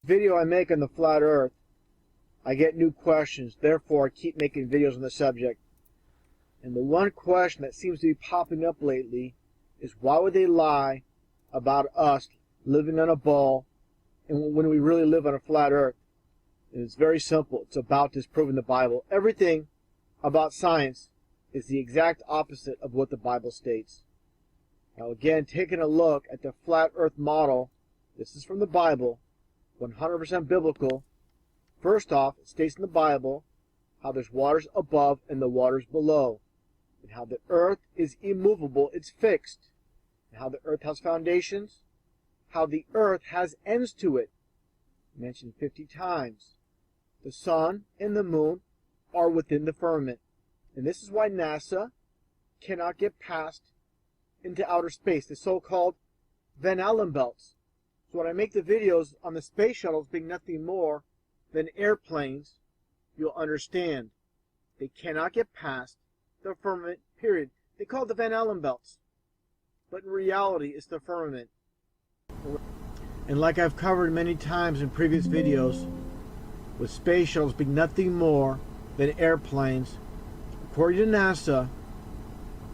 video I make on the flat earth, I get new questions. Therefore, I keep making videos on the subject. And the one question that seems to be popping up lately is, why would they lie about us living on a ball and when we really live on a flat earth? And it's very simple. It's about disproving the Bible. Everything about science is the exact opposite of what the Bible states. Now again, taking a look at the flat earth model, this is from the Bible, 100% biblical. First off, it states in the Bible how there's waters above and the waters below, and how the earth is immovable, it's fixed, and how the earth has foundations, how the earth has ends to it, mentioned 50 times. The sun and the moon are within the firmament, and this is why NASA cannot get past into outer space, the so-called Van Allen belts. So when I make the videos on the space shuttles being nothing more than airplanes, you'll understand they cannot get past the firmament, period. They call it the Van Allen belts, but in reality it's the firmament. And like I've covered many times in previous videos, with space shuttles being nothing more than airplanes, according to NASA,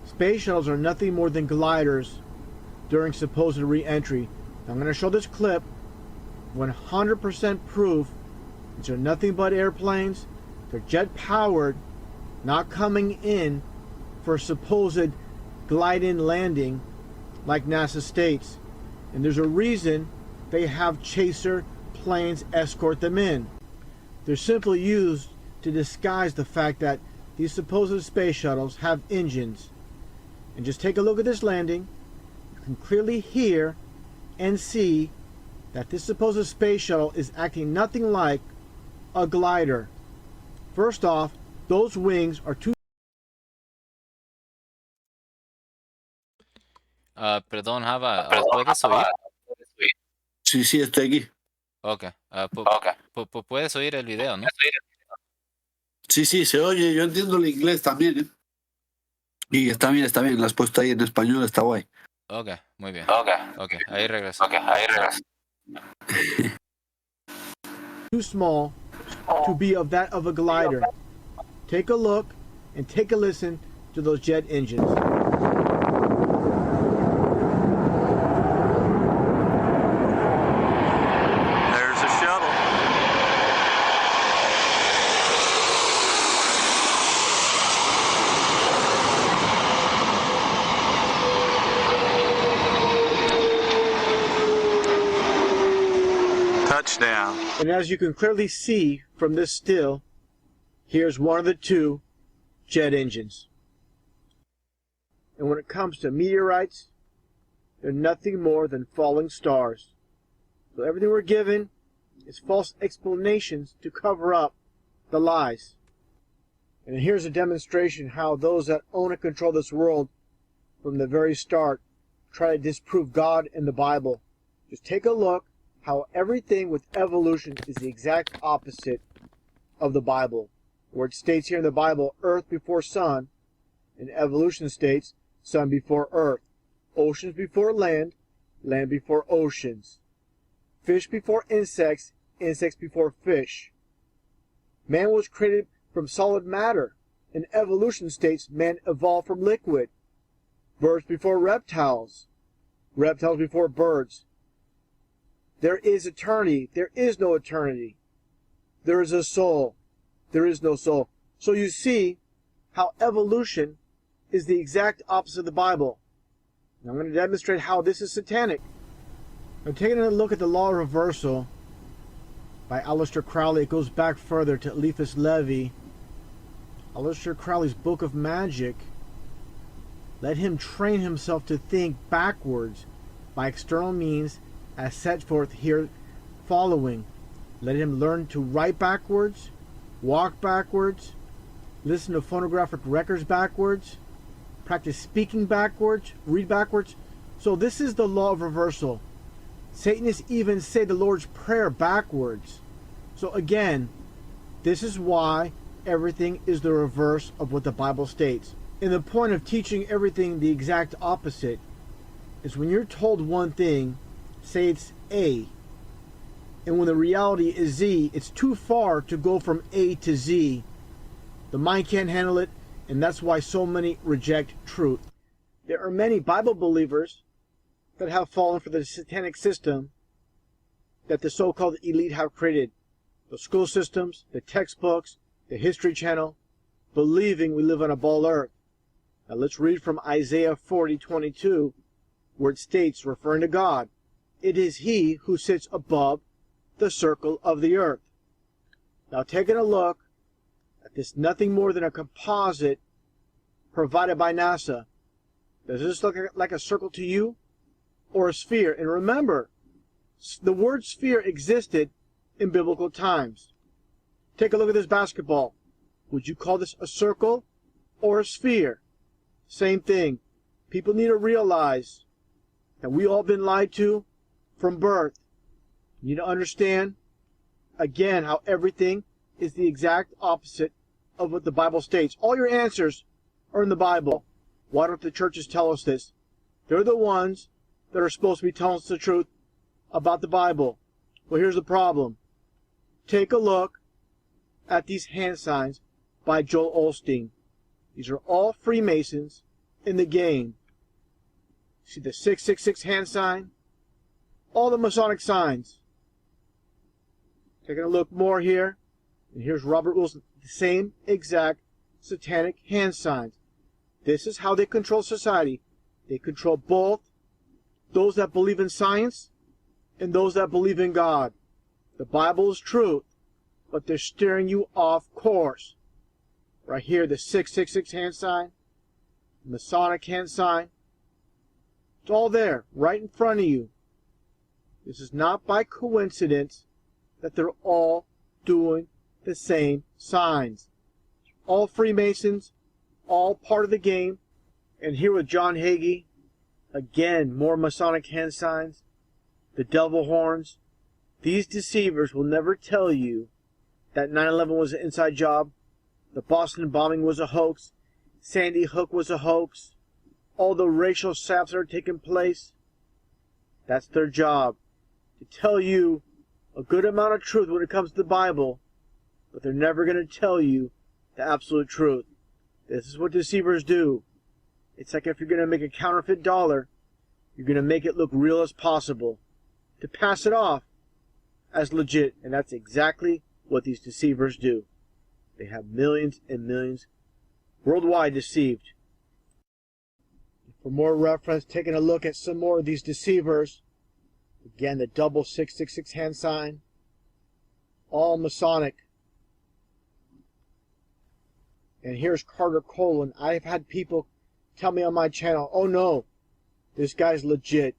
space shuttles are nothing more than gliders during supposed re-entry. I'm going to show this clip, 100% proof. These are nothing but airplanes. They're jet powered, not coming in for supposed glide-in landing like NASA states. And there's a reason they have chaser planes escort them in. They're simply used to disguise the fact that these supposed space shuttles have engines. And just take a look at this landing. You can clearly hear and see that this supposed space shuttle is acting nothing like a glider. First off, those wings are too... Perdón, Java, ¿puedes oír? Sí, sí, estoy aquí. Ok. Puedes oír el video, ¿no? Sí, sí, se oye. Yo entiendo el inglés también, ¿eh? Y está bien, está bien. Lo has puesto ahí en español, está guay. Ok, muy bien. Ok, ahí regreso. too small to be of that of a glider. Take a look and take a listen to those jet engines. There's a shuttle. Touchdown. And as you can clearly see from this still, here's one of the two jet engines. And when it comes to meteorites, they're nothing more than falling stars. So everything we're given is false explanations to cover up the lies. And here's a demonstration how those that own and control this world from the very start try to disprove God and the Bible. Just take a look how everything with evolution is the exact opposite of the Bible. Where it states here in the Bible, earth before sun, and evolution states sun before earth, oceans before land, land before oceans, fish before insects, insects before fish. Man was created from solid matter. In evolution states man evolved from liquid. Birds before reptiles, reptiles before birds. There is eternity. There is no eternity. There is a soul. There is no soul. So you see how evolution is the exact opposite of the Bible. Now I'm going to demonstrate how this is satanic. I'm taking a look at the law of reversal by Aleister Crowley. It goes back further to Eliphas Levi. Aleister Crowley's Book of Magic. Let him train himself to think backwards by external means as set forth here following. Let him learn to write backwards, walk backwards, listen to phonographic records backwards, practice speaking backwards, read backwards. So this is the law of reversal. Satanists even say the Lord's Prayer backwards. So again, this is why everything is the reverse of what the Bible states. And the point of teaching everything the exact opposite is when you're told one thing, say it's A, And when the reality is Z, it's too far to go from A to Z. The mind can't handle it, and that's why so many reject truth. There are many Bible believers that have fallen for the satanic system that the so-called elite have created. The school systems, the textbooks, the History Channel, believing we live on a ball earth. Now let's read from Isaiah 40:22, where it states, referring to God, "It is He who sits above the circle of the earth." Now taking a look at this, nothing more than a composite provided by NASA. Does this look like a circle to you or a sphere? And remember, the word sphere existed in biblical times. Take a look at this basketball. Would you call this a circle or a sphere? Same thing. People need to realize that we all been lied to from birth. You need to understand, again, how everything is the exact opposite of what the Bible states. All your answers are in the Bible. Why don't the churches tell us this? They're the ones that are supposed to be telling us the truth about the Bible. Well, here's the problem. Take a look at these hand signs by Joel Osteen. These are all Freemasons in the game. See the 666 hand sign? All the Masonic signs. Taking a look more here. And here's Robert Wilson. The same exact satanic hand signs. This is how they control society. They control both those that believe in science and those that believe in God. The Bible is truth, but they're steering you off course. Right here, the 666 hand sign, Masonic hand sign. It's all there, right in front of you. This is not by coincidence that they're all doing the same signs. All Freemasons, all part of the game. And here with John Hagee, again, more Masonic hand signs, the devil horns. These deceivers will never tell you that 9/11 was an inside job, the Boston bombing was a hoax, Sandy Hook was a hoax, all the racial saps that are taking place. That's their job, to tell you a good amount of truth when it comes to the Bible, but they're never going to tell you the absolute truth. This is what deceivers do. It's like if you're going to make a counterfeit dollar, you're going to make it look real as possible, to pass it off as legit. And that's exactly what these deceivers do. They have millions and millions worldwide deceived. For more reference, taking a look at some more of these deceivers. Again, the double 666 hand sign. All Masonic. And here's Carter Colon. I've had people tell me on my channel, oh no, this guy's legit.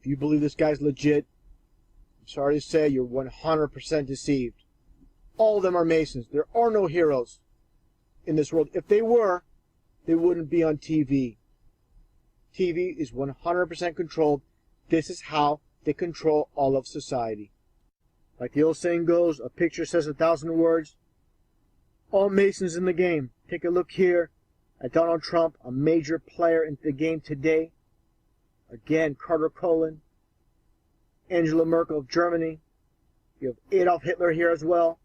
If you believe this guy's legit, I'm sorry to say you're 100% deceived. All of them are Masons. There are no heroes in this world. If they were, they wouldn't be on TV. TV is 100% controlled. This is how they control all of society. Like the old saying goes, a picture says 1,000 words. All Masons in the game. Take a look here at Donald Trump, a major player in the game today. Again, Carter Colon, Angela Merkel of Germany. You have Adolf Hitler here as well.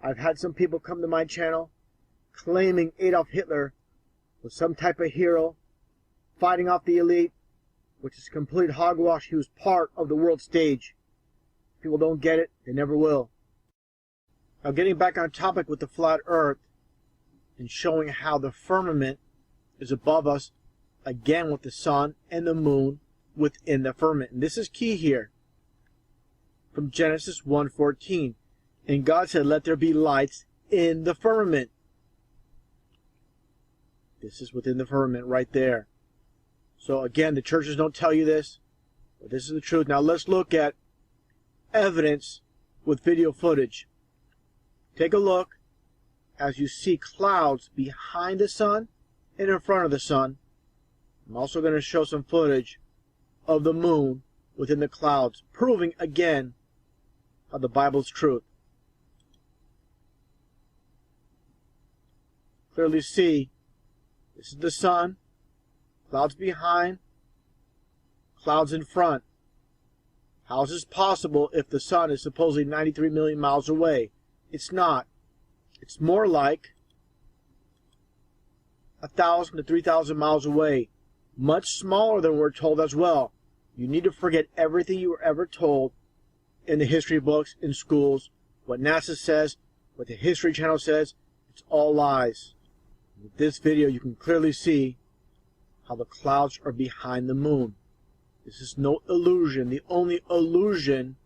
I've had some people come to my channel claiming Adolf Hitler was some type of hero fighting off the elite, which is complete hogwash. He was part of the world stage. People don't get it, they never will. Now getting back on topic with the flat earth and showing how the firmament is above us, again with the sun and the moon within the firmament. And this is key here. From Genesis 1:14. And God said, let there be lights in the firmament. This is within the firmament right there. So again, the churches don't tell you this, but this is the truth. Now let's look at evidence with video footage. Take a look as you see clouds behind the sun and in front of the sun. I'm also going to show some footage of the moon within the clouds, proving again how the Bible's truth. Clearly see, this is the sun, clouds behind, clouds in front. How is this possible if the sun is supposedly 93 million miles away? It's not. It's more like 1,000 to 3,000 miles away. Much smaller than we're told as well. You need to forget everything you were ever told in the history books, in schools, what NASA says, what the History Channel says. It's all lies. With this video, you can clearly see how the clouds are behind the moon. This is no illusion. The only illusion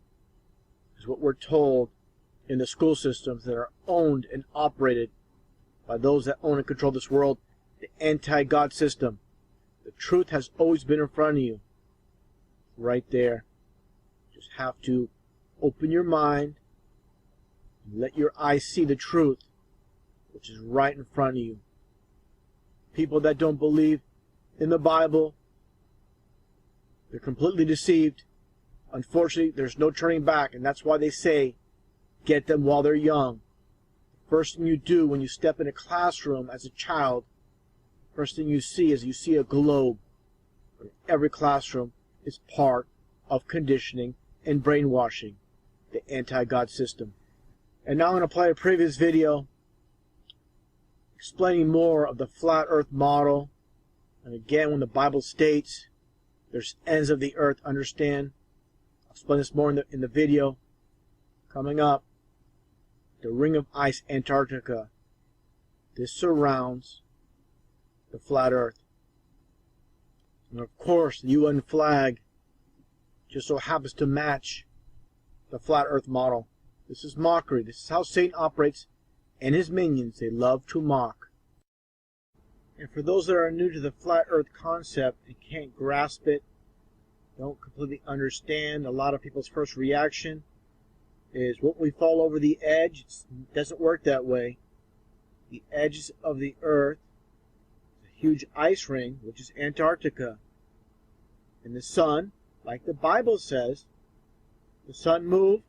is what we're told in the school systems that are owned and operated by those that own and control this world, the anti-God system. The truth has always been in front of you. Right there. Just have to open your mind and let your eyes see the truth, which is right in front of you. People that don't believe in the Bible, they're completely deceived. Unfortunately, there's no turning back, and that's why they say, get them while they're young. The first thing you do when you step in a classroom as a child, first thing you see is you see a globe. Every classroom is part of conditioning and brainwashing, the anti-God system. And now I'm going to play a previous video explaining more of the flat earth model. And again, when the Bible states there's ends of the earth, understand. I'll explain this more in the video coming up. The ring of ice, Antarctica. This surrounds the flat earth. And of course, the UN flag just so happens to match the flat earth model. This is mockery. This is how Satan operates, and his minions. They love to mock. And for those that are new to the flat earth concept and can't grasp it, don't completely understand, a lot of people's first reaction is, won't we fall over the edge? It doesn't work that way. The edges of the earth, a huge ice ring, which is Antarctica. And the sun, like the Bible says, the sun moves,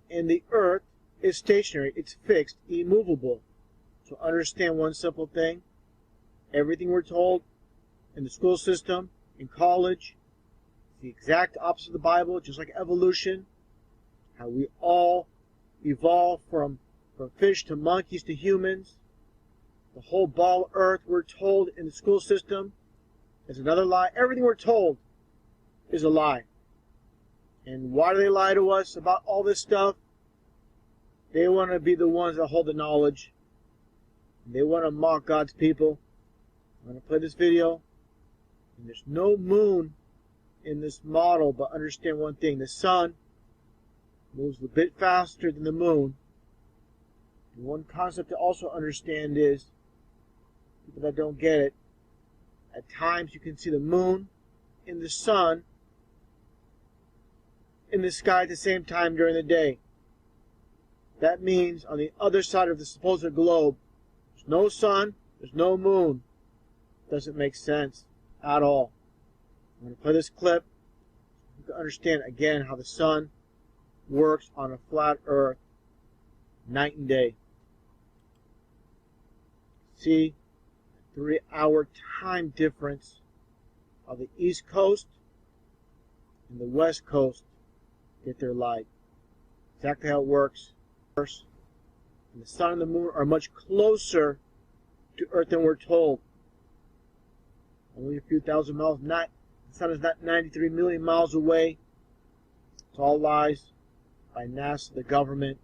and the earth is stationary. It's fixed, immovable. So understand one simple thing. Everything we're told in the school system, in college, is the exact opposite of the Bible, just like evolution. How we all evolved from fish to monkeys to humans. The whole ball of earth we're told in the school system is another lie. Everything we're told is a lie. And why do they lie to us about all this stuff? They want to be the ones that hold the knowledge. They want to mock God's people. I'm going to play this video. And there's no moon in this model, but understand one thing. The sun moves a bit faster than the moon. And one concept to also understand is, people that don't get it, at times you can see the moon and the sun in the sky at the same time during the day. That means on the other side of the supposed globe, there's no sun, there's no moon. Doesn't make sense at all. I'm going to play this clip. You can understand again how the sun works on a flat earth night and day. See, 3-hour time difference of the East Coast and the West Coast get their light. Exactly how it works. And the sun and the moon are much closer to Earth than we're told. Only a few thousand miles. The sun is not 93 million miles away. It's all lies by NASA, the government.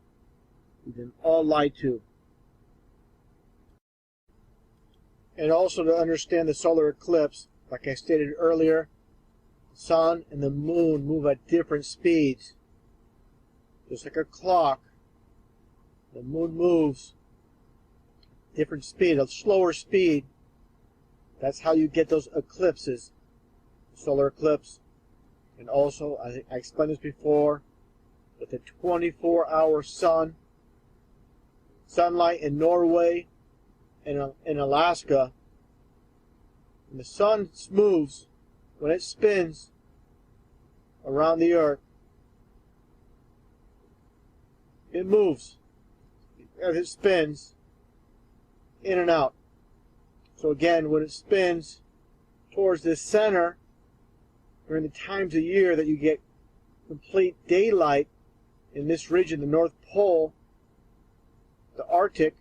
We've been all lied to. And also to understand the solar eclipse, like I stated earlier, the sun and the moon move at different speeds. Just like a clock, the moon moves at different speed, a slower speed. That's how you get those eclipses, the solar eclipse. And also, I explained this before, with the 24-hour sunlight in Norway and in Alaska, and the sun moves when it spins around the earth. It moves as it spins in and out. So again, when it spins towards this center, during the times of year that you get complete daylight in this region, the North Pole, the Arctic.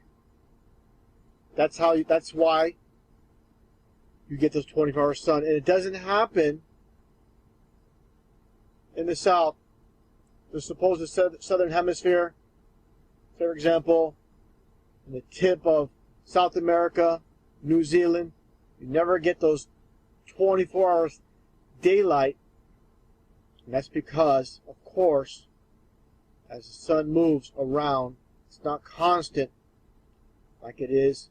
That's why you get those 24-hour sun. And it doesn't happen in the South. The supposed southern hemisphere, for example, in the tip of South America, New Zealand, you never get those 24 hours daylight. And that's because, of course, as the sun moves around, it's not constant like it is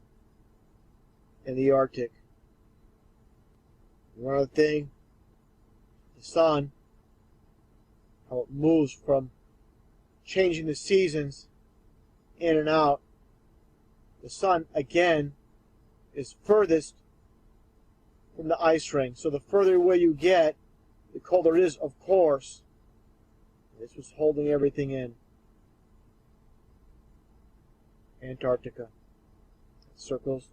in the Arctic. One other thing, the sun, how it moves from changing the seasons in and out. The sun, again, is furthest from the ice ring. So the further away you get, the colder it is, of course. This was holding everything in. Antarctica. It circles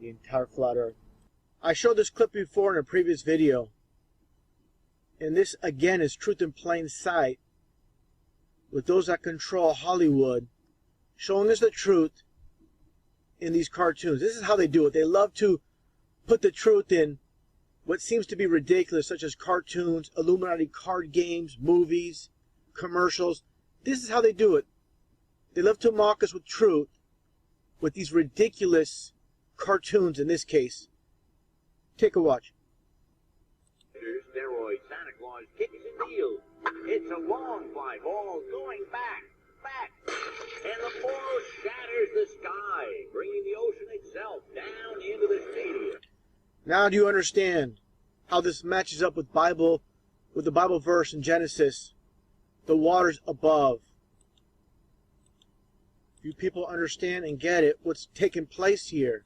the entire flat Earth. I showed this clip before in a previous video. And this, again, is truth in plain sight with those that control Hollywood showing us the truth in these cartoons. This is how they do it. They love to put the truth in what seems to be ridiculous, such as cartoons, Illuminati card games, movies, commercials. This is how they do it. They love to mock us with truth with these ridiculous cartoons in this case. Take a watch. Steroid Santa Claus kicks and deals. It's a long fly ball going back, and the ball shatters the sky, bringing the ocean itself down into the stadium. Now do you understand how this matches up with the Bible verse in Genesis, the waters above? You people understand and get it, what's taking place here.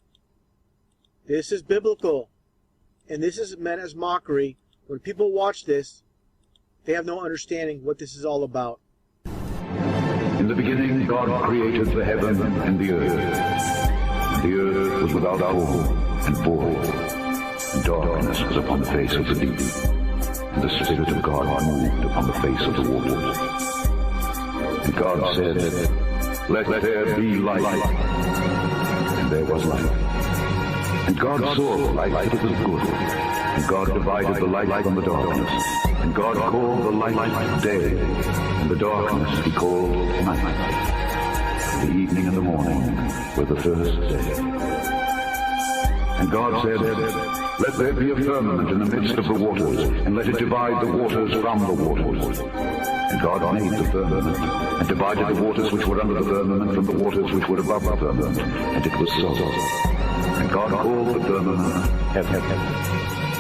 This is biblical, and this is meant as mockery. When people watch this, they have no understanding what this is all about. In the beginning, God created the heaven and the earth. The earth was without form and void, and darkness was upon the face of the deep. And the Spirit of God moved upon the face of the waters. And God said, "Let there be light." And there was light. And God saw the light that it was good. And God divided the light from the darkness. And God called the light day, and the darkness he called night. The evening and the morning were the first day. And God said, "Let there be a firmament in the midst of the waters, and let it divide the waters from the waters." And God made the firmament, and divided the waters which were under the firmament from the waters which were above the firmament. And it was so. And God called the firmament heaven.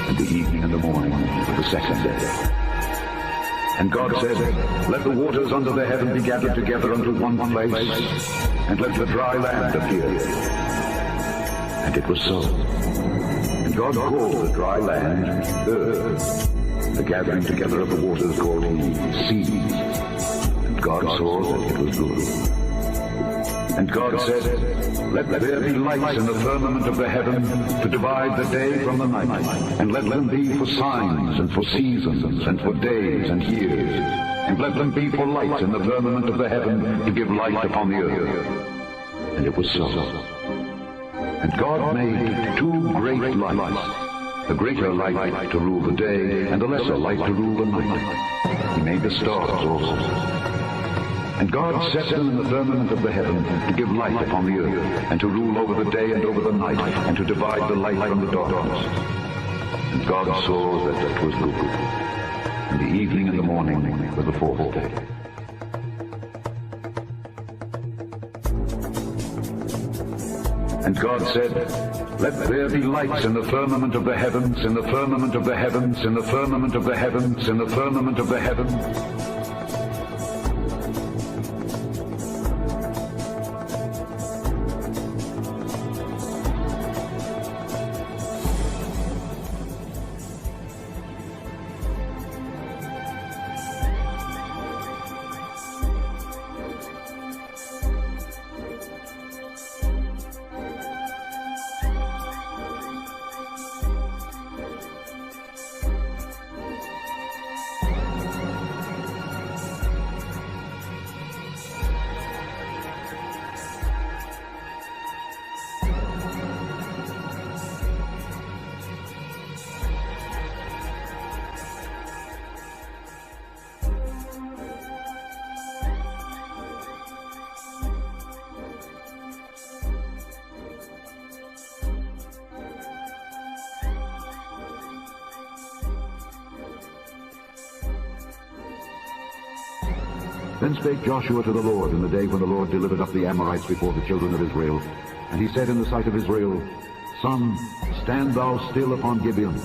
And the evening and the morning were the second day. And God said, "Let the waters under the heaven be gathered together unto one place, and let the dry land appear." And it was so. And God called the dry land earth, the gathering together of the waters called he seas. And God saw that it was good. And God said, "Let there be lights in the firmament of the heaven to divide the day from the night, and let them be for signs and for seasons and for days and years, and let them be for lights in the firmament of the heaven to give light upon the earth." And it was so. And God made two great lights, the greater light to rule the day, and the lesser light to rule the night. He made the stars also. And God set them in the firmament of the heaven to give light upon the earth, and to rule over the day and over the night, and to divide the light from the darkness. And God saw that it was good. And the evening and the morning were the fourth day. And God said, "Let there be lights in the firmament of the heavens, in the firmament of the heavens, in the firmament of the heavens, in the firmament of the heavens." Then spake Joshua to the Lord in the day when the Lord delivered up the Amorites before the children of Israel. And he said in the sight of Israel, Sun, stand thou still upon Gibeon,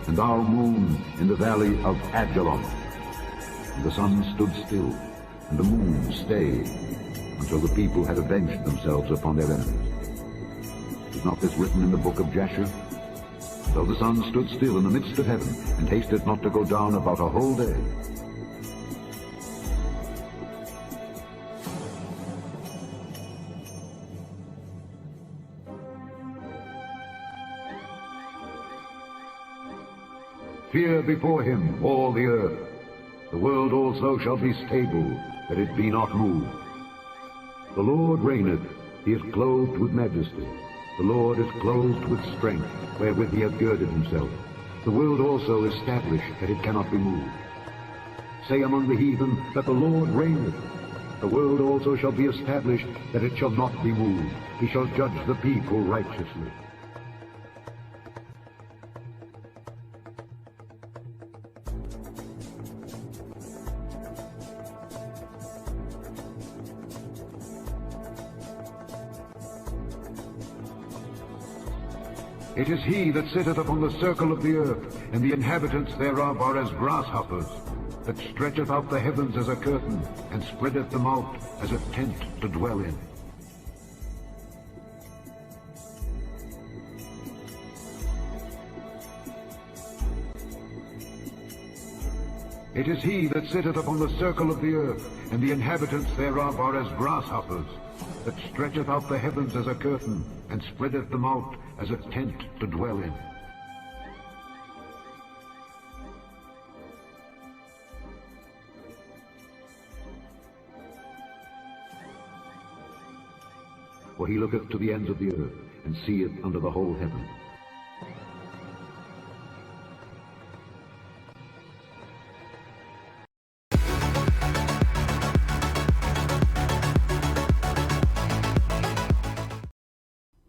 and thou moon in the valley of Ajalon. And the sun stood still, and the moon stayed, until the people had avenged themselves upon their enemies. Is not this written in the book of Jasher? So the sun stood still in the midst of heaven, and hasted not to go down about a whole day. Fear before him all the earth. The world also shall be stable, that it be not moved. The Lord reigneth, he is clothed with majesty. The Lord is clothed with strength, wherewith he hath girded himself. The world also is established, that it cannot be moved. Say among the heathen that the Lord reigneth. The world also shall be established, that it shall not be moved. He shall judge the people righteously. It is he that sitteth upon the circle of the earth, and the inhabitants thereof are as grasshoppers, that stretcheth out the heavens as a curtain, and spreadeth them out as a tent to dwell in. It is he that sitteth upon the circle of the earth, and the inhabitants thereof are as grasshoppers, that stretcheth out the heavens as a curtain, and spreadeth them out as a tent to dwell in. For he looketh to the ends of the earth, and seeth under the whole heaven.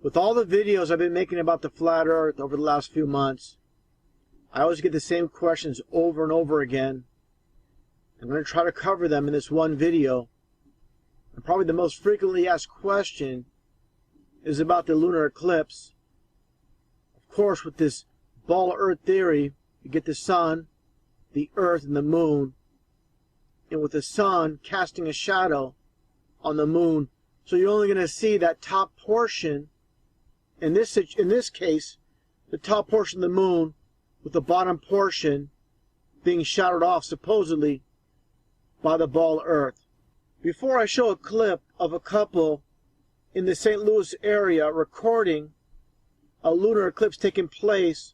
With all the videos I've been making about the flat earth over the last few months, I always get the same questions over and over again. I'm going to try to cover them in this one video. And probably the most frequently asked question is about the lunar eclipse. Of course, with this ball of earth theory, you get the sun, the earth, and the moon. And with the sun casting a shadow on the moon, so you're only going to see that top portion. In this case, the top portion of the moon with the bottom portion being shadowed off supposedly by the ball of earth. Before I show a clip of a couple in the St. Louis area recording a lunar eclipse taking place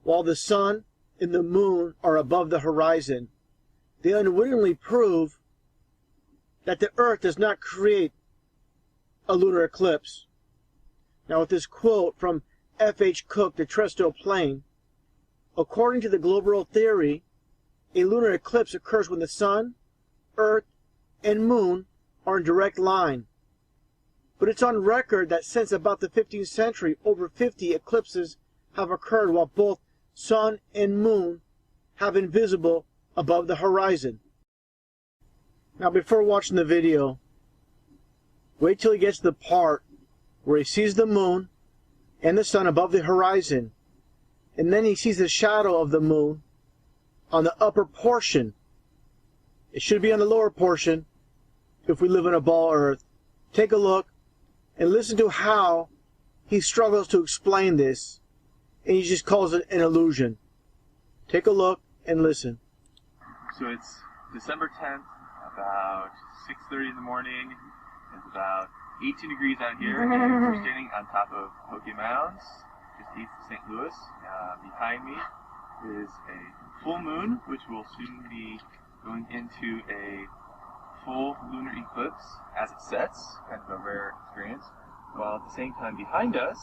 while the sun and the moon are above the horizon, they unwittingly prove that the earth does not create a lunar eclipse. Now, with this quote from F.H. Cook, the terrestrial plane, according to the global theory, a lunar eclipse occurs when the sun, earth, and moon are in direct line. But it's on record that since about the 15th century, over 50 eclipses have occurred while both sun and moon have been visible above the horizon. Now, before watching the video, wait till he gets to the part where he sees the moon and the sun above the horizon, and then he sees the shadow of the moon on the upper portion. It should be on the lower portion if we live in a ball earth. Take a look and listen to how he struggles to explain this, and he just calls it an illusion. Take a look and listen. So it's December 10th, about 6:30 in the morning. It's about 18 degrees out here, and we're standing on top of Hoke Mounds, just east of St. Louis. Behind me is a full moon, which will soon be going into a full lunar eclipse as it sets, kind of a rare experience, while at the same time behind us,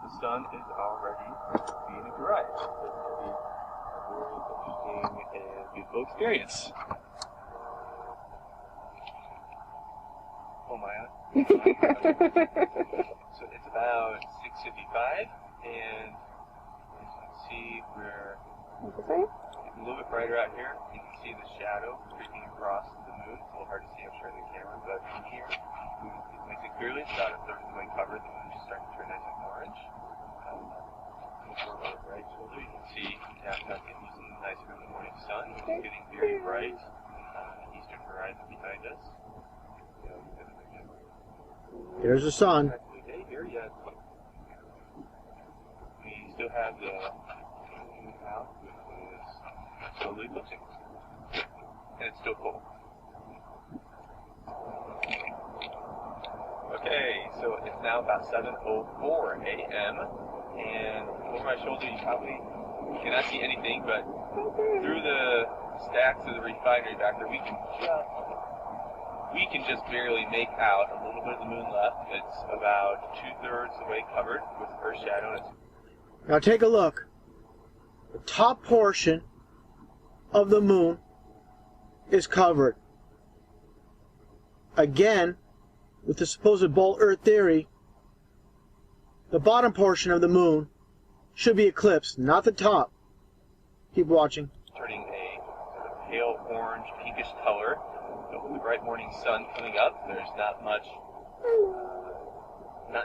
the sun is already being arrived. It's going to be a very interesting and beautiful experience. Oh my God. So it's about 6:55, and as you can see, we're a little bit brighter out here. You can see the shadow creeping across the moon. shoulder, you can see now it's getting some nice early morning sun. It's getting very bright. Eastern horizon behind us. There's the sun. Day here, yeah. We still have the moon out, which is slowly lifting. And it's still cold. Okay, so it's now about 7:04 a.m. and over my shoulder you probably cannot see anything, but through the stacks of the refinery back there, we can just barely make out a little bit of the moon left. It's about 2/3 the way covered with Earth's shadow. Now take a look. The top portion of the moon is covered. Again, with the supposed ball Earth theory, the bottom portion of the moon should be eclipsed, not the top. Keep watching. Turning a sort of pale orange, pinkish color. So with the bright morning sun coming up, there's not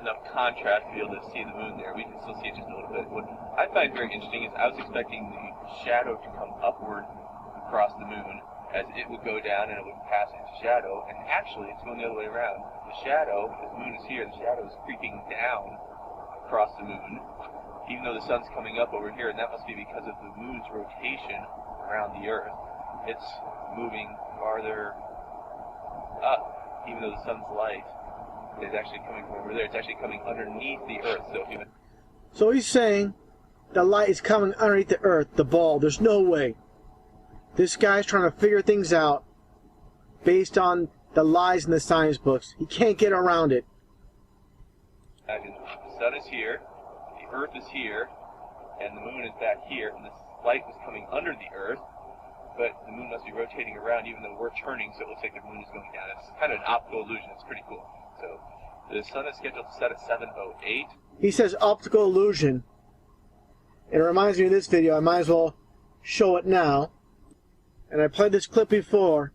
enough contrast to be able to see the moon there. We can still see it just a little bit. What I find very interesting is I was expecting the shadow to come upward across the moon as it would go down and it would pass into shadow, and actually it's going the other way around. The shadow, as the moon is here, the shadow is creeping down across the moon, even though the sun's coming up over here, and that must be because of the moon's rotation around the Earth. It's moving farther up, even though the sun's light is actually coming from over there. It's actually coming underneath the Earth. So he's saying the light is coming underneath the Earth, the ball. There's no way. This guy's trying to figure things out based on the lies in the science books. He can't get around it. Imagine the sun is here, the Earth is here, and the moon is back here, and this light was coming under the Earth, but the moon must be rotating around even though we're turning, so it looks like the moon is going down. It's kind of an optical illusion. It's pretty cool. So the sun is scheduled to set at 7:08. He says optical illusion. It reminds me of this video. I might as well show it now. And I played this clip before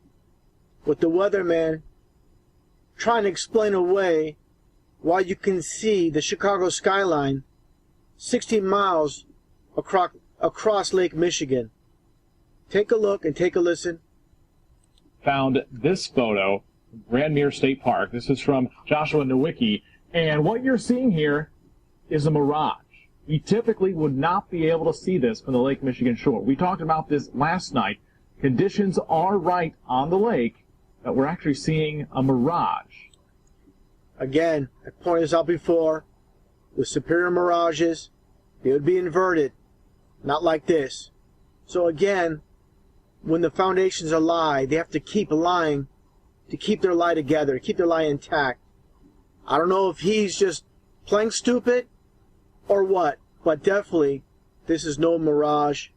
with the weatherman trying to explain away why you can see the Chicago skyline 60 miles across Lake Michigan. Take a look and take a listen. Found this photo from Grandmere State Park. This is from Joshua Nowicki. And what you're seeing here is a mirage. We typically would not be able to see this from the Lake Michigan shore. We talked about this last night. Conditions are right on the lake that we're actually seeing a mirage. Again, I pointed this out before. With superior mirages, they would be inverted, not like this. So again, when the foundations are lie, they have to keep lying to keep their lie together, keep their lie intact. I don't know if he's just playing stupid or what, but definitely this is no mirage.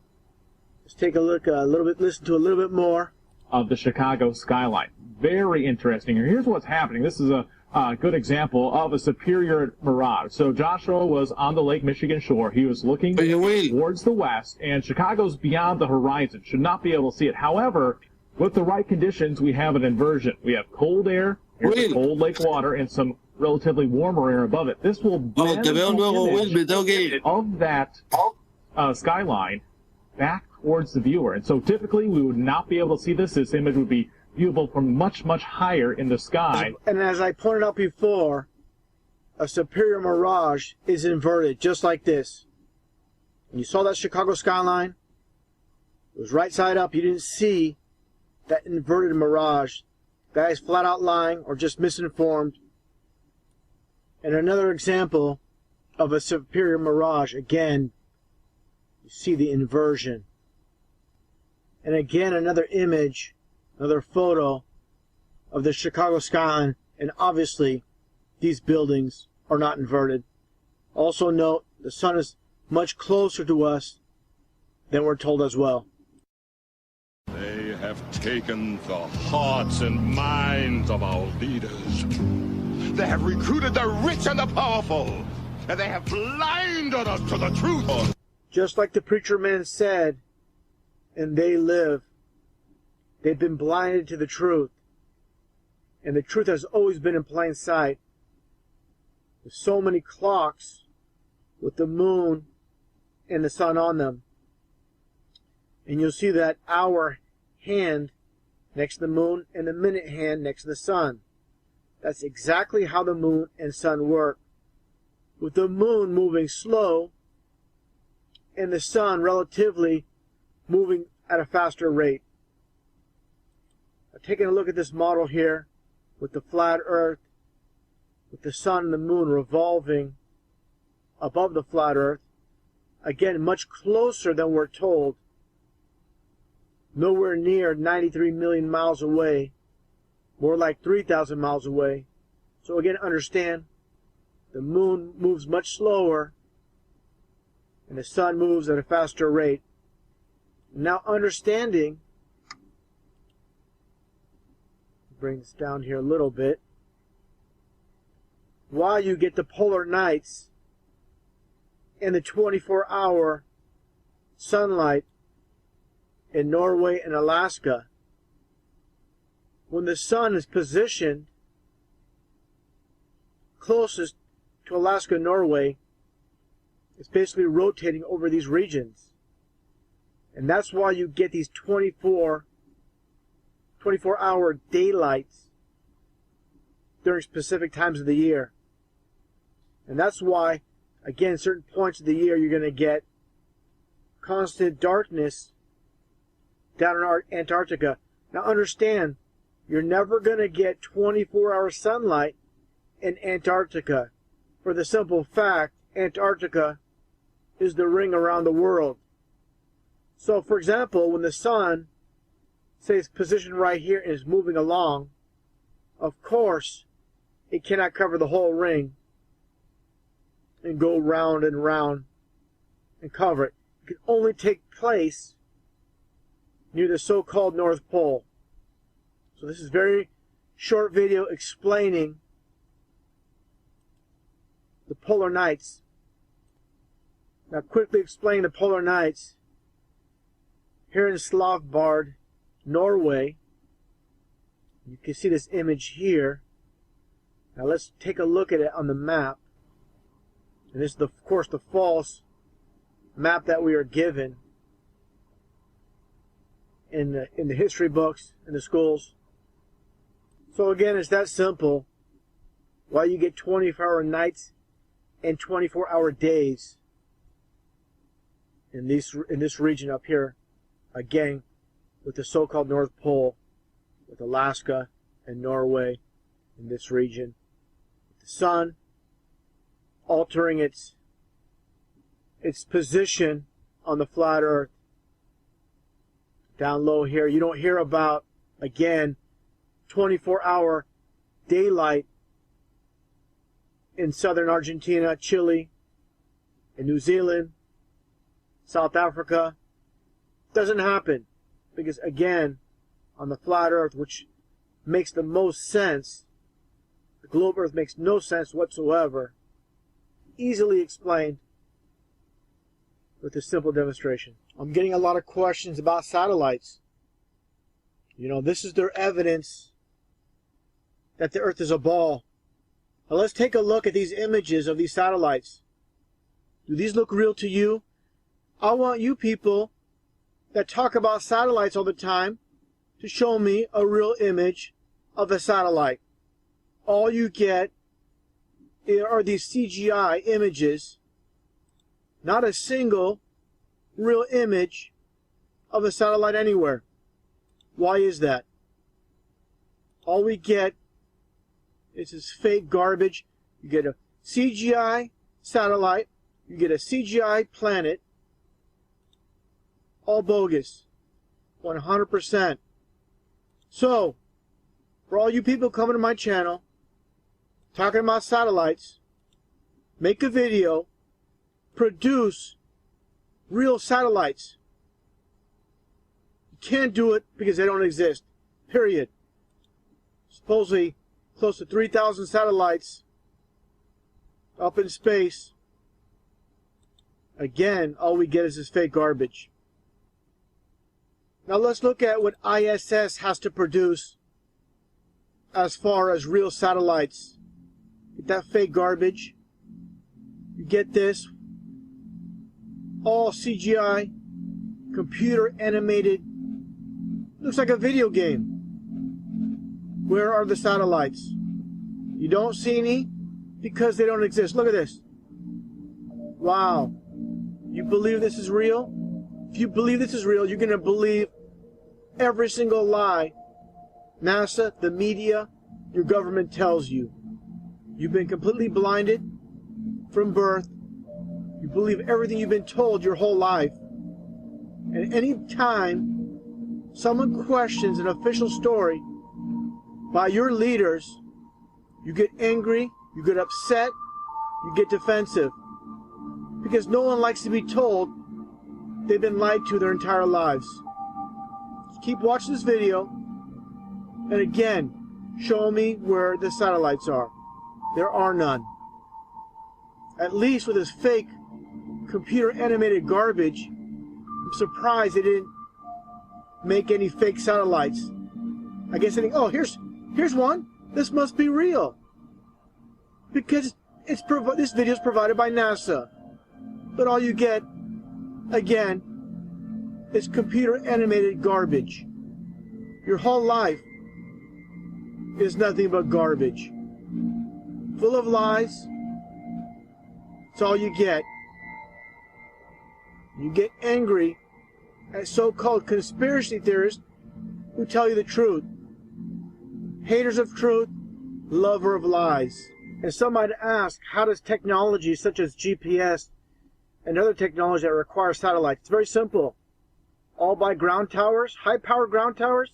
Let's take a look a little bit, listen to a little bit more of the Chicago skyline. Very interesting. Here's what's happening. This is a good example of a superior mirage. So Joshua was on the Lake Michigan shore. He was looking towards the west, and Chicago's beyond the horizon. Should not be able to see it. However, with the right conditions, we have an inversion. We have cold air, here's the cold lake water, and some relatively warmer air above it. This will bend the image of that skyline back towards the viewer. And so typically we would not be able to see this. This image would be viewable from much, much higher in the sky. And as I pointed out before, a superior mirage is inverted, just like this. And you saw that Chicago skyline? It was right side up. You didn't see that inverted mirage. That is flat out lying or just misinformed. And another example of a superior mirage. Again, you see the inversion. And again, another image, another photo of the Chicago skyline. And obviously, these buildings are not inverted. Also note, the sun is much closer to us than we're told as well. They have taken the hearts and minds of our leaders. They have recruited the rich and the powerful, and they have blinded us to the truth. Just like the preacher man said, and they live, they've been blinded to the truth. And the truth has always been in plain sight. With so many clocks, with the moon and the sun on them. And you'll see that hour hand next to the moon and the minute hand next to the sun. That's exactly how the moon and sun work, with the moon moving slow and the sun relatively moving at a faster rate. Now, taking a look at this model here with the flat earth, with the sun and the moon revolving above the flat earth, again much closer than we're told, nowhere near 93 million miles away, more like 3,000 miles away. So again, understand, the moon moves much slower and the sun moves at a faster rate. Now understanding, bring this down here a little bit, why you get the polar nights and the 24-hour sunlight in Norway and Alaska. When the sun is positioned closest to Alaska and Norway, it's basically rotating over these regions. And that's why you get these 24-hour daylights during specific times of the year. And that's why, again, certain points of the year you're going to get constant darkness down in Antarctica. Now understand, you're never going to get 24-hour sunlight in Antarctica, for the simple fact Antarctica is the ring around the world. So, for example, when the sun, say, is positioned right here and is moving along, of course, it cannot cover the whole ring and go round and round and cover it. It can only take place near the so-called North Pole. So this is a very short video explaining the polar nights. Now quickly explain the polar nights. Here in Svalbard, Norway, you can see this image here. Now let's take a look at it on the map. And this is, of course, the false map that we are given in the history books in the schools. So again, it's that simple. Why you get 24-hour nights and 24-hour days in this region up here. Again, with the so-called North Pole, with Alaska and Norway in this region. The sun altering its position on the flat earth. Down low here, you don't hear about, again, 24-hour daylight in southern Argentina, Chile, and New Zealand, South Africa. Doesn't happen because, again, on the flat earth, which makes the most sense, the globe earth makes no sense whatsoever, easily explained with a simple demonstration. I'm getting a lot of questions about satellites. You know, this is their evidence that the earth is a ball. Now let's take a look at these images of these satellites. Do these look real to you? I want you people that talk about satellites all the time to show me a real image of a satellite. All you get are these CGI images, not a single real image of a satellite anywhere. Why is that? All we get is this fake garbage. You get a CGI satellite, you get a CGI planet, all bogus, 100%. So, for all you people coming to my channel, talking about satellites, make a video, produce real satellites. You can't do it because they don't exist, period. Supposedly close to 3,000 satellites up in space. Again, all we get is this fake garbage. Now let's look at what ISS has to produce as far as real satellites. Get that fake garbage. You get this. all CGI, computer animated. Looks like a video game. Where are the satellites? You don't see any because they don't exist. Look at this. Wow. You believe this is real? If you believe this is real, you're going to believe every single lie NASA, the media, your government tells you. You've been completely blinded from birth. You believe everything you've been told your whole life. And any time someone questions an official story by your leaders, you get angry, you get upset, you get defensive. Because no one likes to be told they've been lied to their entire lives. Just keep watching this video, and again, show me where the satellites are. There are none. At least with this fake computer animated garbage, I'm surprised they didn't make any fake satellites. I guess they think, oh, here's one. This must be real. Because this video is provided by NASA. But all you get, again, is computer animated garbage. Your whole life is nothing but garbage. Full of lies. It's all you get. You get angry at so-called conspiracy theorists who tell you the truth. Haters of truth, lover of lies. And some might ask, how does technology such as GPS and other technology that require satellites? It's very simple. All by ground towers, high-powered ground towers,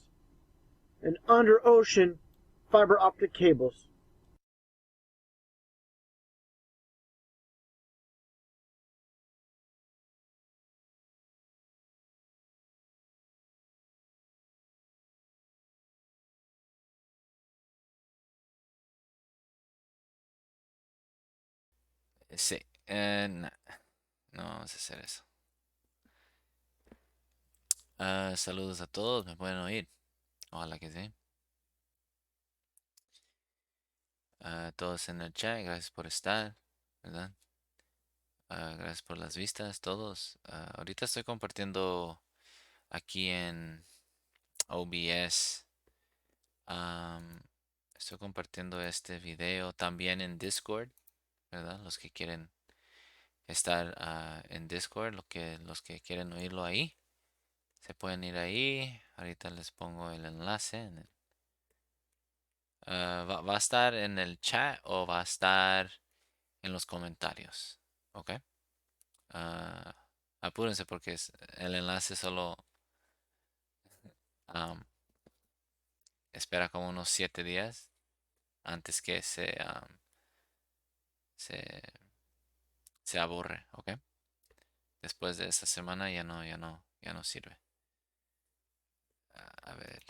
and under-ocean fiber optic cables. Sí, no vamos a hacer eso. Saludos a todos, me pueden oír. Ojalá que sí. Todos en el chat, gracias por estar, ¿verdad? Gracias por las vistas, todos. Ahorita estoy compartiendo aquí en OBS. Estoy compartiendo este video también en Discord, ¿verdad? Los que quieren estar en Discord, los que quieren oírlo ahí, se pueden ir ahí. Ahorita les pongo el enlace. Va a estar en el chat o va a estar en los comentarios, ¿ok? Apúrense porque el enlace solo espera como unos 7 días antes que se aburre, ¿ok? Después de esa semana ya no sirve. A ver.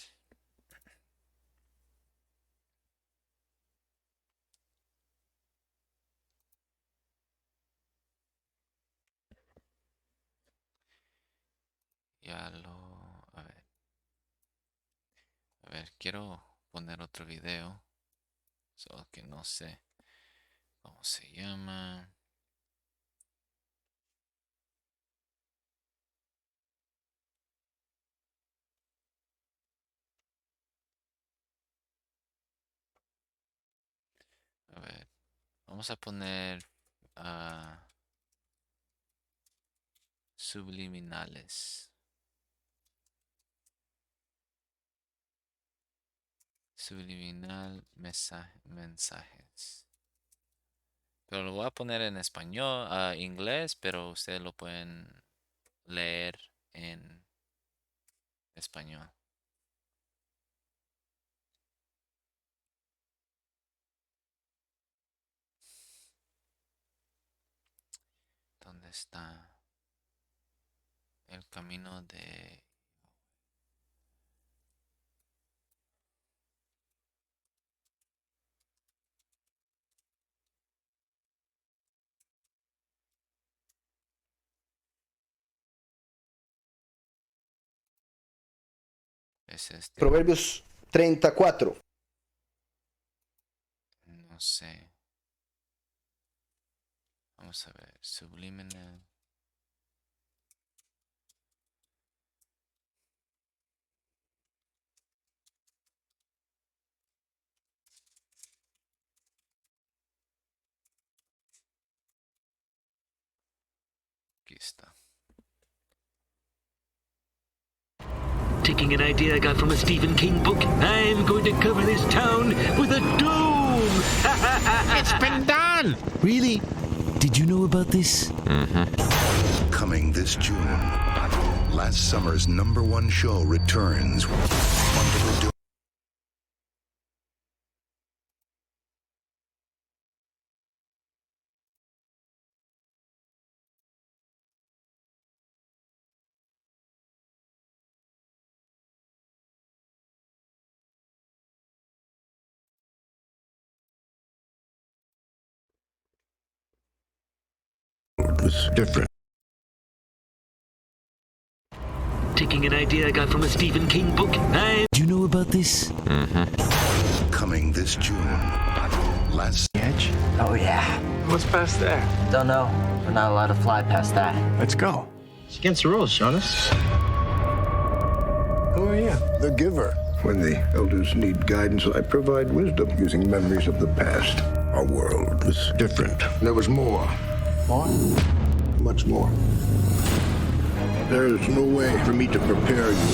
A ver, quiero poner otro video. Solo que no sé cómo se llama. A ver, vamos a poner subliminales. Subliminal mensajes. Pero lo voy a poner en español, inglés, pero ustedes lo pueden leer en español. ¿Dónde está el camino de... Es este. Proverbios 34. No sé. Vamos a ver. Subliminal. está. Taking an idea I got from a Stephen King book, I'm going to cover this town with a dome! It's been done! Really? Did you know about this? Coming this June, last summer's #1 show returns under the dome. Was different. Taking an idea I got from a Stephen King book, Did you know about this? Coming this June, last Edge? Oh, yeah. What's past there? Don't know. We're not allowed to fly past that. Let's go. It's against the rules, Jonas. Who are you? The giver. When the elders need guidance, I provide wisdom using memories of the past. Our world was different. There was more. More? Much more. There is no way for me to prepare you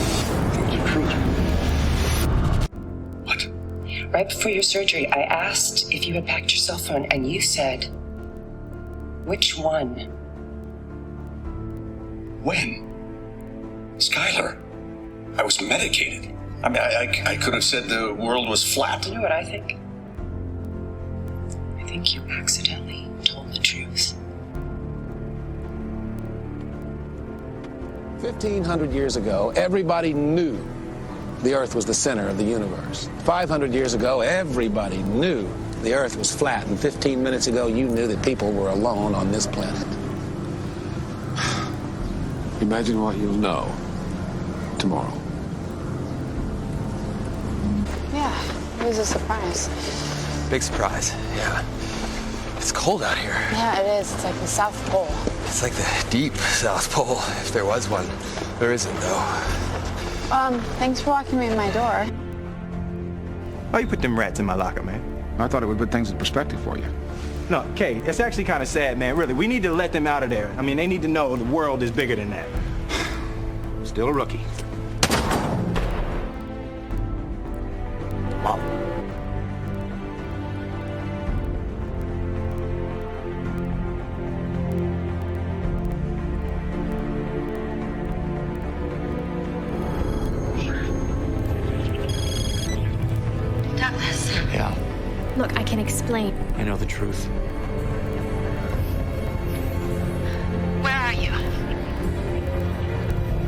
for the truth. What? Right before your surgery, I asked if you had packed your cell phone, and you said, which one? When? Skylar, I was medicated. I mean, I could have said the world was flat. You know what I think? I think you accidentally told the truth. 1,500 years ago, everybody knew the Earth was the center of the universe. 500 years ago, everybody knew the Earth was flat. And 15 minutes ago, you knew that people were alone on this planet. Imagine what you'll know tomorrow. Yeah, it was a surprise. Big surprise, yeah. It's cold out here. Yeah, it is. It's like the South Pole. It's like the deep South Pole, if there was one. There isn't, though. Thanks for locking me in my door. Why you put them rats in my locker, man? I thought it would put things in perspective for you. No, Kay, it's actually kind of sad, man, really. We need to let them out of there. I mean, they need to know the world is bigger than that. Still a rookie. Wow. Douglas. Yeah, Look, I can explain. I know the truth. Where are you?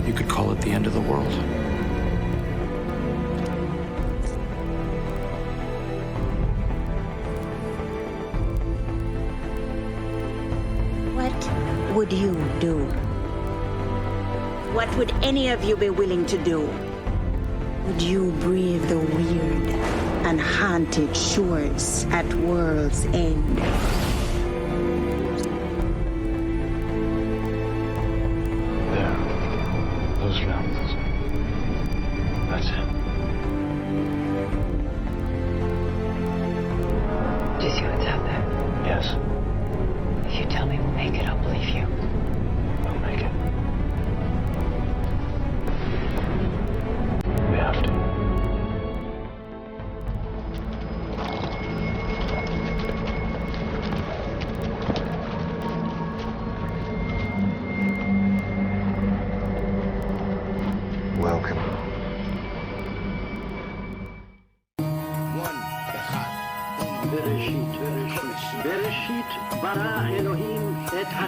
You could call it the end of the world. What would you do? What would any of you be willing to do? Would you brave the weird and haunted shores at world's end? There. Those mountains. That's it. Do you see what's out there? Yes. If you tell me we'll make it, I'll believe you. We'll make it. We have to. Welcome.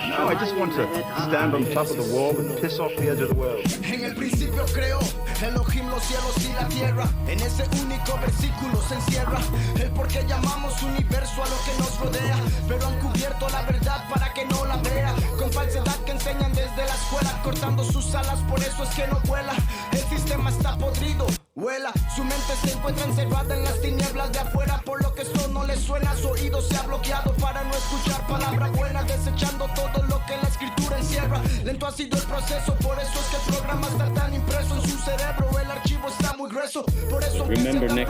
No, I just want to stand on top of the wall and piss off the edge of the world. En el principio creó Elohim los cielos y la tierra. En ese único versículo se encierra el por qué llamamos universo a lo que nos rodea. Pero han cubierto la verdad para que no la vea. Con falsedad que enseñan desde la escuela, cortando sus alas, por eso es que no vuela. El sistema está podrido, vuela. Su mente se encuentra encerrada en las tinieblas de afuera. Por lo que esto no le suena, su oído se ha bloqueado para no escuchar palabra buena, desechando todo lo que la escritura encierra. Lento ha sido el proceso, por eso es que el programa está tan impreso en su cerebro. El archivo está muy grueso, por eso Remember, Nick,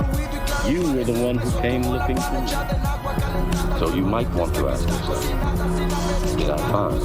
you were the one who came looking for me. So you might want to ask yourself, did I find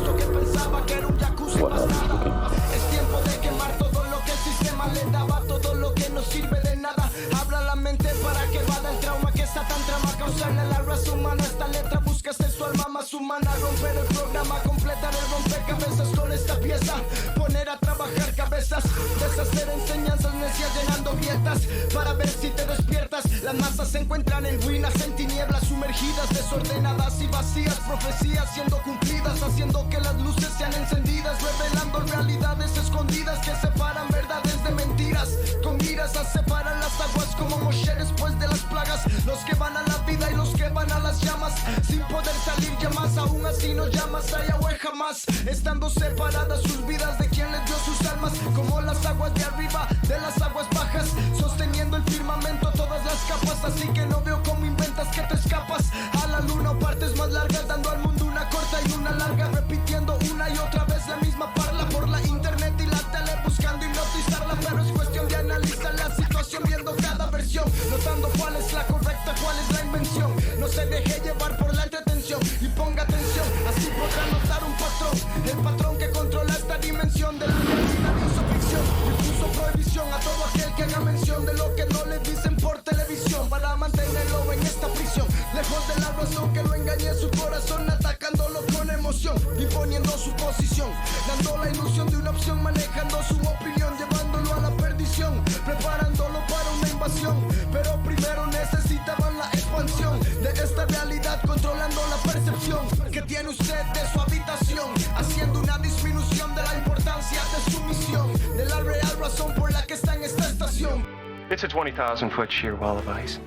what I was looking for. Es tiempo de quemar todo lo que el sistema le daba, todo lo que no sirve de nada. Habla la mente para que vada el trauma que está tan trama, causarle a la raza humana. Esta letra busca ser su alma más humana, romper el programa, completar el rompecabezas con esta pieza, poner a trabajar cabezas, deshacer enseñanzas necias llenando grietas para ver si te despiertas. Las masas se encuentran en ruinas, en tinieblas sumergidas, desordenadas y vacías, profecías siendo cumplidas, haciendo que las luces sean encendidas, revelando realidades escondidas que separan verdades de mentiras, con miras a separar las aguas como Moshe después de las plagas, los que van a la vida y los que van a las llamas, sin poder salir llamas, aún así no llamas a Yahweh jamás, estando separadas sus vidas de quien les dio sus almas, como las aguas de arriba de las aguas bajas, sosteniendo el firmamento todas las capas, así que no veo cómo inventas que te escapas a la luna o partes más largas, dando al mundo una corta y una larga, repitiendo una y otra vez la misma parla por la internet y la tele, buscando hipnotizarla, pero es cuestión de analizar la situación, viendo cada versión, notando cuál es la correcta, cuál es la invención, no se deje llevar por la entretención y ponga atención, así podrá notar un patrón, el patrón que controla esta dimensión de la realidad hizo ficción, y puso prohibición a todo aquel que haga mención de lo que no le dicen por televisión, para mantenerlo en esta prisión, lejos de la razón que lo engañe su corazón, atacándolo con emoción, imponiendo su posición, dando la ilusión de una opción, manejando su opinión, llevándolo a la perdición, preparándolo para una invasión, pero primero necesitaban la expansión de esta realidad, controlando la percepción que tiene usted de su habitación, haciendo una disminución de la importancia de su misión, de la real razón por la que está en esta estación. It's a 20,000-foot sheer wall of ice,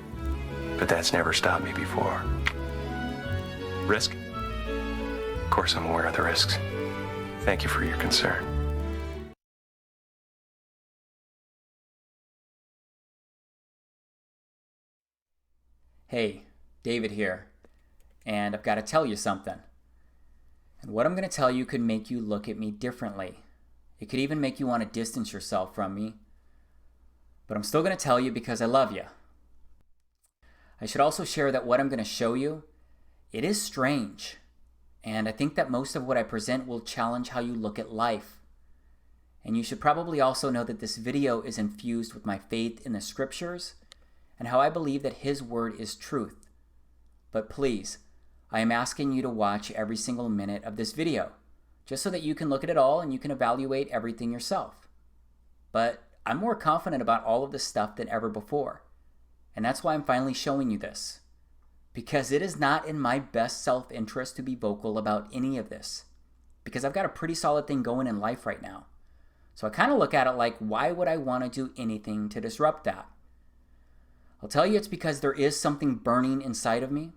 but that's never stopped me before. Risk? Of course I'm aware of the risks. Thank you for your concern. Hey, David here, and I've got to tell you something. And what I'm going to tell you could make you look at me differently. It could even make you want to distance yourself from me. But I'm still going to tell you because I love you. I should also share that what I'm going to show you, it is strange. And I think that most of what I present will challenge how you look at life. And you should probably also know that this video is infused with my faith in the scriptures and how I believe that His word is truth. But please, I am asking you to watch every single minute of this video, just so that you can look at it all and you can evaluate everything yourself. But I'm more confident about all of this stuff than ever before. And that's why I'm finally showing you this. Because it is not in my best self-interest to be vocal about any of this. Because I've got a pretty solid thing going in life right now. So I kind of look at it like, why would I want to do anything to disrupt that? I'll tell you it's because there is something burning inside of me,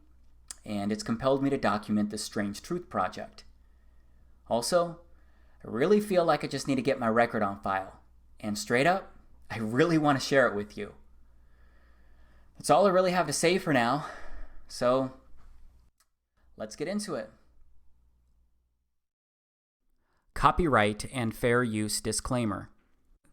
and it's compelled me to document this strange truth project. Also, I really feel like I just need to get my record on file. And straight up, I really want to share it with you. That's all I really have to say for now. So, let's get into it. Copyright and fair use disclaimer.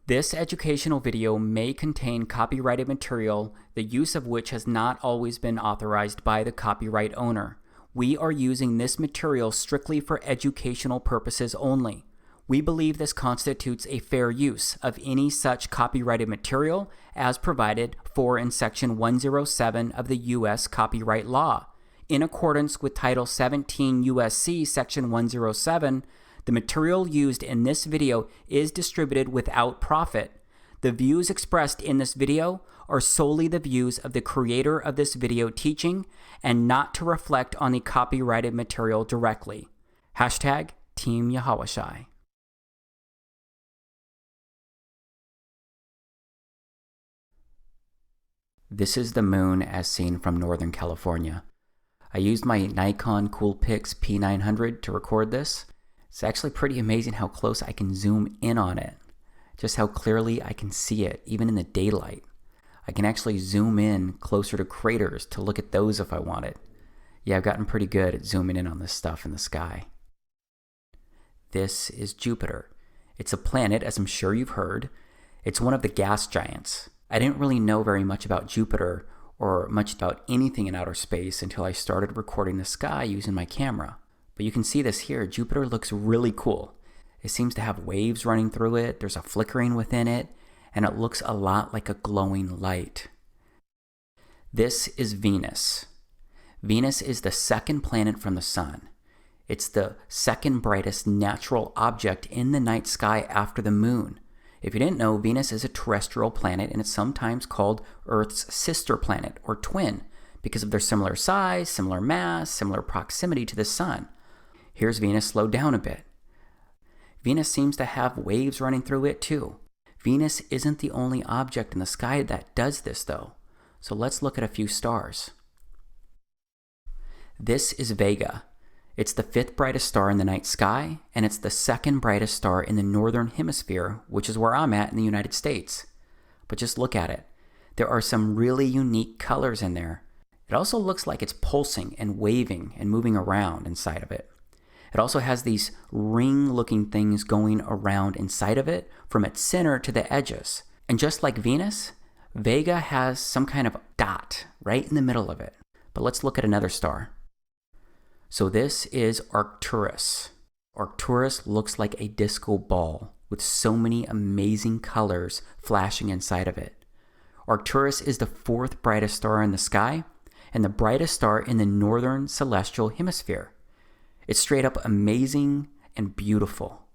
This educational video may contain copyrighted material, the use of which has not always been authorized by the copyright owner. We are using this material strictly for educational purposes only. We believe this constitutes a fair use of any such copyrighted material as provided for in Section 107 of the U.S. Copyright Law. In accordance with Title 17 U.S.C. Section 107, the material used in this video is distributed without profit. The views expressed in this video are solely the views of the creator of this video teaching and not to reflect on the copyrighted material directly. Hashtag Team Yahawashai. This is the moon as seen from Northern California. I used my Nikon Coolpix P900 to record this. It's actually pretty amazing how close I can zoom in on it. Just how clearly I can see it, even in the daylight. I can actually zoom in closer to craters to look at those if I wanted. Yeah, I've gotten pretty good at zooming in on this stuff in the sky. This is Jupiter. It's a planet, as I'm sure you've heard. It's one of the gas giants. I didn't really know very much about Jupiter or much about anything in outer space until I started recording the sky using my camera. But you can see this here. Jupiter looks really cool. It seems to have waves running through it, there's a flickering within it, and it looks a lot like a glowing light. This is Venus. Venus is the second planet from the Sun. It's the second brightest natural object in the night sky after the Moon. If you didn't know, Venus is a terrestrial planet, and it's sometimes called Earth's sister planet or twin because of their similar size, similar mass, similar proximity to the Sun. Here's Venus slowed down a bit. Venus seems to have waves running through it too. Venus isn't the only object in the sky that does this though. So let's look at a few stars. This is Vega. It's the 5th brightest star in the night sky, and it's the 2nd brightest star in the northern hemisphere, which is where I'm at in the United States. But just look at it. There are some really unique colors in there. It also looks like it's pulsing and waving and moving around inside of it. It also has these ring-looking things going around inside of it from its center to the edges. And just like Venus, Vega has some kind of dot right in the middle of it. But let's look at another star. So this is Arcturus. Arcturus looks like a disco ball with so many amazing colors flashing inside of it. Arcturus is the 4th brightest star in the sky and the brightest star in the northern celestial hemisphere. It's straight up amazing and beautiful.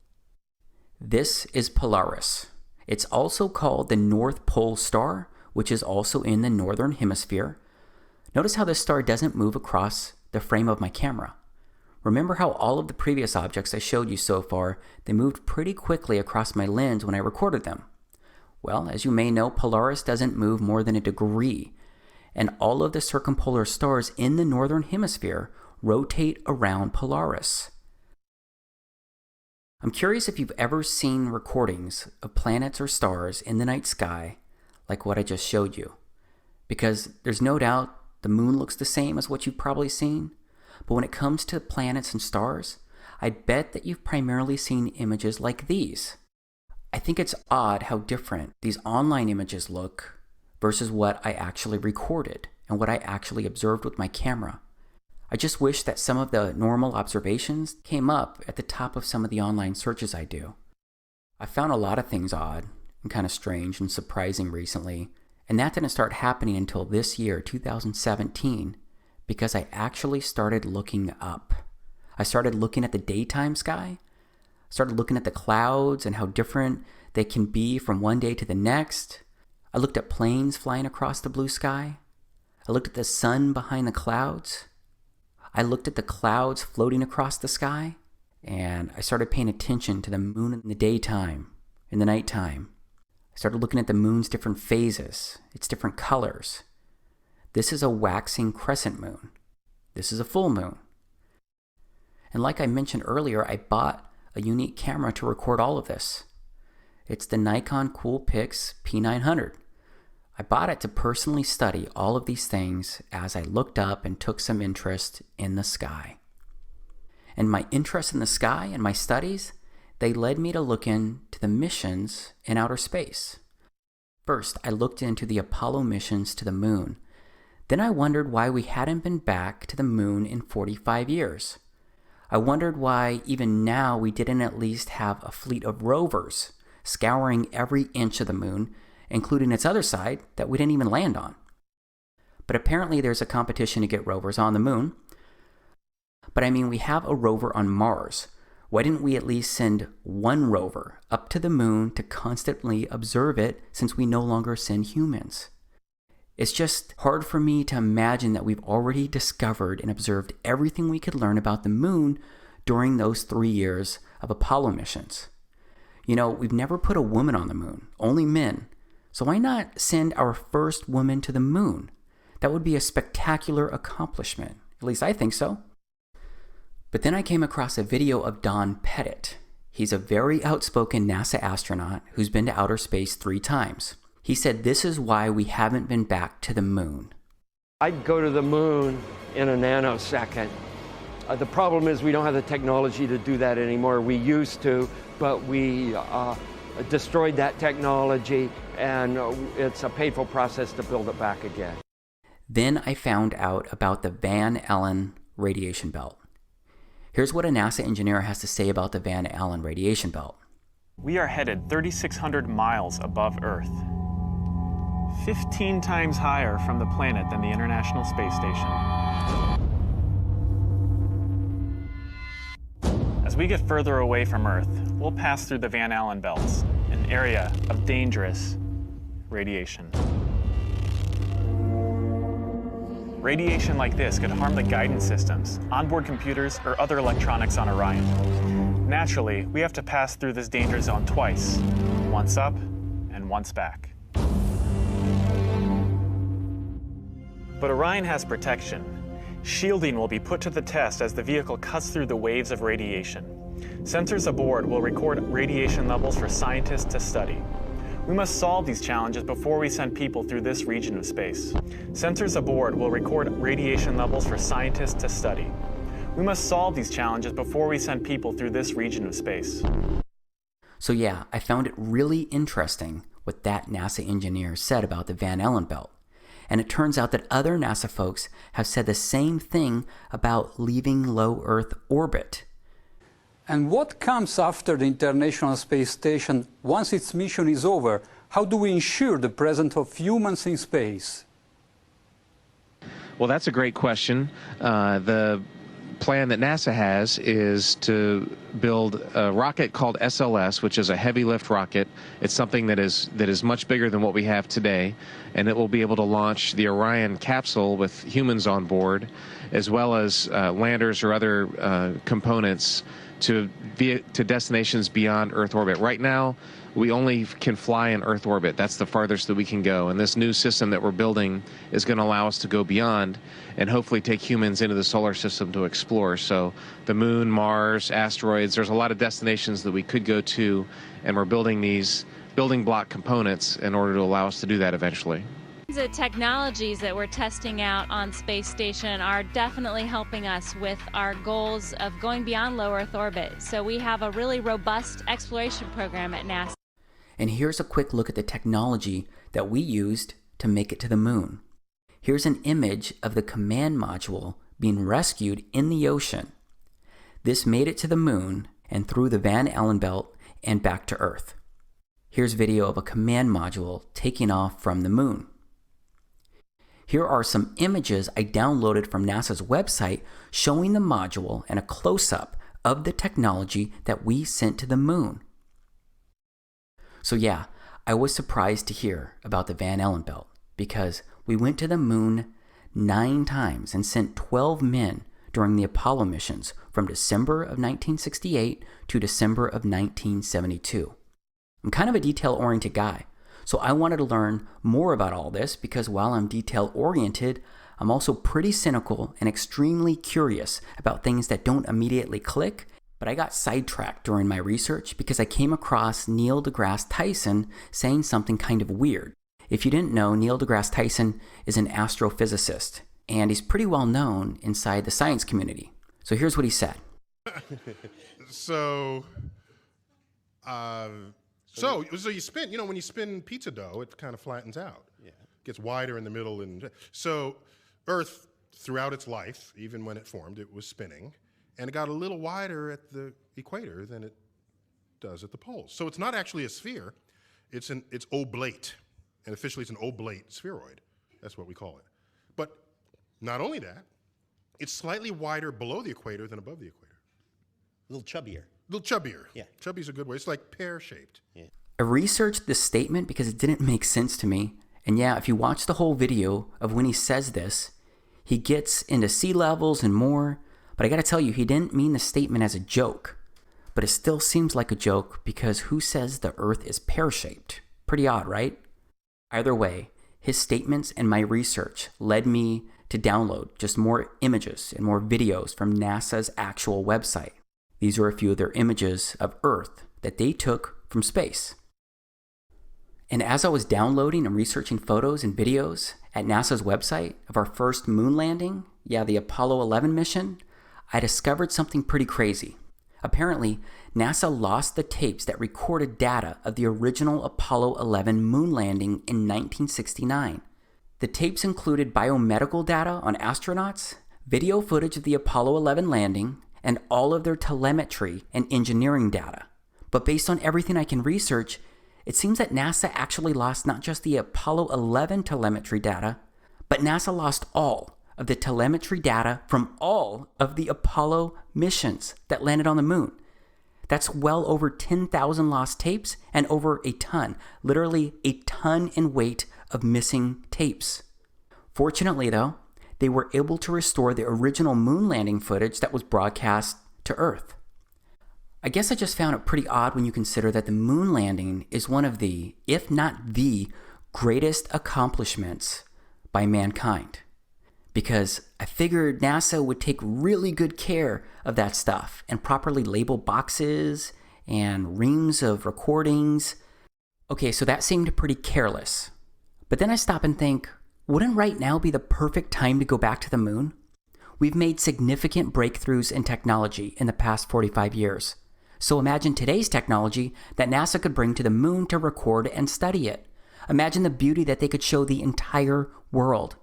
This is Polaris. It's also called the North Pole Star, which is also in the northern hemisphere. Notice how this star doesn't move across the frame of my camera. Remember how all of the previous objects I showed you so far, they moved pretty quickly across my lens when I recorded them. Well, as you may know, Polaris doesn't move more than a degree, and all of the circumpolar stars in the northern hemisphere rotate around Polaris. I'm curious if you've ever seen recordings of planets or stars in the night sky like what I just showed you, because there's no doubt the moon looks the same as what you've probably seen, but when it comes to planets and stars, I bet that you've primarily seen images like these. I think it's odd how different these online images look versus what I actually recorded and what I actually observed with my camera. I just wish that some of the normal observations came up at the top of some of the online searches I do. I found a lot of things odd and kind of strange and surprising recently, and that didn't start happening until this year, 2017, because I actually started looking up. I started looking at the daytime sky, started looking at the clouds and how different they can be from one day to the next. I looked at planes flying across the blue sky. I looked at the sun behind the clouds. I looked at the clouds floating across the sky, and I started paying attention to the moon in the daytime, in the nighttime. I started looking at the moon's different phases, its different colors. This is a waxing crescent moon. This is a full moon. And like I mentioned earlier, I bought a unique camera to record all of this. It's the Nikon Coolpix P900. I bought it to personally study all of these things as I looked up and took some interest in the sky. And my interest in the sky and my studies, they led me to look into the missions in outer space. First, I looked into the Apollo missions to the moon. Then I wondered why we hadn't been back to the moon in 45 years. I wondered why even now we didn't at least have a fleet of rovers scouring every inch of the moon, including its other side that we didn't even land on. But apparently there's a competition to get rovers on the moon. But I mean, we have a rover on Mars. Why didn't we at least send one rover up to the moon to constantly observe it, since we no longer send humans? It's just hard for me to imagine that we've already discovered and observed everything we could learn about the moon during those 3 years of Apollo missions. You know, we've never put a woman on the moon, only men. So why not send our first woman to the moon? That would be a spectacular accomplishment. At least I think so. But then I came across a video of Don Pettit. He's a very outspoken NASA astronaut who's been to outer space 3 times. He said this is why we haven't been back to the moon. I'd go to the moon in a nanosecond. The problem is we don't have the technology to do that anymore. We used to, but we destroyed that technology, and it's a painful process to build it back again. Then I found out about the Van Allen radiation belt. Here's what a NASA engineer has to say about the Van Allen radiation belt. We are headed 3,600 miles above Earth, 15 times higher from the planet than the International Space Station. As we get further away from Earth, we'll pass through the Van Allen belts, an area of dangerous radiation. Radiation like this could harm the guidance systems, onboard computers, or other electronics on Orion. Naturally, we have to pass through this danger zone twice, once up and once back. But Orion has protection. Shielding will be put to the test as the vehicle cuts through the waves of radiation. Sensors aboard will record radiation levels for scientists to study. We must solve these challenges before we send people through this region of space. Sensors aboard will record radiation levels for scientists to study. We must solve these challenges before we send people through this region of space. So yeah, I found it really interesting what that NASA engineer said about the Van Allen belt. And it turns out that other NASA folks have said the same thing about leaving low Earth orbit. And what comes after the International Space Station once its mission is over? How do we ensure the presence of humans in space? Well, that's a great question. The plan that NASA has is to build a rocket called SLS, which is a heavy lift rocket. It's something that is much bigger than what we have today, and it will be able to launch the Orion capsule with humans on board, as well as landers or other components to destinations beyond Earth orbit. Right now, we only can fly in Earth orbit. That's the farthest that we can go. And this new system that we're building is going to allow us to go beyond and hopefully take humans into the solar system to explore. So the moon, Mars, asteroids, there's a lot of destinations that we could go to, and we're building these building block components in order to allow us to do that eventually. The technologies that we're testing out on Space Station are definitely helping us with our goals of going beyond low Earth orbit. So we have a really robust exploration program at NASA. And here's a quick look at the technology that we used to make it to the moon. Here's an image of the command module being rescued in the ocean. This made it to the moon and through the Van Allen belt and back to Earth. Here's video of a command module taking off from the moon. Here are some images I downloaded from NASA's website showing the module and a close-up of the technology that we sent to the moon. So yeah, I was surprised to hear about the Van Allen belt because we went to the moon 9 times and sent 12 men during the Apollo missions from December of 1968 to December of 1972. I'm kind of a detail-oriented guy. So I wanted to learn more about all this because while I'm detail-oriented, I'm also pretty cynical and extremely curious about things that don't immediately click. But I got sidetracked during my research because I came across Neil deGrasse Tyson saying something kind of weird. If you didn't know, Neil deGrasse Tyson is an astrophysicist, and he's pretty well known inside the science community. So here's what he said. So you spin, when you spin pizza dough, it kind of flattens out. Yeah. Gets wider in the middle. And so Earth, throughout its life, even when it formed, it was spinning. And it got a little wider at the equator than it does at the poles. So it's not actually a sphere. It's oblate. And officially it's an oblate spheroid. That's what we call it. But not only that, it's slightly wider below the equator than above the equator. A little chubbier. Yeah. Chubby's a good way. It's like pear-shaped. Yeah. I researched this statement because it didn't make sense to me. And yeah, if you watch the whole video of when he says this, he gets into sea levels and more. But I gotta tell you, he didn't mean the statement as a joke. But it still seems like a joke because who says the Earth is pear-shaped? Pretty odd, right? Either way, his statements and my research led me to download just more images and more videos from NASA's actual website. These are a few of their images of Earth that they took from space. And as I was downloading and researching photos and videos at NASA's website of our first moon landing, the Apollo 11 mission, I discovered something pretty crazy. Apparently, NASA lost the tapes that recorded data of the original Apollo 11 moon landing in 1969. The tapes included biomedical data on astronauts, video footage of the Apollo 11 landing, and all of their telemetry and engineering data. But based on everything I can research, it seems that NASA actually lost not just the Apollo 11 telemetry data, but NASA lost all of the telemetry data from all of the Apollo missions that landed on the moon. That's well over 10,000 lost tapes and over a ton, literally a ton in weight of missing tapes. Fortunately though, they were able to restore the original moon landing footage that was broadcast to Earth. I guess I just found it pretty odd when you consider that the moon landing is one of the, if not the, greatest accomplishments by mankind. Because I figured NASA would take really good care of that stuff and properly label boxes and reams of recordings. Okay, so that seemed pretty careless. But then I stop and think, wouldn't right now be the perfect time to go back to the moon? We've made significant breakthroughs in technology in the past 45 years. So imagine today's technology that NASA could bring to the moon to record and study it. Imagine the beauty that they could show the entire world.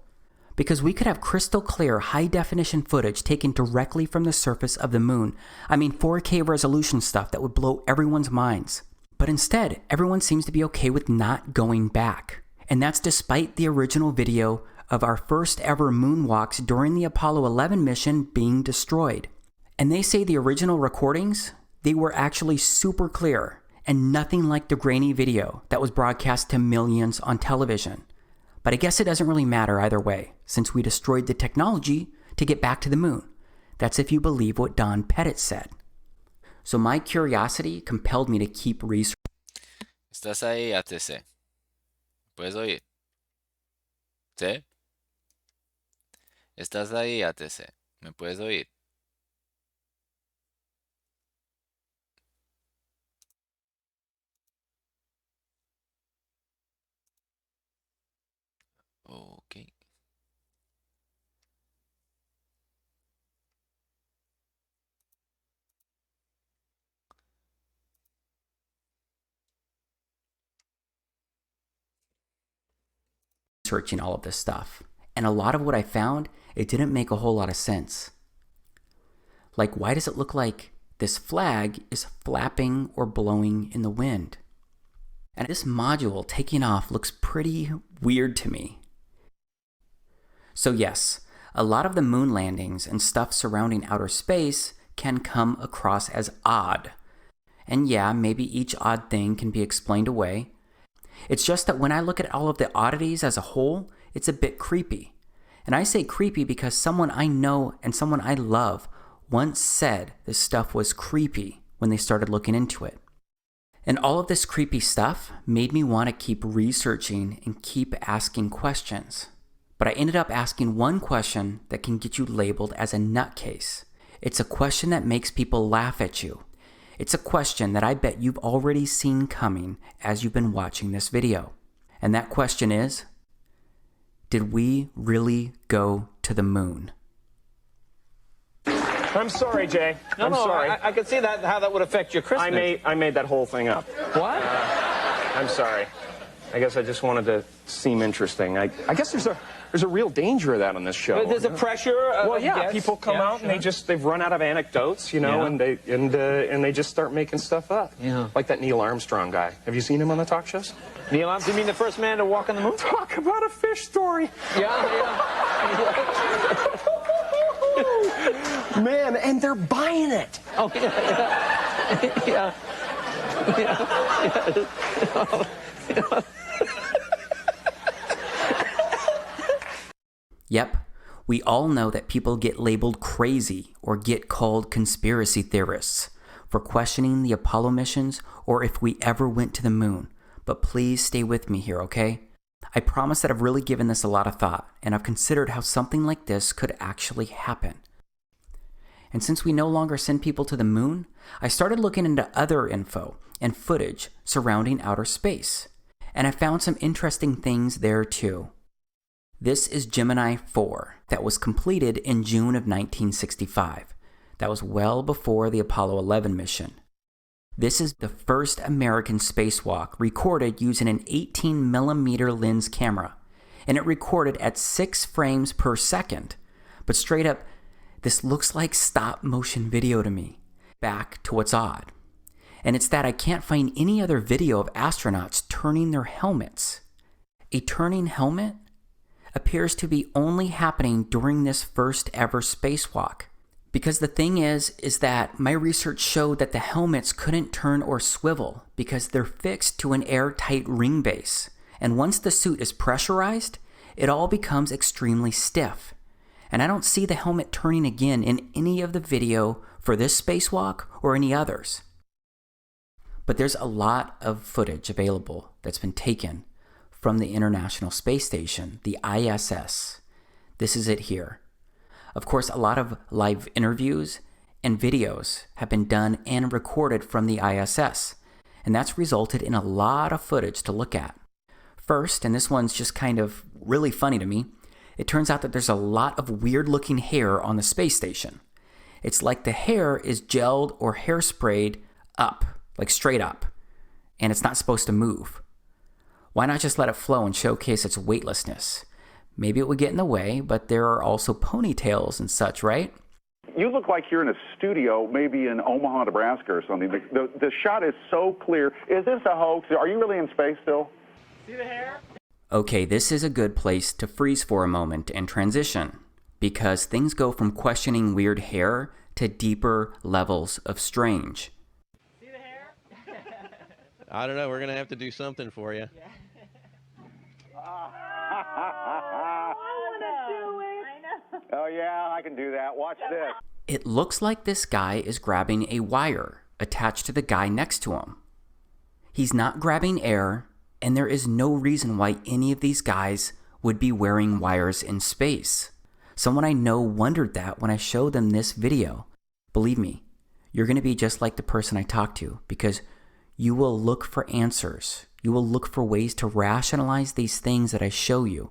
Because we could have crystal clear, high-definition footage taken directly from the surface of the moon. I mean 4K resolution stuff that would blow everyone's minds. But instead, everyone seems to be okay with not going back. And that's despite the original video of our first ever moonwalks during the Apollo 11 mission being destroyed. And they say the original recordings, they were actually super clear and nothing like the grainy video that was broadcast to millions on television. But I guess it doesn't really matter either way, since we destroyed the technology to get back to the moon. That's if you believe what Don Pettit said. So my curiosity compelled me to keep researching. ¿Estás ahí, ATC? ¿Puedes oír? ¿Sí? ¿Estás ahí, ATC? ¿Me puedes oír? Okay. Researching all of this stuff. And a lot of what I found, it didn't make a whole lot of sense. Like, why does it look like this flag is flapping or blowing in the wind? And this module taking off looks pretty weird to me. So yes, a lot of the moon landings and stuff surrounding outer space can come across as odd. And yeah, maybe each odd thing can be explained away. It's just that when I look at all of the oddities as a whole, it's a bit creepy. And I say creepy because someone I know and someone I love once said this stuff was creepy when they started looking into it. And all of this creepy stuff made me want to keep researching and keep asking questions. But I ended up asking one question that can get you labeled as a nutcase. It's a question that makes people laugh at you. It's a question that I bet you've already seen coming as you've been watching this video. And that question is, did we really go to the moon? I'm sorry, Jay. I'm sorry. I can see that how that would affect your Christmas. I made that whole thing up. What? I'm sorry. I guess I just wanted to seem interesting. I guess there's a real danger of that on this show. But there's a pressure. Well, yeah, yes, people come out and they've run out of anecdotes, you know, Yeah. and they just start making stuff up. Yeah. Like that Neil Armstrong guy. Have you seen him on the talk shows? Neil Armstrong, you mean the first man to walk on the moon? Talk about a fish story. Man, and they're buying it. Oh, yeah. Yeah. Yep, we all know that people get labeled crazy or get called conspiracy theorists for questioning the Apollo missions or if we ever went to the moon. But please stay with me here, okay? I promise that I've really given this a lot of thought, and I've considered how something like this could actually happen. And since we no longer send people to the moon, I started looking into other info and footage surrounding outer space. And I found some interesting things there too. This is Gemini 4 that was completed in June of 1965. That was well before the Apollo 11 mission. This is the first American spacewalk recorded using an 18mm lens camera, and it recorded at 6 frames per second. But straight up, This looks like stop motion video to me. Back to what's odd. And it's that I can't find any other video of astronauts turning their helmets. A turning helmet appears to be only happening during this first ever spacewalk. Because the thing is that my research showed that the helmets couldn't turn or swivel because they're fixed to an airtight ring base. And once the suit is pressurized, it all becomes extremely stiff. And I don't see the helmet turning again in any of the video for this spacewalk or any others. But there's a lot of footage available that's been taken from the International Space Station, the ISS. This is it here. Of course, a lot of live interviews and videos have been done and recorded from the ISS, and that's resulted in a lot of footage to look at. First, and this one's just kind of really funny to me, it turns out that there's a lot of weird-looking hair on the space station. It's like the hair is gelled or hairsprayed up, like straight up, and it's not supposed to move. Why not just let it flow and showcase its weightlessness? Maybe it would get in the way, but there are also ponytails and such, right? You look like you're in a studio, maybe in Omaha, Nebraska or something. The shot is so clear. Is this a hoax? Are you really in space still? See the hair? Okay, this is a good place to freeze for a moment and transition, because things go from questioning weird hair to deeper levels of strange. See the hair? I don't know. We're going to have to do something for you. Yeah. Oh, yeah, I can do that. Watch this. It looks like this guy is grabbing a wire attached to the guy next to him. He's not grabbing air, and there is no reason why any of these guys would be wearing wires in space. Someone I know wondered that when I showed them this video. Believe me, you're going to be just like the person I talked to, because you will look for answers. You will look for ways to rationalize these things that I show you.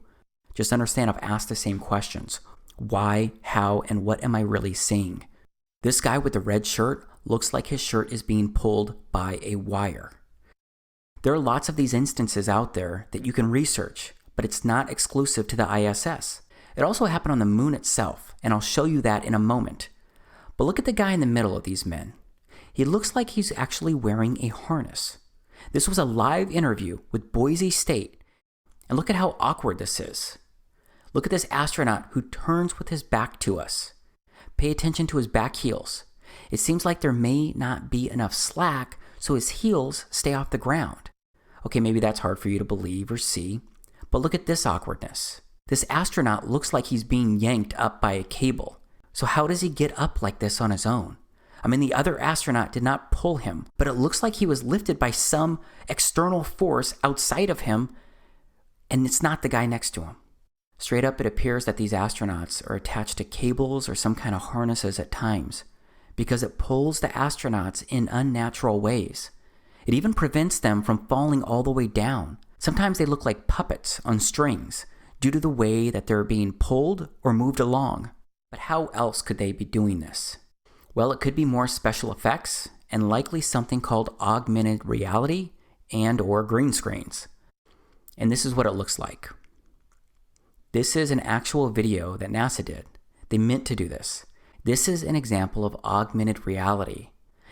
Just understand I've asked the same questions. Why, how, and what am I really seeing? This guy with the red shirt looks like his shirt is being pulled by a wire. There are lots of these instances out there that you can research, but it's not exclusive to the ISS. It also happened on the moon itself, and I'll show you that in a moment. But look at the guy in the middle of these men. He looks like he's actually wearing a harness. This was a live interview with Boise State, and look at how awkward this is. Look at this astronaut who turns with his back to us. Pay attention to his back heels. It seems like there may not be enough slack, so his heels stay off the ground. Okay, maybe that's hard for you to believe or see, but look at this awkwardness. This astronaut looks like he's being yanked up by a cable. So how does he get up like this on his own? I mean, the other astronaut did not pull him, but it looks like he was lifted by some external force outside of him, and it's not the guy next to him. Straight up, it appears that these astronauts are attached to cables or some kind of harnesses at times, because it pulls the astronauts in unnatural ways. It even prevents them from falling all the way down. Sometimes they look like puppets on strings due to the way that they're being pulled or moved along. But how else could they be doing this? Well, it could be more special effects and likely something called augmented reality and or green screens. And this is what it looks like. This is an actual video that NASA did. They meant to do this. This is an example of augmented reality.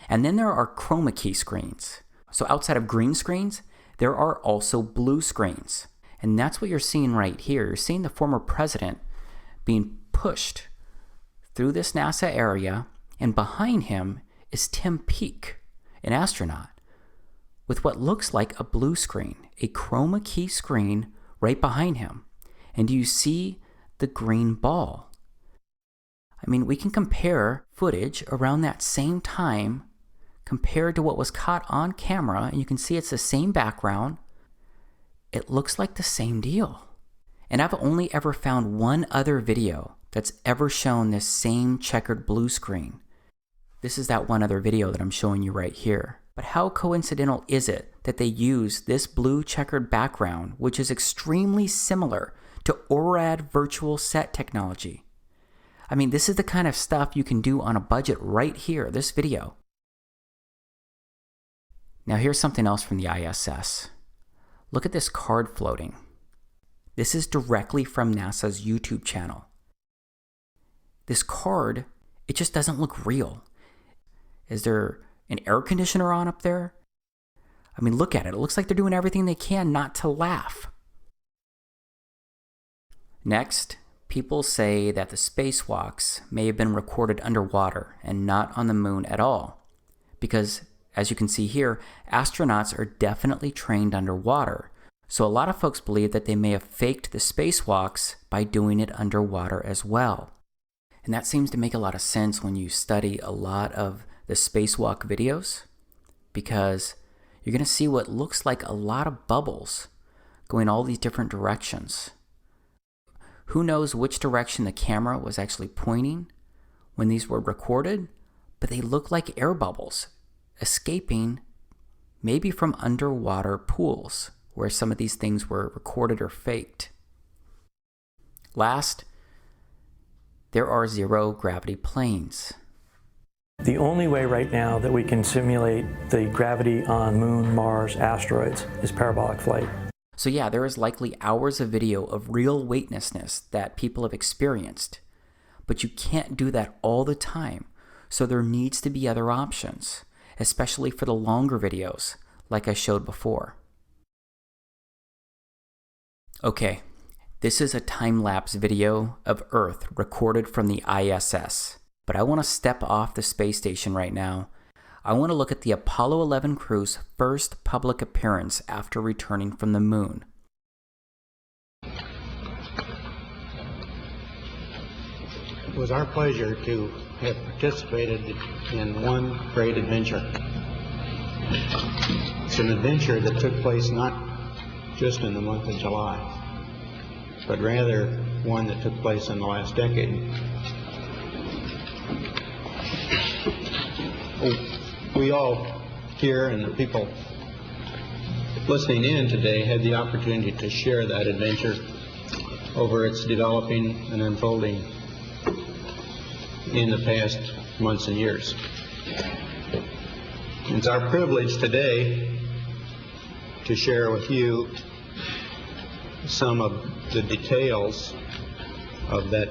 And then there are chroma key screens. So outside of green screens, there are also blue screens. And that's what you're seeing right here. You're seeing the former president being pushed through this NASA area, and behind him is Tim Peake, an astronaut, with what looks like a blue screen, a chroma key screen right behind him. And do you see the green ball? I mean, we can compare footage around that same time compared to what was caught on camera, and you can see it's the same background. It looks like the same deal. And I've only ever found one other video that's ever shown this same checkered blue screen. This is that one other video that I'm showing you right here. But how coincidental is it that they use this blue checkered background, which is extremely similar to ORAD virtual set technology? I mean, this is the kind of stuff you can do on a budget right here, this video. Now here's something else from the ISS. Look at this card floating. This is directly from NASA's YouTube channel. This card It just doesn't look real. Is there an air conditioner on up there? I mean, look at it. It looks like they're doing everything they can not to laugh. Next, people say that the spacewalks may have been recorded underwater and not on the moon at all. Because, as you can see here, astronauts are definitely trained underwater. So a lot of folks believe that they may have faked the spacewalks by doing it underwater as well. And that seems to make a lot of sense when you study a lot of the spacewalk videos, because you're going to see what looks like a lot of bubbles going all these different directions. Who knows which direction the camera was actually pointing when these were recorded, but they look like air bubbles escaping maybe from underwater pools where some of these things were recorded or faked. Last, there are zero gravity planes. The only way right now that we can simulate the gravity on Moon, Mars, asteroids is parabolic flight. So yeah, there is likely hours of video of real weightlessness that people have experienced, but you can't do that all the time, so there needs to be other options, especially for the longer videos like I showed before. Okay, this is a time-lapse video of Earth recorded from the ISS, but I want to step off the space station right now. I want to look at the Apollo 11 crew's first public appearance after returning from the moon. It was our pleasure to have participated in one great adventure. It's an adventure that took place not just in the month of July, but rather one that took place in the last decade. We all here and the people listening in today had the opportunity to share that adventure over its developing and unfolding in the past months and years. It's our privilege today to share with you some of the details of that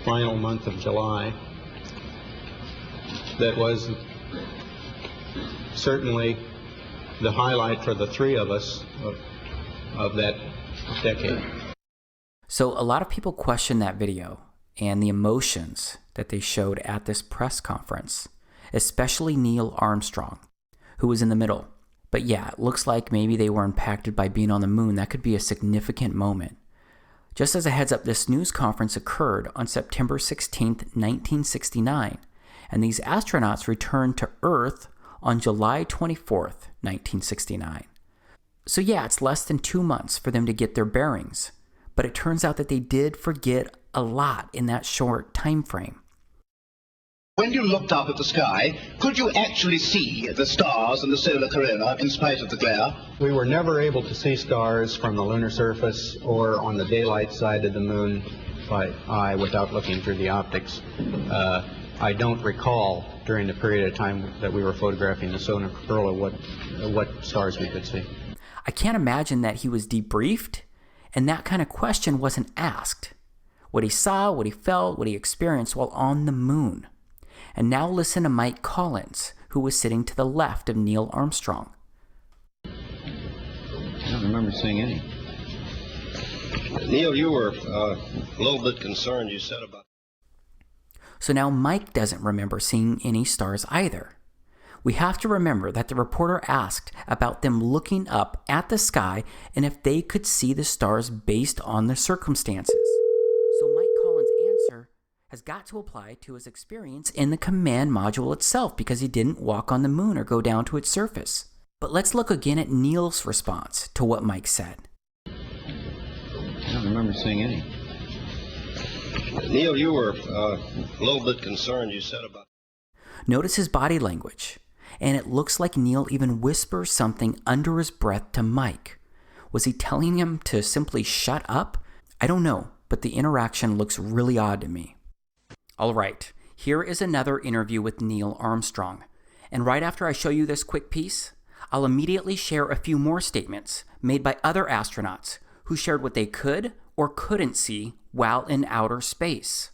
final month of July that was certainly the highlight for the three of us of that decade. So a lot of people question that video and the emotions that they showed at this press conference, especially Neil Armstrong, who was in the middle. But yeah, it looks like maybe they were impacted by being on the moon. That could be a significant moment. Just as a heads up, this news conference occurred on September 16th, 1969, and these astronauts returned to Earth on July 24th, 1969. So yeah, it's less than 2 months for them to get their bearings, but it turns out that they did forget a lot in that short time frame. When you looked up at the sky, could you actually see the stars and the solar corona in spite of the glare? We were never able to see stars from the lunar surface or on the daylight side of the moon by eye without looking through the optics. I don't recall during the period of time that we were photographing the solar corona what stars we could see. I can't imagine that he was debriefed and that kind of question wasn't asked. What he saw, what he felt, what he experienced while on the moon. And now listen to Mike Collins, who was sitting to the left of Neil Armstrong. I don't remember seeing any. Neil, you were a little bit concerned, you said about... So now Mike doesn't remember seeing any stars either. We have to remember that the reporter asked about them looking up at the sky and if they could see the stars based on the circumstances. So Mike Collins' answer has got to apply to his experience in the command module itself because he didn't walk on the moon or go down to its surface. But let's look again at Neil's response to what Mike said. I don't remember seeing any. Neil, you were a little bit concerned, you said about... Notice his body language, and it looks like Neil even whispers something under his breath to Mike. Was he telling him to simply shut up? I don't know, but the interaction looks really odd to me. All right, here is another interview with Neil Armstrong. And right after I show you this quick piece, I'll immediately share a few more statements made by other astronauts who shared what they could or couldn't see while in outer space.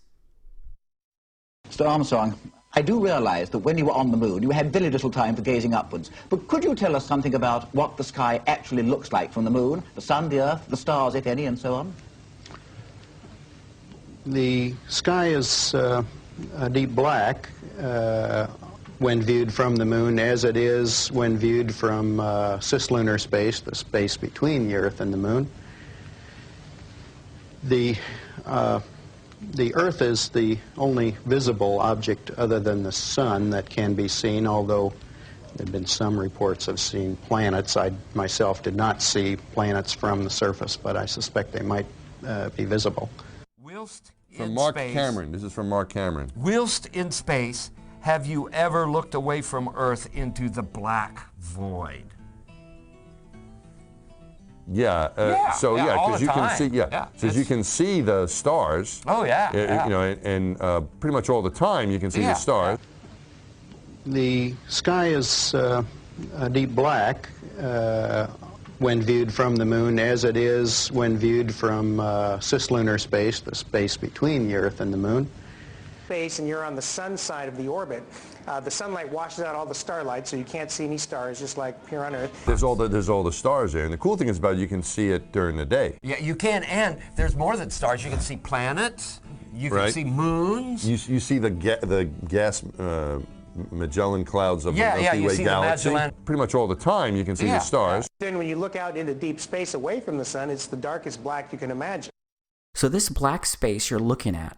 Mr. Armstrong, I do realize that when you were on the moon, you had very little time for gazing upwards. But could you tell us something about what the sky actually looks like from the moon, the sun, the earth, the stars, if any, and so on? The sky is a deep black when viewed from the moon, as it is when viewed from cislunar space, the space between the Earth and the moon. The Earth is the only visible object other than the sun that can be seen, although there have been some reports of seeing planets. I myself did not see planets from the surface, but I suspect they might be visible. From Mark Cameron. This is from Mark Cameron. Whilst in space, have you ever looked away from Earth into the black void? Yeah. So because you can see, you can see the stars. Oh yeah. You know, and pretty much all the time you can see the stars. The sky is a deep black when viewed from the moon, as it is when viewed from cislunar space, the space between the Earth and the moon. Space, and you're on the sun side of the orbit. The sunlight washes out all the starlight, so you can't see any stars, just like here on Earth. There's all the stars there, and the cool thing is about it, you can see it during the day. Yeah, you can, and there's more than stars. You can see planets. You can see moons. You see the gas Magellan clouds of the Milky Way galaxy. Pretty much all the time you can see the stars. Then when you look out into deep space away from the sun, it's the darkest black you can imagine. So this black space you're looking at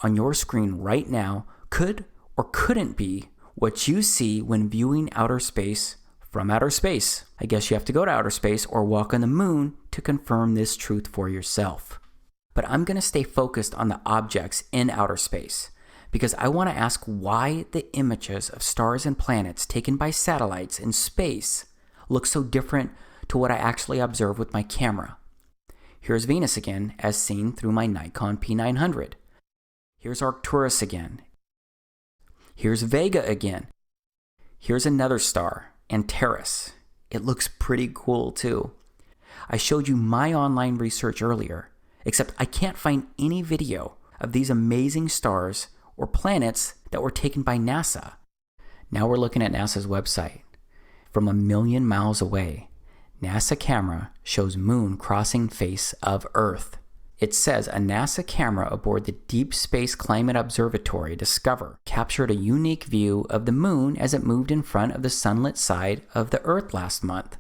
on your screen right now could or couldn't be what you see when viewing outer space from outer space. I guess you have to go to outer space or walk on the moon to confirm this truth for yourself. But I'm going to stay focused on the objects in outer space because I want to ask why the images of stars and planets taken by satellites in space look so different to what I actually observe with my camera. Here's Venus again, as seen through my Nikon P900. Here's Arcturus again. Here's Vega again. Here's another star, Antares. It looks pretty cool too. I showed you my online research earlier, except I can't find any video of these amazing stars or planets that were taken by NASA. Now we're looking at NASA's website. From 1 million miles away, NASA camera shows moon crossing face of Earth. It says a NASA camera aboard the Deep Space Climate Observatory Discover captured a unique view of the moon as it moved in front of the sunlit side of the Earth last month.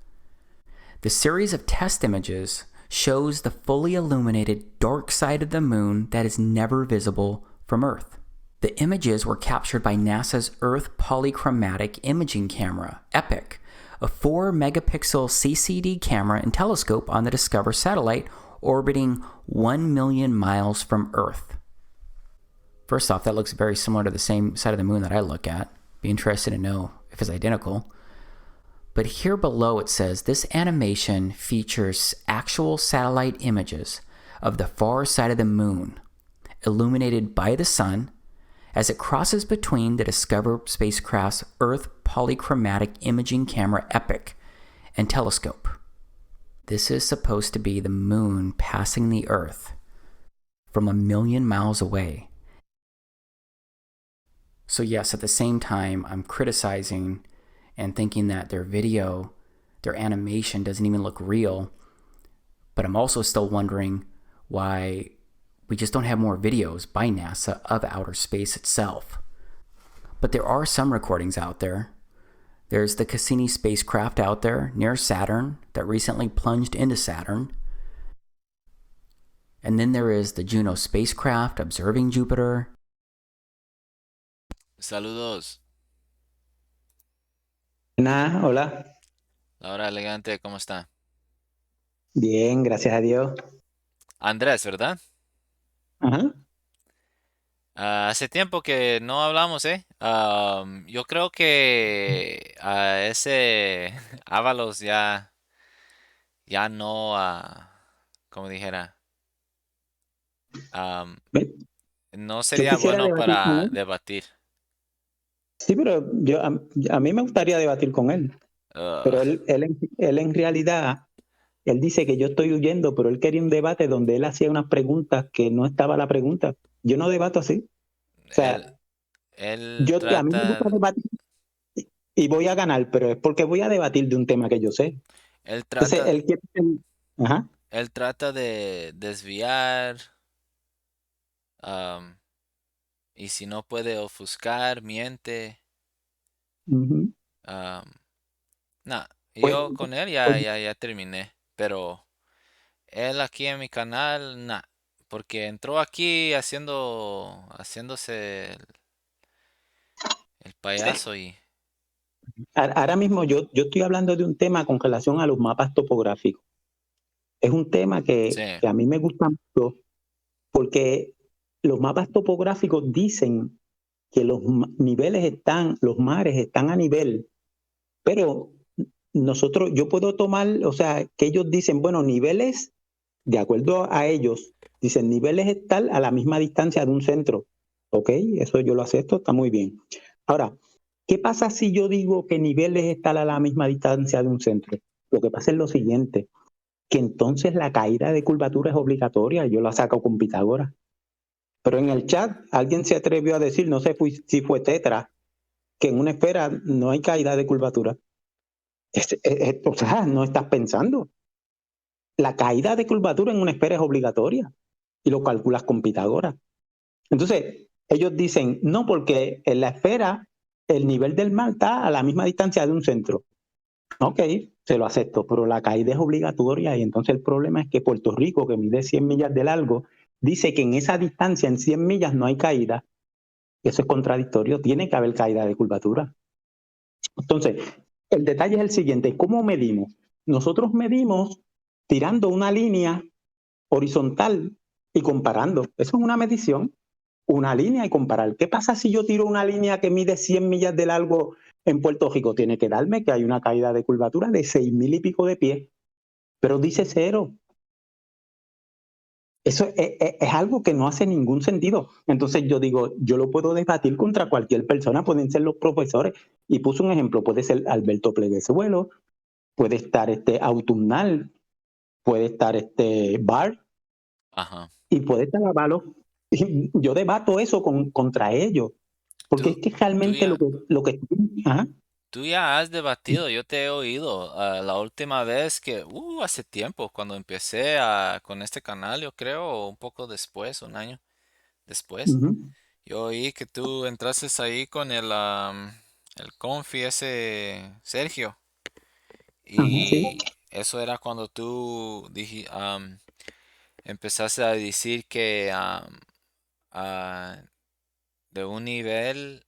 The series of test images shows the fully illuminated dark side of the moon that is never visible from Earth. The images were captured by NASA's Earth Polychromatic Imaging Camera, EPIC, a 4-megapixel CCD camera and telescope on the Discover satellite orbiting 1 million miles from Earth. First off, that looks very similar to the same side of the moon that I look at. Be interested to know if it's identical. But here below it says this animation features actual satellite images of the far side of the moon, illuminated by the sun, as it crosses between the Discover spacecraft's Earth Polychromatic Imaging Camera EPIC and telescope. This is supposed to be the moon passing the Earth from 1 million miles away. So yes, at the same time, I'm criticizing and thinking that their video, their animation doesn't even look real. But I'm also still wondering why we just don't have more videos by NASA of outer space itself. But there are some recordings out there. There's the Cassini spacecraft out there near Saturn that recently plunged into Saturn. And then there is the Juno spacecraft observing Jupiter. Saludos. Hola. Laura Elegante, ¿cómo está? Bien, gracias a Dios. Andrés, ¿verdad? Ajá. Hace tiempo que no hablamos, ¿eh? Yo creo que a ese Ábalos ya no, como dijera, no sería bueno para debatir. Sí, pero a mí me gustaría debatir con él. Pero él en realidad, él dice que yo estoy huyendo, pero él quería un debate donde él hacía unas preguntas que no estaba la pregunta. Yo no debato así. O sea, Él A mí me trata, gusta debatir y voy a ganar, pero es porque voy a debatir de un tema que yo sé. él Entonces, trata, él quiere... Ajá. él trata de desviar, am, y si no puede ofuscar, miente. Ujú. am, nah, Pues, yo con él pues, ya terminé, pero él aquí en mi canal, nah, porque entró aquí haciéndose el payaso y ahora mismo yo estoy hablando de un tema con relación a los mapas topográficos. Es un tema sí, que a mí me gusta mucho porque los mapas topográficos dicen que niveles los mares están a nivel, pero yo puedo tomar, o sea, que ellos dicen, bueno, niveles, de acuerdo a ellos, dicen niveles están a la misma distancia de un centro. Ok, eso yo lo acepto, está muy bien. Ahora, ¿qué pasa si yo digo que niveles están a la misma distancia de un centro? Lo que pasa es lo siguiente, que entonces la caída de curvatura es obligatoria, yo la saco con Pitágoras. Pero en el chat alguien se atrevió a decir, no sé si fue Tetra, que en una esfera no hay caída de curvatura. O sea, no estás pensando. La caída de curvatura en una esfera es obligatoria y lo calculas con Pitágoras. Entonces, ellos dicen, no, porque en la esfera el nivel del mar está a la misma distancia de un centro. Ok, se lo acepto, pero la caída es obligatoria y entonces el problema es que Puerto Rico, que mide 100 millas de largo, dice que en esa distancia, en 100 millas, no hay caída. Eso es contradictorio, tiene que haber caída de curvatura. Entonces, el detalle es el siguiente, ¿cómo medimos? Nosotros medimos tirando una línea horizontal y comparando. Eso es una medición, una línea y comparar. ¿Qué pasa si yo tiro una línea que mide 100 millas de largo en Puerto Rico? Tiene que darme que hay una caída de curvatura de 6,000 y pico de pies, pero dice cero. Eso es algo que no hace ningún sentido. Entonces yo digo, yo lo puedo debatir contra cualquier persona, pueden ser los profesores. Y puse un ejemplo, puede ser Alberto Pleguezuelo, puede estar Autumnal, puede estar Bar, ajá. y puede estar Avalo. Y yo debato eso contra ellos, porque es Tú, que tú realmente ya, ajá, tú ya has debatido, yo te he oído. La última vez hace tiempo, cuando empecé con este canal, yo creo, o un poco después, un año después, uh-huh, yo oí que tú entraste ahí con el confi ese Sergio. ajá, sí, Y eso era cuando tú empezaste a decir que de un nivel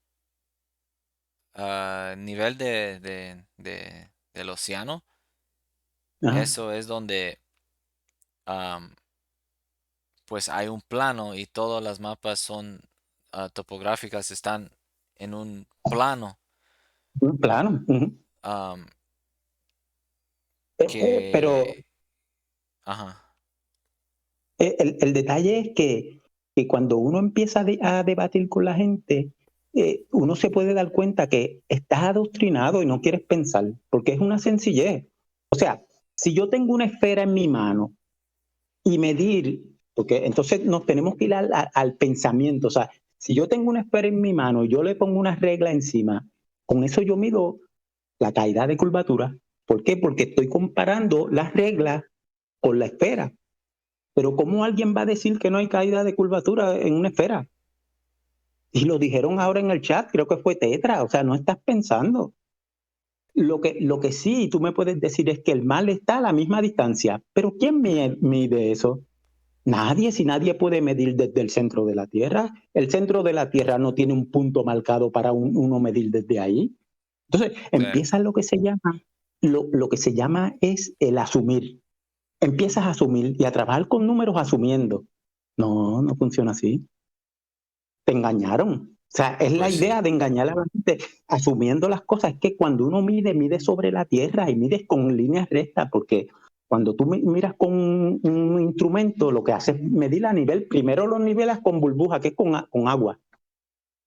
del océano, ajá, eso es donde am, pues hay un plano y todas las mapas son topográficas, están en un plano un plano. Uh-huh. am, Pero que, ajá, el detalle es que cuando uno empieza a debatir con la gente, uno se puede dar cuenta que estás adoctrinado y no quieres pensar, porque es una sencillez. O sea, si yo tengo una esfera en mi mano y medir, porque entonces nos tenemos que ir al pensamiento. O sea, si yo tengo una esfera en mi mano y yo le pongo una regla encima, con eso yo mido la caída de curvatura. ¿Por qué? Porque estoy comparando las reglas con la esfera. Pero ¿cómo alguien va a decir que no hay caída de curvatura en una esfera? Y lo dijeron ahora en el chat, creo que fue Tetra, o sea, no estás pensando. Lo que sí tú me puedes decir es que el mal está a la misma distancia, pero ¿quién mide eso? Nadie, si nadie puede medir desde el centro de la Tierra. El centro de la Tierra no tiene un punto marcado para uno medir desde ahí. Entonces, sí, empieza lo que se llama es el asumir. Empiezas a asumir y a trabajar con números asumiendo. No, no funciona así. Te engañaron. O sea, es la pues sí, idea de engañar a la gente asumiendo las cosas. Es que cuando uno mide sobre la tierra y mides con líneas rectas, porque cuando tú miras con un instrumento, lo que haces es medir a nivel. Primero lo nivelas con burbuja, que es con agua.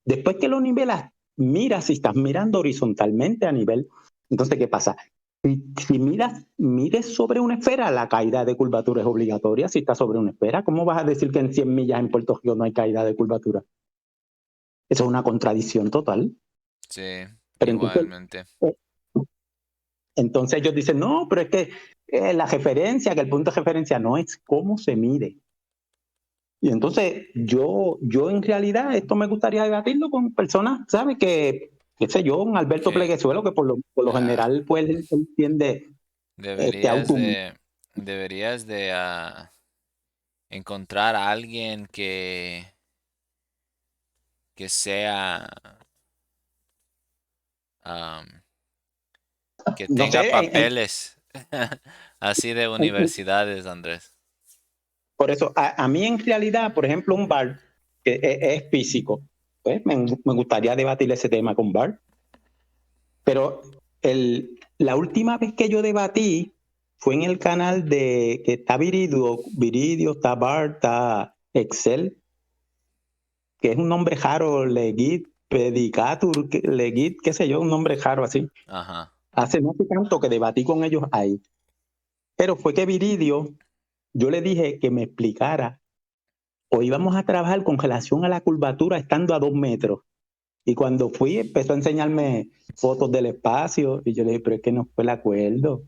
Después que lo nivelas, miras si estás mirando horizontalmente a nivel. Entonces, ¿qué pasa? Si mides sobre una esfera, la caída de curvatura es obligatoria. Si está sobre una esfera, ¿cómo vas a decir que en 100 millas en Puerto Rico no hay caída de curvatura? Eso es una contradicción total. Sí, Pero igualmente. Entonces ellos dicen, no, pero es que la referencia, que el punto de referencia no es cómo se mide. Y entonces yo en realidad esto me gustaría debatirlo con personas, ¿sabes? Qué sé yo, un Alberto Pleguezuelo, que por lo general pues él entiende Deberías de encontrar a alguien que sea que no tenga sé, papeles así de universidades, Andrés. por eso, a mí en realidad, por ejemplo, un bar que es físico, pues me gustaría debatir ese tema con Bart. Pero la última vez que yo debatí fue en el canal que está Viridio, está Bart, está Excel, que es un nombre raro, Legit, Predicatur, Legit, qué sé yo, un nombre raro así. Ajá. Hace no hace tanto que debatí con ellos ahí. Pero fue que Viridio, yo le dije que me explicara, o íbamos a trabajar con relación a la curvatura estando a 2 metros. Y cuando fui, empezó a enseñarme fotos del espacio, y yo le dije, pero es que no fue el acuerdo.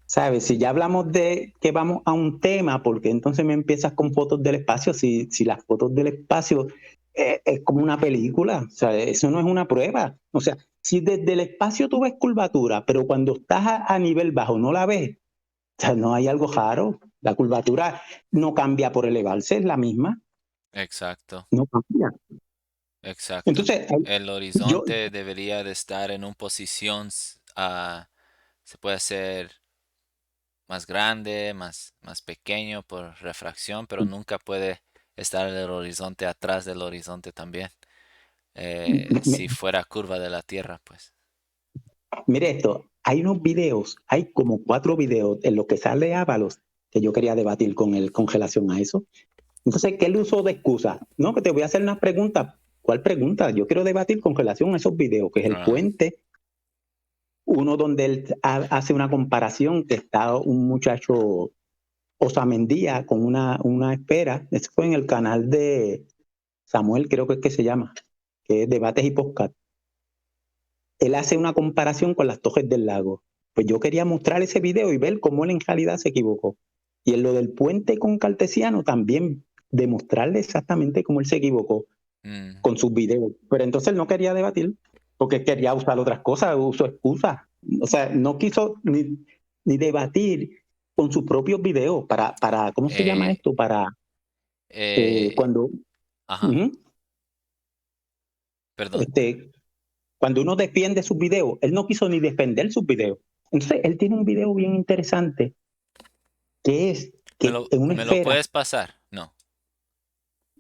¿Sabes? Si ya hablamos de que vamos a un tema, porque entonces me empiezas con fotos del espacio, si las fotos del espacio es como una película, o sea, eso no es una prueba. O sea, si desde el espacio tú ves curvatura, pero cuando estás a nivel bajo no la ves, o sea, no hay algo raro. La curvatura no cambia por elevarse, es la misma. Exacto. No cambia. Exacto. Entonces, El yo, horizonte debería de estar en una posición, se puede hacer más grande, más pequeño por refracción, pero nunca puede estar el horizonte atrás del horizonte también. Si fuera curva de la Tierra, pues. mire esto, hay unos videos, hay como 4 videos en los que sale Ábalos, que yo quería debatir con él con relación a eso. Entonces, ¿qué él usó de excusa? No, que te voy a hacer una pregunta. ¿Cuál pregunta? Yo quiero debatir con relación a esos videos, que es el puente, uno donde él hace una comparación, que está un muchacho Osamendía con una espera. Eso fue en el canal de Samuel, creo que es que se llama, que es Debates y Podcast. Él hace una comparación con las Torres del Lago. Pues yo quería mostrar ese video y ver cómo él en realidad se equivocó. Y en lo del puente con Cartesiano también demostrarle exactamente cómo él se equivocó con sus videos. Pero entonces él no quería debatir porque quería usar otras cosas, usó excusas. O sea, no quiso ni debatir con sus propios videos para ¿cómo se llama esto? Para cuando... Ajá. Perdón. Cuando uno defiende sus videos, él no quiso ni defender sus videos. Entonces, él tiene un video bien interesante que es que en una ¿Me lo esfera, puedes pasar? No.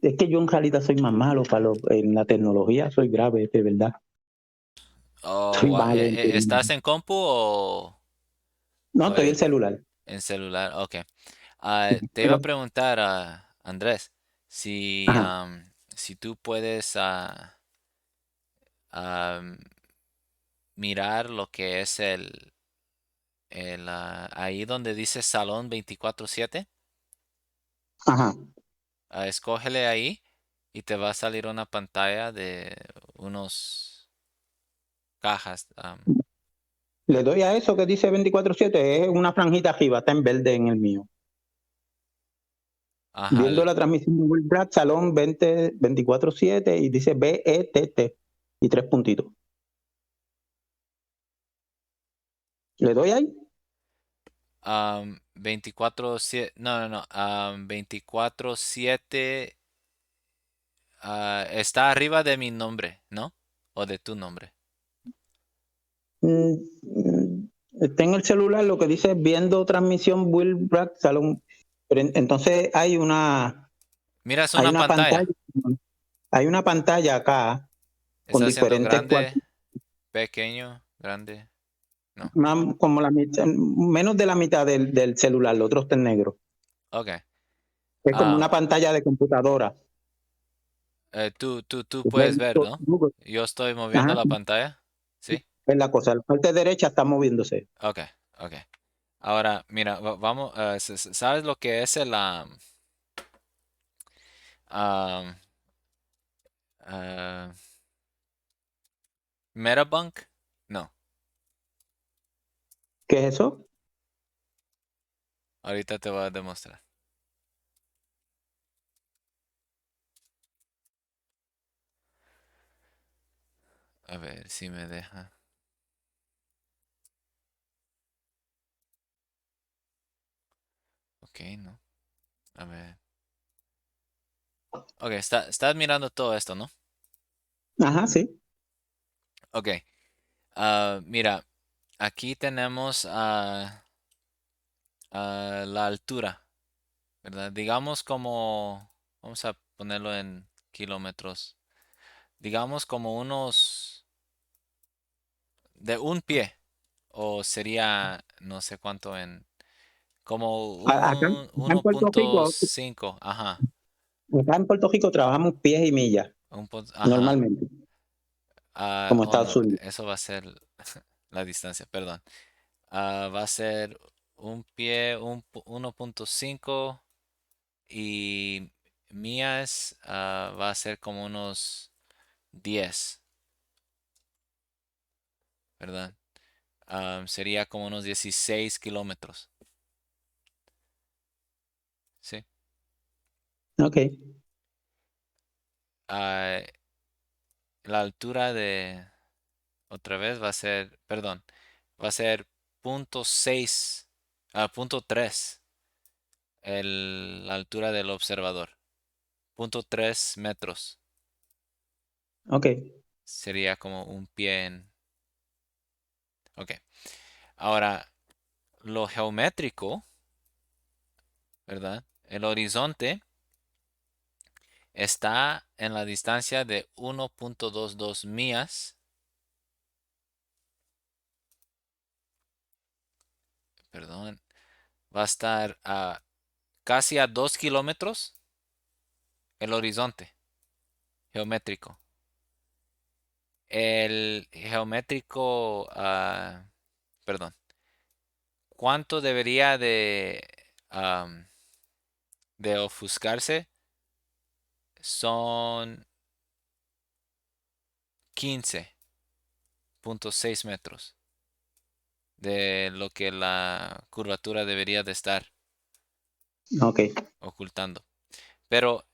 es que yo en realidad soy más malo en la tecnología, soy grave, de verdad. Soy malo. ¿Estás en compu No, estoy en el celular. en celular? Ok. Te iba a preguntar, Andrés, si tú puedes mirar lo que es ahí donde dice Salón 24/7. Ajá. Escógele ahí y te va a salir una pantalla de unos cajas. Le doy a eso que dice 24/7, es una franjita arriba, está en verde en el mío. Ajá. Viendo la transmisión de Will Brad, Salón 24/7 y dice BETT y 3 puntitos. ¿Le doy ahí? 24/7, no, 24/7 está arriba de mi nombre, ¿no? O de tu nombre. Está en el celular lo que dice viendo transmisión Will Brad Salón. Pero entonces hay una pantalla. Hay una pantalla acá con ¿Está haciendo diferentes grande, pequeño, grande? No. como la mitad, menos de la mitad del celular, los otros está en negro. Ok. Es como una pantalla de computadora. Tú puedes ver, ¿no? Yo estoy moviendo la pantalla. ¿Sí? Es la cosa, la parte derecha está moviéndose. Ok. Ahora, mira, vamos, ¿sabes lo que es Metabunk? No. ¿Qué es eso? Ahorita te voy a demostrar. A ver si me deja. Ok, no. A ver. Ok, estás mirando todo esto, ¿no? Ajá, sí. Ok. Mira, aquí tenemos la altura, ¿verdad? Digamos como, vamos a ponerlo en kilómetros. Digamos como unos, de un pie, o sería, no sé cuánto como Acá en Puerto Rico, 1.5, ajá. acá en Puerto Rico trabajamos pies y millas, Ajá. normalmente, como Estados No, Unidos. eso va a ser la distancia, perdón. Va a ser un pie, 1.5 y mías va a ser como unos 10, ¿verdad? Sería como unos 16 kilómetros. ¿Sí? Ok. Ah, la altura otra vez va a ser, perdón, va a ser .6, .3 la altura del observador. .3 metros. Ok. Sería como un pie en... Ok. Ahora, lo geométrico, ¿verdad? El horizonte está en la distancia de 1.22 millas. Perdón. Va a estar casi a 2 kilómetros el horizonte geométrico. El geométrico, perdón. ¿Cuánto debería de ofuscarse? Son 15.6 metros de lo que la curvatura debería de estar Ok. ocultando. Pero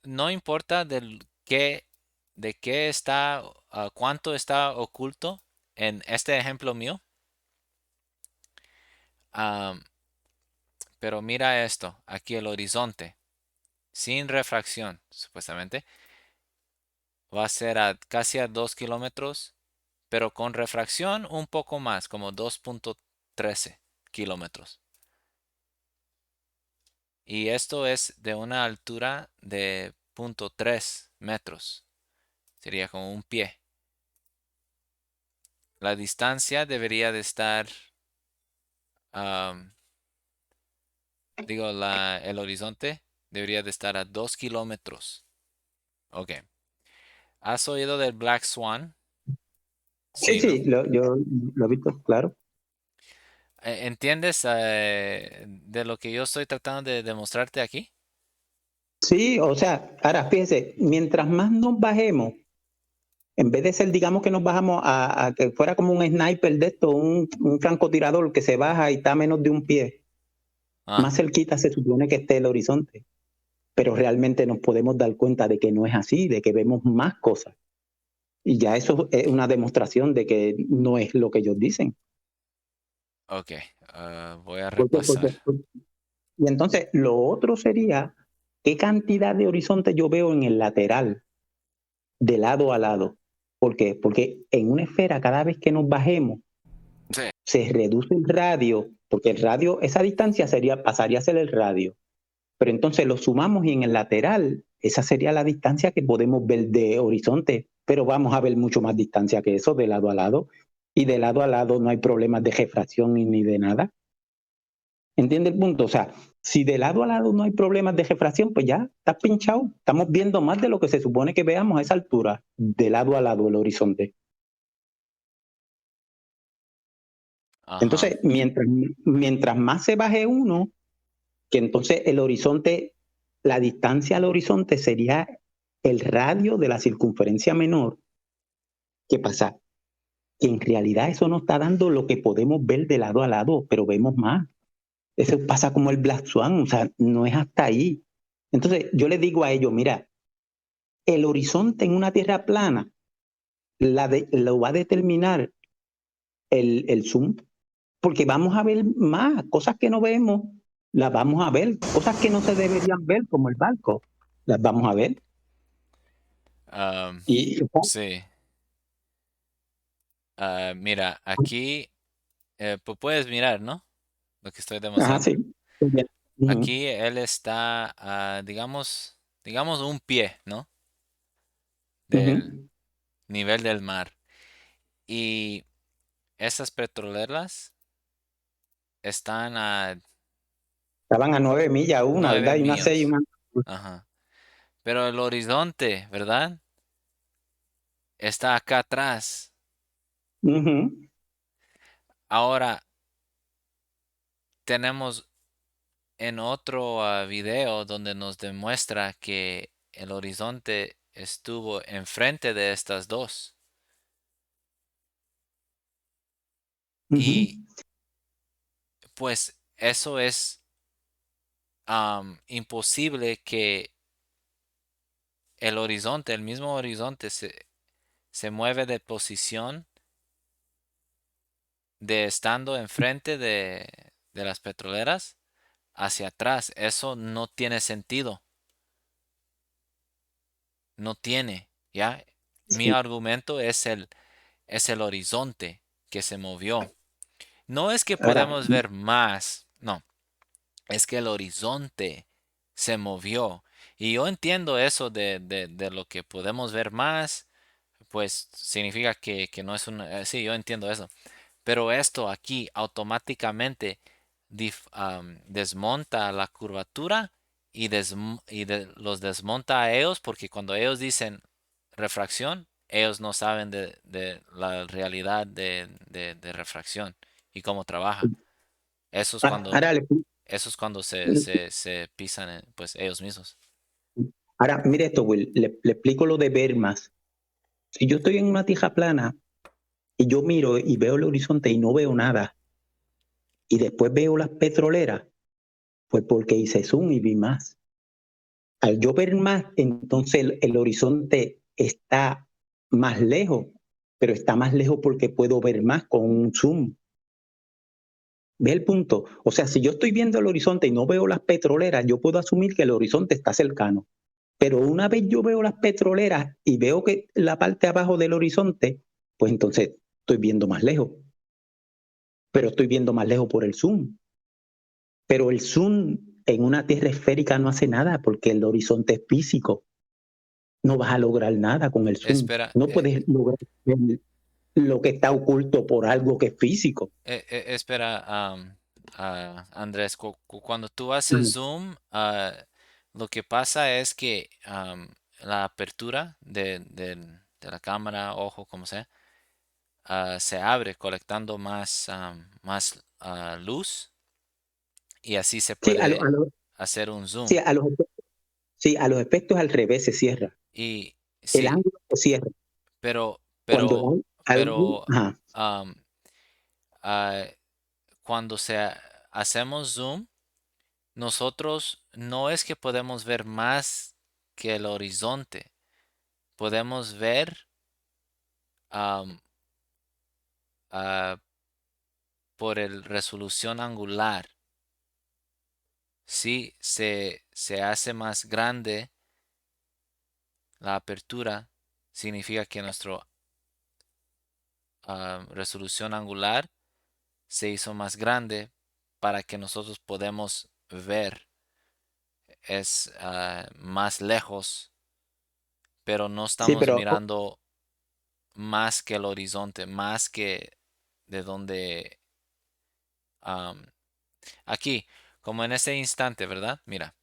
no importa de qué está, cuánto está oculto en este ejemplo mío. Pero mira esto, aquí el horizonte, sin refracción, supuestamente, va a ser casi a 2 kilómetros, pero con refracción un poco más, como 2.13 kilómetros. Y esto es de una altura de 0.3 metros. Sería como un pie. La distancia debería de estar, el horizonte debería de estar a 2 kilómetros. Ok. ¿Has oído del Black Swan? Sí, Sí, ¿no? sí, yo lo he visto, claro. ¿Entiendes de lo que yo estoy tratando de demostrarte aquí? Sí, o sea, ahora fíjese, mientras más nos bajemos, en vez de ser, digamos que nos bajamos a que fuera como un sniper de esto, un francotirador que se baja y está a menos de un pie, más cerquita se supone que esté el horizonte. Pero realmente nos podemos dar cuenta de que no es así, de que vemos más cosas. Y ya eso es una demostración de que no es lo que ellos dicen. Ok, voy a ¿Por qué? repasar. Y entonces lo otro sería, ¿qué cantidad de horizonte yo veo en el lateral, de lado a lado? ¿Por qué? Porque en una esfera, cada vez que nos bajemos, se reduce el radio, porque el radio, esa distancia pasaría a ser el radio. Pero entonces lo sumamos y en el lateral, esa sería la distancia que podemos ver de horizonte, pero vamos a ver mucho más distancia que eso de lado a lado. Y de lado a lado no hay problemas de refracción ni de nada. ¿Entiende el punto? O sea, si de lado a lado no hay problemas de refracción, pues ya está pinchado. Estamos viendo más de lo que se supone que veamos a esa altura, de lado a lado el horizonte. Ajá. Entonces, mientras más se baje uno, que entonces el horizonte, la distancia al horizonte sería el radio de la circunferencia menor, ¿Qué pasa? Que en realidad eso nos está dando lo que podemos ver de lado a lado, pero vemos más. Eso pasa como el Black Swan, o sea, no es hasta ahí. Entonces, yo les digo a ellos, mira, el horizonte en una tierra plana lo va a determinar el zoom, porque vamos a ver más, cosas que no vemos, las vamos a ver, cosas que no se deberían ver, como el barco, las vamos a ver. Sí. Mira, aquí puedes mirar, ¿no? Lo que estoy Ajá, demostrando. sí. Ujú. Aquí él está, digamos un pie, ¿no? Del Ujú. nivel del mar. Y esas petroleras están a Estaban a 9 millas una, 9 ¿verdad? Y una 6 y millas. una... Ajá. Pero el horizonte, ¿verdad? Está acá atrás. Ujú. Ahora tenemos en otro video donde nos demuestra que el horizonte estuvo enfrente de estas dos. Y Ujú. pues eso es imposible que el mismo horizonte se mueve de posición de estando enfrente de las petroleras hacia atrás. Eso no tiene sentido. No tiene, ¿ya? Mi Sí. argumento es el horizonte que se movió. No es que Ahora, podemos ver más, no, es que el horizonte se movió. Y yo entiendo eso de lo que podemos ver más, pues significa que no es una... sí, yo entiendo eso. Pero esto aquí automáticamente desmonta la curvatura los desmonta a ellos porque cuando ellos dicen refracción, ellos no saben de la realidad de refracción y cómo trabaja. Eso es ahora, cuando se pisan pues ellos mismos. ahora, mire esto, Will, le explico lo de ver más. Si yo estoy en una tierra plana y yo miro y veo el horizonte y no veo nada, y después veo las petroleras, pues porque hice zoom y vi más. Al yo ver más, entonces el horizonte está más lejos, pero está más lejos porque puedo ver más con un zoom. ¿Ve el punto? O sea, si yo estoy viendo el horizonte y no veo las petroleras, yo puedo asumir que el horizonte está cercano. Pero una vez yo veo las petroleras y veo que la parte abajo del horizonte, pues entonces estoy viendo más lejos. Pero estoy viendo más lejos por el zoom. Pero el zoom en una tierra esférica no hace nada porque el horizonte es físico. No vas a lograr nada con el zoom. Espera, No puedes lograr lo que está oculto por algo que es físico. espera, Andrés, cuando tú haces zoom, lo que pasa es que la apertura de la cámara, ojo, como sea, se abre colectando más luz y así se Sí, puede hacer un zoom. sí, sí, a los efectos al revés se cierra. Y El sí, ángulo se cierra. pero, Cuando pero, hay algo, pero, am, ah, cuando hacemos zoom, nosotros no es que podemos ver más que el horizonte. Podemos ver am, ah, por el resolución angular. Si se hace más grande la apertura, significa que nuestra resolución angular se hizo más grande para que nosotros podemos ver. Es más lejos, pero no sí, estamos pero mirando más que el horizonte, más que de donde aquí, como en ese instante, ¿verdad? Mira,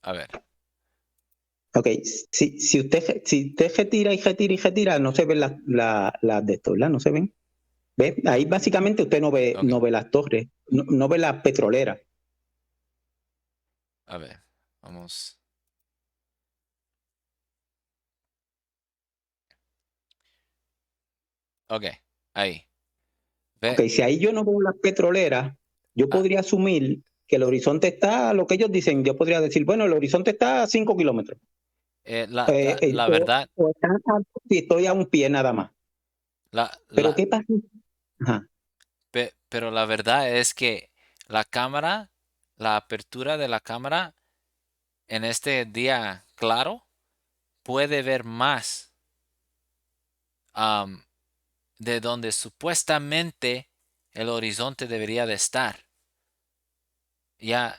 a ver. ok, si usted retira y retira y retira, no se ven las de esto, ¿verdad? No se ven. ¿Ve? Ahí básicamente usted no ve las torres, no ve las petroleras. A ver, vamos. Ok, ahí. Ok, si ahí yo no veo las petroleras, yo podría asumir que el horizonte está, lo que ellos dicen, yo podría decir, bueno, el horizonte está a 5 kilómetros. La verdad, O está si estoy a un pie nada más. Pero ¿qué pasa? Ajá. Pero la verdad es que la cámara, la apertura de la cámara en este día claro puede ver más de donde supuestamente el horizonte debería de estar. Ya,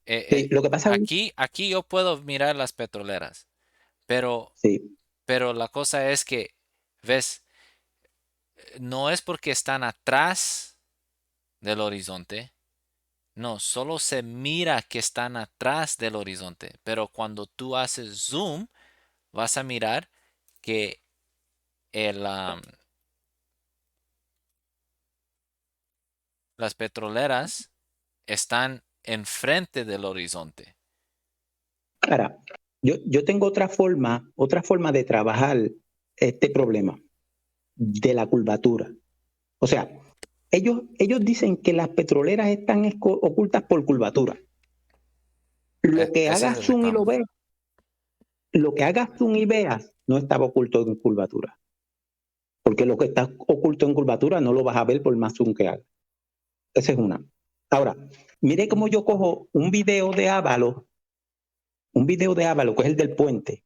Sí, lo que pasa aquí yo puedo mirar las petroleras, pero la cosa es que, ves, no es porque están atrás del horizonte, no, solo se mira que están atrás del horizonte, pero cuando tú haces zoom, vas a mirar que las petroleras están enfrente del horizonte. Ahora, yo tengo otra forma de trabajar este problema de la curvatura. O sea, ellos dicen que las petroleras están ocultas por curvatura. Lo que Ese es hagas el zoom y reclamo. lo veas, lo que hagas zoom y veas no estaba oculto en curvatura. Porque lo que está oculto en curvatura no lo vas a ver por más zoom que hagas. Esa es una. Ahora, mire cómo yo cojo un video de Ávalo que es el del puente,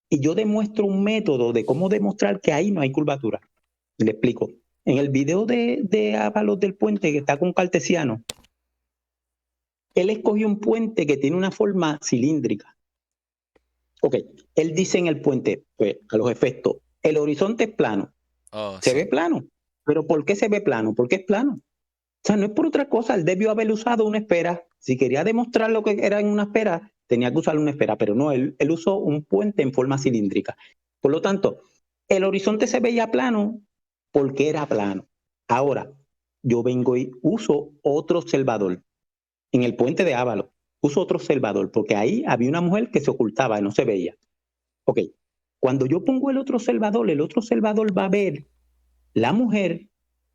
y yo demuestro un método de cómo demostrar que ahí no hay curvatura. Le explico. En el video de Ábalos del puente que está con Cartesiano, él escogió un puente que tiene una forma cilíndrica. Ok, él dice en el puente, pues, a los efectos, el horizonte es plano. Se ve plano. ¿Pero por qué se ve plano? Porque es plano. O sea, no es por otra cosa. Él debió haber usado una esfera. Si quería demostrar lo que era en una esfera, tenía que usar una esfera, pero no, él usó un puente en forma cilíndrica. Por lo tanto, el horizonte se veía plano porque era plano. Ahora, yo vengo y uso otro observador. En el puente de Ávalo, uso otro observador porque ahí había una mujer que se ocultaba y no se veía. Ok, cuando yo pongo el otro observador va a ver la mujer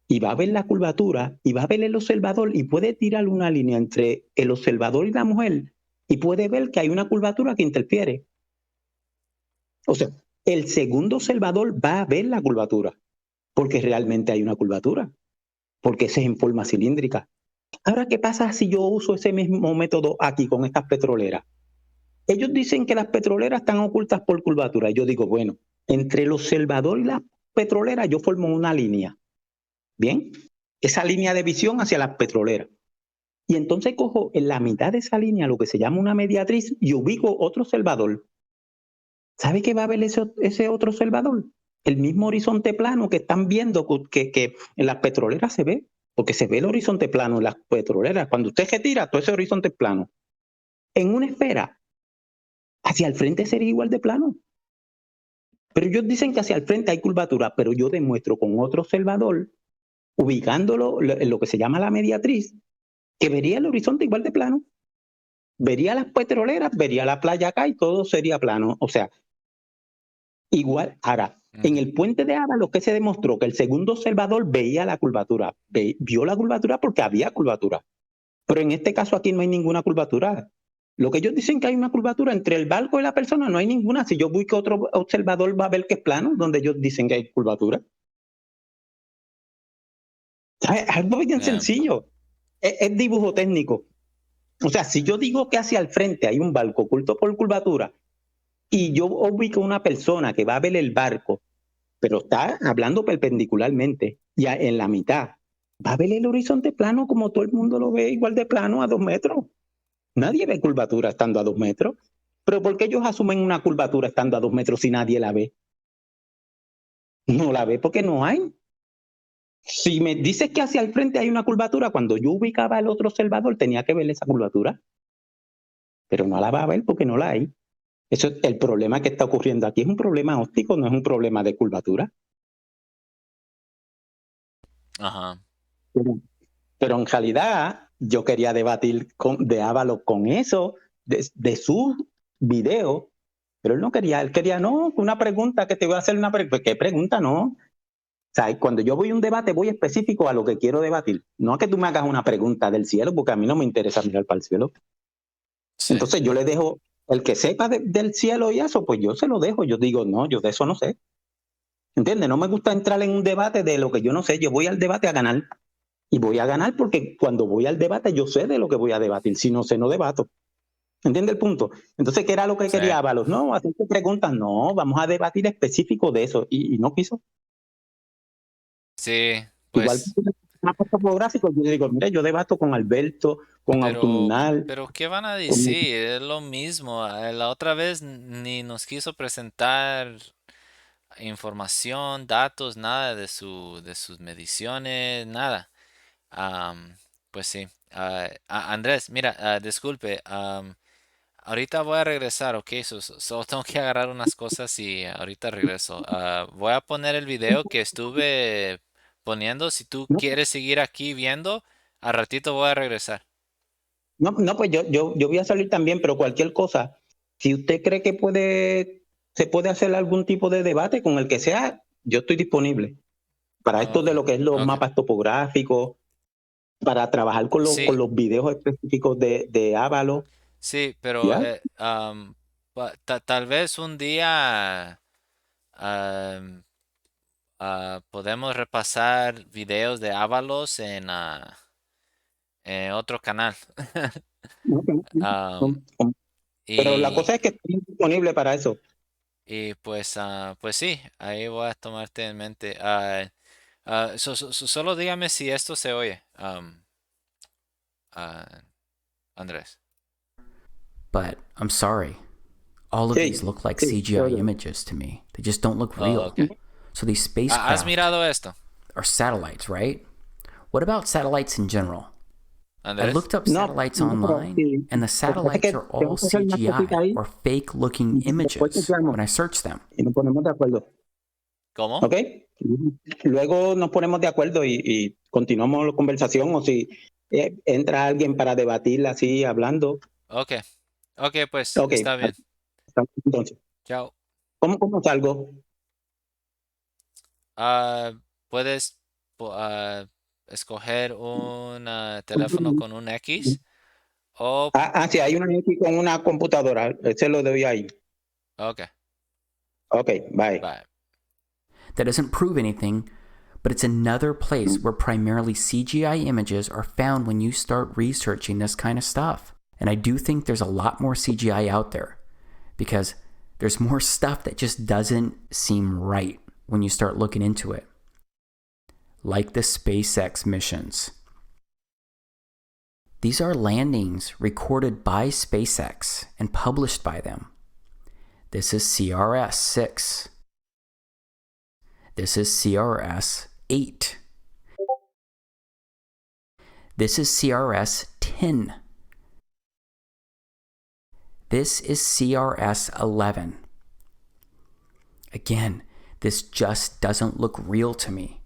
y va a ver la curvatura y va a ver el observador y puede tirar una línea entre el observador y la mujer y puede ver que hay una curvatura que interfiere. O sea, el segundo observador va a ver la curvatura porque realmente hay una curvatura, porque ese es en forma cilíndrica. Ahora, ¿qué pasa si yo uso ese mismo método aquí con estas petroleras? Ellos dicen que las petroleras están ocultas por curvatura. Y yo digo, bueno, entre el observador y la petrolera yo formo una línea. ¿Bien? Esa línea de visión hacia las petroleras. Y entonces cojo en la mitad de esa línea lo que se llama una mediatriz y ubico otro observador. ¿Sabe qué va a ver ese otro observador? El mismo horizonte plano que están viendo que en las petroleras se ve, porque se ve el horizonte plano en las petroleras. Cuando usted retira, todo ese horizonte es plano. En una esfera, hacia el frente sería igual de plano. Pero ellos dicen que hacia el frente hay curvatura, pero yo demuestro con otro observador, ubicándolo en lo que se llama la mediatriz, que vería el horizonte igual de plano. Vería las petroleras, vería la playa acá y todo sería plano. O sea, igual. Ahora, en el puente de Ábalos, ¿qué se demostró? Que el segundo observador veía la curvatura. Vio la curvatura porque había curvatura. Pero en este caso aquí no hay ninguna curvatura. Lo que ellos dicen que hay una curvatura entre el barco y la persona, no hay ninguna. Si yo busco otro observador, va a ver que es plano, donde ellos dicen que hay curvatura. Es algo bien sencillo. Es dibujo técnico. O sea, si yo digo que hacia el frente hay un barco oculto por curvatura y yo ubico una persona que va a ver el barco, pero está hablando perpendicularmente, y en la mitad, va a ver el horizonte plano como todo el mundo lo ve igual de plano a 2 metros. Nadie ve curvatura estando a 2 metros. ¿Pero por qué ellos asumen una curvatura estando a 2 metros si nadie la ve? No la ve porque no hay. Si me dices que hacia el frente hay una curvatura, cuando yo ubicaba el otro observador tenía que ver esa curvatura. Pero no la va a ver porque no la hay. Eso es el problema que está ocurriendo aquí. Es un problema óptico, no es un problema de curvatura. Ajá. Pero en realidad yo quería debatir de Ávalo con eso, de su video, pero él no quería, él quería, no, una pregunta que te voy a hacer una pregunta. ¿Qué pregunta? No, O sea, cuando yo voy a un debate, voy específico a lo que quiero debatir. No a que tú me hagas una pregunta del cielo, porque a mí no me interesa mirar para el cielo. Sí. Entonces yo le dejo, el que sepa del cielo y eso, pues yo se lo dejo. Yo digo, no, yo de eso no sé. ¿Entiendes? No me gusta entrar en un debate de lo que yo no sé. Yo voy al debate a ganar. Y voy a ganar porque cuando voy al debate yo sé de lo que voy a debatir. Si no sé, no debato. ¿Entiendes el punto? Entonces, ¿qué era lo que quería Ábalos? No, hacerte preguntas. No, vamos a debatir específico de eso. Y no quiso. Sí, igual pues... mapa topográfico, yo digo, mira, yo debato con Alberto, con Autumnal. Pero ¿qué van a decir? Es lo mismo. La otra vez ni nos quiso presentar información, datos, nada de sus mediciones, nada. Pues sí. Andrés, mira, disculpe. Ahorita voy a regresar, ok. Solo tengo que agarrar unas cosas y ahorita regreso. Voy a poner el video que estuve poniendo. Si tú quieres seguir aquí viendo, al ratito voy a regresar. No, pues yo voy a salir también, pero cualquier cosa, si usted cree que se puede hacer algún tipo de debate con el que sea, yo estoy disponible. Para esto de lo que es los mapas topográficos, para trabajar con los videos específicos de Ábalos. Sí, pero tal vez un día podemos repasar videos de Ábalos en otro canal. Pero la cosa es que estoy disponible para eso. Y pues sí, ahí voy a tomarte en mente. Solo dígame si esto se oye, Andrés. But I'm sorry. All of these look like CGI images to me. They just don't look real. Okay. So these spacecraft ¿Has mirado esto? are satellites, right? What about satellites in general? Andrés? I looked up satellites online, and the satellites are all CGI or fake-looking images when I search them. Y nos ponemos de acuerdo. ¿Cómo? ¿Ok? Luego nos ponemos de acuerdo y continuamos la conversación, o si entra alguien para debatir así, hablando. Ok, pues está bien. Entonces, chao. ¿Cómo salgo? Puedes escoger un teléfono con un X o... sí, hay una X con una computadora. Ese lo doy ahí. Ok. Ok, bye. That doesn't prove anything, but it's another place where primarily CGI images are found when you start researching this kind of stuff. And I do think there's a lot more CGI out there because there's more stuff that just doesn't seem right when you start looking into it. Like the SpaceX missions. These are landings recorded by SpaceX and published by them. This is CRS-6. This is CRS-8. This is CRS-10. This is CRS-11. Again, this just doesn't look real to me.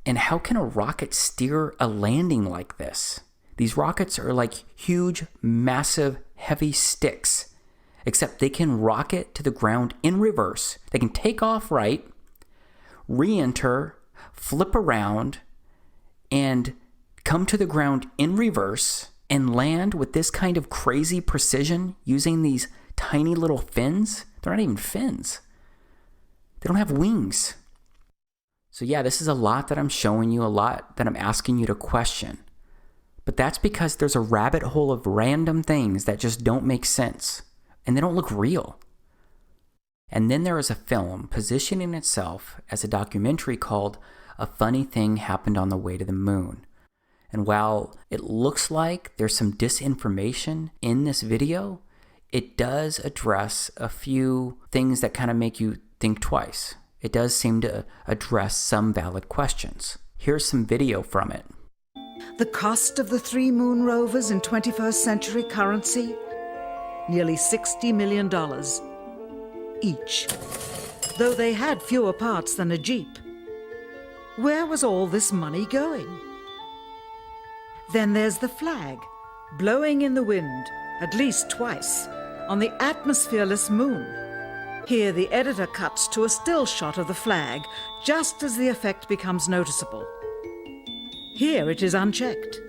And how can a rocket steer a landing like this? These rockets are like huge, massive, heavy sticks, except they can rocket to the ground in reverse. They can take off right, re-enter, flip around, and come to the ground in reverse and land with this kind of crazy precision using these tiny little fins. They're not even fins. They don't have wings. So yeah, this is a lot that I'm showing you, a lot that I'm asking you to question. But that's because there's a rabbit hole of random things that just don't make sense. And they don't look real. And then there is a film positioning itself as a documentary called A Funny Thing Happened on the Way to the Moon. And while it looks like there's some disinformation in this video, it does address a few things that kind of make you think twice. It does seem to address some valid questions. Here's some video from it. The cost of the 3 moon rovers in 21st century currency? Nearly $60 million each, though they had fewer parts than a Jeep. Where was all this money going? Then there's the flag, blowing in the wind at least twice on the atmosphereless moon. Here the editor cuts to a still shot of the flag, just as the effect becomes noticeable. Here it is unchecked.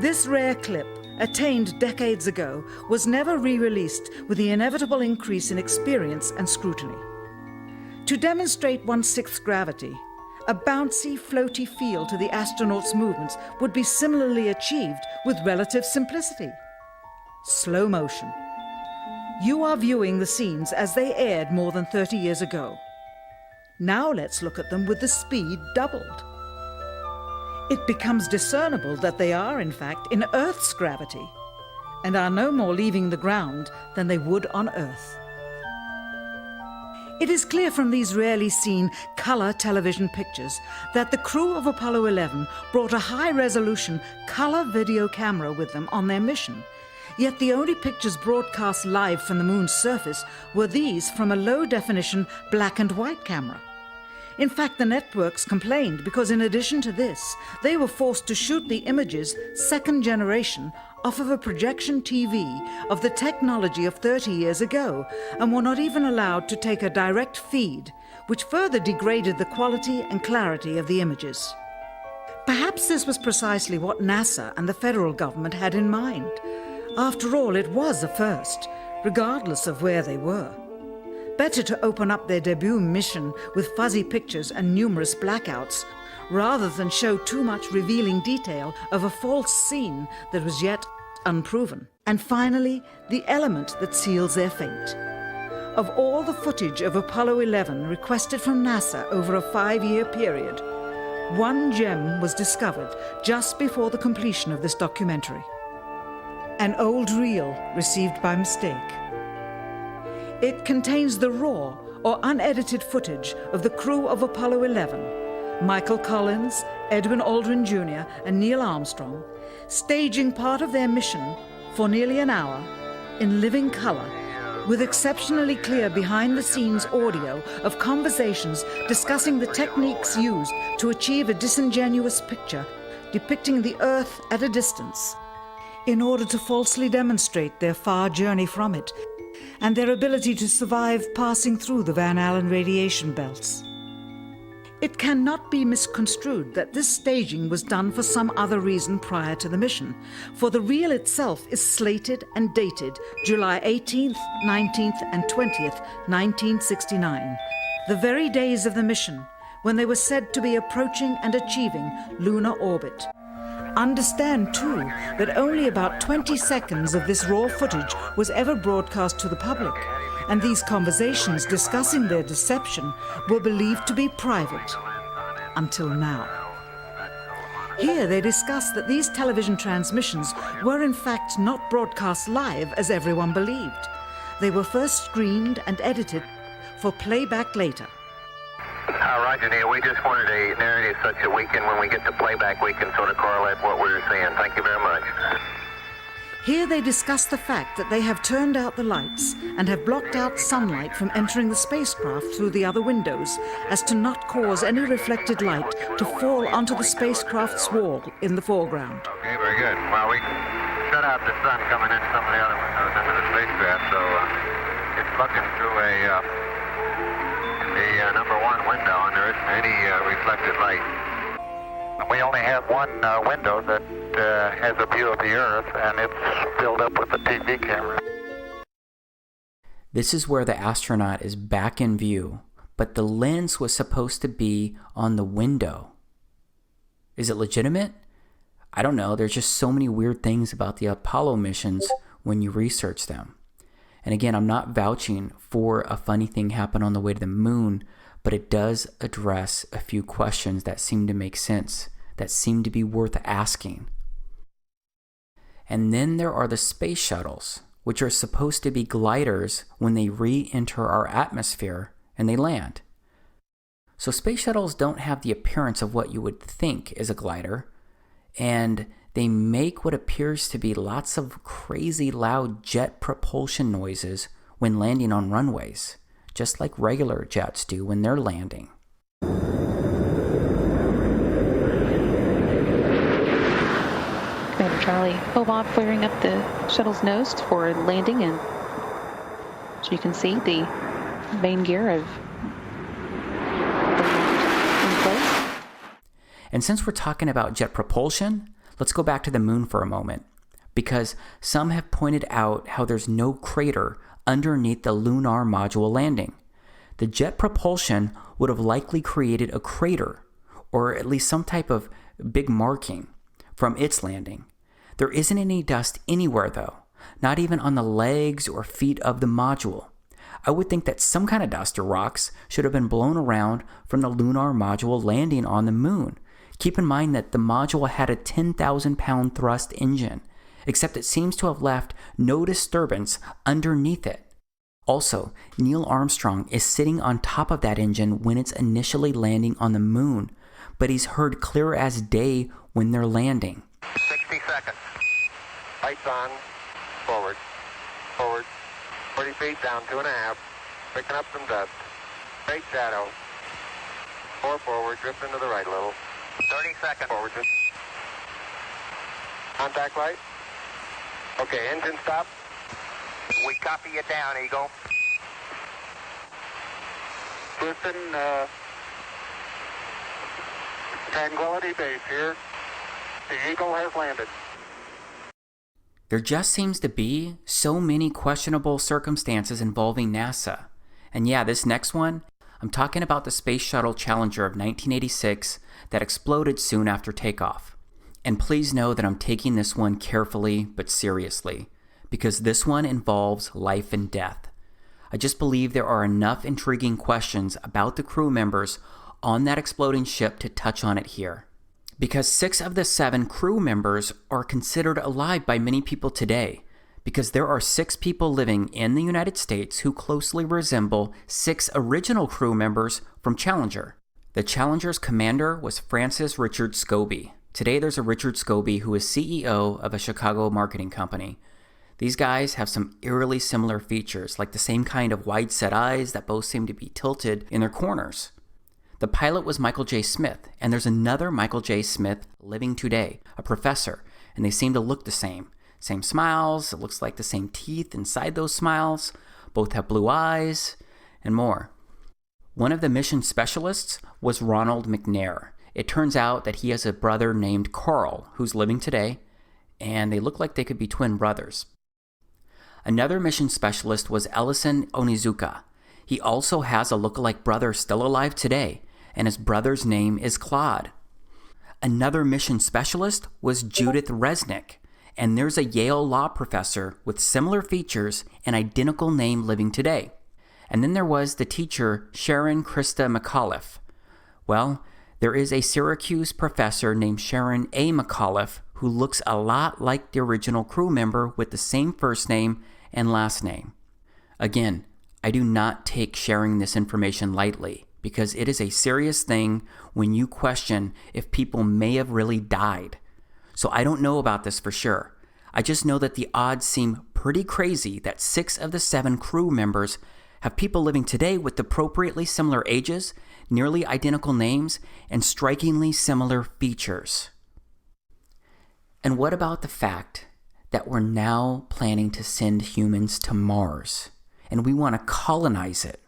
This rare clip, attained decades ago, was never re-released with the inevitable increase in experience and scrutiny. To demonstrate 1/6 gravity, a bouncy, floaty feel to the astronauts' movements would be similarly achieved with relative simplicity. Slow motion. You are viewing the scenes as they aired more than 30 years ago. Now let's look at them with the speed doubled. It becomes discernible that they are, in fact, in Earth's gravity, and are no more leaving the ground than they would on Earth. It is clear from these rarely seen color television pictures that the crew of Apollo 11 brought a high-resolution color video camera with them on their mission. Yet the only pictures broadcast live from the moon's surface were these from a low-definition black and white camera. In fact, the networks complained because in addition to this, they were forced to shoot the images, second generation, off of a projection TV of the technology of 30 years ago, and were not even allowed to take a direct feed, which further degraded the quality and clarity of the images. Perhaps this was precisely what NASA and the federal government had in mind. After all, it was a first, regardless of where they were. Better to open up their debut mission with fuzzy pictures and numerous blackouts, rather than show too much revealing detail of a false scene that was yet unproven. And finally, the element that seals their fate. Of all the footage of Apollo 11 requested from NASA over a 5-year period, one gem was discovered just before the completion of this documentary. An old reel received by mistake. It contains the raw or unedited footage of the crew of Apollo 11, Michael Collins, Edwin Aldrin Jr., and Neil Armstrong, staging part of their mission for nearly an hour in living color, with exceptionally clear behind-the-scenes audio of conversations discussing the techniques used to achieve a disingenuous picture depicting the Earth at a distance, in order to falsely demonstrate their far journey from it and their ability to survive passing through the Van Allen radiation belts. It cannot be misconstrued that this staging was done for some other reason prior to the mission, for the reel itself is slated and dated July 18th, 19th, and 20th, 1969, the very days of the mission when they were said to be approaching and achieving lunar orbit. Understand, too, that only about 20 seconds of this raw footage was ever broadcast to the public, and these conversations discussing their deception were believed to be private, until now. Here they discuss that these television transmissions were in fact not broadcast live as everyone believed. They were first screened and edited for playback later. Roger, Neil. We just wanted a narrative such that we can, when we get to playback, we can sort of correlate what we're seeing. Thank you very much. Here they discuss the fact that they have turned out the lights and have blocked out sunlight from entering the spacecraft through the other windows, as to not cause any reflected light to fall onto the spacecraft's wall in the foreground. Okay, very good. Well, we shut out the sun coming in some of the other windows into the spacecraft, so it's looking through the number one window, and there isn't any reflected light. We only have one window that has a view of the Earth, and it's filled up with the TV camera. This is where the astronaut is back in view, but the lens was supposed to be on the window. Is it legitimate? I don't know. There's just so many weird things about the Apollo missions when you research them. And again, I'm not vouching for a funny thing happen on the way to the moon, but it does address a few questions that seem to make sense, that seem to be worth asking. And then there are the space shuttles, which are supposed to be gliders when they re-enter our atmosphere and they land. So space shuttles don't have the appearance of what you would think is a glider, and they make what appears to be lots of crazy loud jet propulsion noises when landing on runways, just like regular jets do when they're landing. Commander Charlie, Bob flaring up the shuttle's nose for landing, and as you can see, the main gear of in place. And since we're talking about jet propulsion, let's go back to the moon for a moment, because some have pointed out how there's no crater underneath the lunar module landing. The jet propulsion would have likely created a crater, or at least some type of big marking from its landing. There isn't any dust anywhere though, not even on the legs or feet of the module. I would think that some kind of dust or rocks should have been blown around from the lunar module landing on the moon. Keep in mind that the module had a 10,000-pound thrust engine, except it seems to have left no disturbance underneath it. Also, Neil Armstrong is sitting on top of that engine when it's initially landing on the moon, but he's heard clear as day when they're landing. 60 seconds. Lights on. Forward. Forward. 40 feet down, 2.5. Picking up some dust. Great shadow. 4 forward, drifting to the right a little. 30 seconds. Forward. Contact light. Okay, engine stop. We copy you down, Eagle. Houston, Tranquility Base here. The Eagle has landed. There just seems to be so many questionable circumstances involving NASA. And yeah, this next one, I'm talking about the Space Shuttle Challenger of 1986 that exploded soon after takeoff. And please know that I'm taking this one carefully but seriously, because this one involves life and death. I just believe there are enough intriguing questions about the crew members on that exploding ship to touch on it here. Because 6 of the 7 crew members are considered alive by many people today, because there are 6 people living in the United States who closely resemble 6 original crew members from Challenger. The Challenger's commander was Francis Richard Scobie. Today there's a Richard Scobie who is CEO of a Chicago marketing company. These guys have some eerily similar features, like the same kind of wide-set eyes that both seem to be tilted in their corners. The pilot was Michael J. Smith, and there's another Michael J. Smith living today, a professor, and they seem to look the same. Same smiles, it looks like the same teeth inside those smiles, both have blue eyes, and more. One of the mission specialists was Ronald McNair. It turns out that he has a brother named Carl, who's living today, and they look like they could be twin brothers. Another mission specialist was Ellison Onizuka. He also has a lookalike brother still alive today, and his brother's name is Claude. Another mission specialist was Judith Resnick, and there's a Yale law professor with similar features and identical name living today. And then there was the teacher Sharon Krista McAuliffe. Well, there is a Syracuse professor named Sharon A. McAuliffe who looks a lot like the original crew member with the same first name and last name. Again, I do not take sharing this information lightly, because it is a serious thing when you question if people may have really died. So I don't know about this for sure. I just know that the odds seem pretty crazy that 6 of the 7 crew members have people living today with appropriately similar ages, nearly identical names, and strikingly similar features. And what about the fact that we're now planning to send humans to Mars, and we want to colonize it?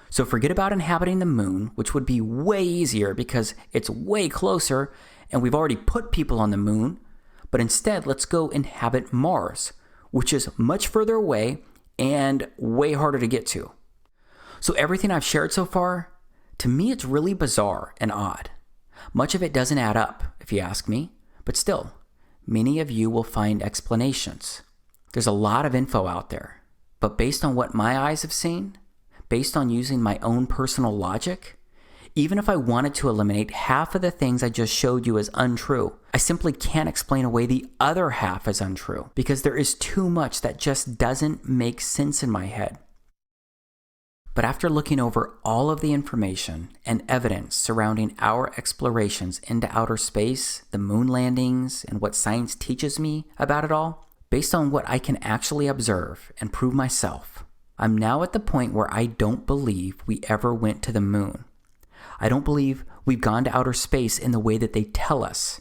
So forget about inhabiting the moon, which would be way easier because it's way closer and we've already put people on the moon, but instead let's go inhabit Mars, which is much further away and way harder to get to. So everything I've shared so far, to me it's really bizarre and odd. Much of it doesn't add up, if you ask me, but still, many of you will find explanations. There's a lot of info out there, but based on what my eyes have seen, based on using my own personal logic, even if I wanted to eliminate half of the things I just showed you as untrue, I simply can't explain away the other half as untrue, because there is too much that just doesn't make sense in my head. But after looking over all of the information and evidence surrounding our explorations into outer space, the moon landings, and what science teaches me about it all, based on what I can actually observe and prove myself, I'm now at the point where I don't believe we ever went to the moon. I don't believe we've gone to outer space in the way that they tell us.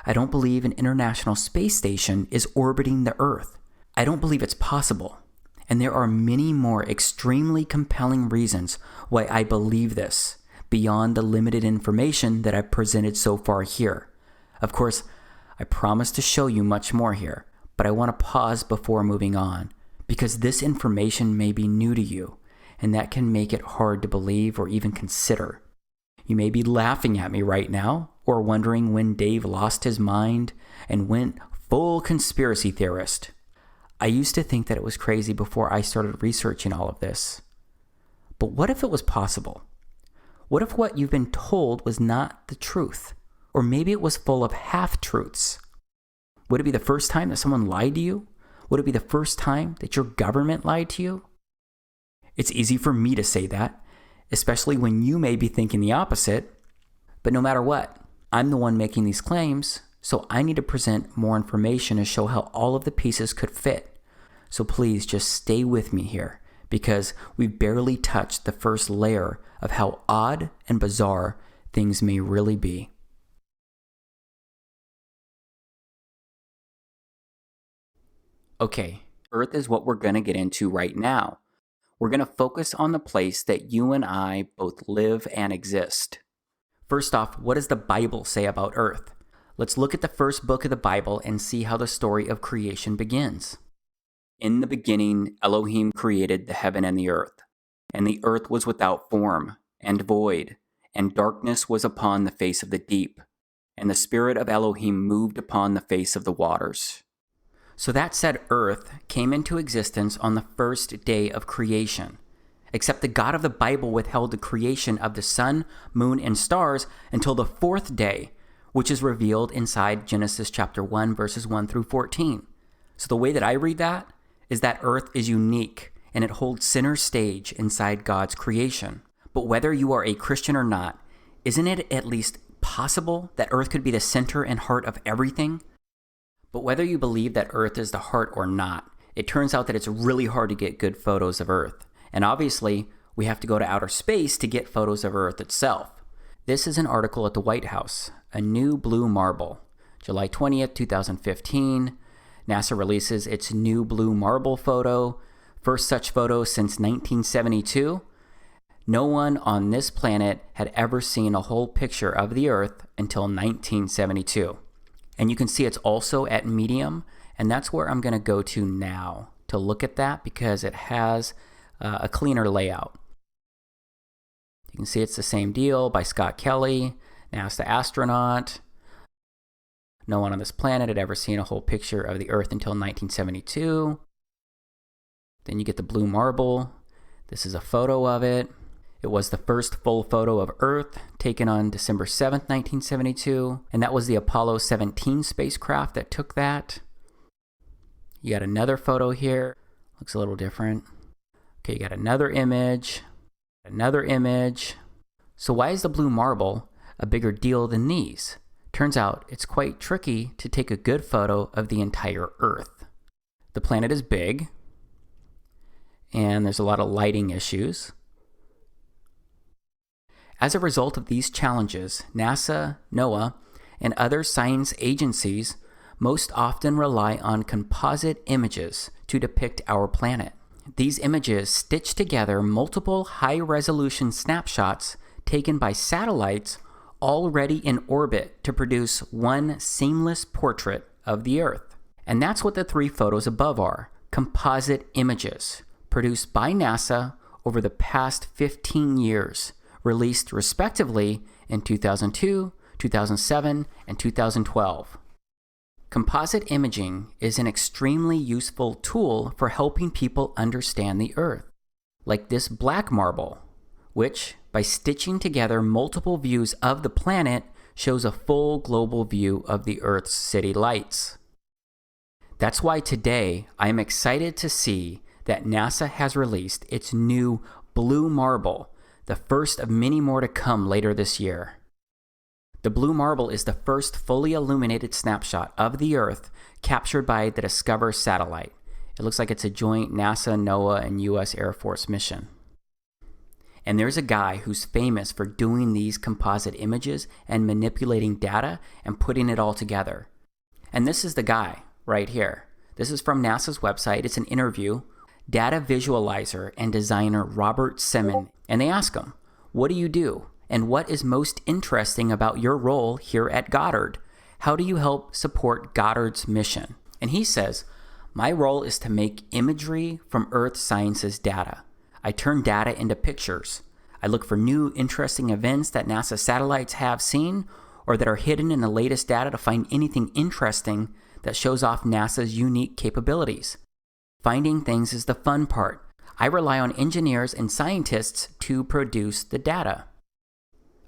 I don't believe an International Space Station is orbiting the Earth. I don't believe it's possible. And there are many more extremely compelling reasons why I believe this, beyond the limited information that I've presented so far here. Of course, I promise to show you much more here, but I want to pause before moving on, because this information may be new to you, and that can make it hard to believe or even consider. You may be laughing at me right now, or wondering when Dave lost his mind and went full conspiracy theorist. I used to think that it was crazy before I started researching all of this. But what if it was possible? What if what you've been told was not the truth? Or maybe it was full of half-truths? Would it be the first time that someone lied to you? Would it be the first time that your government lied to you? It's easy for me to say that, especially when you may be thinking the opposite. But no matter what, I'm the one making these claims, so I need to present more information to show how all of the pieces could fit. So please just stay with me here, because we've barely touched the first layer of how odd and bizarre things may really be. Okay, Earth is what we're going to get into right now. We're going to focus on the place that you and I both live and exist. First off, what does the Bible say about Earth? Let's look at the first book of the Bible and see how the story of creation begins. In the beginning, Elohim created the heaven and the earth was without form and void, and darkness was upon the face of the deep, and the Spirit of Elohim moved upon the face of the waters. So that said, Earth came into existence on the first day of creation. Except the God of the Bible withheld the creation of the sun, moon, and stars until the fourth day, which is revealed inside Genesis chapter 1, verses 1 through 14. So the way that I read that is that Earth is unique, and it holds center stage inside God's creation. But whether you are a Christian or not, isn't it at least possible that Earth could be the center and heart of everything? But whether you believe that Earth is the heart or not, it turns out that it's really hard to get good photos of Earth. And obviously, we have to go to outer space to get photos of Earth itself. This is an article at the White House, A New Blue Marble. July 20th, 2015, NASA releases its new blue marble photo, first such photo since 1972. No one on this planet had ever seen a whole picture of the Earth until 1972. And you can see it's also at medium, and that's where I'm going to go to now to look at that because it has a cleaner layout. You can see it's the same deal by Scott Kelly, NASA astronaut. No one on this planet had ever seen a whole picture of the Earth until 1972. Then you get the blue marble. This is a photo of it. It was the first full photo of Earth taken on December 7th, 1972. And that was the Apollo 17 spacecraft that took that. You got another photo here. Looks a little different. Okay, you got another image. So why is the blue marble a bigger deal than these? Turns out it's quite tricky to take a good photo of the entire Earth. The planet is big, and there's a lot of lighting issues. As a result of these challenges, NASA, NOAA, and other science agencies most often rely on composite images to depict our planet. These images stitch together multiple high-resolution snapshots taken by satellites already in orbit to produce one seamless portrait of the Earth. And that's what the three photos above are, composite images, produced by NASA over the past 15 years, released respectively in 2002, 2007, and 2012. Composite imaging is an extremely useful tool for helping people understand the Earth, like this black marble, which, by stitching together multiple views of the planet, shows a full global view of the Earth's city lights. That's why today I am excited to see that NASA has released its new blue marble, the first of many more to come later this year. The blue marble is the first fully illuminated snapshot of the Earth captured by the Discover satellite. It looks like it's a joint NASA, NOAA, and U.S. Air Force mission. And there's a guy who's famous for doing these composite images and manipulating data and putting it all together. And this is the guy right here. This is from NASA's website. It's an interview. data visualizer and designer Robert Semin, and they ask him, "What do you do? And what is most interesting about your role here at Goddard? How do you help support Goddard's mission?" And he says, "My role is to make imagery from Earth sciences data. I turn data into pictures. I look for new interesting events that NASA satellites have seen or that are hidden in the latest data to find anything interesting that shows off NASA's unique capabilities. Finding things is the fun part. I rely on engineers and scientists to produce the data."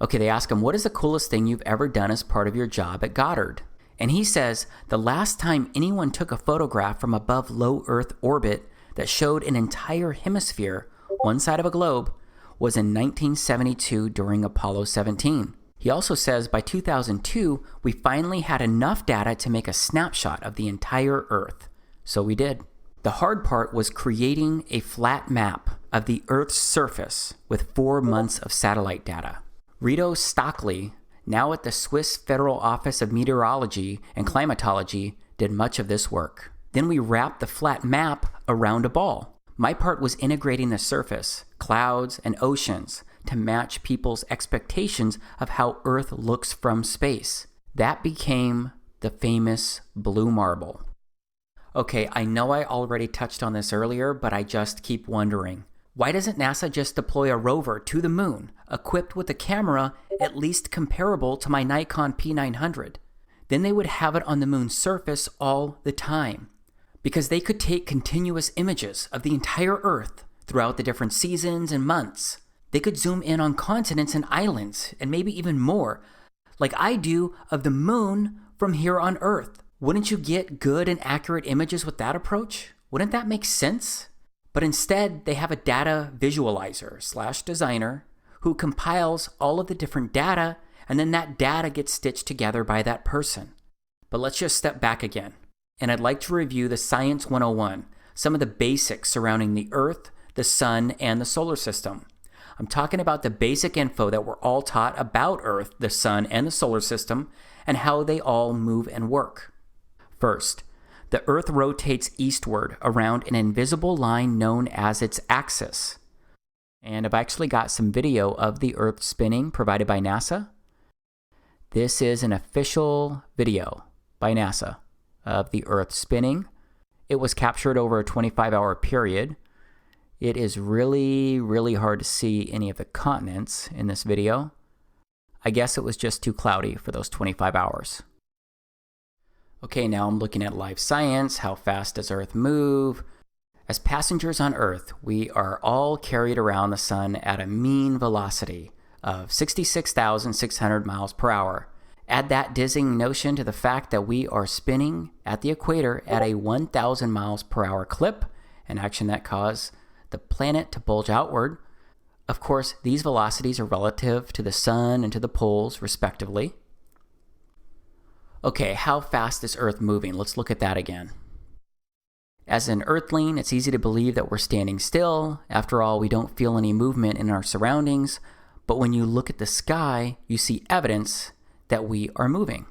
Okay, they ask him, "What is the coolest thing you've ever done as part of your job at Goddard?" And he says, "The last time anyone took a photograph from above low Earth orbit that showed an entire hemisphere, one side of a globe, was in 1972 during Apollo 17. He also says by 2002, we finally had enough data to make a snapshot of the entire Earth. So we did. The hard part was creating a flat map of the Earth's surface with 4 months of satellite data. Rito Stockley, now at the Swiss Federal Office of Meteorology and Climatology, did much of this work. Then we wrapped the flat map around a ball. My part was integrating the surface, clouds, and oceans to match people's expectations of how Earth looks from space. That became the famous blue marble." Okay, I know I already touched on this earlier, but I just keep wondering. Why doesn't NASA just deploy a rover to the moon, equipped with a camera at least comparable to my Nikon P900? Then they would have it on the moon's surface all the time, because they could take continuous images of the entire Earth throughout the different seasons and months. They could zoom in on continents and islands, and maybe even more, like I do of the moon from here on Earth. Wouldn't you get good and accurate images with that approach? Wouldn't that make sense? But instead, they have a data visualizer / designer who compiles all of the different data, and then that data gets stitched together by that person. But let's just step back again. And I'd like to review the Science 101, some of the basics surrounding the Earth, the Sun, and the solar system. I'm talking about the basic info that we're all taught about Earth, the Sun, and the solar system, and how they all move and work. First, the Earth rotates eastward around an invisible line known as its axis. And I've actually got some video of the Earth spinning provided by NASA. This is an official video by NASA of the Earth spinning. It was captured over a 25-hour period. It is really, really hard to see any of the continents in this video. I guess it was just too cloudy for those 25 hours. Okay, now I'm looking at life science. How fast does Earth move? As passengers on Earth, we are all carried around the sun at a mean velocity of 66,600 miles per hour. Add that dizzying notion to the fact that we are spinning at the equator at a 1,000 miles per hour clip, an action that caused the planet to bulge outward. Of course, these velocities are relative to the sun and to the poles, respectively. Okay, how fast is Earth moving? Let's look at that again. As an Earthling, it's easy to believe that we're standing still. After all, we don't feel any movement in our surroundings. But when you look at the sky, you see evidence that we are moving.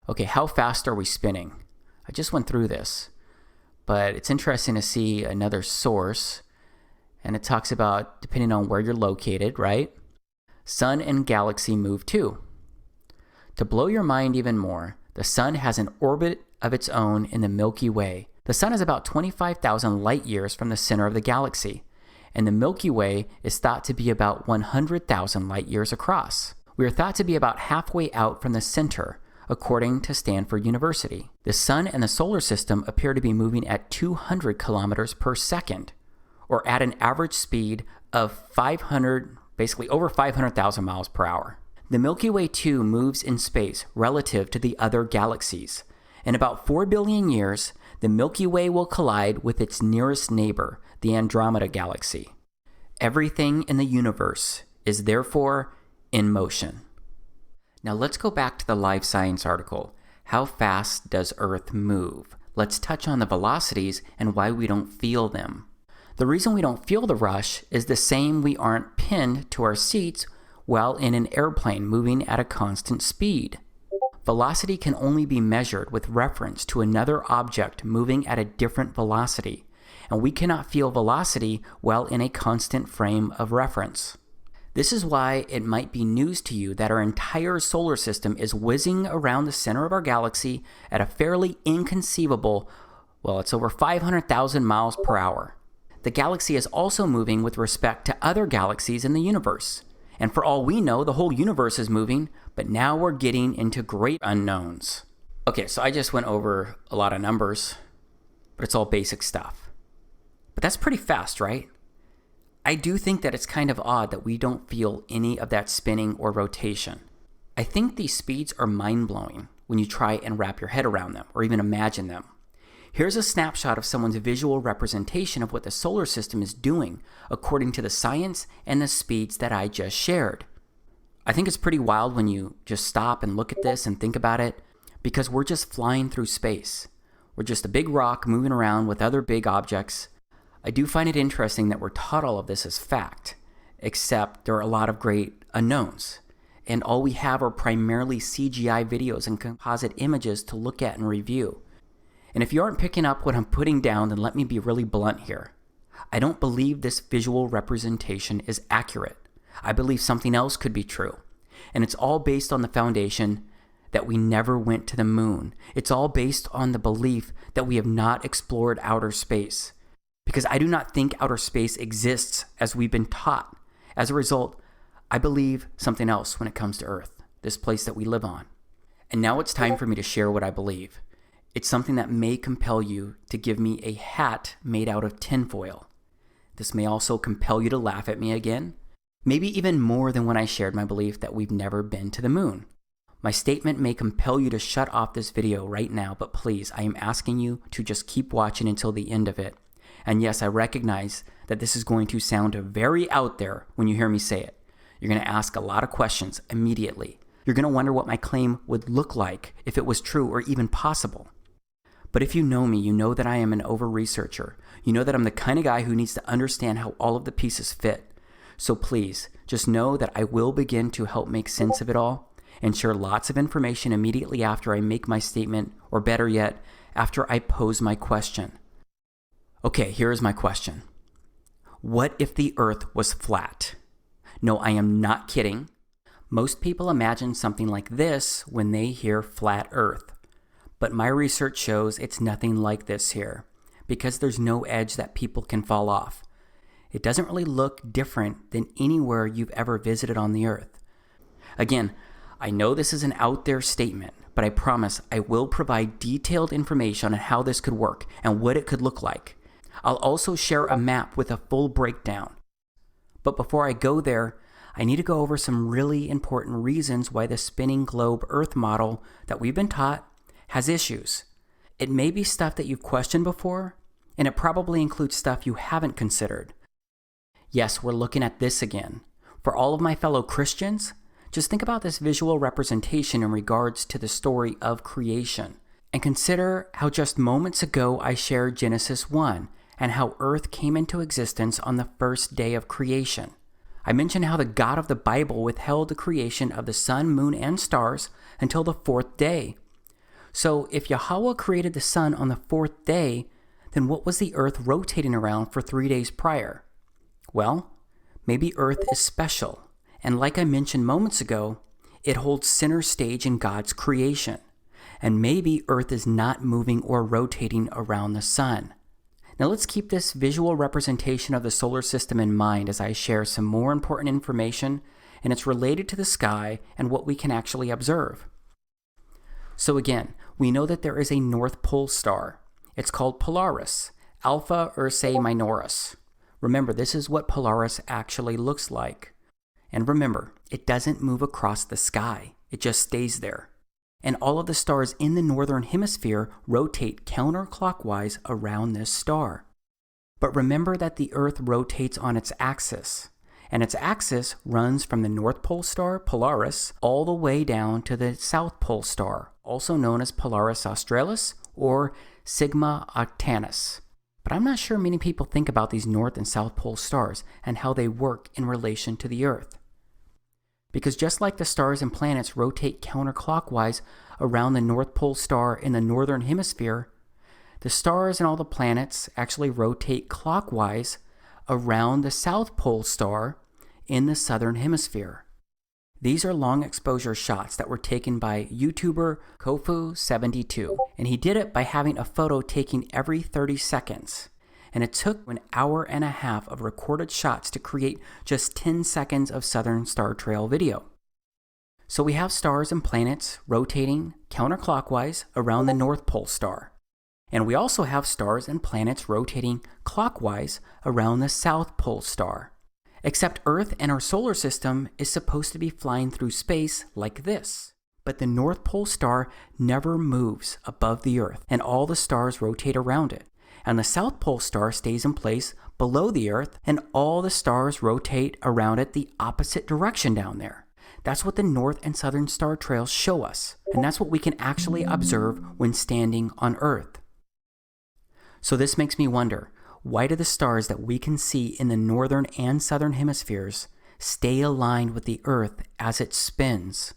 Okay, how fast are we spinning? I just went through this, but it's interesting to see another source, and it talks about, depending on where you're located, right? Sun and galaxy move too. To blow your mind even more, the sun has an orbit of its own in the Milky Way. The sun is about 25,000 light years from the center of the galaxy, and the Milky Way is thought to be about 100,000 light years across. We are thought to be about halfway out from the center, according to Stanford University. The sun and the solar system appear to be moving at 200 kilometers per second, or at an average speed of over 500,000 miles per hour. The Milky Way too moves in space relative to the other galaxies. In about 4 billion years, the Milky Way will collide with its nearest neighbor, the Andromeda Galaxy. Everything in the universe is therefore in motion. Now let's go back to the Life Science article. How fast does Earth move? Let's touch on the velocities and why we don't feel them. The reason we don't feel the rush is the same we aren't pinned to our seats while in an airplane moving at a constant speed. Velocity can only be measured with reference to another object moving at a different velocity. and we cannot feel velocity while in a constant frame of reference. This is why it might be news to you that our entire solar system is whizzing around the center of our galaxy at a fairly inconceivable, well, it's over 500,000 miles per hour. The galaxy is also moving with respect to other galaxies in the universe. And for all we know, the whole universe is moving, but now we're getting into great unknowns. Okay, so I just went over a lot of numbers, but it's all basic stuff. But that's pretty fast, right? I do think that it's kind of odd that we don't feel any of that spinning or rotation. I think these speeds are mind-blowing when you try and wrap your head around them or even imagine them. Here's a snapshot of someone's visual representation of what the solar system is doing according to the science and the speeds that I just shared. I think it's pretty wild when you just stop and look at this and think about it, because we're just flying through space. We're just a big rock moving around with other big objects. I do find it interesting that we're taught all of this as fact, except there are a lot of great unknowns, and all we have are primarily CGI videos and composite images to look at and review. And if you aren't picking up what I'm putting down, then let me be really blunt here. I don't believe this visual representation is accurate. I believe something else could be true, and it's all based on the foundation that we never went to the moon. It's all based on the belief that we have not explored outer space. Because I do not think outer space exists as we've been taught. As a result, I believe something else when it comes to Earth, this place that we live on. And now it's time for me to share what I believe. It's something that may compel you to give me a hat made out of tinfoil. This may also compel you to laugh at me again, maybe even more than when I shared my belief that we've never been to the moon. My statement may compel you to shut off this video right now, but please, I am asking you to just keep watching until the end of it. And yes, I recognize that this is going to sound very out there when you hear me say it. You're going to ask a lot of questions immediately. You're going to wonder what my claim would look like if it was true or even possible. But if you know me, you know that I am an over-researcher. You know that I'm the kind of guy who needs to understand how all of the pieces fit. So please, just know that I will begin to help make sense of it all and share lots of information immediately after I make my statement, or better yet, after I pose my question. Okay, here is my question. What if the Earth was flat? No, I am not kidding. Most people imagine something like this when they hear flat Earth. But my research shows it's nothing like this here, because there's no edge that people can fall off. It doesn't really look different than anywhere you've ever visited on the Earth. Again, I know this is an out there statement, but I promise I will provide detailed information on how this could work and what it could look like. I'll also share a map with a full breakdown. But before I go there, I need to go over some really important reasons why the spinning globe Earth model that we've been taught has issues. It may be stuff that you've questioned before, and it probably includes stuff you haven't considered. Yes, we're looking at this again. For all of my fellow Christians, just think about this visual representation in regards to the story of creation, and consider how just moments ago I shared Genesis 1 and how Earth came into existence on the first day of creation. I mentioned how the God of the Bible withheld the creation of the sun, moon, and stars until the fourth day. So if Yahweh created the sun on the fourth day, then what was the Earth rotating around for 3 days prior? Well, maybe Earth is special, and like I mentioned moments ago, it holds center stage in God's creation. And maybe Earth is not moving or rotating around the sun. Now let's keep this visual representation of the solar system in mind as I share some more important information, and it's related to the sky and what we can actually observe. So again, we know that there is a North Pole star. It's called Polaris, Alpha Ursae Minoris. Remember, this is what Polaris actually looks like. And remember, it doesn't move across the sky. It just stays there. And all of the stars in the northern hemisphere rotate counterclockwise around this star. But remember that the Earth rotates on its axis, and its axis runs from the North Pole star, Polaris, all the way down to the South Pole star, also known as Polaris Australis or Sigma Octantis. But I'm not sure many people think about these North and South Pole stars and how they work in relation to the Earth. Because just like the stars and planets rotate counterclockwise around the North Pole star in the northern hemisphere, The stars and all the planets actually rotate clockwise around the South Pole star in the southern hemisphere. These are long exposure shots that were taken by YouTuber Kofu72, and he did it by having a photo taken every 30 seconds. And it took an hour and a half of recorded shots to create just 10 seconds of Southern Star Trail video. So we have stars and planets rotating counterclockwise around the North Pole star. And we also have stars and planets rotating clockwise around the South Pole star. Except Earth and our solar system is supposed to be flying through space like this. But the North Pole star never moves above the Earth, and all the stars rotate around it. And the South Pole star stays in place below the Earth, and all the stars rotate around it the opposite direction down there. That's what the North and Southern Star Trails show us, and that's what we can actually observe when standing on Earth. So this makes me wonder, why do the stars that we can see in the northern and southern hemispheres stay aligned with the Earth as it spins?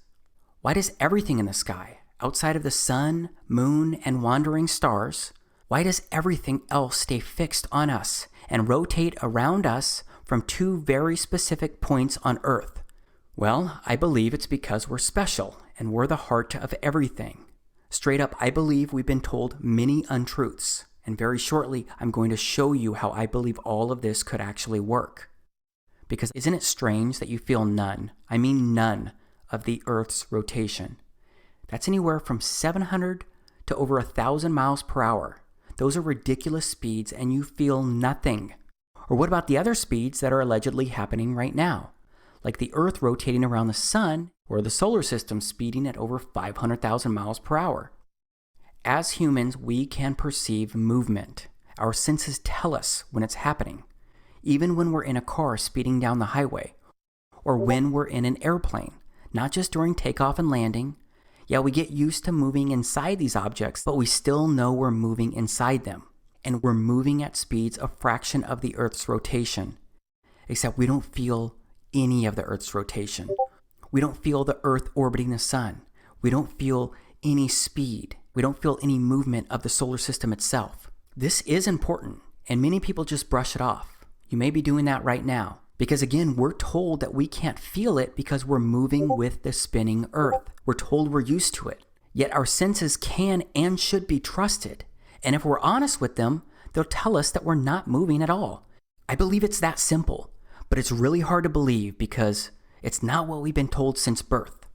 Why does everything in the sky, outside of the sun, moon, and wandering stars, why does everything else stay fixed on us and rotate around us from two very specific points on Earth? Well, I believe it's because we're special and we're the heart of everything. Straight up, I believe we've been told many untruths. And very shortly, I'm going to show you how I believe all of this could actually work. Because isn't it strange that you feel none, I mean none, of the Earth's rotation? That's anywhere from 700 to over 1,000 miles per hour. Those are ridiculous speeds and you feel nothing. Or what about the other speeds that are allegedly happening right now? Like the Earth rotating around the sun or the solar system speeding at over 500,000 miles per hour. As humans, we can perceive movement. Our senses tell us when it's happening, even when we're in a car speeding down the highway, or when we're in an airplane, not just during takeoff and landing. Yeah, we get used to moving inside these objects, but we still know we're moving inside them, and we're moving at speeds a fraction of the Earth's rotation, except we don't feel any of the Earth's rotation. We don't feel the Earth orbiting the sun. We don't feel any speed. We don't feel any movement of the solar system itself. This is important, and many people just brush it off. You may be doing that right now, because again, we're told that we can't feel it because we're moving with the spinning Earth. We're told we're used to it, yet our senses can and should be trusted. And if we're honest with them, they'll tell us that we're not moving at all. I believe it's that simple, but it's really hard to believe because it's not what we've been told since birth.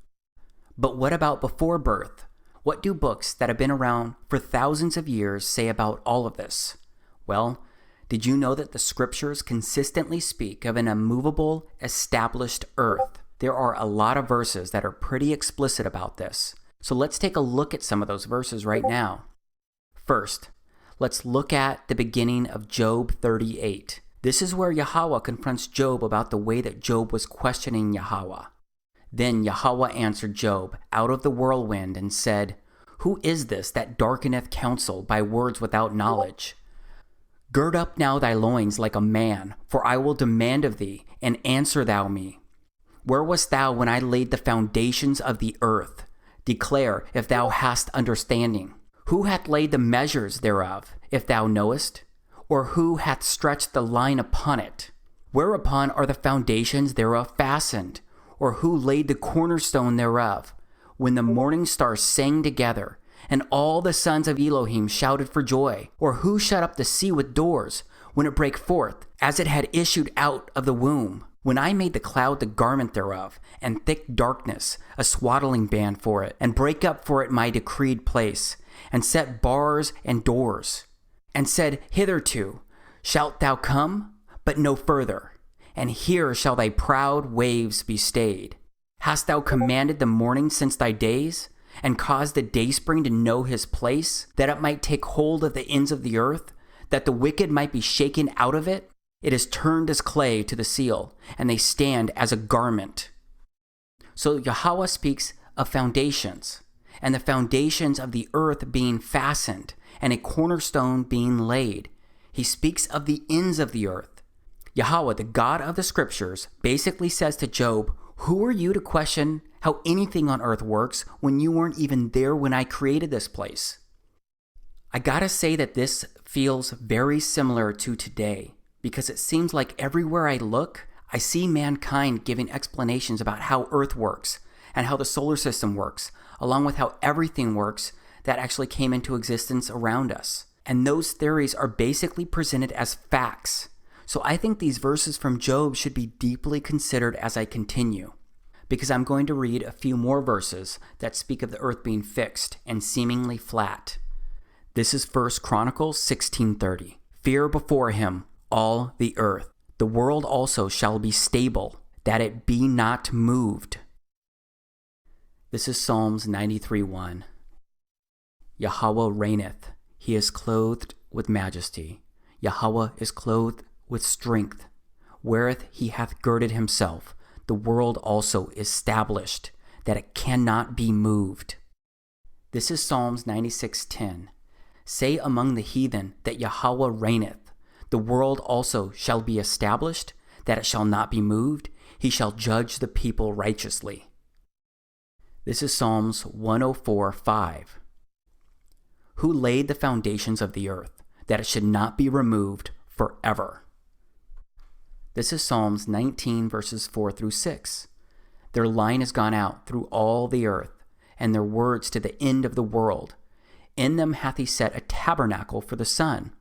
But what about before birth? What do books that have been around for thousands of years say about all of this? Well, did you know that the scriptures consistently speak of an immovable, established earth? There are a lot of verses that are pretty explicit about this. So let's take a look at some of those verses right now. First, let's look at the beginning of Job 38. This is where Yahweh confronts Job about the way that Job was questioning Yahweh. Then Yahweh answered Job out of the whirlwind and said, "Who is this that darkeneth counsel by words without knowledge? Gird up now thy loins like a man, for I will demand of thee, and answer thou me. Where wast thou when I laid the foundations of the earth? Declare, if thou hast understanding. Who hath laid the measures thereof, if thou knowest? Or who hath stretched the line upon it? Whereupon are the foundations thereof fastened? Or who laid the cornerstone thereof? When the morning stars sang together, and all the sons of Elohim shouted for joy? Or who shut up the sea with doors, when it brake forth, as it had issued out of the womb? When I made the cloud the garment thereof, and thick darkness a swaddling band for it, and brake up for it my decreed place, and set bars and doors, and said, Hitherto shalt thou come, but no further. And here shall thy proud waves be stayed. Hast thou commanded the morning since thy days, and caused the dayspring to know his place, that it might take hold of the ends of the earth, that the wicked might be shaken out of it? It is turned as clay to the seal, and they stand as a garment." So Yahweh speaks of foundations, and the foundations of the earth being fastened, and a cornerstone being laid. He speaks of the ends of the earth. Yahweh, the God of the scriptures, basically says to Job, who are you to question how anything on earth works when you weren't even there when I created this place? I gotta say that this feels very similar to today, because it seems like everywhere I look, I see mankind giving explanations about how Earth works and how the solar system works, along with how everything works that actually came into existence around us. And those theories are basically presented as facts. So I think these verses from Job should be deeply considered as I continue, because I'm going to read a few more verses that speak of the earth being fixed and seemingly flat. This is 1 Chronicles 16:30. Fear before him all the earth. The world also shall be stable, that it be not moved. This is Psalms 93:1. Yahweh reigneth. He is clothed with majesty. Yahweh is clothed with strength. Wherewith he hath girded himself. The world also is established, that it cannot be moved. This is Psalms 96:10. Say among the heathen that Yahweh reigneth. The world also shall be established, that it shall not be moved. He shall judge the people righteously. This is Psalms 104:5. Who laid the foundations of the earth, that it should not be removed forever? This is Psalms 19 verses 4 through 6. Their line has gone out through all the earth, and their words to the end of the world. In them hath he set a tabernacle for the sun,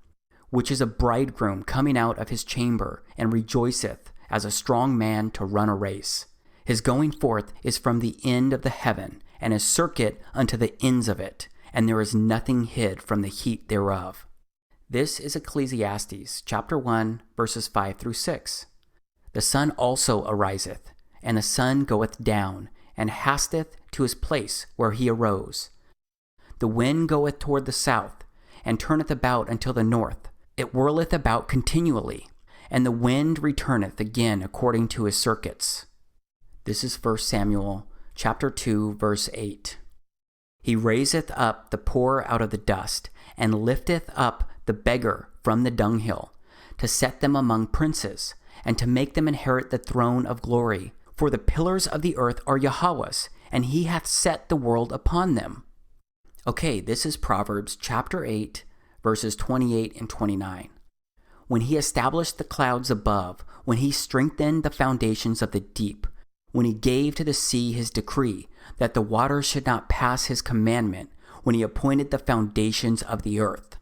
which is a bridegroom coming out of his chamber, and rejoiceth as a strong man to run a race. His going forth is from the end of the heaven, and his circuit unto the ends of it, and there is nothing hid from the heat thereof. This is Ecclesiastes chapter 1, verses 5 through 6. The sun also ariseth, and the sun goeth down, and hasteth to his place where he arose. The wind goeth toward the south, and turneth about until the north. It whirleth about continually, and the wind returneth again according to his circuits. This is 1 Samuel chapter 2, verse 8. He raiseth up the poor out of the dust, and lifteth up the beggar from the dunghill, to set them among princes, and to make them inherit the throne of glory. For the pillars of the earth are Yahweh's, and he hath set the world upon them. Okay, this is Proverbs chapter 8, verses 28 and 29. When he established the clouds above, when he strengthened the foundations of the deep, when he gave to the sea his decree, that the waters should not pass his commandment, when he appointed the foundations of the earth.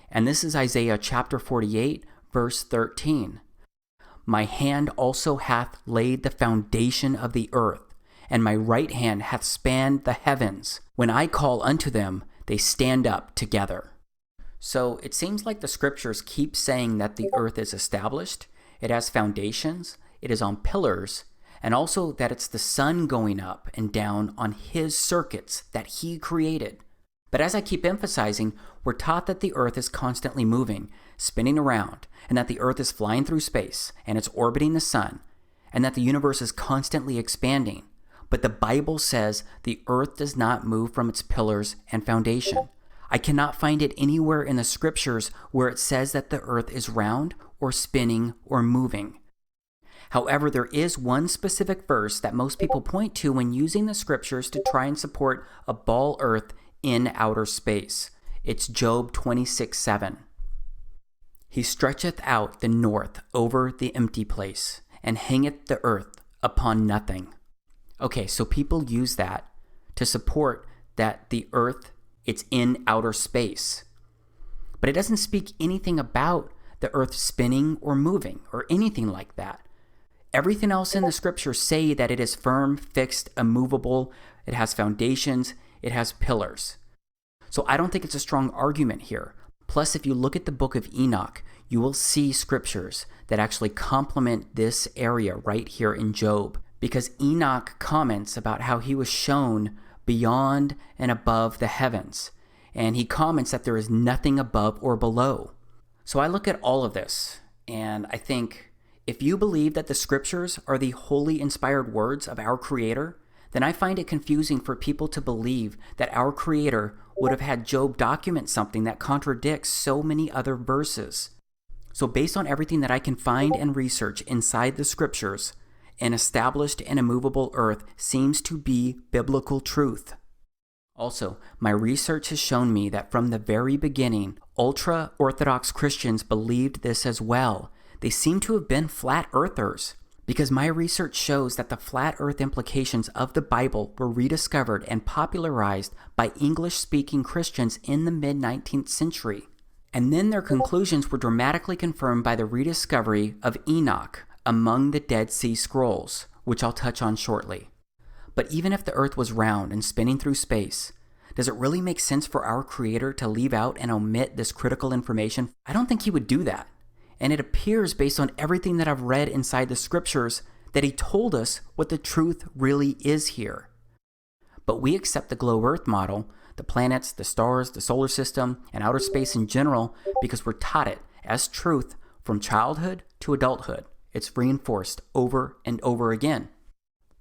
And this is Isaiah chapter 48, verse 13. My hand also hath laid the foundation of the earth, and my right hand hath spanned the heavens. When I call unto them, they stand up together. So it seems like the scriptures keep saying that the earth is established, it has foundations, it is on pillars, and also that it's the sun going up and down on his circuits that he created. But as I keep emphasizing, we're taught that the earth is constantly moving, spinning around, and that the earth is flying through space, and it's orbiting the sun, and that the universe is constantly expanding. But the Bible says the earth does not move from its pillars and foundation. I cannot find it anywhere in the scriptures where it says that the earth is round or spinning or moving. However, there is one specific verse that most people point to when using the scriptures to try and support a ball earth in outer space. It's Job 26:7. He stretcheth out the north over the empty place, and hangeth the earth upon nothing. Okay, so people use that to support that the earth, it's in outer space. But it doesn't speak anything about the earth spinning or moving or anything like that. Everything else in the scriptures say that it is firm, fixed, immovable, it has foundations, it has pillars. So I don't think it's a strong argument here. Plus, if you look at the book of Enoch, you will see scriptures that actually complement this area right here in Job, because Enoch comments about how he was shown beyond and above the heavens, and he comments that there is nothing above or below. So I look at all of this, and I think, if you believe that the scriptures are the holy inspired words of our Creator, then I find it confusing for people to believe that our Creator would have had Job document something that contradicts so many other verses. So based on everything that I can find and research inside the scriptures, an established and immovable earth seems to be biblical truth. Also, my research has shown me that from the very beginning, ultra-Orthodox Christians believed this as well. They seem to have been flat earthers, because my research shows that the flat earth implications of the Bible were rediscovered and popularized by English-speaking Christians in the mid-19th century. And then their conclusions were dramatically confirmed by the rediscovery of Enoch among the Dead Sea Scrolls, which I'll touch on shortly. But even if the earth was round and spinning through space, does it really make sense for our Creator to leave out and omit this critical information? I don't think He would do that. And it appears, based on everything that I've read inside the scriptures, that He told us what the truth really is here. But we accept the globe earth model, the planets, the stars, the solar system, and outer space in general, because we're taught it as truth from childhood to adulthood. It's reinforced over and over again.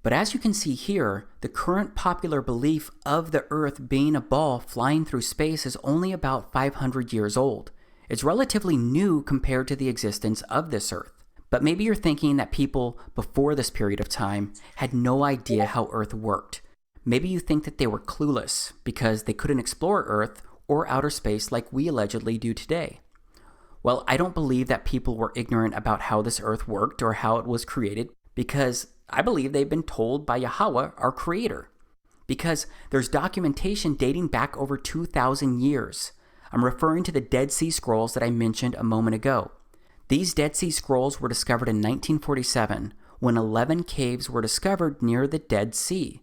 But as you can see here, the current popular belief of the Earth being a ball flying through space is only about 500 years old. It's relatively new compared to the existence of this Earth. But maybe you're thinking that people before this period of time had no idea how Earth worked. Maybe you think that they were clueless because they couldn't explore Earth or outer space like we allegedly do today. Well, I don't believe that people were ignorant about how this Earth worked or how it was created, because I believe they've been told by Yahweh, our Creator, because there's documentation dating back over 2,000 years. I'm referring to the Dead Sea Scrolls that I mentioned a moment ago. These Dead Sea Scrolls were discovered in 1947 when 11 caves were discovered near the Dead Sea.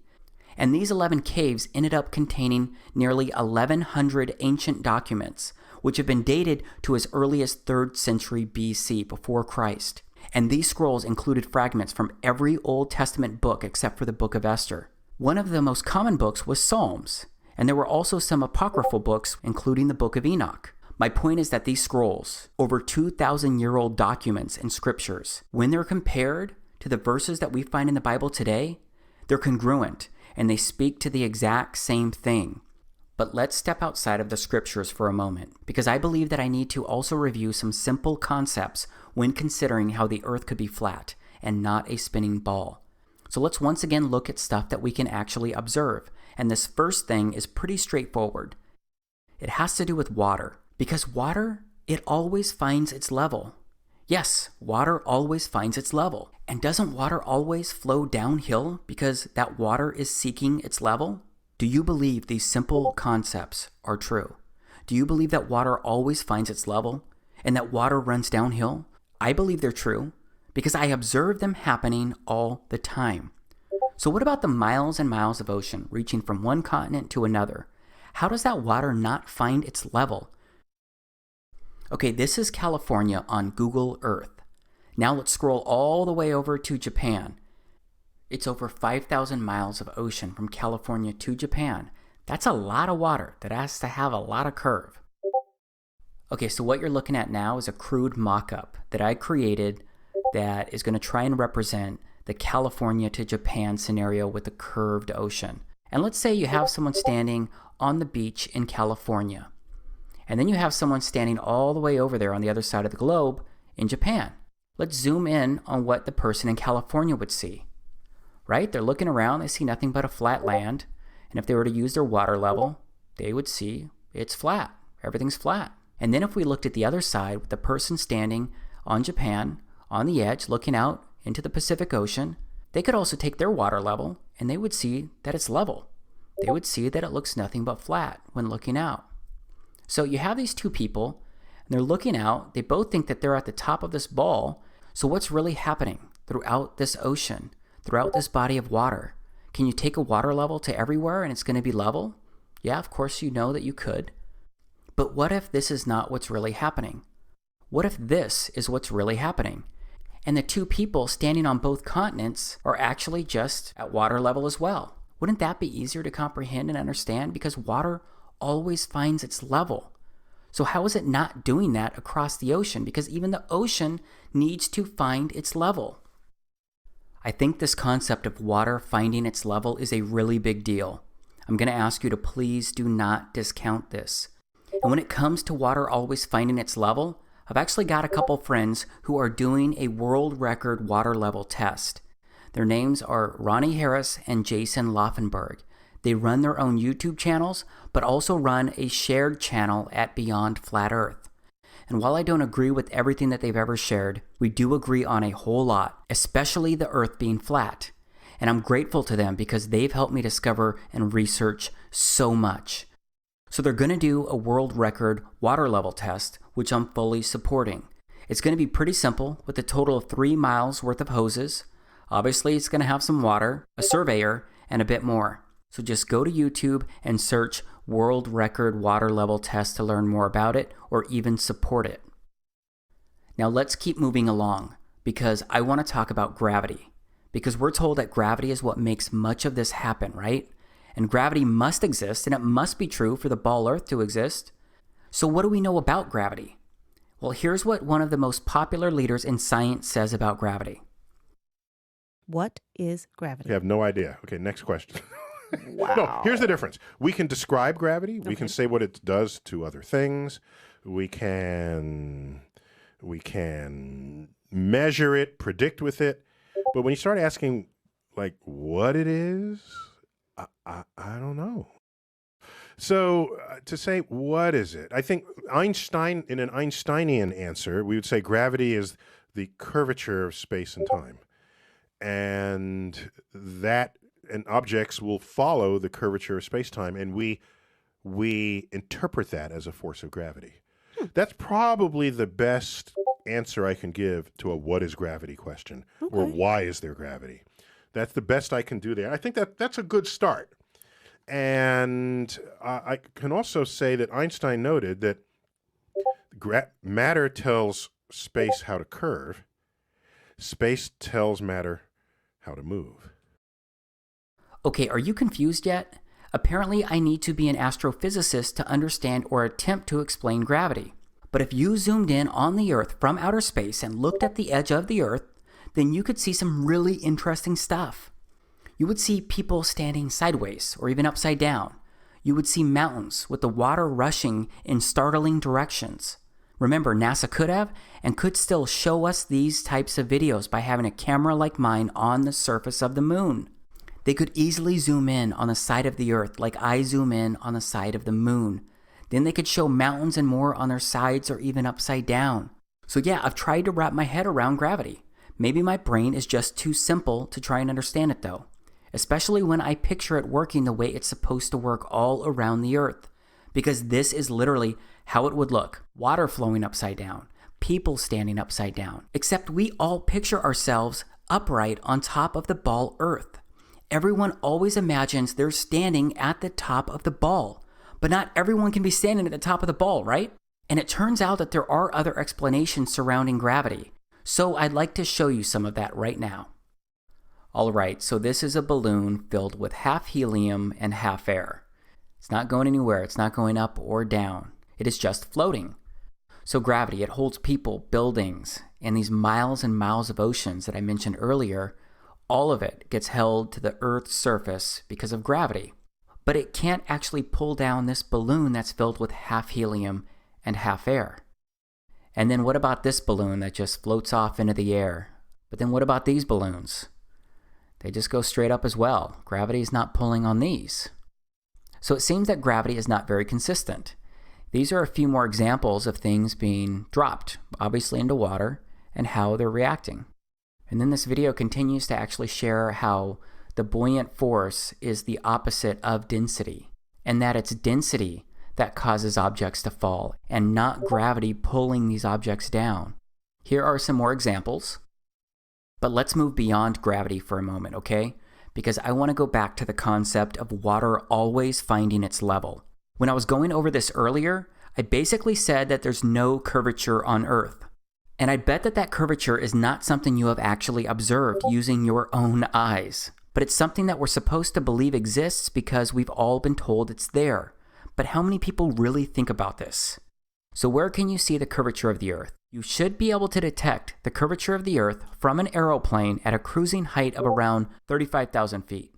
And these 11 caves ended up containing nearly 1,100 ancient documents, which have been dated to as early as 3rd century BC, before Christ. And these scrolls included fragments from every Old Testament book except for the book of Esther. One of the most common books was Psalms, and there were also some apocryphal books, including the book of Enoch. My point is that these scrolls, over 2,000-year-old documents and scriptures, when they're compared to the verses that we find in the Bible today, they're congruent, and they speak to the exact same thing. But let's step outside of the scriptures for a moment, because I believe that I need to also review some simple concepts when considering how the earth could be flat and not a spinning ball. So let's once again look at stuff that we can actually observe. And this first thing is pretty straightforward. It has to do with water, because water, it always finds its level. Yes, water always finds its level. And doesn't water always flow downhill because that water is seeking its level? Do you believe these simple concepts are true? Do you believe that water always finds its level and that water runs downhill? I believe they're true because I observe them happening all the time. So what about the miles and miles of ocean reaching from one continent to another? How does that water not find its level? Okay, this is California on Google Earth. Now let's scroll all the way over to Japan. It's over 5,000 miles of ocean from California to Japan. That's a lot of water that has to have a lot of curve. Okay, so what you're looking at now is a crude mock-up that I created that is going to try and represent the California to Japan scenario with the curved ocean. And let's say you have someone standing on the beach in California. And then you have someone standing all the way over there on the other side of the globe in Japan. Let's zoom in on what the person in California would see. Right? They're looking around, they see nothing but a flat land. And if they were to use their water level, they would see it's flat. Everything's flat. And then if we looked at the other side with the person standing on Japan, on the edge, looking out into the Pacific Ocean, they could also take their water level and they would see that it's level. They would see that it looks nothing but flat when looking out. So you have these two people, and they're looking out. They both think that they're at the top of this ball. So what's really happening throughout this ocean, throughout this body of water? Can you take a water level to everywhere and it's going to be level? Yeah, of course you know that you could. But what if this is not what's really happening? What if this is what's really happening? And the two people standing on both continents are actually just at water level as well. Wouldn't that be easier to comprehend and understand? Because water always finds its level. So how is it not doing that across the ocean? Because even the ocean needs to find its level. I think this concept of water finding its level is a really big deal. I'm going to ask you to please do not discount this. And when it comes to water always finding its level, I've actually got a couple friends who are doing a world record water level test. Their names are Ronnie Harris and Jason Laufenberg. They run their own YouTube channels, but also run a shared channel at Beyond Flat Earth. And while I don't agree with everything that they've ever shared, we do agree on a whole lot, especially the Earth being flat. And I'm grateful to them because they've helped me discover and research so much. So they're going to do a world record water level test, which I'm fully supporting. It's going to be pretty simple with a total of 3 miles worth of hoses. Obviously, it's going to have some water, a surveyor, and a bit more. So just go to YouTube and search world record water level test to learn more about it or even support it. Now let's keep moving along because I want to talk about gravity. Because we're told that gravity is what makes much of this happen, right? And gravity must exist, and it must be true for the ball Earth to exist. So what do we know about gravity? Well, here's what one of the most popular leaders in science says about gravity. What is gravity? I have no idea. Okay, next question. Wow. No, here's the difference. We can describe gravity. We can say what it does to other things. We can measure it, predict with it. But when you start asking, like, what it is, I don't know. So to say, what is it? I think Einstein, in an Einsteinian answer, we would say gravity is the curvature of space and time. And objects will follow the curvature of space-time, and we interpret that as a force of gravity. That's probably the best answer I can give to a what is gravity question, or why is there gravity. That's the best I can do there. I think that's a good start. And I can also say that Einstein noted that matter tells space how to curve. Space tells matter how to move. Okay, are you confused yet? Apparently, I need to be an astrophysicist to understand or attempt to explain gravity. But if you zoomed in on the Earth from outer space and looked at the edge of the Earth, then you could see some really interesting stuff. You would see people standing sideways or even upside down. You would see mountains with the water rushing in startling directions. Remember, NASA could have and could still show us these types of videos by having a camera like mine on the surface of the moon. They could easily zoom in on the side of the Earth like I zoom in on the side of the moon. Then they could show mountains and more on their sides or even upside down. So yeah, I've tried to wrap my head around gravity. Maybe my brain is just too simple to try and understand it though. Especially when I picture it working the way it's supposed to work all around the Earth. Because this is literally how it would look. Water flowing upside down. People standing upside down. Except we all picture ourselves upright on top of the ball Earth. Everyone always imagines they're standing at the top of the ball. But not everyone can be standing at the top of the ball, right? And it turns out that there are other explanations surrounding gravity. So I'd like to show you some of that right now. Alright, so this is a balloon filled with half helium and half air. It's not going anywhere, it's not going up or down. It is just floating. So gravity, it holds people, buildings, and these miles and miles of oceans that I mentioned earlier, all of it gets held to the Earth's surface because of gravity. But it can't actually pull down this balloon that's filled with half helium and half air. And then what about this balloon that just floats off into the air? But then what about these balloons? They just go straight up as well. Gravity is not pulling on these. So it seems that gravity is not very consistent. These are a few more examples of things being dropped, obviously into water, and how they're reacting. And then this video continues to actually share how the buoyant force is the opposite of density, and that it's density that causes objects to fall, and not gravity pulling these objects down. Here are some more examples. But let's move beyond gravity for a moment, okay? Because I want to go back to the concept of water always finding its level. When I was going over this earlier, I basically said that there's no curvature on Earth. And I bet that that curvature is not something you have actually observed using your own eyes. But it's something that we're supposed to believe exists because we've all been told it's there. But how many people really think about this? So where can you see the curvature of the Earth? You should be able to detect the curvature of the Earth from an aeroplane at a cruising height of around 35,000 feet.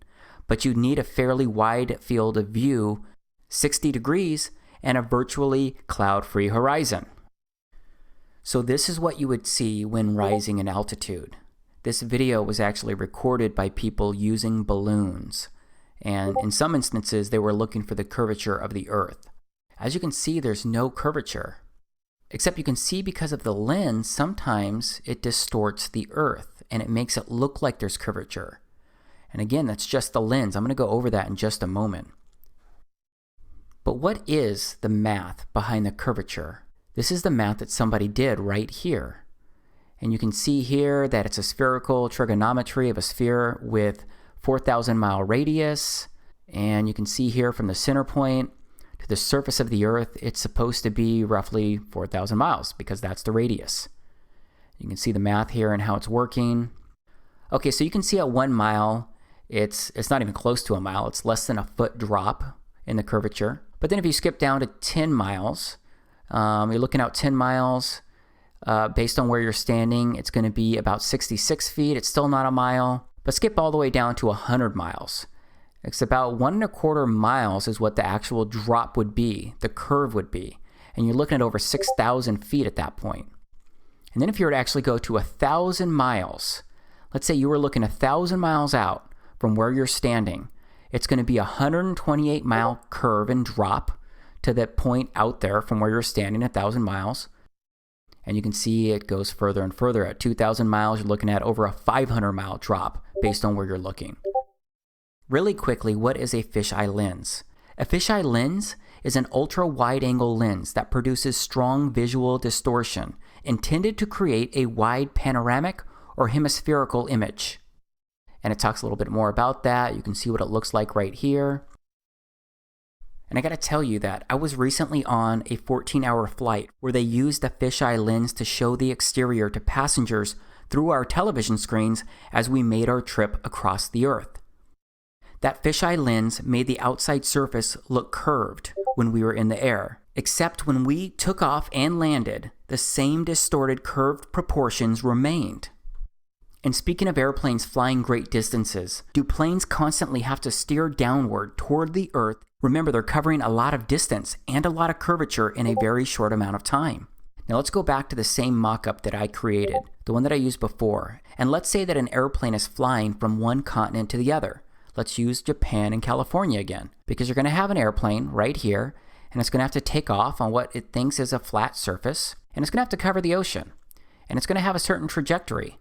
But you'd need a fairly wide field of view, 60 degrees, and a virtually cloud-free horizon. So this is what you would see when rising in altitude. This video was actually recorded by people using balloons. And in some instances, they were looking for the curvature of the Earth. As you can see, there's no curvature. Except you can see because of the lens, sometimes it distorts the Earth and it makes it look like there's curvature. And again, that's just the lens. I'm going to go over that in just a moment. But what is the math behind the curvature? This is the math that somebody did right here. And you can see here that it's a spherical trigonometry of a sphere with 4,000 mile radius. And you can see here from the center point to the surface of the Earth, it's supposed to be roughly 4,000 miles because that's the radius. You can see the math here and how it's working. Okay, so you can see at 1 mile, it's not even close to a mile. It's less than a foot drop in the curvature. But then if you skip down to 10 miles, you're looking out 10 miles, based on where you're standing, it's going to be about 66 feet. It's still not a mile. But skip all the way down to 100 miles. It's about 1.25 miles is what the actual drop would be, the curve would be. And you're looking at over 6,000 feet at that point. And then if you were to actually go to 1,000 miles, let's say you were looking 1,000 miles out from where you're standing, it's going to be a 128-mile curve and drop to that point out there from where you're standing 1,000 miles. And you can see it goes further and further. At 2,000 miles, you're looking at over a 500-mile drop based on where you're looking. Really quickly, what is a fisheye lens? A fisheye lens is an ultra-wide-angle lens that produces strong visual distortion intended to create a wide panoramic or hemispherical image. And it talks a little bit more about that. You can see what it looks like right here. And I gotta tell you that I was recently on a 14-hour flight where they used a fisheye lens to show the exterior to passengers through our television screens as we made our trip across the Earth. That fisheye lens made the outside surface look curved when we were in the air, except when we took off and landed, the same distorted curved proportions remained. And speaking of airplanes flying great distances, do planes constantly have to steer downward toward the Earth? Remember, they're covering a lot of distance and a lot of curvature in a very short amount of time. Now let's go back to the same mock-up that I created, the one that I used before, and let's say that an airplane is flying from one continent to the other. Let's use Japan and California again, because you're going to have an airplane right here, and it's going to have to take off on what it thinks is a flat surface, and it's going to have to cover the ocean, and it's going to have a certain trajectory,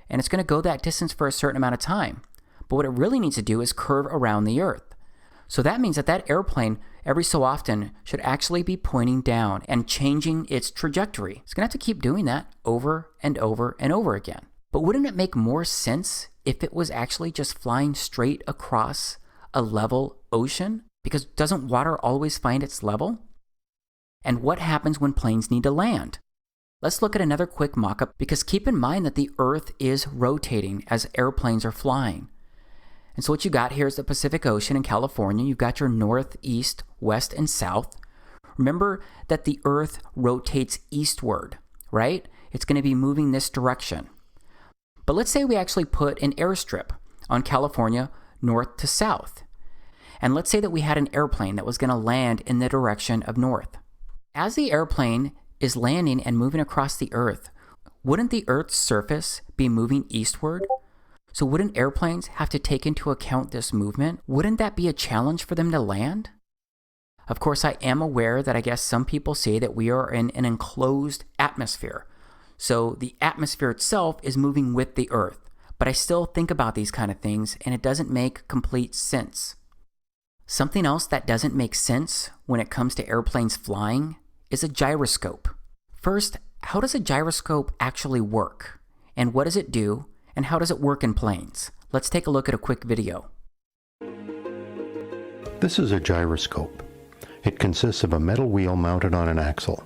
and it's going to go that distance for a certain amount of time. But what it really needs to do is curve around the Earth. So that means that that airplane every so often should actually be pointing down and changing its trajectory. It's going to have to keep doing that over and over and over again. But wouldn't it make more sense if it was actually just flying straight across a level ocean? Because doesn't water always find its level? And what happens when planes need to land? Let's look at another quick mock-up, because keep in mind that the Earth is rotating as airplanes are flying. And so what you got here is the Pacific Ocean in California. You've got your north, east, west, and south. Remember that the Earth rotates eastward, right? It's going to be moving this direction. But let's say we actually put an airstrip on California north to south. And let's say that we had an airplane that was going to land in the direction of north. As the airplane is landing and moving across the Earth, wouldn't the Earth's surface be moving eastward? So wouldn't airplanes have to take into account this movement? Wouldn't that be a challenge for them to land? Of course, I am aware that I guess some people say that we are in an enclosed atmosphere. So the atmosphere itself is moving with the Earth. But I still think about these kind of things, and it doesn't make complete sense. Something else that doesn't make sense when it comes to airplanes flying is a gyroscope. First, how does a gyroscope actually work? And what does it do? And how does it work in planes? Let's take a look at a quick video. This is a gyroscope. It consists of a metal wheel mounted on an axle.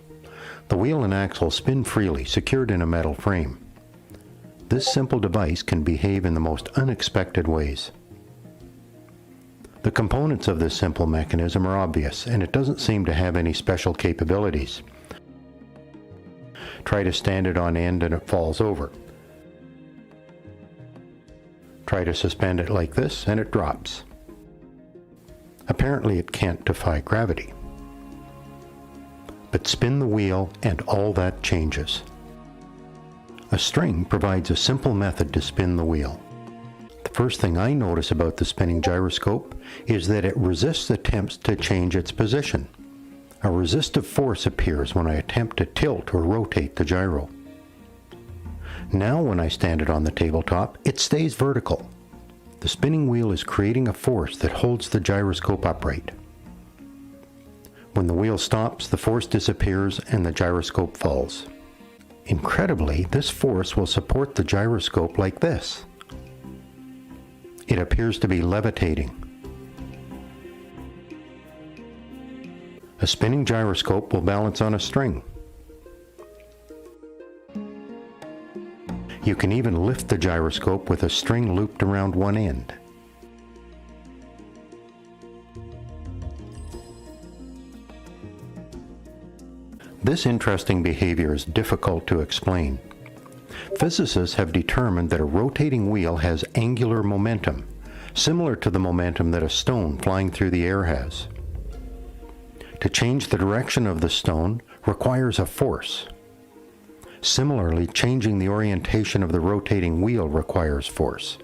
The wheel and axle spin freely, secured in a metal frame. This simple device can behave in the most unexpected ways. The components of this simple mechanism are obvious, and it doesn't seem to have any special capabilities. Try to stand it on end and it falls over. Try to suspend it like this and it drops. Apparently it can't defy gravity. But spin the wheel and all that changes. A string provides a simple method to spin the wheel. The First thing I notice about the spinning gyroscope is that it resists attempts to change its position. A resistive force appears when I attempt to tilt or rotate the gyro. Now when I stand it on the tabletop, it stays vertical. The spinning wheel is creating a force that holds the gyroscope upright. When the wheel stops, the force disappears and the gyroscope falls. Incredibly, this force will support the gyroscope like this. It appears to be levitating. A spinning gyroscope will balance on a string. You can even lift the gyroscope with a string looped around one end. This interesting behavior is difficult to explain. Physicists have determined that a rotating wheel has angular momentum, similar to the momentum that a stone flying through the air has. To change the direction of the stone requires a force. Similarly, changing the orientation of the rotating wheel requires force.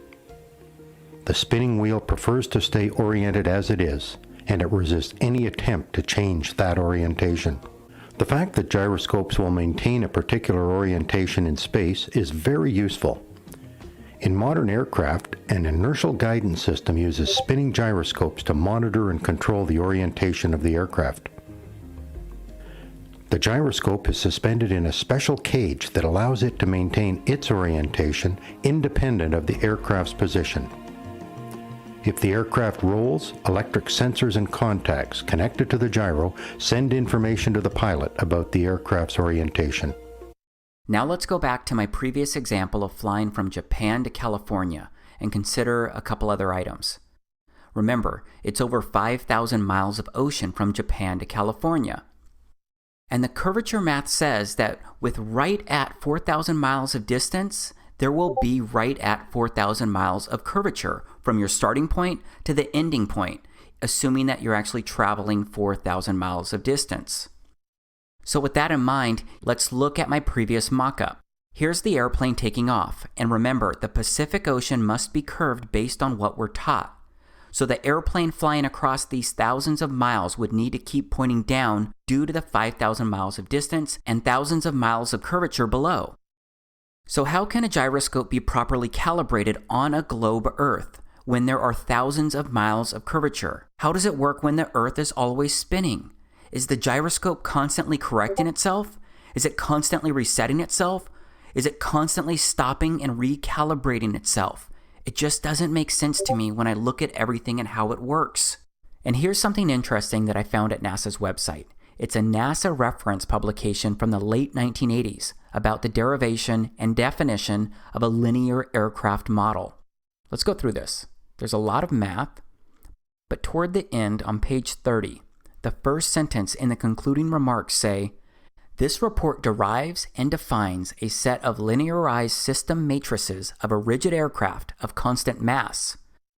The spinning wheel prefers to stay oriented as it is, and it resists any attempt to change that orientation. The fact that gyroscopes will maintain a particular orientation in space is very useful. In modern aircraft, an inertial guidance system uses spinning gyroscopes to monitor and control the orientation of the aircraft. The gyroscope is suspended in a special cage that allows it to maintain its orientation independent of the aircraft's position. If the aircraft rolls, electric sensors and contacts connected to the gyro send information to the pilot about the aircraft's orientation. Now let's go back to my previous example of flying from Japan to California and consider a couple other items. Remember, it's over 5,000 miles of ocean from Japan to California. And the curvature math says that with right at 4,000 miles of distance, there will be right at 4,000 miles of curvature from your starting point to the ending point, assuming that you're actually traveling 4,000 miles of distance. So with that in mind, let's look at my previous mock-up. Here's the airplane taking off, and remember, the Pacific Ocean must be curved based on what we're taught. So the airplane flying across these thousands of miles would need to keep pointing down due to the 5,000 miles of distance and thousands of miles of curvature below. So how can a gyroscope be properly calibrated on a globe Earth when there are thousands of miles of curvature? How does it work when the Earth is always spinning? Is the gyroscope constantly correcting itself? Is it constantly resetting itself? Is it constantly stopping and recalibrating itself? It just doesn't make sense to me when I look at everything and how it works. And here's something interesting that I found at NASA's website. It's a NASA reference publication from the late 1980s about the derivation and definition of a linear aircraft model. Let's go through this. There's a lot of math, but toward the end on page 30, the first sentence in the concluding remarks say, "This report derives and defines a set of linearized system matrices of a rigid aircraft of constant mass,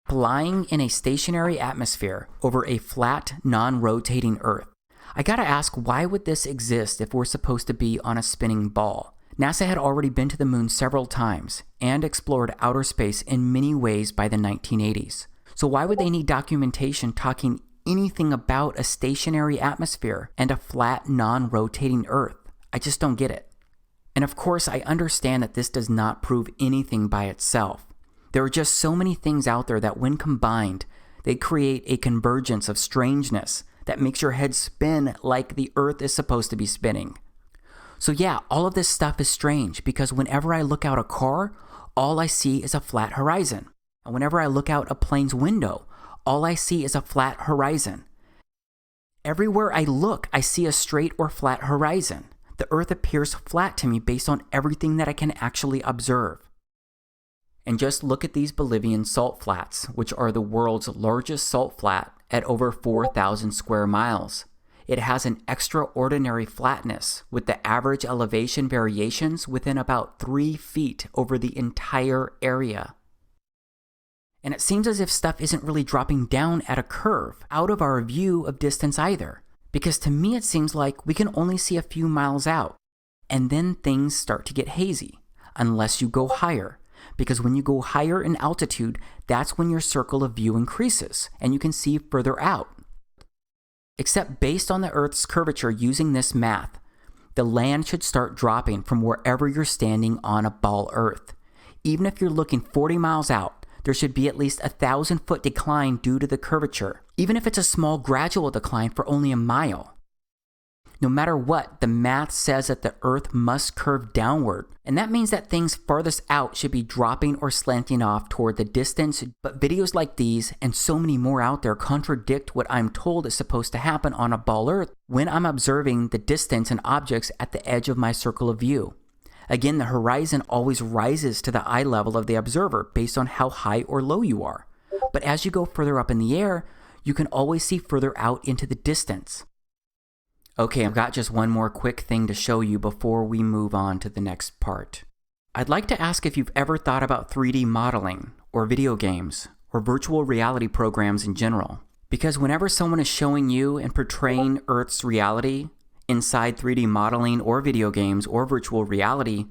flying in a stationary atmosphere over a flat, non-rotating Earth." I gotta ask, why would this exist if we're supposed to be on a spinning ball? NASA had already been to the moon several times and explored outer space in many ways by the 1980s. So why would they need documentation talking anything about a stationary atmosphere and a flat, non-rotating Earth? I just don't get it. And of course, I understand that this does not prove anything by itself. There are just so many things out there that when combined, they create a convergence of strangeness that makes your head spin like the Earth is supposed to be spinning. So yeah, all of this stuff is strange because whenever I look out a car, all I see is a flat horizon. And whenever I look out a plane's window, all I see is a flat horizon. Everywhere I look, I see a straight or flat horizon. The Earth appears flat to me based on everything that I can actually observe. And just look at these Bolivian salt flats, which are the world's largest salt flat at over 4,000 square miles. It has an extraordinary flatness, with the average elevation variations within about 3 feet over the entire area. And it seems as if stuff isn't really dropping down at a curve, out of our view of distance either. Because to me it seems like we can only see a few miles out, and then things start to get hazy, unless you go higher. because when you go higher in altitude, that's when your circle of view increases and you can see further out. Except based on the Earth's curvature using this math, the land should start dropping from wherever you're standing on a ball Earth. Even if you're looking 40 miles out, there should be at least 1,000-foot decline due to the curvature, even if it's a small gradual decline for only a mile. No matter what, the math says that the Earth must curve downward, and that means that things farthest out should be dropping or slanting off toward the distance, but videos like these and so many more out there contradict what I'm told is supposed to happen on a ball Earth when I'm observing the distance and objects at the edge of my circle of view. Again, the horizon always rises to the eye level of the observer based on how high or low you are. But as you go further up in the air, you can always see further out into the distance. Okay, I've got just one more quick thing to show you before we move on to the next part. I'd like to ask if you've ever thought about 3D modeling, or video games, or virtual reality programs in general. Because whenever someone is showing you and portraying Earth's reality inside 3D modeling or video games or virtual reality,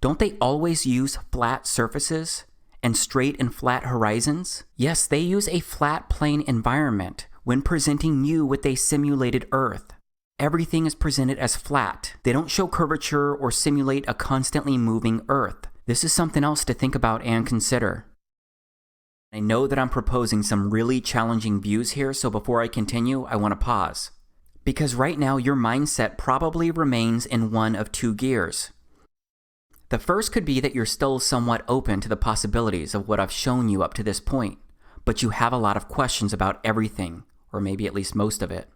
don't they always use flat surfaces and straight and flat horizons? Yes, they use a flat plane environment when presenting you with a simulated Earth. Everything is presented as flat. They don't show curvature or simulate a constantly moving Earth. This is something else to think about and consider. I know that I'm proposing some really challenging views here, so before I continue, I want to pause. Because right now, your mindset probably remains in one of two gears. The first could be that you're still somewhat open to the possibilities of what I've shown you up to this point, but you have a lot of questions about everything, or maybe at least most of it.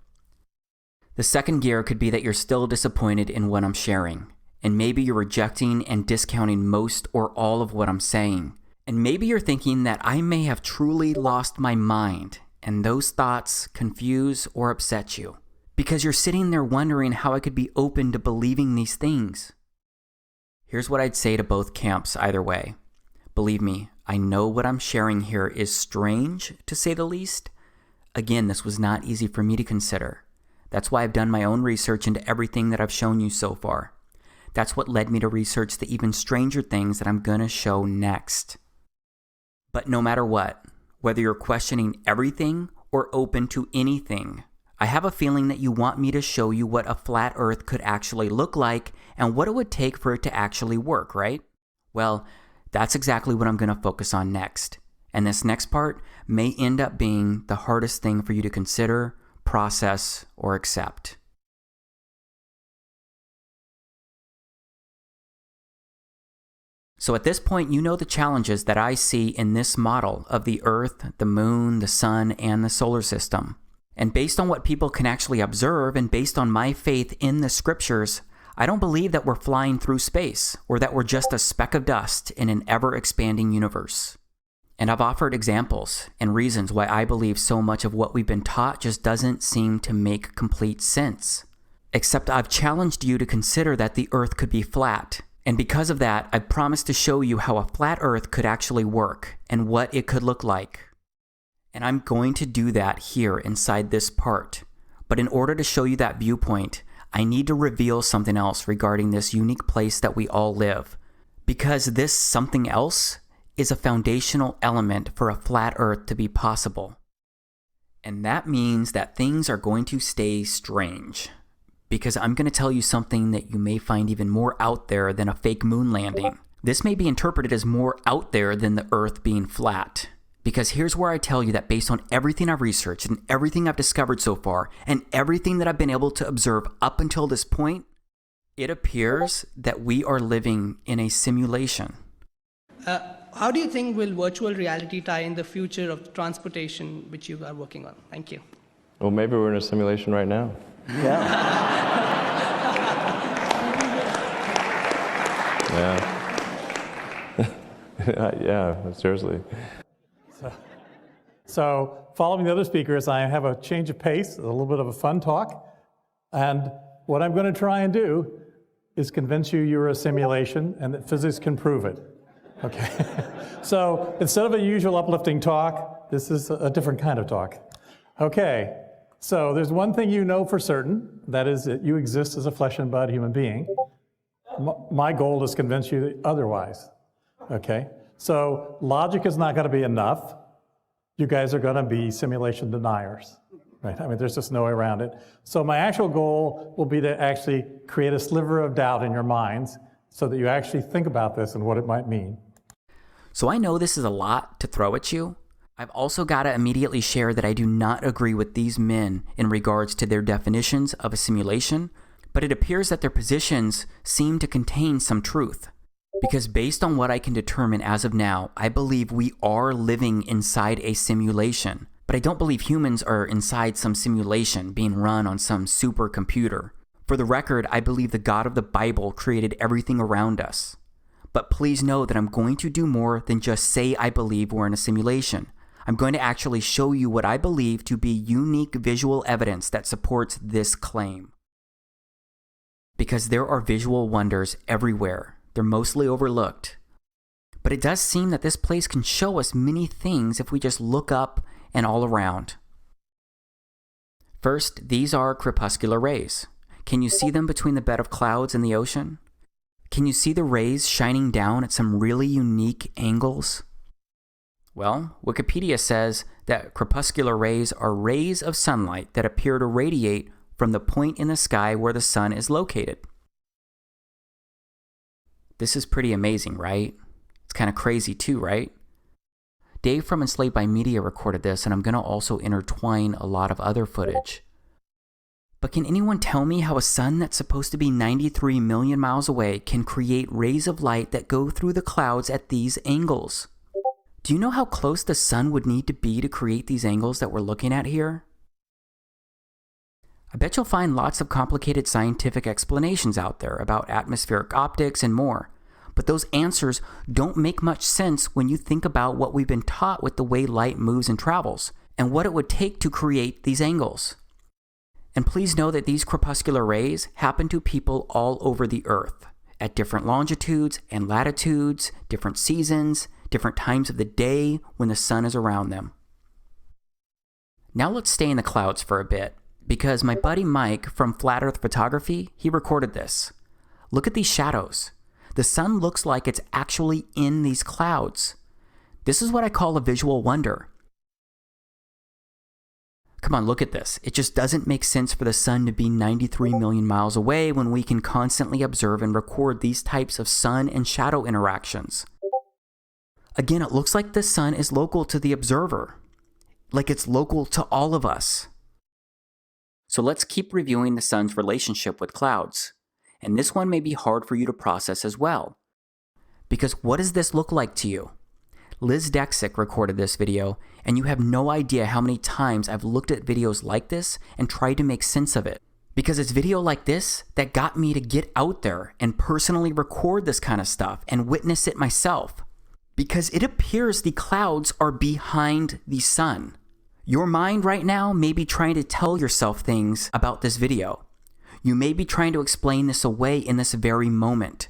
The second gear could be that you're still disappointed in what I'm sharing, and maybe you're rejecting and discounting most or all of what I'm saying. And maybe you're thinking that I may have truly lost my mind, and those thoughts confuse or upset you, because you're sitting there wondering how I could be open to believing these things. Here's what I'd say to both camps either way. Believe me, I know what I'm sharing here is strange, to say the least. Again, this was not easy for me to consider. That's why I've done my own research into everything that I've shown you so far. That's what led me to research the even stranger things that I'm gonna show next. But no matter what, whether you're questioning everything or open to anything, I have a feeling that you want me to show you what a flat Earth could actually look like and what it would take for it to actually work, right? Well, that's exactly what I'm gonna focus on next. And this next part may end up being the hardest thing for you to consider, process, or accept. So at this point, you know the challenges that I see in this model of the Earth, the Moon, the Sun, and the solar system. And based on what people can actually observe and based on my faith in the scriptures, I don't believe that we're flying through space or that we're just a speck of dust in an ever-expanding universe. And I've offered examples and reasons why I believe so much of what we've been taught just doesn't seem to make complete sense. Except I've challenged you to consider that the Earth could be flat. And because of that, I've promised to show you how a flat Earth could actually work and what it could look like. And I'm going to do that here inside this part. But in order to show you that viewpoint, I need to reveal something else regarding this unique place that we all live. Because this something else is a foundational element for a flat Earth to be possible. And that means that things are going to stay strange. Because I'm going to tell you something that you may find even more out there than a fake moon landing. This may be interpreted as more out there than the Earth being flat. Because here's where I tell you that based on everything I've researched and everything I've discovered so far and everything that I've been able to observe up until this point, it appears that we are living in a simulation. How do you think will virtual reality tie in the future of transportation, which you are working on? Thank you. Well, maybe we're in a simulation right now. Yeah. Yeah. Yeah, seriously. So following the other speakers, I have a change of pace, a little bit of a fun talk. And what I'm going to try and do is convince you you're a simulation and that physics can prove it. Okay. So instead of a usual uplifting talk, this is a different kind of talk. Okay. So there's one thing you know for certain, that is that you exist as a flesh and blood human being. My goal is to convince you otherwise. Okay. So logic is not going to be enough. You guys are going to be simulation deniers, right? I mean, there's just no way around it. So my actual goal will be to actually create a sliver of doubt in your minds so that you actually think about this and what it might mean. So I know this is a lot to throw at you. I've also got to immediately share that I do not agree with these men in regards to their definitions of a simulation, but it appears that their positions seem to contain some truth. Because based on what I can determine as of now, I believe we are living inside a simulation. But I don't believe humans are inside some simulation being run on some supercomputer. For the record, I believe the God of the Bible created everything around us. But please know that I'm going to do more than just say I believe we're in a simulation. I'm going to actually show you what I believe to be unique visual evidence that supports this claim. Because there are visual wonders everywhere. They're mostly overlooked. But it does seem that this place can show us many things if we just look up and all around. First, these are crepuscular rays. Can you see them between the bed of clouds and the ocean? Can you see the rays shining down at some really unique angles? Well, Wikipedia says that crepuscular rays are rays of sunlight that appear to radiate from the point in the sky where the sun is located. This is pretty amazing, right? It's kind of crazy too, right? Dave from Enslaved by Media recorded this, and I'm going to also intertwine a lot of other footage. But can anyone tell me how a sun that's supposed to be 93 million miles away can create rays of light that go through the clouds at these angles? Do you know how close the sun would need to be to create these angles that we're looking at here? I bet you'll find lots of complicated scientific explanations out there about atmospheric optics and more, but those answers don't make much sense when you think about what we've been taught with the way light moves and travels, and what it would take to create these angles. And please know that these crepuscular rays happen to people all over the Earth, at different longitudes and latitudes, different seasons, different times of the day when the sun is around them. Now let's stay in the clouds for a bit, because my buddy Mike from Flat Earth Photography, he recorded this. Look at these shadows. The sun looks like it's actually in these clouds. This is what I call a visual wonder. Come on, look at this. It just doesn't make sense for the sun to be 93 million miles away when we can constantly observe and record these types of sun and shadow interactions. Again, it looks like the sun is local to the observer, like it's local to all of us. So let's keep reviewing the sun's relationship with clouds. And this one may be hard for you to process as well. Because what does this look like to you? Liz Dexick recorded this video, and you have no idea how many times I've looked at videos like this and tried to make sense of it. Because it's video like this that got me to get out there and personally record this kind of stuff and witness it myself. Because it appears the clouds are behind the sun. Your mind right now may be trying to tell yourself things about this video. You may be trying to explain this away in this very moment.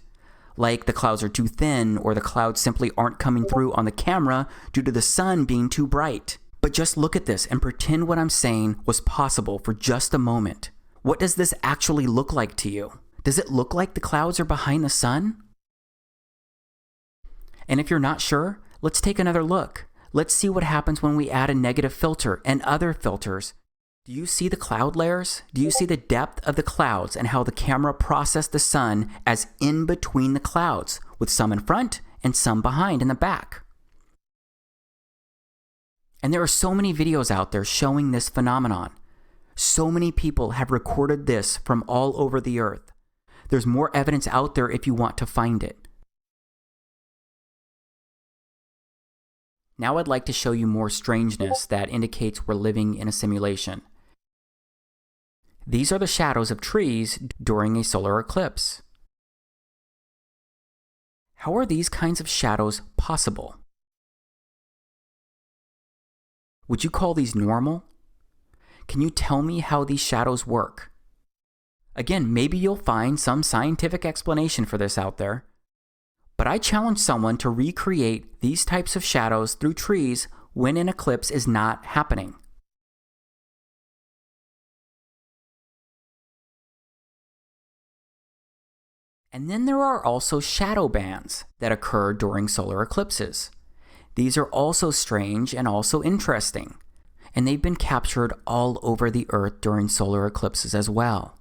Like the clouds are too thin, or the clouds simply aren't coming through on the camera due to the sun being too bright. But just look at this and pretend what I'm saying was possible for just a moment. What does this actually look like to you? Does it look like the clouds are behind the sun? And if you're not sure, let's take another look. Let's see what happens when we add a negative filter and other filters. Do you see the cloud layers? Do you see the depth of the clouds and how the camera processed the sun as in between the clouds, with some in front and some behind in the back? And there are so many videos out there showing this phenomenon. So many people have recorded this from all over the earth. There's more evidence out there if you want to find it. Now I'd like to show you more strangeness that indicates we're living in a simulation. These are the shadows of trees during a solar eclipse. How are these kinds of shadows possible? Would you call these normal? Can you tell me how these shadows work? Again, maybe you'll find some scientific explanation for this out there. But I challenge someone to recreate these types of shadows through trees when an eclipse is not happening. And then there are also shadow bands that occur during solar eclipses. These are also strange and also interesting, and they've been captured all over the Earth during solar eclipses as well.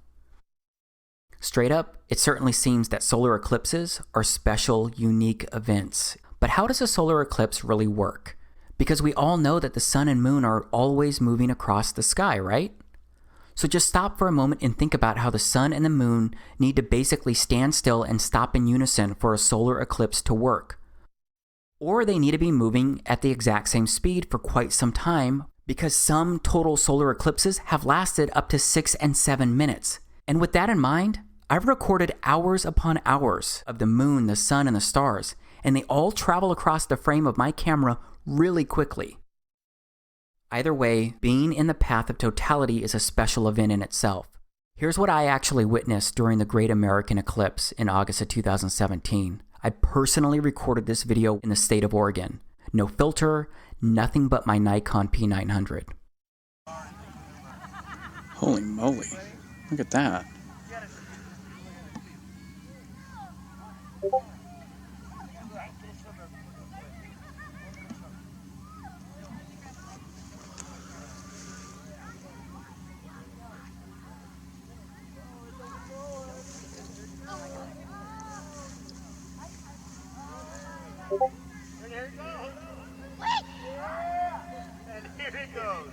Straight up, it certainly seems that solar eclipses are special, unique events. But how does a solar eclipse really work? Because we all know that the sun and moon are always moving across the sky, right? So just stop for a moment and think about how the sun and the moon need to basically stand still and stop in unison for a solar eclipse to work. Or they need to be moving at the exact same speed for quite some time, because some total solar eclipses have lasted up to 6 and 7 minutes. And with that in mind, I've recorded hours upon hours of the moon, the sun, and the stars, and they all travel across the frame of my camera really quickly. Either way, being in the path of totality is a special event in itself. Here's what I actually witnessed during the Great American Eclipse in August of 2017. I personally recorded this video in the state of Oregon. No filter, nothing but my Nikon P900. Holy moly. Look at that. And here it goes. And here it goes.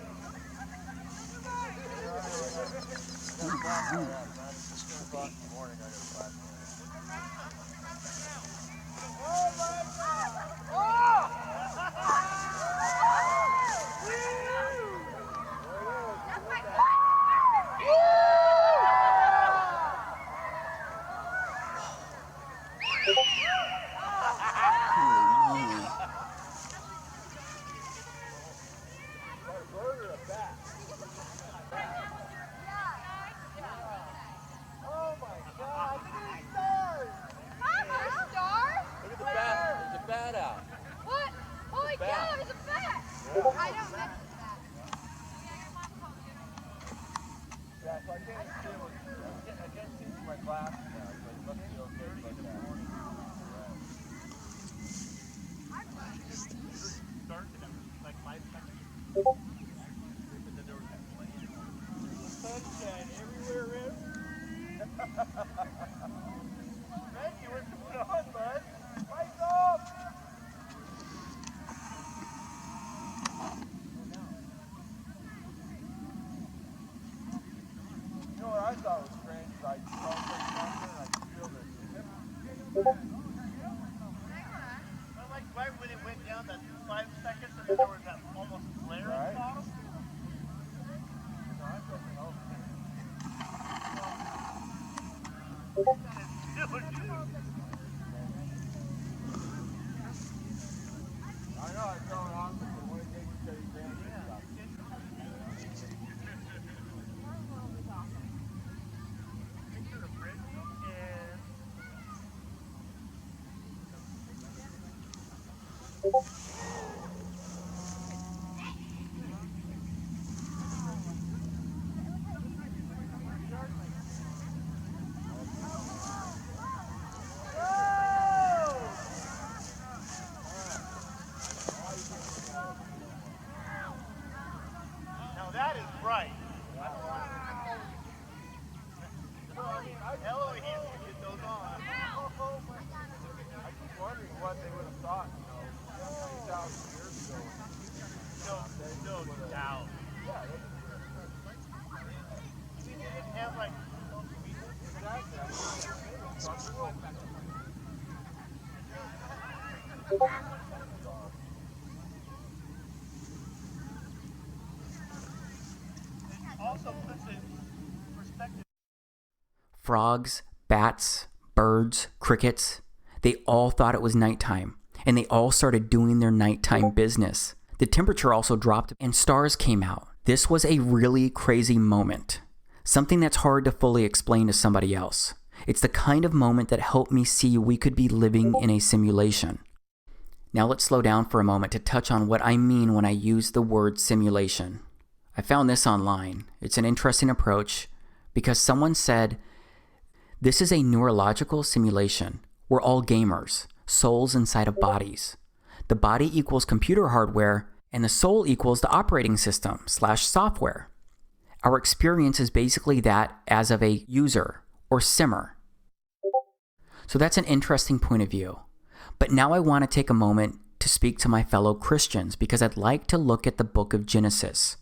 Frogs, bats, birds, crickets, they all thought it was nighttime, and they all started doing their nighttime business. The temperature also dropped and stars came out. This was a really crazy moment, something that's hard to fully explain to somebody else. It's the kind of moment that helped me see we could be living in a simulation. Now let's slow down for a moment to touch on what I mean when I use the word simulation. I found this online. It's an interesting approach because someone said This is a neurological simulation. We're all gamers, souls inside of bodies. The body equals computer hardware, and the soul equals the operating system / software. Our experience is basically that as of a user or simmer. So that's an interesting point of view. But now I want to take a moment to speak to my fellow Christians because I'd like to look at the book of Genesis.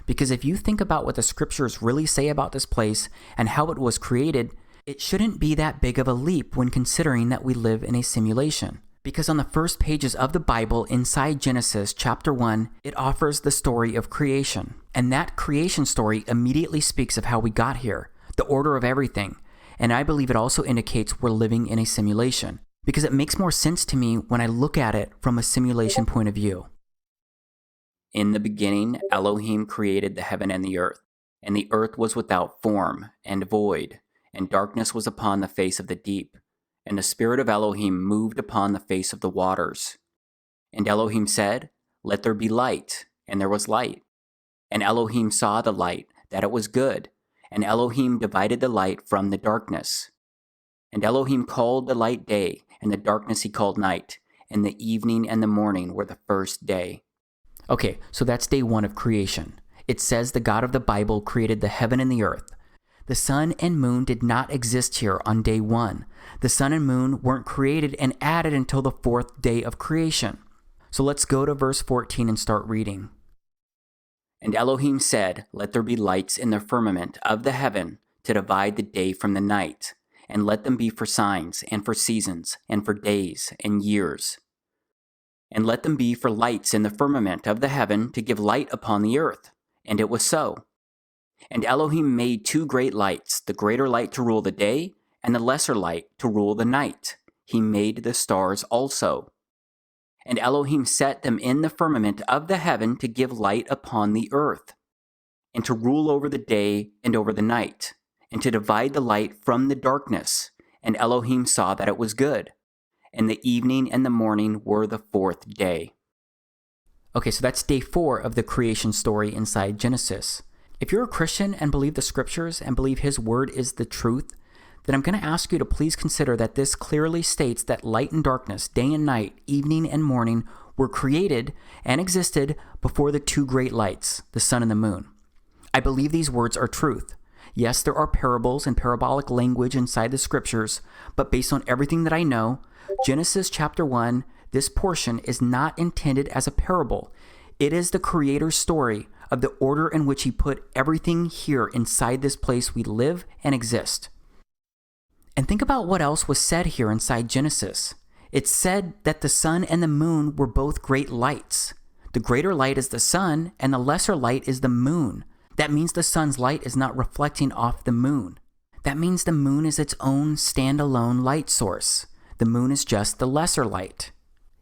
Because if you think about what the scriptures really say about this place and how it was created, it shouldn't be that big of a leap when considering that we live in a simulation. Because on the first pages of the Bible inside Genesis chapter 1, it offers the story of creation. And that creation story immediately speaks of how we got here, the order of everything. And I believe it also indicates we're living in a simulation, because it makes more sense to me when I look at it from a simulation point of view. In the beginning, Elohim created the heaven and the earth was without form and void, and darkness was upon the face of the deep. And the Spirit of Elohim moved upon the face of the waters. And Elohim said, "Let there be light," and there was light. And Elohim saw the light, that it was good, and Elohim divided the light from the darkness. And Elohim called the light day, and the darkness he called night, and the evening and the morning were the first day. Okay, so that's day 1 of creation. It says the God of the Bible created the heaven and the earth. The sun and moon did not exist here on day 1. The sun and moon weren't created and added until the 4th day of creation. So let's go to verse 14 and start reading. And Elohim said, "Let there be lights in the firmament of the heaven to divide the day from the night, and let them be for signs, and for seasons, and for days, and years. And let them be for lights in the firmament of the heaven to give light upon the earth." And it was so. And Elohim made 2 great lights, the greater light to rule the day, and the lesser light to rule the night. He made the stars also. And Elohim set them in the firmament of the heaven to give light upon the earth, and to rule over the day and over the night, and to divide the light from the darkness. And Elohim saw that it was good. And the evening and the morning were the 4th day. Okay, so that's day 4 of the creation story inside Genesis. If you're a Christian and believe the scriptures and believe his word is the truth, then I'm going to ask you to please consider that this clearly states that light and darkness, day and night, evening and morning, were created and existed before the 2 great lights, the sun and the moon. I believe these words are truth. Yes, there are parables and parabolic language inside the scriptures, but based on everything that I know, Genesis chapter 1, this portion is not intended as a parable. It is the Creator's story of the order in which he put everything here inside this place we live and exist. And think about what else was said here inside Genesis. It said that the sun and the moon were both great lights. The greater light is the sun, and the lesser light is the moon. That means the sun's light is not reflecting off the moon. That means the moon is its own standalone light source. The moon is just the lesser light.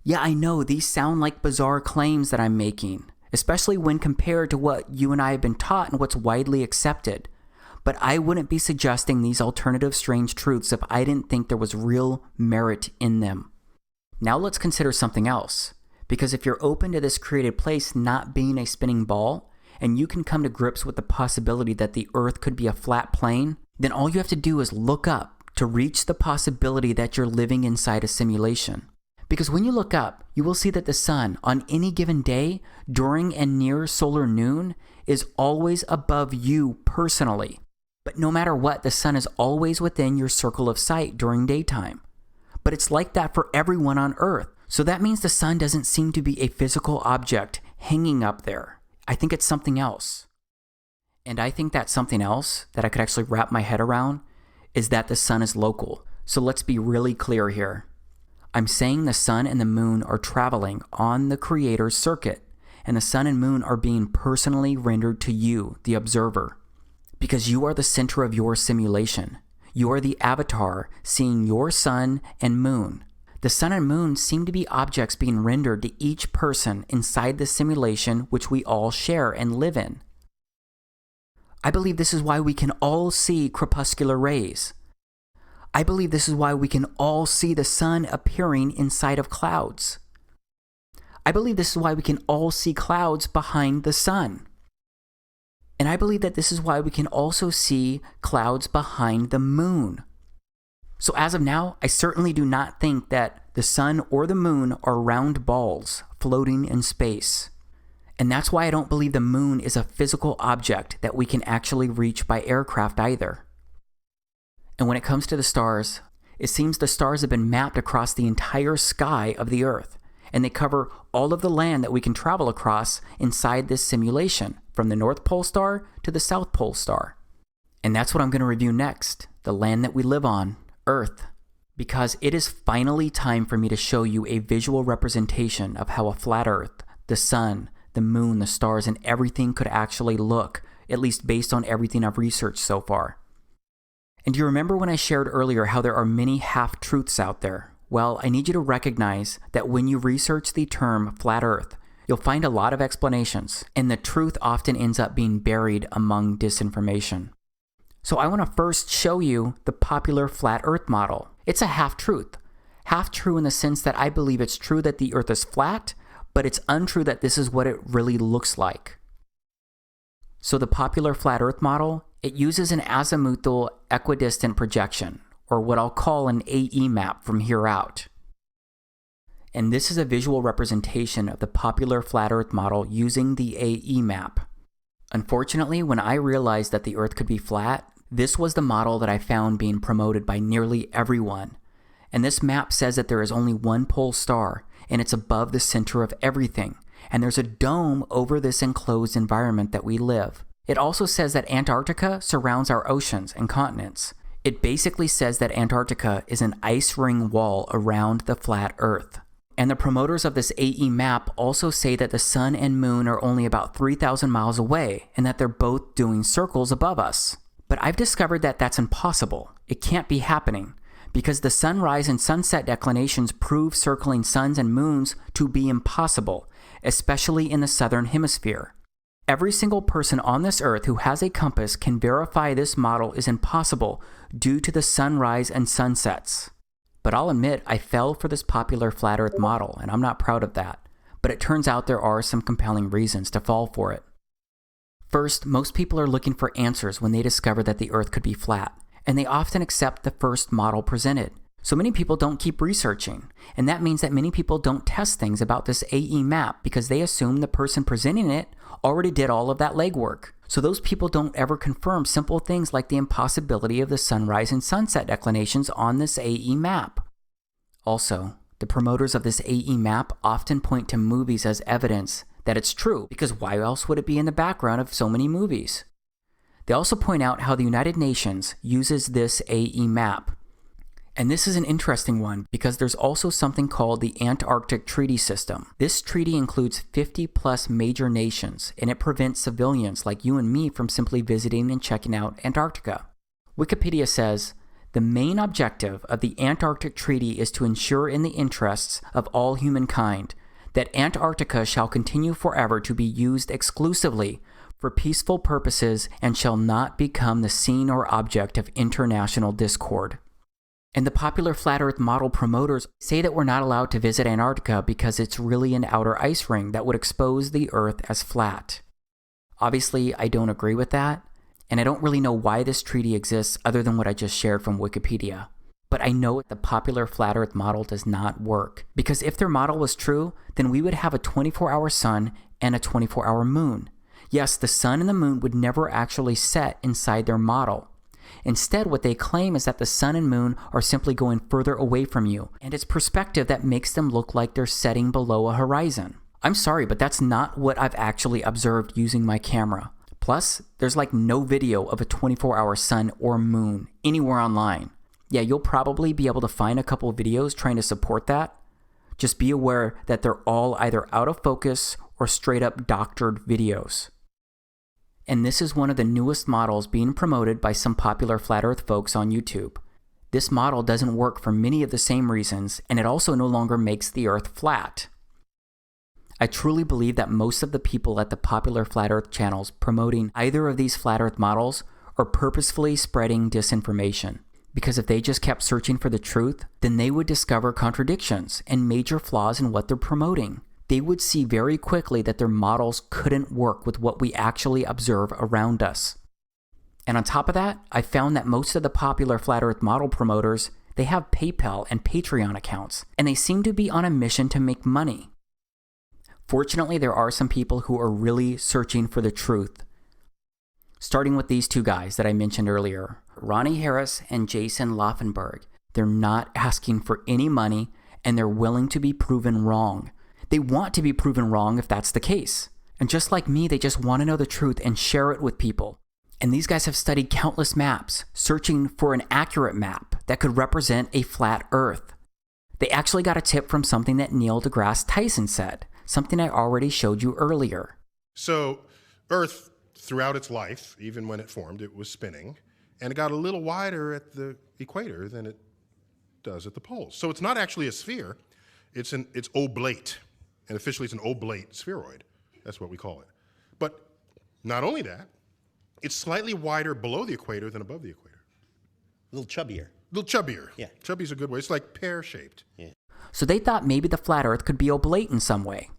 Yeah, I know these sound like bizarre claims that I'm making, especially when compared to what you and I have been taught and what's widely accepted. But I wouldn't be suggesting these alternative strange truths if I didn't think there was real merit in them. Now let's consider something else. Because if you're open to this created place not being a spinning ball, and you can come to grips with the possibility that the earth could be a flat plane, then all you have to do is look up to reach the possibility that you're living inside a simulation. Because when you look up, you will see that the sun on any given day during and near solar noon is always above you personally. But no matter what, the sun is always within your circle of sight during daytime. But it's like that for everyone on Earth. So that means the sun doesn't seem to be a physical object hanging up there. I think it's something else. And I think that something else that I could actually wrap my head around is that the sun is local. So let's be really clear here. I'm saying the sun and the moon are traveling on the Creator's circuit, and the sun and moon are being personally rendered to you, the observer. Because you are the center of your simulation. You are the avatar seeing your sun and moon. The sun and moon seem to be objects being rendered to each person inside the simulation which we all share and live in. I believe this is why we can all see crepuscular rays. I believe this is why we can all see the sun appearing inside of clouds. I believe this is why we can all see clouds behind the sun. And I believe that this is why we can also see clouds behind the moon. So as of now, I certainly do not think that the sun or the moon are round balls floating in space. And that's why I don't believe the moon is a physical object that we can actually reach by aircraft either. And when it comes to the stars, it seems the stars have been mapped across the entire sky of the Earth, and they cover all of the land that we can travel across inside this simulation, from the North Pole star to the South Pole star. And that's what I'm going to review next, the land that we live on, Earth, because it is finally time for me to show you a visual representation of how a flat Earth, the sun, the moon, the stars, and everything could actually look, at least based on everything I've researched so far. And do you remember when I shared earlier how there are many half-truths out there? Well, I need you to recognize that when you research the term flat Earth, you'll find a lot of explanations, and the truth often ends up being buried among disinformation. So I want to first show you the popular flat Earth model. It's a half-truth. Half-true in the sense that I believe it's true that the Earth is flat, but it's untrue that this is what it really looks like. So the popular flat Earth model, it uses an azimuthal equidistant projection, or what I'll call an AE map from here out. And this is a visual representation of the popular flat Earth model using the AE map. Unfortunately, when I realized that the Earth could be flat, this was the model that I found being promoted by nearly everyone. And this map says that there is only one pole star, and it's above the center of everything, and there's a dome over this enclosed environment that we live. It also says that Antarctica surrounds our oceans and continents. It basically says that Antarctica is an ice ring wall around the flat Earth. And the promoters of this AE map also say that the sun and moon are only about 3,000 miles away, and that they're both doing circles above us. But I've discovered that that's impossible. It can't be happening, because the sunrise and sunset declinations prove circling suns and moons to be impossible, especially in the southern hemisphere. Every single person on this Earth who has a compass can verify this model is impossible due to the sunrise and sunsets. But I'll admit I fell for this popular flat Earth model, and I'm not proud of that. But it turns out there are some compelling reasons to fall for it. First, most people are looking for answers when they discover that the Earth could be flat, and they often accept the first model presented. So many people don't keep researching, and that means that many people don't test things about this AE map because they assume the person presenting it already did all of that legwork. So those people don't ever confirm simple things like the impossibility of the sunrise and sunset declinations on this AE map. Also, the promoters of this AE map often point to movies as evidence that it's true, because why else would it be in the background of so many movies? They also point out how the United Nations uses this AE map. And this is an interesting one because there's also something called the Antarctic Treaty System. This treaty includes 50 plus major nations, and it prevents civilians like you and me from simply visiting and checking out Antarctica. Wikipedia says, the main objective of the Antarctic Treaty is to ensure in the interests of all humankind that Antarctica shall continue forever to be used exclusively for peaceful purposes and shall not become the scene or object of international discord. And the popular flat Earth model promoters say that we're not allowed to visit Antarctica because it's really an outer ice ring that would expose the Earth as flat. Obviously, I don't agree with that, and I don't really know why this treaty exists other than what I just shared from Wikipedia. But I know the popular flat Earth model does not work, because if their model was true, then we would have a 24-hour sun and a 24-hour moon. Yes, the sun and the moon would never actually set inside their model. Instead, what they claim is that the sun and moon are simply going further away from you, and it's perspective that makes them look like they're setting below a horizon. I'm sorry, but that's not what I've actually observed using my camera. Plus, there's like no video of a 24-hour sun or moon anywhere online. Yeah, you'll probably be able to find a couple of videos trying to support that. Just be aware that they're all either out of focus or straight up doctored videos. And this is one of the newest models being promoted by some popular flat Earth folks on YouTube. This model doesn't work for many of the same reasons, and it also no longer makes the Earth flat. I truly believe that most of the people at the popular flat Earth channels promoting either of these flat Earth models are purposefully spreading disinformation. Because if they just kept searching for the truth, then they would discover contradictions and major flaws in what they're promoting. They would see very quickly that their models couldn't work with what we actually observe around us. And on top of that, I found that most of the popular flat Earth model promoters, They have PayPal and Patreon accounts, and they seem to be on a mission to make money. Fortunately, there are some people who are really searching for the truth. Starting with these two guys that I mentioned earlier, Ronnie Harris and Jason Laufenberg. They're not asking for any money, and they're willing to be proven wrong. They want to be proven wrong if that's the case. And just like me, they just want to know the truth and share it with people. And these guys have studied countless maps, searching for an accurate map that could represent a flat Earth. They actually got a tip from something that Neil deGrasse Tyson said, something I already showed you earlier. So Earth, throughout its life, even when it formed, it was spinning, and it got a little wider at the equator than it does at the poles. So it's not actually a sphere, it's oblate. And officially it's an oblate spheroid. That's what we call it. But not only that, it's slightly wider below the equator than above the equator. A little chubbier. A little chubbier. Yeah. Chubby's a good way. It's like pear-shaped. Yeah. So they thought maybe the flat Earth could be oblate in some way.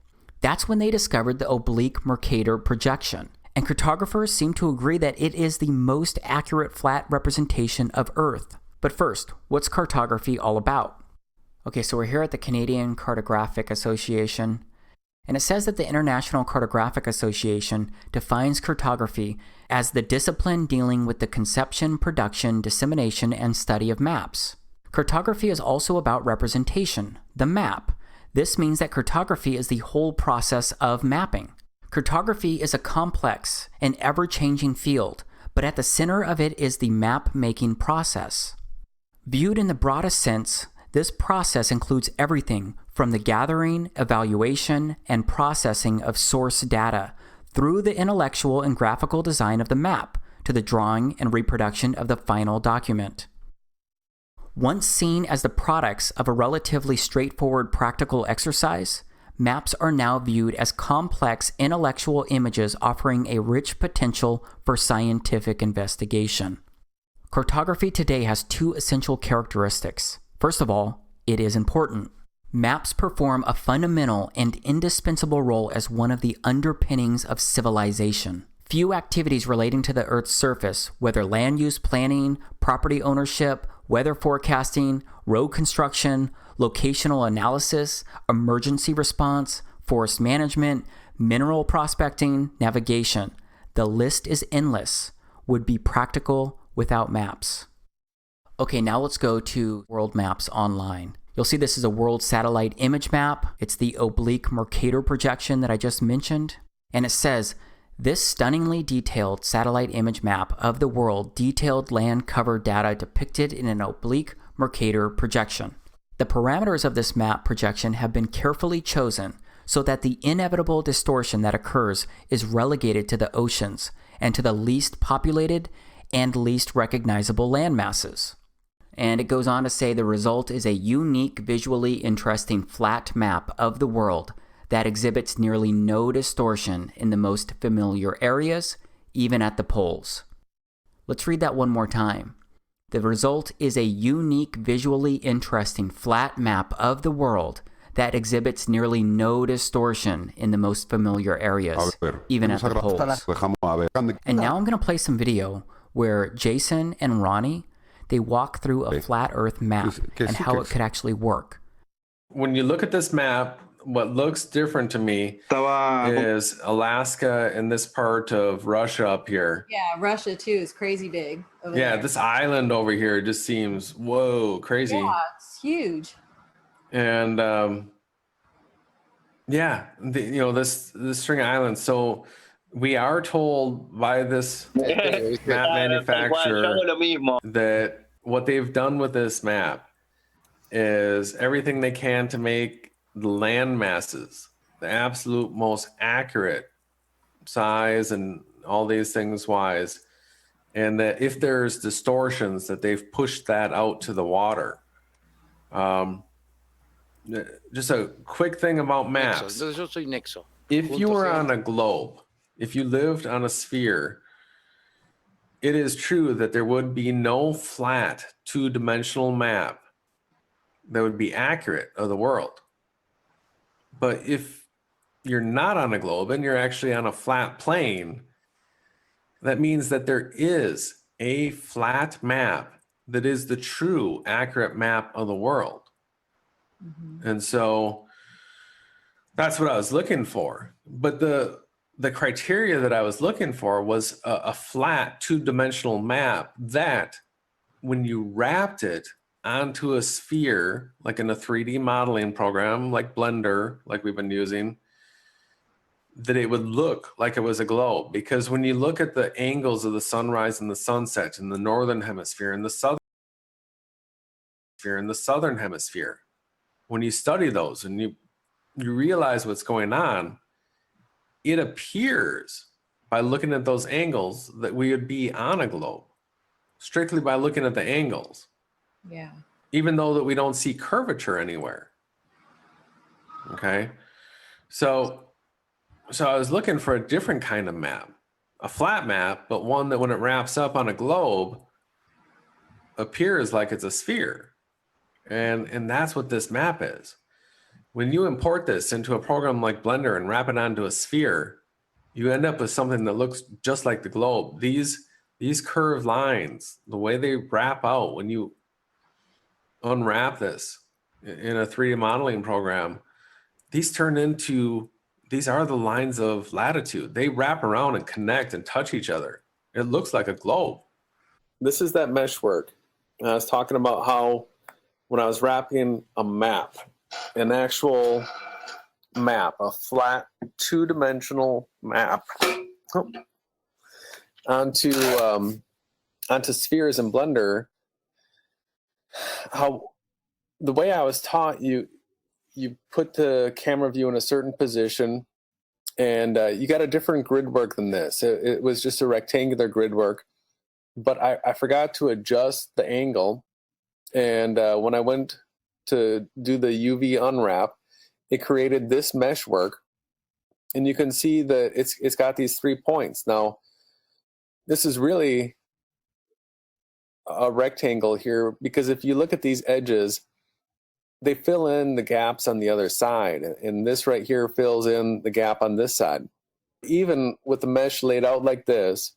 That's when they discovered the oblique Mercator projection. And cartographers seem to agree that it is the most accurate flat representation of Earth. But first, what's cartography all about? Okay, so we're here at the Canadian Cartographic Association, and it says that the International Cartographic Association defines cartography as the discipline dealing with the conception, production, dissemination, and study of maps. Cartography is also about representation, the map. This means that cartography is the whole process of mapping. Cartography is a complex and ever-changing field, but at the center of it is the map-making process. Viewed in the broadest sense, this process includes everything from the gathering, evaluation, and processing of source data through the intellectual and graphical design of the map to the drawing and reproduction of the final document. Once seen as the products of a relatively straightforward practical exercise, maps are now viewed as complex intellectual images offering a rich potential for scientific investigation. Cartography today has two essential characteristics. First of all, it is important. Maps perform a fundamental and indispensable role as one of the underpinnings of civilization. Few activities relating to the Earth's surface, whether land use planning, property ownership, weather forecasting, road construction, locational analysis, emergency response, forest management, mineral prospecting, navigation, the list is endless, would be practical without maps. Okay, now let's go to World Maps Online. You'll see this is a world satellite image map. It's the oblique Mercator projection that I just mentioned. And it says, this stunningly detailed satellite image map of the world detailed land cover data depicted in an oblique Mercator projection. The parameters of this map projection have been carefully chosen so that the inevitable distortion that occurs is relegated to the oceans and to the least populated and least recognizable land masses. And it goes on to say the result is a unique, visually interesting flat map of the world that exhibits nearly no distortion in the most familiar areas, even at the poles. Let's read that one more time. The result is a unique, visually interesting flat map of the world that exhibits nearly no distortion in the most familiar areas, even at the poles. And now I'm going to play some video where Jason and Ronnie, they walk through a flat Earth map and how it could actually work. When you look at this map, what looks different to me is Alaska and this part of Russia up here. Yeah, Russia too is crazy big over Yeah, there. this island over here just seems, whoa, crazy. Yeah, it's huge. And yeah, this string of islands. So we are told by this map manufacturer that what they've done with this map is everything they can to make the land masses the absolute most accurate size and all these things wise. And that if there's distortions, that they've pushed that out to the water. Just a quick thing about maps. If you were on a globe, if you lived on a sphere, it is true that there would be no flat two-dimensional map that would be accurate of the world. But if you're not on a globe and you're actually on a flat plane, that means that there is a flat map that is the true accurate map of the world. And so that's what I was looking for. But the criteria that I was looking for was a flat two-dimensional map that when you wrapped it onto a sphere, like in a 3D modeling program, like Blender, like we've been using, that it would look like it was a globe. Because when you look at the angles of the sunrise and the sunset in the northern hemisphere and the southern hemisphere, when you study those and you realize what's going on, it appears by looking at those angles that we would be on a globe, strictly by looking at the angles. Yeah. Even though that we don't see curvature anywhere. Okay. So I was looking for a different kind of map, a flat map, but one that when it wraps up on a globe appears like it's a sphere. And that's what this map is. When you import this into a program like Blender and wrap it onto a sphere, you end up with something that looks just like the globe. These curved lines, the way they wrap out when you unwrap this in a 3D modeling program, these are the lines of latitude. They wrap around and connect and touch each other. It looks like a globe. This is that mesh work. And I was talking about how when I was wrapping a map, an actual map, a flat two-dimensional map onto spheres in Blender, how the way I was taught, you put the camera view in a certain position, and you got a different grid work than this. It was just a rectangular grid work, but I forgot to adjust the angle, and when I went to do the UV unwrap, it created this mesh work, and you can see that it's got these 3 points. Now, this is really a rectangle here, because if you look at these edges, they fill in the gaps on the other side, and this right here fills in the gap on this side. Even with the mesh laid out like this,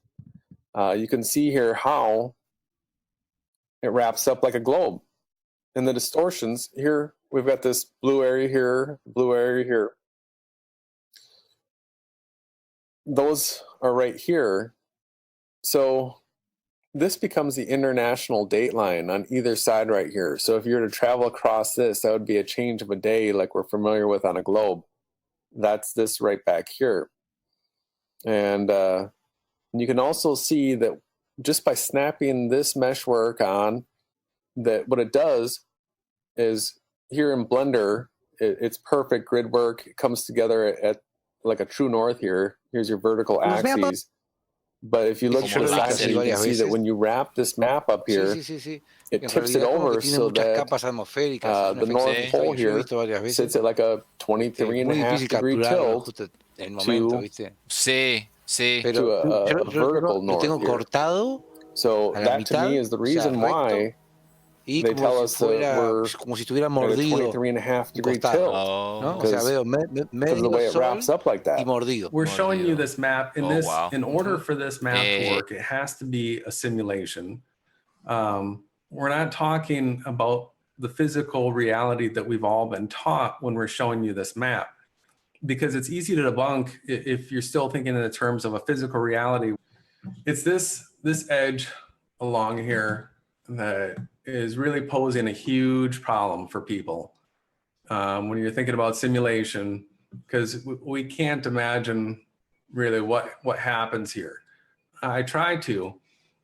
you can see here how it wraps up like a globe. And the distortions here, we've got this blue area here, blue area here. Those are right here. So this becomes the international date line on either side right here. So if you were to travel across this, that would be a change of a day like we're familiar with on a globe. That's this right back here. And you can also see that just by snapping this meshwork on, that what it does is here in Blender, it's perfect grid work. It comes together at like a true north here. Here's your vertical axes. But if you look to the side, you can see that when you wrap this map up here, it tips it over so that the North Pole here sits at like a 23.5-degree tilt to a vertical north here. So that to me is the reason why they tell us that we're at a 23.5-degree tilt, because of the way it wraps up like that. We're showing you this map. In order for this map to work, it has to be a simulation. We're not talking about the physical reality that we've all been taught when we're showing you this map, because it's easy to debunk if you're still thinking in the terms of a physical reality. It's this edge along here that is really posing a huge problem for people when you're thinking about simulation, because we can't imagine really what happens here. I try to,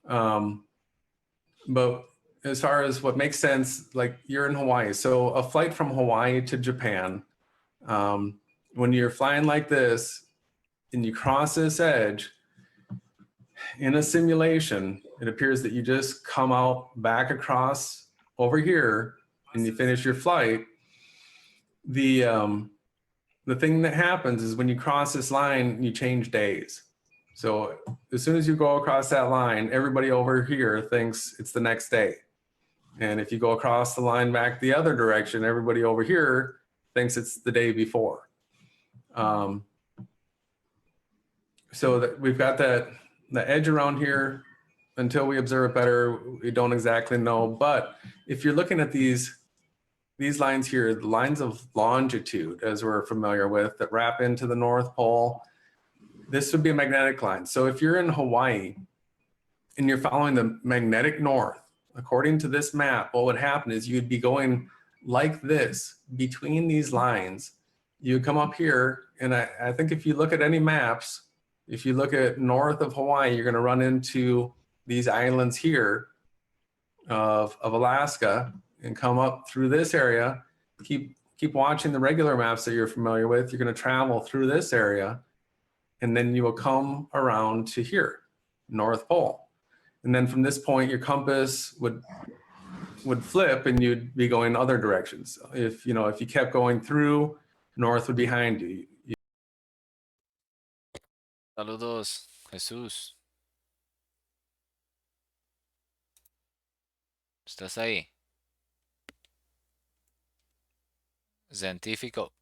but as far as what makes sense, like you're in Hawaii, so a flight from Hawaii to Japan, when you're flying like this and you cross this edge in a simulation, it appears that you just come out back across over here and you finish your flight. The thing that happens is when you cross this line, you change days. So as soon as you go across that line, everybody over here thinks it's the next day. And if you go across the line back the other direction, everybody over here thinks it's the day before. So that we've got the edge around here until we observe it better, we don't exactly know. But if you're looking at these lines here, the lines of longitude, as we're familiar with, that wrap into the North Pole, this would be a magnetic line. So if you're in Hawaii and you're following the magnetic north, according to this map, what would happen is you'd be going like this between these lines. You would come up here, and I think if you look at any maps, if you look at north of Hawaii, you're going to run into these islands here of Alaska and come up through this area. Keep watching the regular maps that you're familiar with. You're going to travel through this area, and then you will come around to here, North Pole. And then from this point, your compass would flip, and you'd be going other directions. If you kept going through, north would be behind you. Saludos, Jesús. ¿Estás ahí? Científico.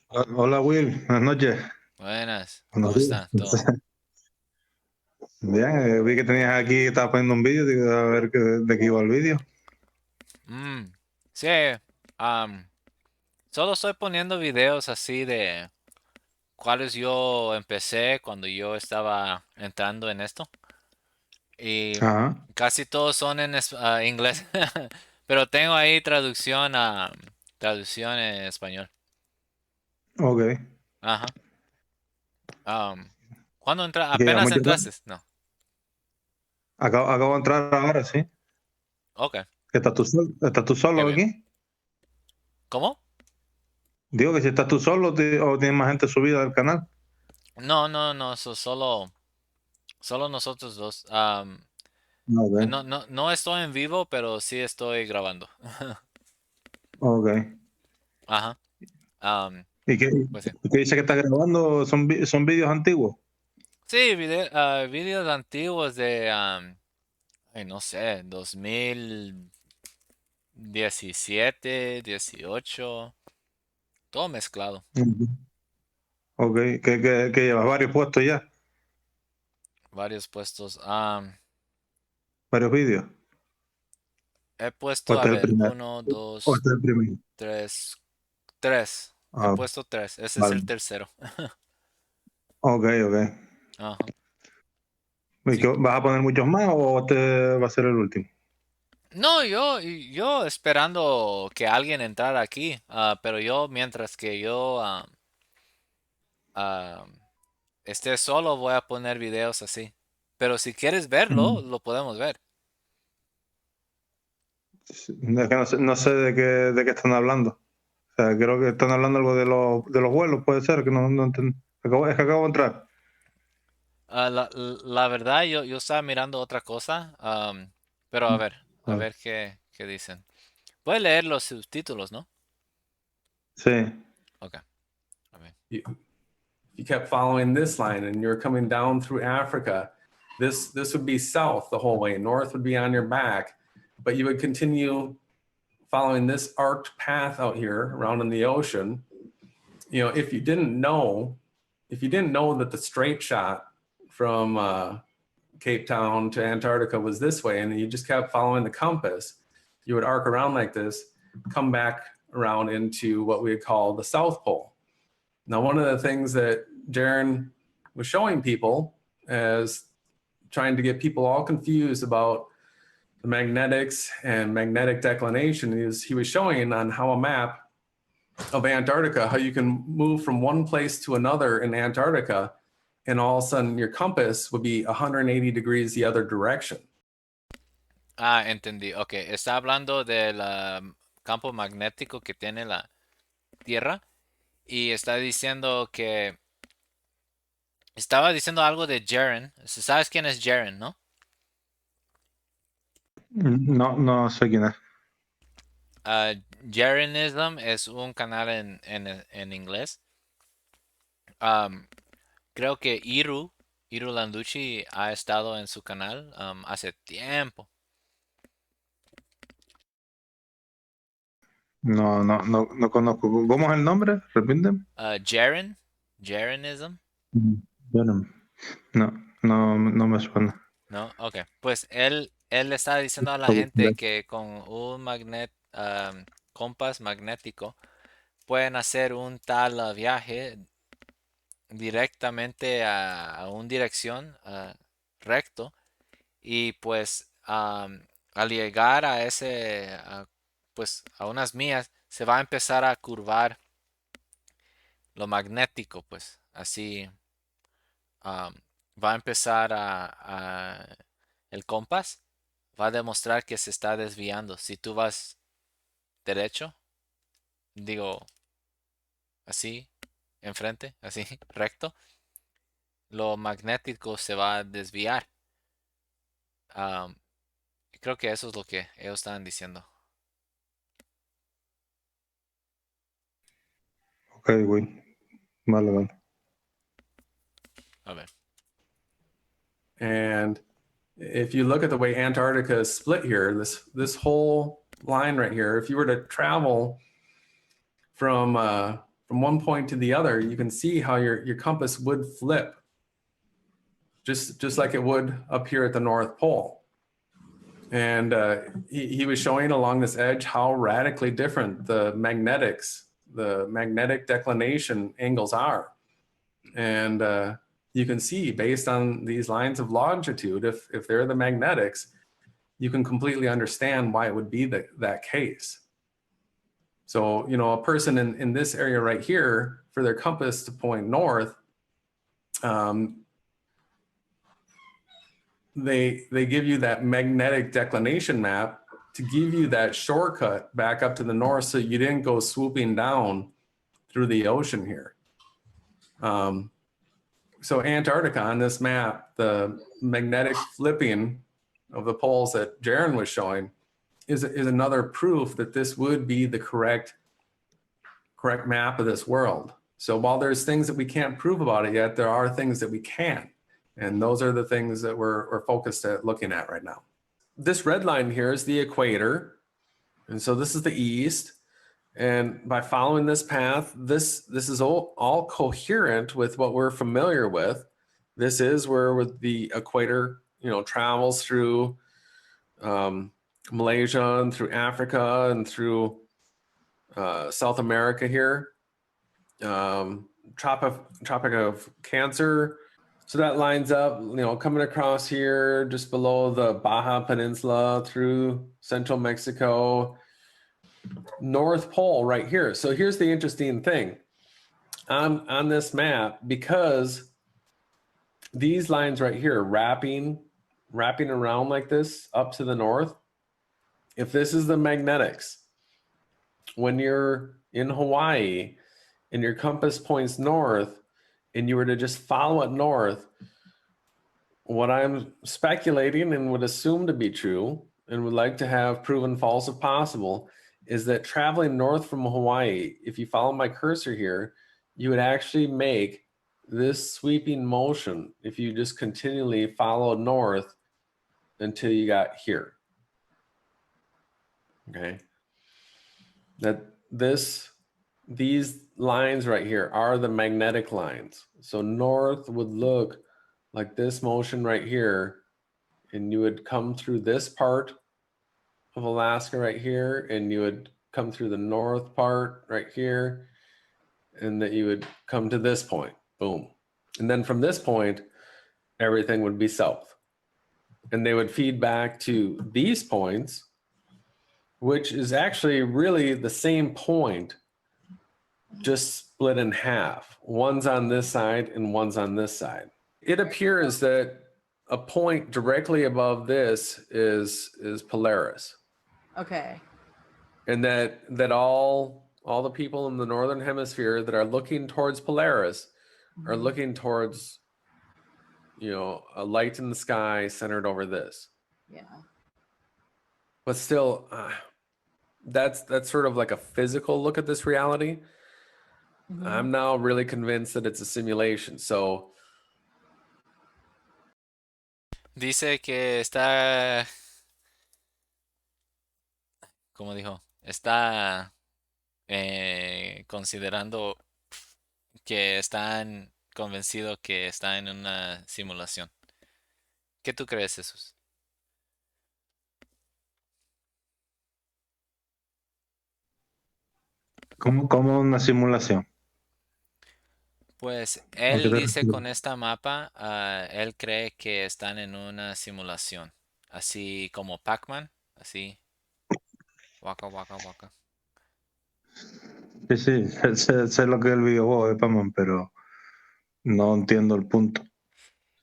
Hola Will, buenas noches. Buenas. Buenos ¿Cómo días. está todo? Bien, vi que tenías aquí, estabas poniendo un vídeo, digo, a ver de qué iba el vídeo. Sí, solo estoy poniendo videos así de cuáles yo empecé cuando yo estaba entrando en esto. Y casi todos son en inglés, pero tengo ahí traducción en español. Ok. Ajá. ¿Cuándo apenas entraste? No. Acabo de entrar ahora, sí. Ok. ¿Estás tú solo aquí? ¿Cómo? Digo que si estás tú solo o tienes más gente subida al canal. No, solo nosotros dos. Okay. No estoy en vivo, pero sí estoy grabando. Ok. Ajá. ¿Y qué dice que estás grabando? ¿Son vídeos antiguos? Sí, videos antiguos de, no sé, 2017, 18, todo mezclado. Ok, que llevas varios puestos ya. Varios puestos. Varios vídeos. He puesto, a ver, 1, 2, 3. He puesto 3. Ese es el tercero. Ok. Ajá. ¿Y vas a poner muchos más o este va a ser el último? No, yo esperando que alguien entrara aquí, pero yo mientras que yo esté solo voy a poner videos así. Pero si quieres verlo, lo podemos ver. Es que no sé de qué están hablando. O sea, creo que están hablando algo de los vuelos, puede ser, que no entiendo. Es que acabo de entrar. La verdad, yo estaba mirando otra cosa, pero a ver qué dicen. Puedes leer los subtítulos, ¿no? Sí. Okay. A ver. You kept following this line and you're coming down through Africa, this would be south the whole way. North would be on your back, but you would continue following this arced path out here around in the ocean. If you didn't know that the straight shot from Cape Town to Antarctica was this way, and you just kept following the compass, you would arc around like this, come back around into what we would call the South Pole. Now, one of the things that Jaron was showing people as trying to get people all confused about the magnetics and magnetic declination is he was showing on how a map of Antarctica, how you can move from one place to another in Antarctica, and all of a sudden your compass would be 180 degrees the other direction. Entendí. Ok, está hablando del campo magnético que tiene la Tierra. Y estaba diciendo algo de Jaron. ¿Sabes quién es Jaron, no? No sé quién es. Jaronism es un canal en inglés. Creo que Iru Landucci ha estado en su canal hace tiempo. No conozco. ¿Cómo es el nombre? Repíteme. Jaronism. No me suena. ¿No? Ok. Pues él le está diciendo a la gente que con un compás magnético pueden hacer un tal viaje directamente a una dirección recto y pues al llegar a pues a unas millas se va a empezar a curvar lo magnético, pues así am, va a empezar el compás va a demostrar que se está desviando. Si tú vas derecho, digo así, enfrente, así, recto, lo magnético se va a desviar. Am, Creo que eso es lo que ellos estaban diciendo. Ok, güey. Vale, vale. A ver. And if you look at the way Antarctica is split here, this whole line right here, if you were to travel from one point to the other, you can see how your compass would flip, just like it would up here at the North Pole. And he was showing along this edge how radically different the magnetic declination angles are. And you can see based on these lines of longitude, if they're the magnetics, you can completely understand why it would be that case. So, a person in this area right here, for their compass to point north, they give you that magnetic declination map to give you that shortcut back up to the north so you didn't go swooping down through the ocean here. So Antarctica on this map, the magnetic flipping of the poles that Jaron was showing is another proof that this would be the correct map of this world. So while there's things that we can't prove about it yet, there are things that we can. And those are the things that we're focused at looking at right now. This red line here is the equator. And so this is the east. And by following this path, this is all coherent with what we're familiar with. This is where the equator, travels through Malaysia and through Africa and through South America here. Tropic of Cancer. So that lines up, coming across here just below the Baja Peninsula through central Mexico. North Pole right here. So here's the interesting thing on this map, because these lines right here wrapping around like this up to the north, if this is the magnetics, when you're in Hawaii and your compass points north and you were to just follow it north, what I'm speculating and would assume to be true and would like to have proven false if possible is that traveling north from Hawaii, if you follow my cursor here, you would actually make this sweeping motion if you just continually follow north until you got here. Okay. That these lines right here are the magnetic lines. So north would look like this motion right here, and you would come through this part of Alaska right here, and you would come through the north part right here, and that you would come to this point, boom. And then from this point, everything would be south. And they would feed back to these points, which is actually really the same point, just split in half. One's on this side and one's on this side. It appears that a point directly above this is Polaris. Okay. And that all the people in the northern hemisphere that are looking towards Polaris are looking towards, a light in the sky centered over this. Yeah. But still, that's sort of like a physical look at this reality. I'm now really convinced that it's a simulation. So Dice que está, como dijo, está considerando que están convencidos que está en una simulación, ¿Qué tú crees, Jesús? Como una simulación. Pues ¿A qué él te dice refieres? con esta mapa, él cree que están en una simulación, así como Pac-Man, así, waka waka waka. Sí, sí, sé lo que es el videojuego de Pac-Man, pero no entiendo el punto.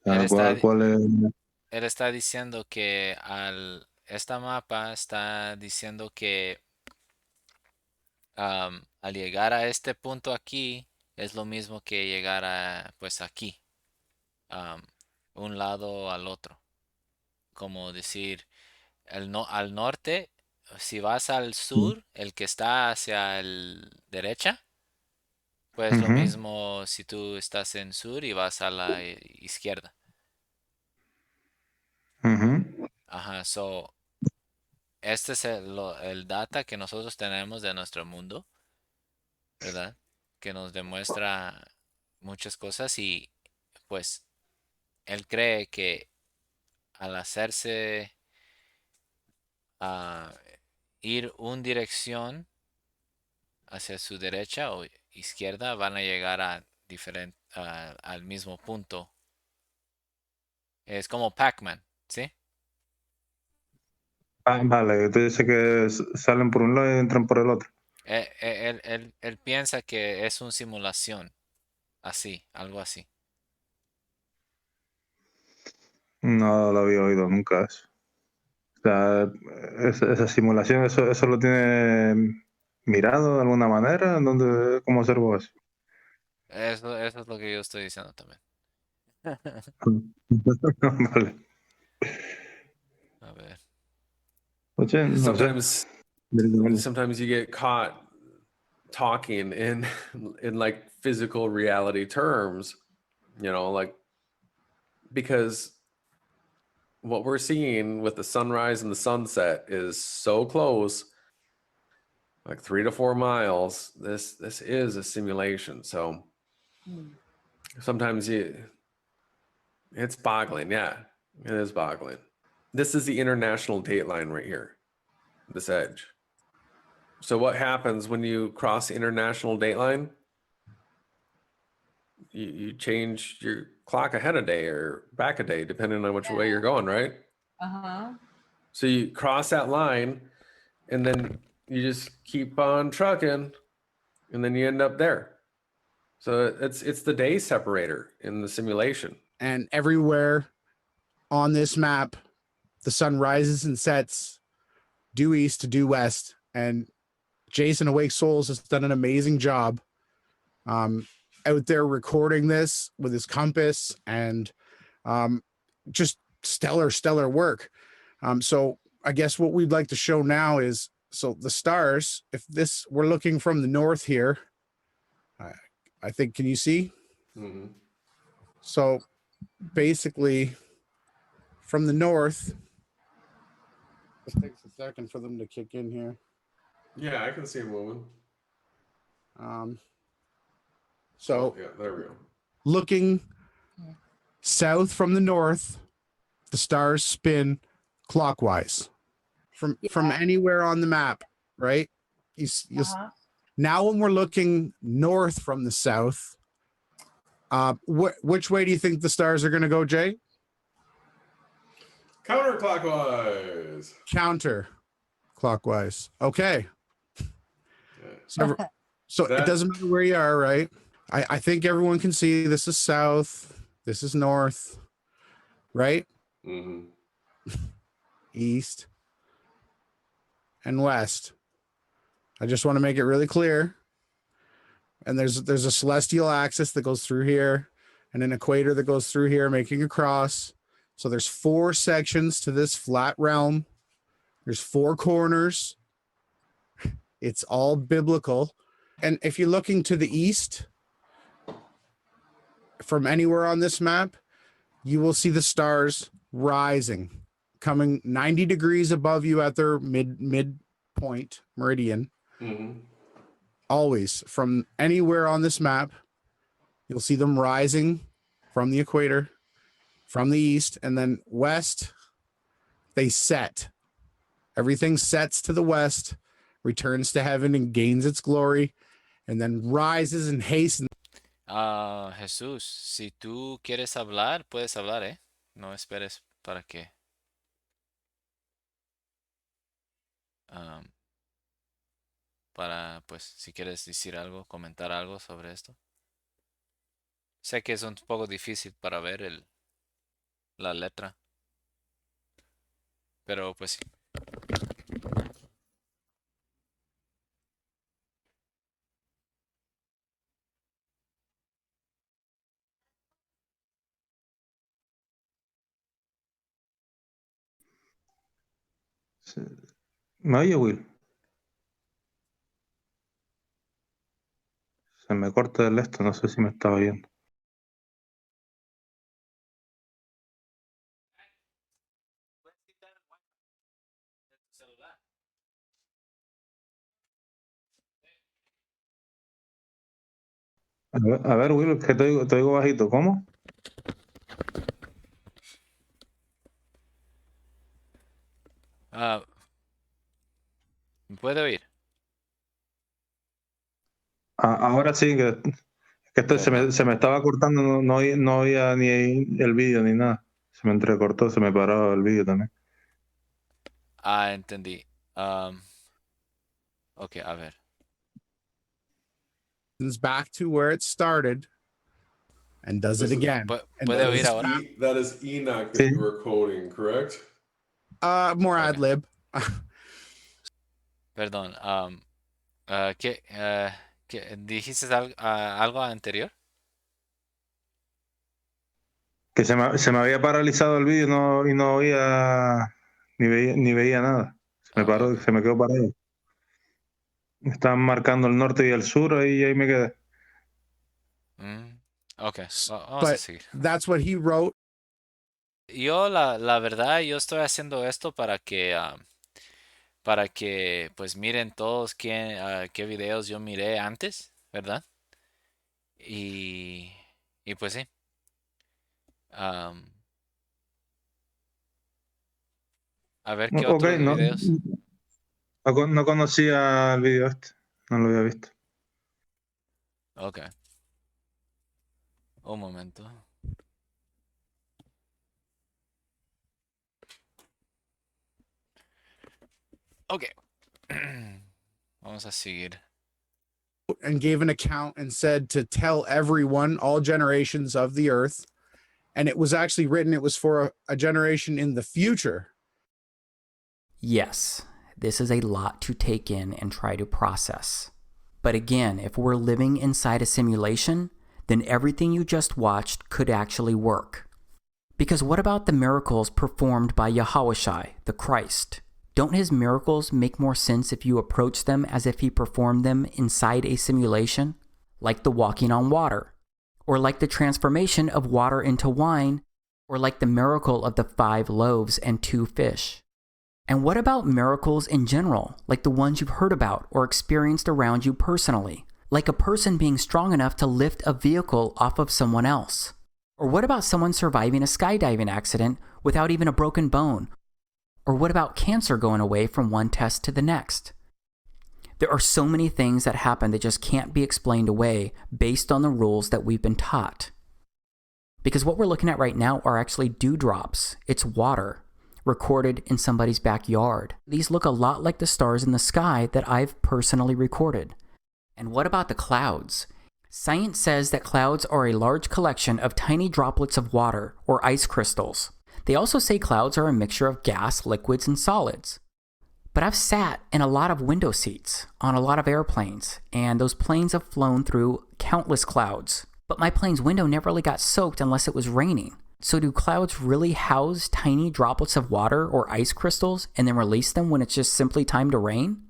O Él sea, está, ¿cuál es? él está diciendo que esta mapa está diciendo que al llegar a este punto aquí es lo mismo que llegar a pues aquí, am, un lado al otro. Como decir, al norte, si vas al sur, el que está hacia el derecha, pues lo Ujú, mismo si tú estás en sur y vas a la izquierda. ujú. Ajá, so este es el data que nosotros tenemos de nuestro mundo, ¿verdad? Que nos demuestra muchas cosas y pues él cree que al hacerse a ir una dirección hacia su derecha o izquierda van a llegar al mismo punto. Es como Pac-Man, ¿sí? Ah, vale, tú dices que salen por un lado y entran por el otro. Él piensa que es una simulación, así, algo así. No lo había oído nunca eso. O sea, esa simulación, eso lo tiene mirado de alguna manera. ¿Cómo observo eso? Eso es lo que yo estoy diciendo también. Vale. A ver. Oye, no sé. Sometimes you get caught talking in like physical reality terms, like because what we're seeing with the sunrise and the sunset is so close, like 3 to 4 miles. This is a simulation. So sometimes it's boggling. Yeah, it is boggling. This is the international date line right here, this edge. So what happens when you cross the international date line? You change your clock ahead a day or back a day, depending on which way you're going, right? Uh-huh. So you cross that line and then you just keep on trucking and then you end up there. So it's the day separator in the simulation. And everywhere on this map, the sun rises and sets due east to due west. And Jason Awake Souls has done an amazing job out there recording this with his compass and just stellar work. So I guess what we'd like to show now is, so the stars, if this, we're looking from the north here, I think, can you see? Mm-hmm. So basically from the north, it takes a second for them to kick in here. Yeah, I can see him moving. So yeah, there we go. Looking south from the north, the stars spin clockwise from anywhere on the map, right? Now when we're looking north from the south, which way do you think the stars are going to go, Jay? Counterclockwise. Counterclockwise. Okay. So it doesn't matter where you are, right? I think everyone can see this is south, this is north, right? Mm-hmm. East and west. I just want to make it really clear. And there's a celestial axis that goes through here and an equator that goes through here, making a cross. So there's 4 sections to this flat realm. There's 4 corners. It's all biblical. And if you're looking to the east from anywhere on this map, you will see the stars rising, coming 90 degrees above you at their midpoint meridian. Mm-hmm. Always from anywhere on this map, you'll see them rising from the equator from the east, and then west, they set. Everything sets to the west, returns to heaven and gains its glory, and then rises and hastens. Jesús, si tú quieres hablar, puedes hablar, ¿eh? No esperes para que... para, pues, si quieres decir algo, comentar algo sobre esto. Sé que es un poco difícil para ver la letra. Pero, pues sí. ¿Me oye, Will? Se me corta el esto, no sé si me está oyendo. A ver, Will, que te oigo bajito. ¿Cómo? ¿Me puede oír? Ahora sí, que esto se me estaba cortando, no oía ni el vídeo ni nada. Se me entrecortó, se me paró el vídeo también. Entendí. Ok, a ver. Back to where it started and does it again. ¿Puede oír ahora? That is Enoch that you were quoting, correct? More ad lib. Perdón. ¿Qué dijiste algo anterior? Que se me había paralizado el vídeo y no oía ni veía nada. Se me quedó parado. Estaban marcando el norte y el sur y ahí me quedé. Ok, vamos a seguir. That's what he wrote. Yo, la verdad, yo estoy haciendo esto para que pues miren todos qué videos yo miré antes, ¿verdad? Y pues sí. A ver qué otros videos. No conocía el video este, no lo había visto. Ok. Un momento. Ok. Vamos a seguir. And gave an account and said to tell everyone, all generations of the earth. And it was actually written, it was for a generation in the future. Yes, this is a lot to take in and try to process. But again, if we're living inside a simulation, then everything you just watched could actually work. Because what about the miracles performed by Yahushua, the Christ? Don't his miracles make more sense if you approach them as if he performed them inside a simulation? Like the walking on water, or like the transformation of water into wine, or like the miracle of the 5 loaves and 2 fish. And what about miracles in general, like the ones you've heard about or experienced around you personally, like a person being strong enough to lift a vehicle off of someone else? Or what about someone surviving a skydiving accident without even a broken bone? Or what about cancer going away from one test to the next? There are so many things that happen that just can't be explained away based on the rules that we've been taught. Because what we're looking at right now are actually dewdrops. It's water recorded in somebody's backyard. These look a lot like the stars in the sky that I've personally recorded. And what about the clouds? Science says that clouds are a large collection of tiny droplets of water or ice crystals. They also say clouds are a mixture of gas, liquids, and solids. But I've sat in a lot of window seats on a lot of airplanes, and those planes have flown through countless clouds. But my plane's window never really got soaked unless it was raining. So do clouds really house tiny droplets of water or ice crystals and then release them when it's just simply time to rain?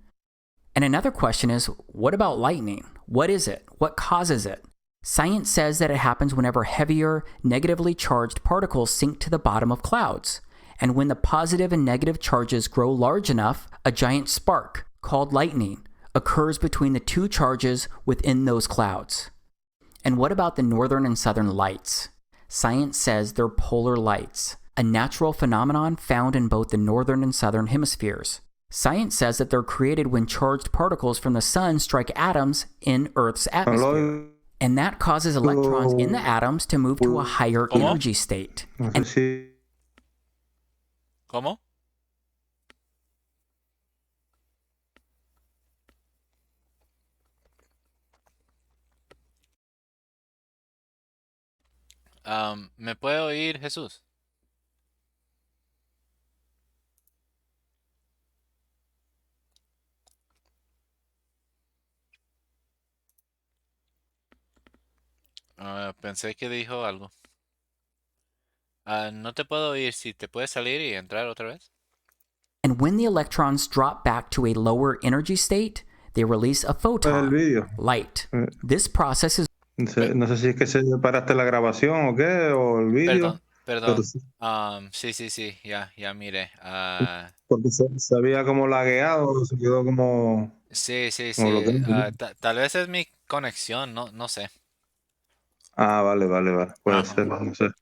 And another question is, what about lightning? What is it? What causes it? Science says that it happens whenever heavier, negatively charged particles sink to the bottom of clouds. And when the positive and negative charges grow large enough, a giant spark, called lightning, occurs between the 2 charges within those clouds. And what about the northern and southern lights? science says they're polar lights, a natural phenomenon found in both the northern and southern hemispheres. Science says that they're created when charged particles from the sun strike atoms in Earth's atmosphere. And that causes electrons in the atoms to move to a higher energy state. ¿Cómo? ¿Me puede oír, Jesús? Pensé que dijo algo. No te puedo oír. Si te puedes salir y entrar otra vez. And when the electrons drop back to a lower energy state, they release a photon, light. This process is... No sé si es que se paraste la grabación o qué, o el vídeo. Perdón. Sí, ya miré. Porque se había como lagueado, se quedó como... Sí. Tal vez es mi conexión, no sé. Vale. Puede ser, no sé.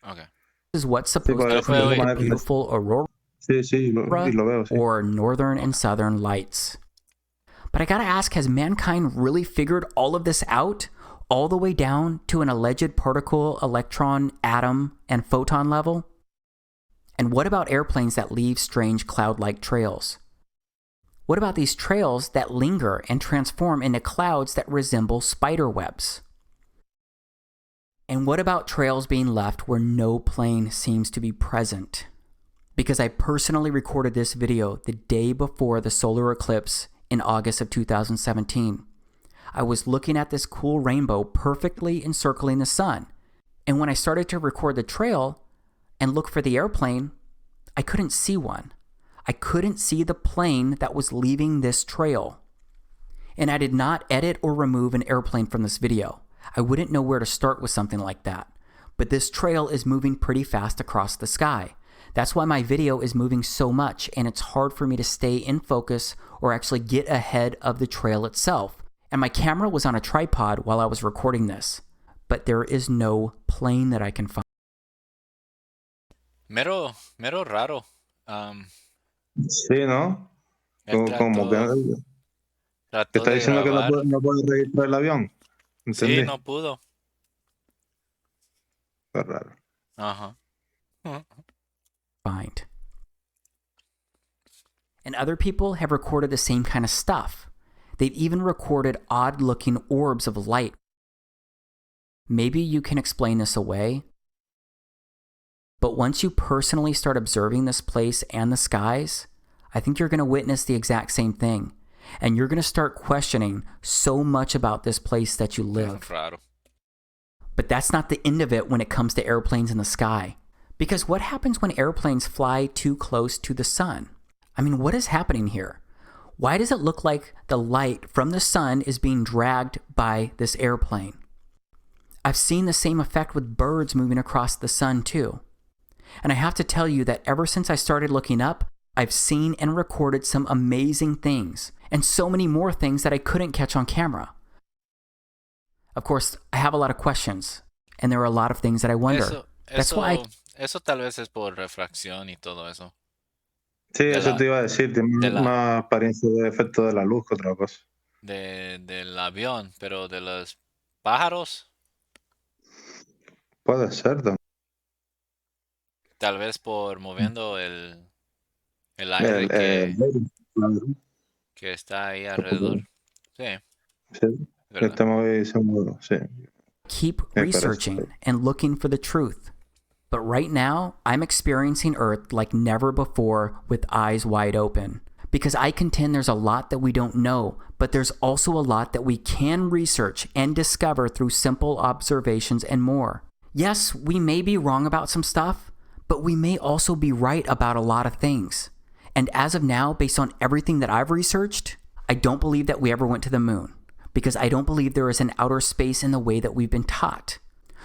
Okay. This is what's supposed to create a beautiful aurora lo veo, sí. or northern and southern lights. But I gotta ask, has mankind really figured all of this out? All the way down to an alleged particle, electron, atom, and photon level? And what about airplanes that leave strange cloud-like trails? What about these trails that linger and transform into clouds that resemble spider webs? And what about trails being left where no plane seems to be present? Because I personally recorded this video the day before the solar eclipse in August of 2017. I was looking at this cool rainbow perfectly encircling the sun. And when I started to record the trail and look for the airplane, I couldn't see one. I couldn't see the plane that was leaving this trail. And I did not edit or remove an airplane from this video. I wouldn't know where to start with something like that. But this trail is moving pretty fast across the sky. That's why my video is moving so much, and it's hard for me to stay in focus or actually get ahead of the trail itself. And my camera was on a tripod while I was recording this. But there is no plane that I can find. Mero raro. Sí, ¿no? Como que está diciendo que no puede registrar el avión. ¿Entendí? Sí, no pudo. Está raro. Ajá. Find. And other people have recorded the same kind of stuff. They've even recorded odd-looking orbs of light. Maybe you can explain this away. But once you personally start observing this place and the skies, I think you're going to witness the exact same thing. And you're going to start questioning so much about this place that you live. But that's not the end of it when it comes to airplanes in the sky. Because what happens when airplanes fly too close to the sun? I mean, what is happening here? Why does it look like the light from the sun is being dragged by this airplane? I've seen the same effect with birds moving across the sun too. And I have to tell you that ever since I started looking up, I've seen and recorded some amazing things, and so many more things that I couldn't catch on camera. Of course, I have a lot of questions, and there are a lot of things that I wonder. That's why Eso tal vez es por refracción y todo eso. Sí, eso te iba a decir, tiene más apariencia de efecto de la luz que otra cosa. Del avión, pero de los pájaros. Puede ser también. Tal vez por moviendo el aire que está ahí alrededor. Sí. Keep researching and looking for the truth. But right now, I'm experiencing Earth like never before with eyes wide open. Because I contend there's a lot that we don't know, but there's also a lot that we can research and discover through simple observations and more. Yes, we may be wrong about some stuff, but we may also be right about a lot of things. And as of now, based on everything that I've researched, I don't believe that we ever went to the moon. Because I don't believe there is an outer space in the way that we've been taught.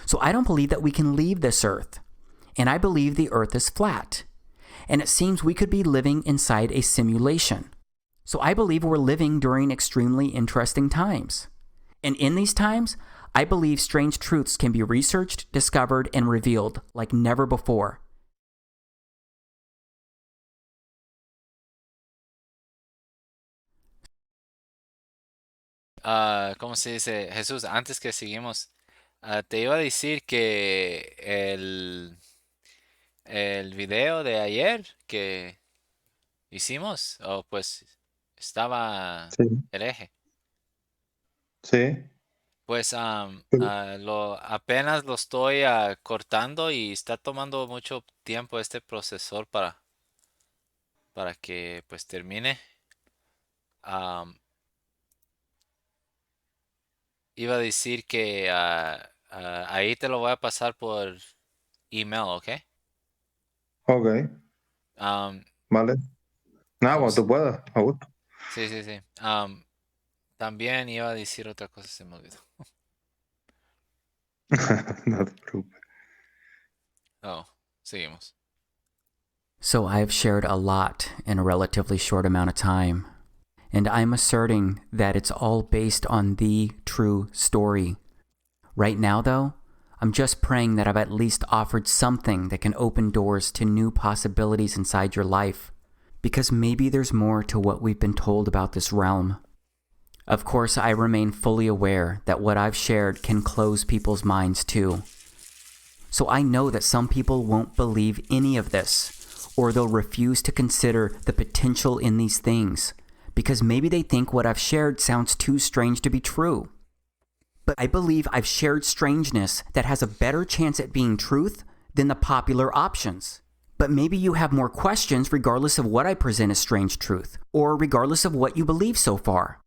So I don't believe that we can leave this Earth. And I believe the Earth is flat. And it seems we could be living inside a simulation. So I believe we're living during extremely interesting times. And in these times, I believe strange truths can be researched, discovered, and revealed like never before. ¿Cómo se dice? Jesús, antes que seguimos, te iba a decir que el video de ayer que hicimos, pues estaba Sí, hereje. sí. Pues apenas lo estoy cortando y está tomando mucho tiempo este procesor para que pues termine. Am, Iba a decir que ahí te lo voy a pasar por email, ¿ok? Ok, Am, vale. Nada, ¿cómo cuando se- tú puedas, a gusto. Sí, sí, sí. También iba a decir otra cosa, se me olvidó. No te preocupes. Oh, seguimos. So I have shared a lot in a relatively short amount of time, and I'm asserting that it's all based on the true story. Right now, though, I'm just praying that I've at least offered something that can open doors to new possibilities inside your life, because maybe there's more to what we've been told about this realm. Of course, I remain fully aware that what I've shared can close people's minds too. So I know that some people won't believe any of this, or they'll refuse to consider the potential in these things, because maybe they think what I've shared sounds too strange to be true. But I believe I've shared strangeness that has a better chance at being truth than the popular options. But maybe you have more questions regardless of what I present as strange truth, or regardless of what you believe so far.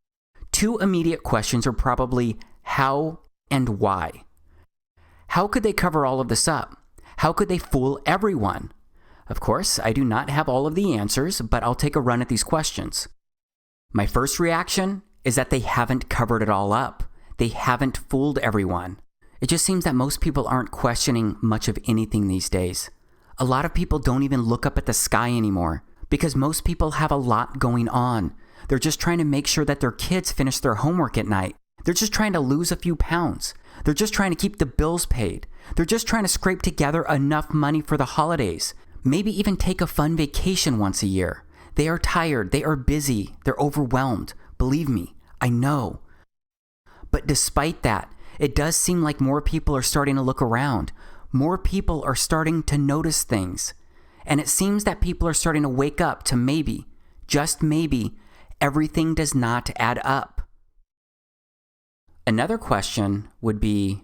Two immediate questions are probably how and why. How could they cover all of this up? How could they fool everyone? Of course, I do not have all of the answers, but I'll take a run at these questions. My first reaction is that they haven't covered it all up. They haven't fooled everyone. It just seems that most people aren't questioning much of anything these days. A lot of people don't even look up at the sky anymore because most people have a lot going on. They're just trying to make sure that their kids finish their homework at night. They're just trying to lose a few pounds. They're just trying to keep the bills paid. They're just trying to scrape together enough money for the holidays. Maybe even take a fun vacation once a year. They are tired. They are busy. They're overwhelmed. Believe me, I know. But despite that, it does seem like more people are starting to look around. More people are starting to notice things. And it seems that people are starting to wake up to maybe, just maybe, everything does not add up. Another question would be,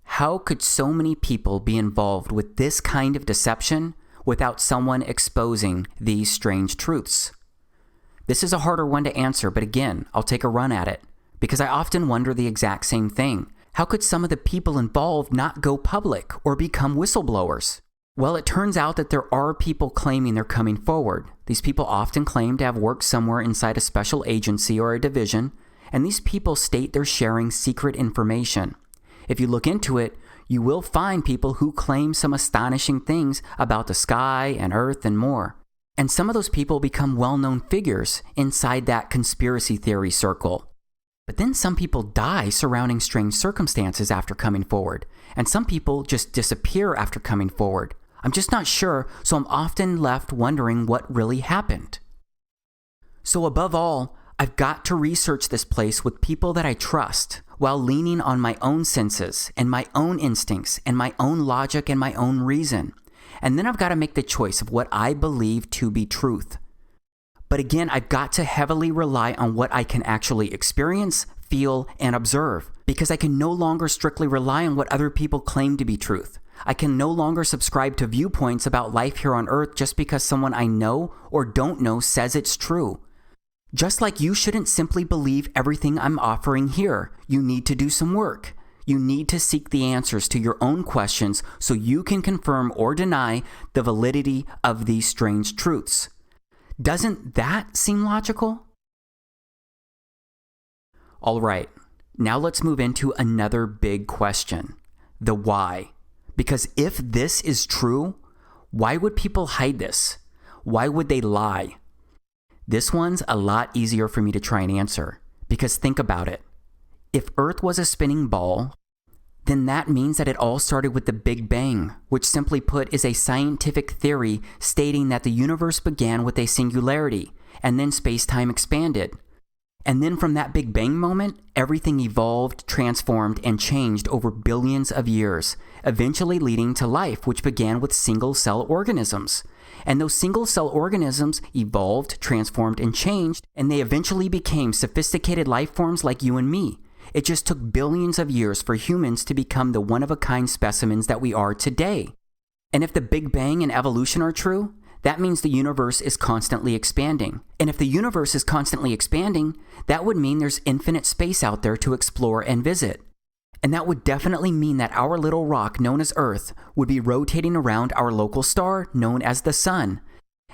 how could so many people be involved with this kind of deception without someone exposing these strange truths? This is a harder one to answer, but again, I'll take a run at it, because I often wonder the exact same thing. How could some of the people involved not go public or become whistleblowers? Well, it turns out that there are people claiming they're coming forward. These people often claim to have worked somewhere inside a special agency or a division, and these people state they're sharing secret information. If you look into it, you will find people who claim some astonishing things about the sky and earth and more. And some of those people become well-known figures inside that conspiracy theory circle. But then some people die surrounding strange circumstances after coming forward, and some people just disappear after coming forward. I'm just not sure, so I'm often left wondering what really happened. So above all, I've got to research this place with people that I trust, while leaning on my own senses and my own instincts and my own logic and my own reason. And then I've got to make the choice of what I believe to be truth. But again, I've got to heavily rely on what I can actually experience, feel, and observe, because I can no longer strictly rely on what other people claim to be truth. I can no longer subscribe to viewpoints about life here on Earth just because someone I know or don't know says it's true. Just like you shouldn't simply believe everything I'm offering here, you need to do some work. You need to seek the answers to your own questions so you can confirm or deny the validity of these strange truths. Doesn't that seem logical? All right, now let's move into another big question, the why. Because if this is true, why would people hide this? Why would they lie? This one's a lot easier for me to try and answer, because think about it. If Earth was a spinning ball, then that means that it all started with the Big Bang, which simply put is a scientific theory stating that the universe began with a singularity, and then space-time expanded. And then from that Big Bang moment, everything evolved, transformed, and changed over billions of years, eventually leading to life, which began with single-cell organisms. And those single-cell organisms evolved, transformed, and changed, and they eventually became sophisticated life forms like you and me. It just took billions of years for humans to become the one-of-a-kind specimens that we are today. And if the Big Bang and evolution are true, that means the universe is constantly expanding. And if the universe is constantly expanding, that would mean there's infinite space out there to explore and visit. And that would definitely mean that our little rock known as Earth would be rotating around our local star known as the Sun.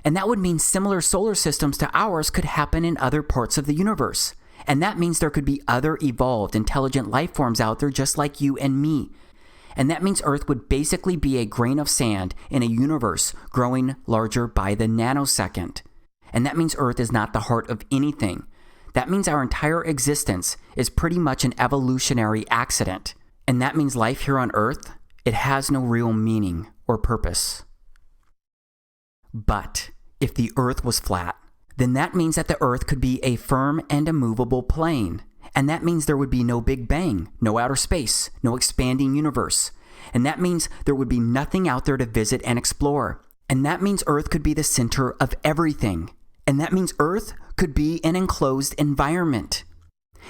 And that would mean similar solar systems to ours could happen in other parts of the universe. And that means there could be other evolved, intelligent life forms out there just like you and me. And that means Earth would basically be a grain of sand in a universe growing larger by the nanosecond. And that means Earth is not the heart of anything. That means our entire existence is pretty much an evolutionary accident. And that means life here on Earth, it has no real meaning or purpose. But if the Earth was flat, then that means that the Earth could be a firm and immovable plane. And that means there would be no Big Bang, no outer space, no expanding universe. And that means there would be nothing out there to visit and explore. And that means Earth could be the center of everything. And that means Earth could be an enclosed environment.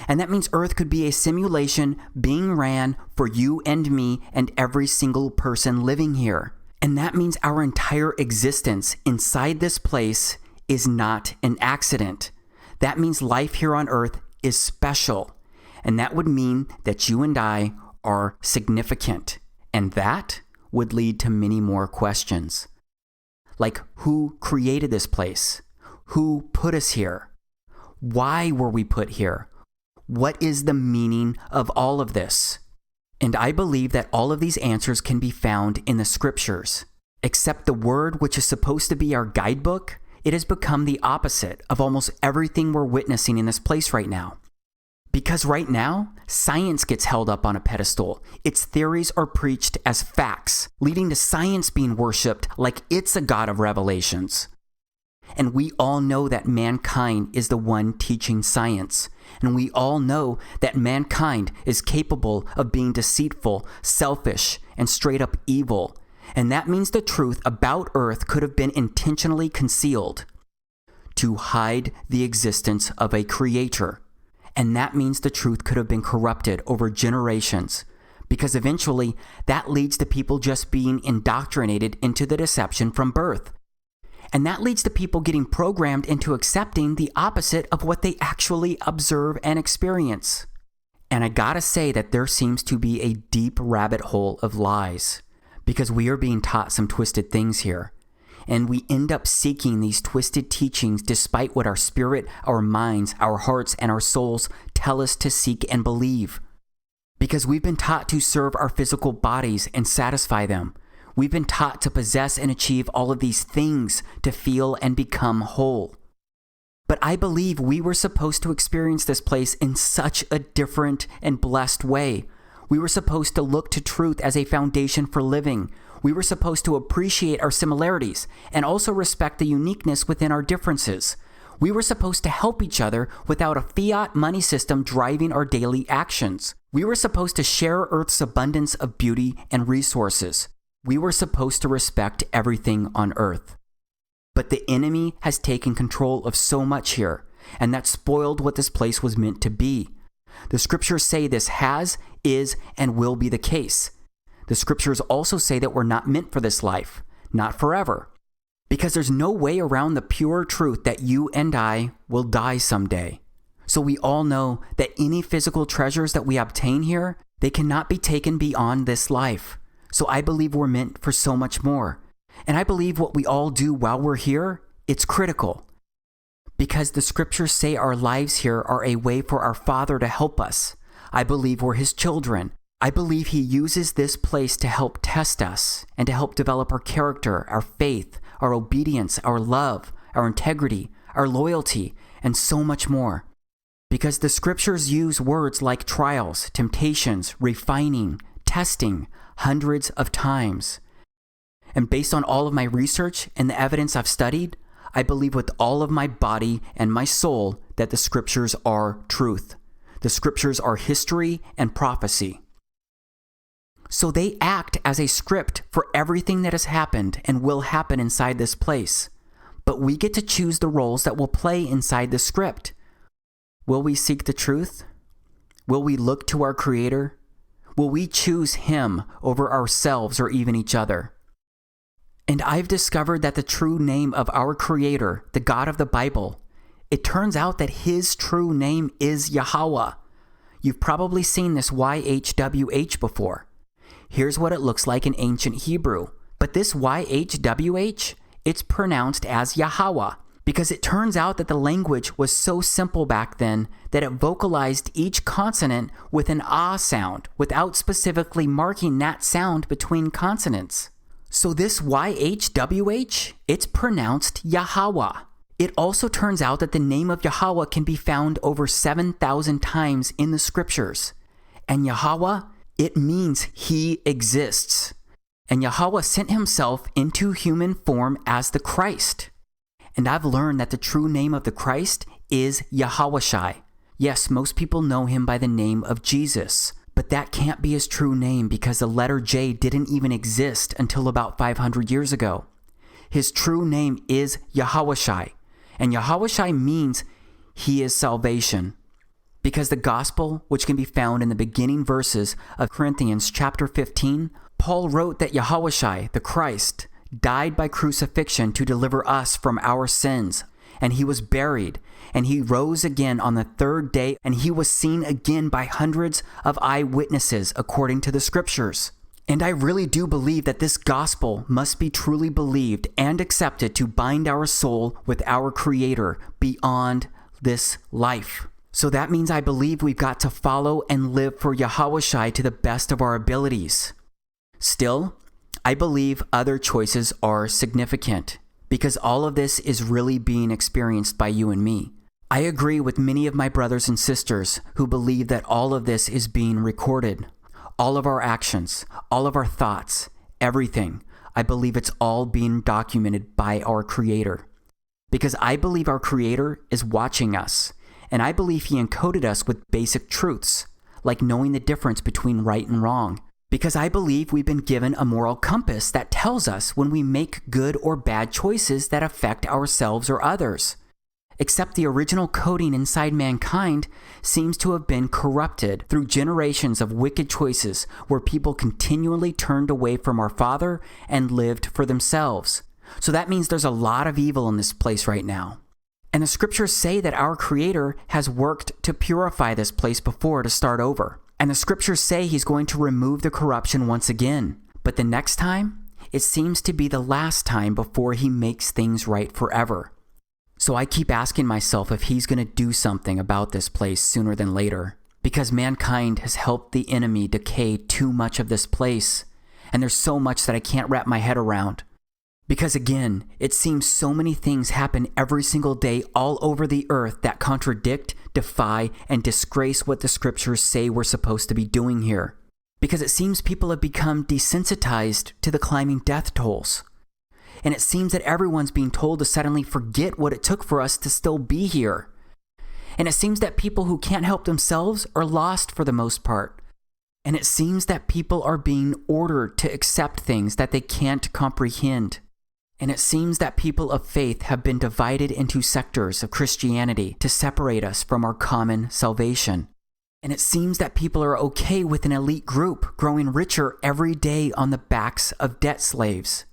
And that means Earth could be a simulation being ran for you and me and every single person living here. And that means our entire existence inside this place is not an accident. That means life here on Earth is special. And that would mean that you and I are significant. And that would lead to many more questions. Like, who created this place? Who put us here? Why were we put here? What is the meaning of all of this? And I believe that all of these answers can be found in the scriptures. Except the word which is supposed to be our guidebook, it has become the opposite of almost everything we're witnessing in this place right now. Because right now, science gets held up on a pedestal. Its theories are preached as facts, leading to science being worshipped like it's a god of revelations. And we all know that mankind is the one teaching science. And we all know that mankind is capable of being deceitful, selfish, and straight up evil. And that means the truth about Earth could have been intentionally concealed to hide the existence of a creator. And that means the truth could have been corrupted over generations, because eventually that leads to people just being indoctrinated into the deception from birth. And that leads to people getting programmed into accepting the opposite of what they actually observe and experience. And I gotta say that there seems to be a deep rabbit hole of lies, because we are being taught some twisted things here. And we end up seeking these twisted teachings despite what our spirit, our minds, our hearts, and our souls tell us to seek and believe. Because we've been taught to serve our physical bodies and satisfy them. We've been taught to possess and achieve all of these things to feel and become whole. But I believe we were supposed to experience this place in such a different and blessed way. We were supposed to look to truth as a foundation for living. We were supposed to appreciate our similarities and also respect the uniqueness within our differences. We were supposed to help each other without a fiat money system driving our daily actions. We were supposed to share Earth's abundance of beauty and resources. We were supposed to respect everything on Earth. But the enemy has taken control of so much here, and that spoiled what this place was meant to be. The scriptures say this has, is, and will be the case. The scriptures also say that we're not meant for this life, not forever. Because there's no way around the pure truth that you and I will die someday. So we all know that any physical treasures that we obtain here, they cannot be taken beyond this life. So I believe we're meant for so much more. And I believe what we all do while we're here, it's critical. Because the scriptures say our lives here are a way for our Father to help us. I believe we're His children. I believe He uses this place to help test us and to help develop our character, our faith, our obedience, our love, our integrity, our loyalty, and so much more. Because the scriptures use words like trials, temptations, refining, testing hundreds of times. And based on all of my research and the evidence I've studied, I believe with all of my body and my soul that the scriptures are truth. The scriptures are history and prophecy. So they act as a script for everything that has happened and will happen inside this place. But we get to choose the roles that will play inside the script. Will we seek the truth? Will we look to our Creator? Will we choose Him over ourselves or even each other? And I've discovered that the true name of our Creator, the God of the Bible, it turns out that His true name is Yahweh. You've probably seen this YHWH before. Here's what it looks like in ancient Hebrew. But this YHWH, it's pronounced as Yahweh, because it turns out that the language was so simple back then that it vocalized each consonant with an ah sound without specifically marking that sound between consonants. So this YHWH, it's pronounced Yahweh. It also turns out that the name of Yahweh can be found over 7,000 times in the scriptures. And Yahweh, it means He exists. And Yahweh sent Himself into human form as the Christ. And I've learned that the true name of the Christ is Yahawashai. Yes, most people know Him by the name of Jesus. But that can't be His true name because the letter J didn't even exist until about 500 years ago. His true name is Yahawashai. And Yahawashai means He is salvation. Because the gospel, which can be found in the beginning verses of Corinthians chapter 15, Paul wrote that Yahawashai, the Christ, died by crucifixion to deliver us from our sins. And He was buried, and He rose again on the third day, and He was seen again by hundreds of eyewitnesses according to the scriptures. And I really do believe that this gospel must be truly believed and accepted to bind our soul with our Creator beyond this life. So that means I believe we've got to follow and live for Yahawashai to the best of our abilities. Still, I believe other choices are significant because all of this is really being experienced by you and me. I agree with many of my brothers and sisters who believe that all of this is being recorded. All of our actions, all of our thoughts, everything, I believe it's all being documented by our Creator. Because I believe our Creator is watching us, and I believe He encoded us with basic truths, like knowing the difference between right and wrong. Because I believe we've been given a moral compass that tells us when we make good or bad choices that affect ourselves or others. Except the original coding inside mankind seems to have been corrupted through generations of wicked choices where people continually turned away from our Father and lived for themselves. So that means there's a lot of evil in this place right now. And the scriptures say that our Creator has worked to purify this place before to start over. And the scriptures say He's going to remove the corruption once again. But the next time, it seems to be the last time before He makes things right forever. So I keep asking myself if He's going to do something about this place sooner than later. Because mankind has helped the enemy decay too much of this place. And there's so much that I can't wrap my head around. Because again, it seems so many things happen every single day all over the earth that contradict, defy, and disgrace what the scriptures say we're supposed to be doing here. Because it seems people have become desensitized to the climbing death tolls. And it seems that everyone's being told to suddenly forget what it took for us to still be here. And it seems that people who can't help themselves are lost for the most part. And it seems that people are being ordered to accept things that they can't comprehend. And it seems that people of faith have been divided into sectors of Christianity to separate us from our common salvation. And it seems that people are okay with an elite group growing richer every day on the backs of debt slaves.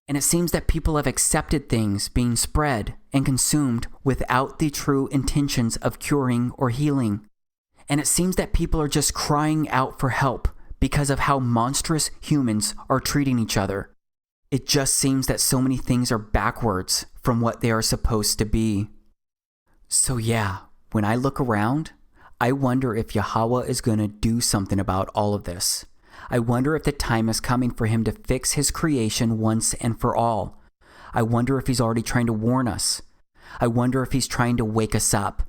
And it seems that people have accepted things being spread and consumed without the true intentions of curing or healing. And it seems that people are just crying out for help because of how monstrous humans are treating each other. It just seems that so many things are backwards from what they are supposed to be. So yeah, when I look around, I wonder if Yahweh is going to do something about all of this. I wonder if the time is coming for Him to fix His creation once and for all. I wonder if He's already trying to warn us. I wonder if He's trying to wake us up.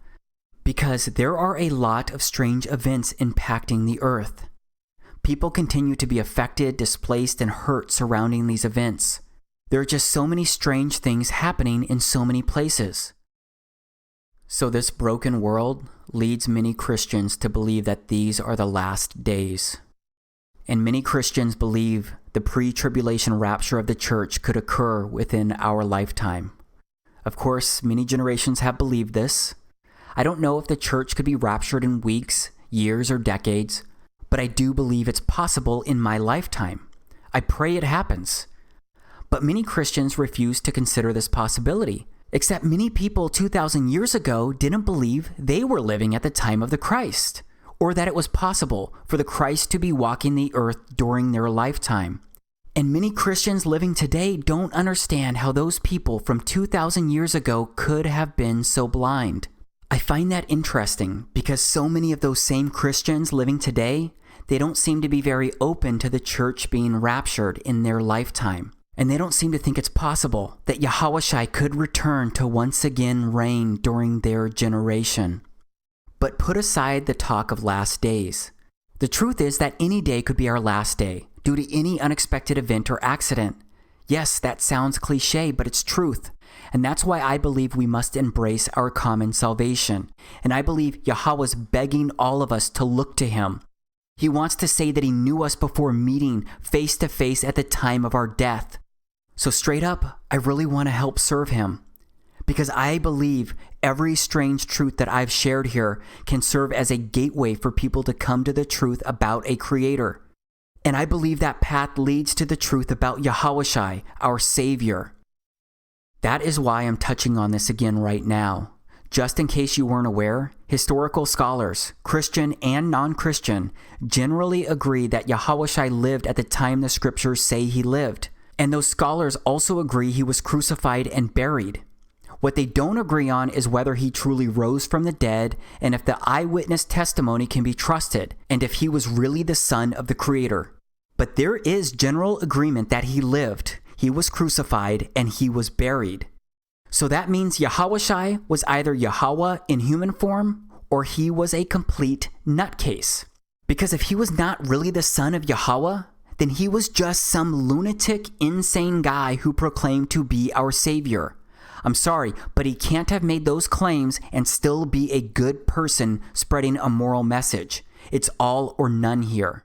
Because there are a lot of strange events impacting the earth. People continue to be affected, displaced, and hurt surrounding these events. There are just so many strange things happening in so many places. So this broken world leads many Christians to believe that these are the last days. And many Christians believe the pre-tribulation rapture of the church could occur within our lifetime. Of course, many generations have believed this. I don't know if the church could be raptured in weeks, years, or decades, but I do believe it's possible in my lifetime. I pray it happens. But many Christians refuse to consider this possibility, except many people 2,000 years ago didn't believe they were living at the time of the Christ, or that it was possible for the Christ to be walking the earth during their lifetime. And many Christians living today don't understand how those people from 2,000 years ago could have been so blind. I find that interesting because so many of those same Christians living today, they don't seem to be very open to the church being raptured in their lifetime. And they don't seem to think it's possible that Yahushua could return to once again reign during their generation. But put aside the talk of last days. The truth is that any day could be our last day due to any unexpected event or accident. Yes, that sounds cliche, but it's truth. And that's why I believe we must embrace our common salvation. And I believe Yahweh's begging all of us to look to him. He wants to say that he knew us before meeting face to face at the time of our death. So straight up, I really want to help serve him. Because I believe every strange truth that I've shared here can serve as a gateway for people to come to the truth about a creator. And I believe that path leads to the truth about Yahushua, our Savior. That is why I'm touching on this again right now. Just in case you weren't aware, historical scholars, Christian and non-Christian, generally agree that Yahushua lived at the time the scriptures say he lived. And those scholars also agree he was crucified and buried. What they don't agree on is whether he truly rose from the dead and if the eyewitness testimony can be trusted and if he was really the son of the Creator. But there is general agreement that he lived, he was crucified, and he was buried. So that means Yahushua was either Yahweh in human form or he was a complete nutcase. Because if he was not really the son of Yahweh, then he was just some lunatic, insane guy who proclaimed to be our Savior. I'm sorry, but he can't have made those claims and still be a good person spreading a moral message. It's all or none here.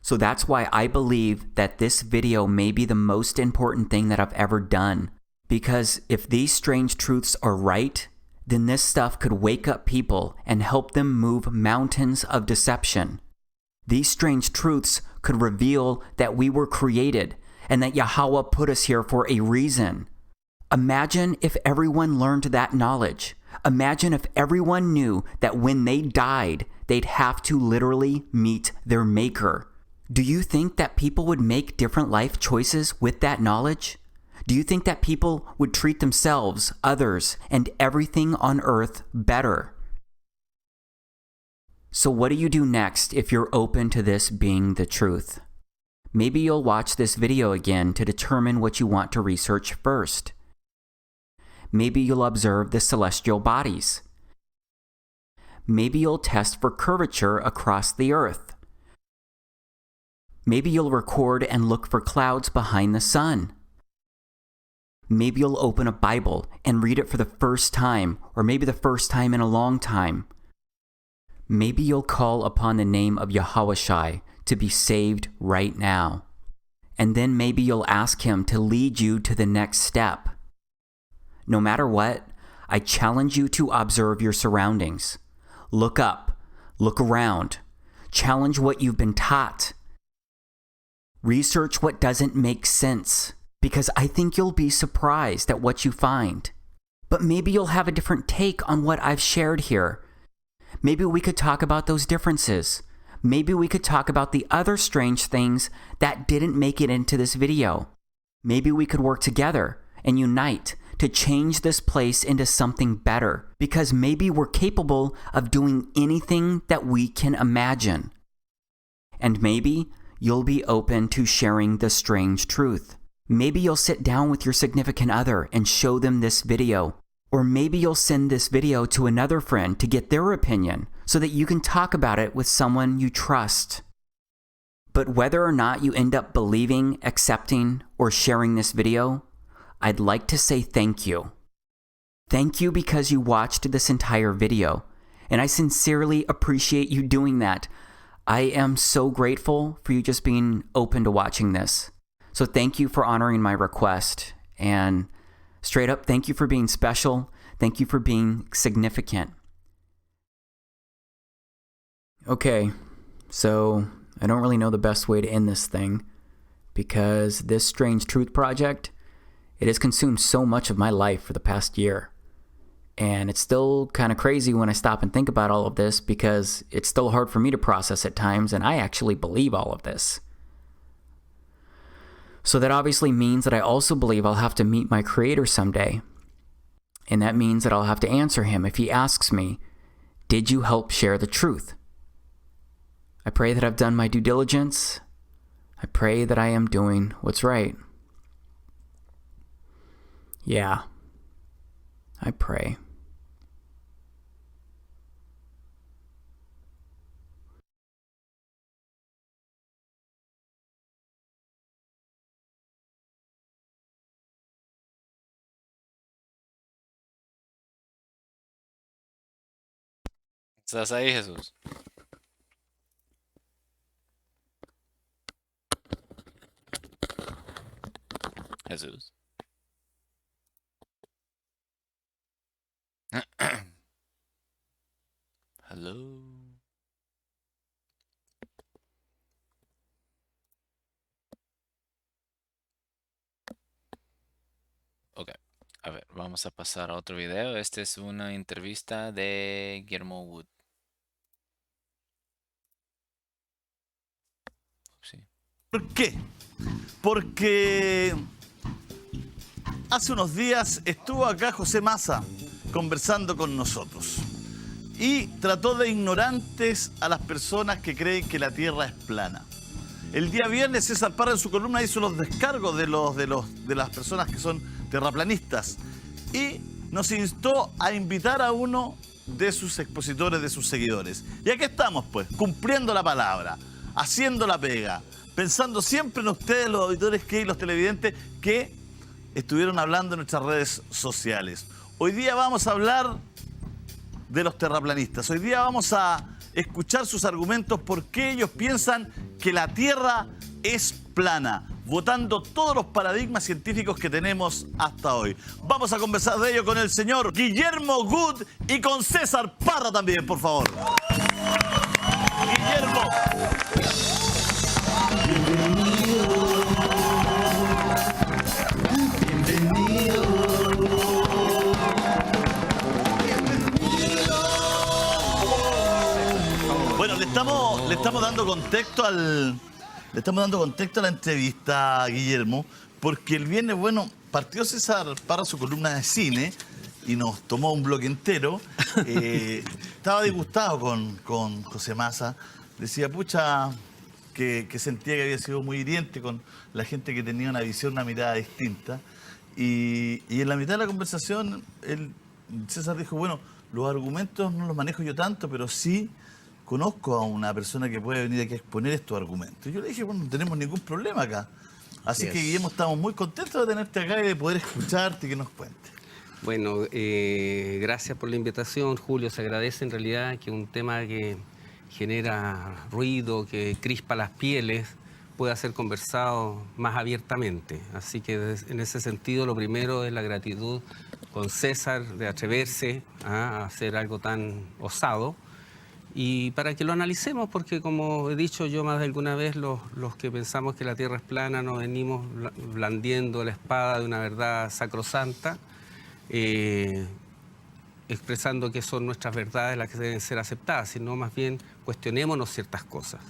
So that's why I believe that this video may be the most important thing that I've ever done. Because if these strange truths are right, then this stuff could wake up people and help them move mountains of deception. These strange truths could reveal that we were created and that Yahweh put us here for a reason. Imagine if everyone learned that knowledge. Imagine if everyone knew that when they died, they'd have to literally meet their Maker. Do you think that people would make different life choices with that knowledge? Do you think that people would treat themselves, others, and everything on earth better? So what do you do next if you're open to this being the truth? Maybe you'll watch this video again to determine what you want to research first. Maybe you'll observe the celestial bodies. Maybe you'll test for curvature across the earth. Maybe you'll record and look for clouds behind the sun. Maybe you'll open a Bible and read it for the first time, or maybe the first time in a long time. Maybe you'll call upon the name of Yahushua to be saved right now. And then maybe you'll ask him to lead you to the next step. No matter what, I challenge you to observe your surroundings. Look up, look around, challenge what you've been taught. Research what doesn't make sense, because I think you'll be surprised at what you find. But maybe you'll have a different take on what I've shared here. Maybe we could talk about those differences. Maybe we could talk about the other strange things that didn't make it into this video. Maybe we could work together and unite to change this place into something better, because maybe we're capable of doing anything that we can imagine. And maybe you'll be open to sharing the strange truth. Maybe you'll sit down with your significant other and show them this video. Or maybe you'll send this video to another friend to get their opinion so that you can talk about it with someone you trust. But whether or not you end up believing, accepting, or sharing this video, I'd like to say thank you. Thank you because you watched this entire video, and I sincerely appreciate you doing that. I am so grateful for you just being open to watching this. So thank you for honoring my request, and straight up, thank you for being special. Thank you for being significant. Okay, so I don't really know the best way to end this thing, because this Strange Truth project, it has consumed so much of my life for the past year. And it's still kind of crazy when I stop and think about all of this, because it's still hard for me to process at times, and I actually believe all of this. So that obviously means that I also believe I'll have to meet my Creator someday. And that means that I'll have to answer Him if He asks me, did you help share the truth? I pray that I've done my due diligence. I pray that I am doing what's right. Yeah, I pray. ¿Estás ahí, Jesús? Jesús. Hello. Ok, a ver, vamos a pasar a otro video. Este es una entrevista de Guillermo Wood. Sí. ¿Por qué? Porque hace unos días estuvo acá José Massa conversando con nosotros y trató de ignorantes a las personas que creen que la Tierra es plana. El día viernes César Parra en su columna hizo los descargos de las personas que son terraplanistas y nos instó a invitar a uno de sus expositores, de sus seguidores. Y aquí estamos, pues, cumpliendo la palabra, haciendo la pega, pensando siempre en ustedes, los auditores y los televidentes que estuvieron hablando en nuestras redes sociales. Hoy día vamos a hablar de los terraplanistas. Hoy día vamos a escuchar sus argumentos por qué ellos piensan que la Tierra es plana, votando todos los paradigmas científicos que tenemos hasta hoy. Vamos a conversar de ello con el señor Guillermo Wood y con César Parra también, por favor. Guillermo. Bueno, le estamos dando contexto a la entrevista, Guillermo, porque el viernes, bueno, partió César Parra su columna de cine y nos tomó un bloque entero. Estaba disgustado con José Massa. Decía, pucha, que sentía que había sido muy hiriente con la gente que tenía una visión, una mirada distinta. Y en la mitad de la conversación, César dijo, bueno, los argumentos no los manejo yo tanto, pero sí conozco a una persona que puede venir aquí a exponer estos argumentos. Y yo le dije, bueno, no tenemos ningún problema acá. Así que, Guillermo, estamos muy contentos de tenerte acá y de poder escucharte y que nos cuentes. Bueno, gracias por la invitación, Julio. Se agradece en realidad que un tema que genera ruido, que crispa las pieles, pueda ser conversado más abiertamente. Así que en ese sentido, lo primero es la gratitud con César de atreverse a hacer algo tan osado. Y para que lo analicemos, porque como he dicho yo más de alguna vez, los que pensamos que la Tierra es plana nos venimos blandiendo la espada de una verdad sacrosanta, expresando que son nuestras verdades las que deben ser aceptadas, sino más bien cuestionémonos ciertas cosas.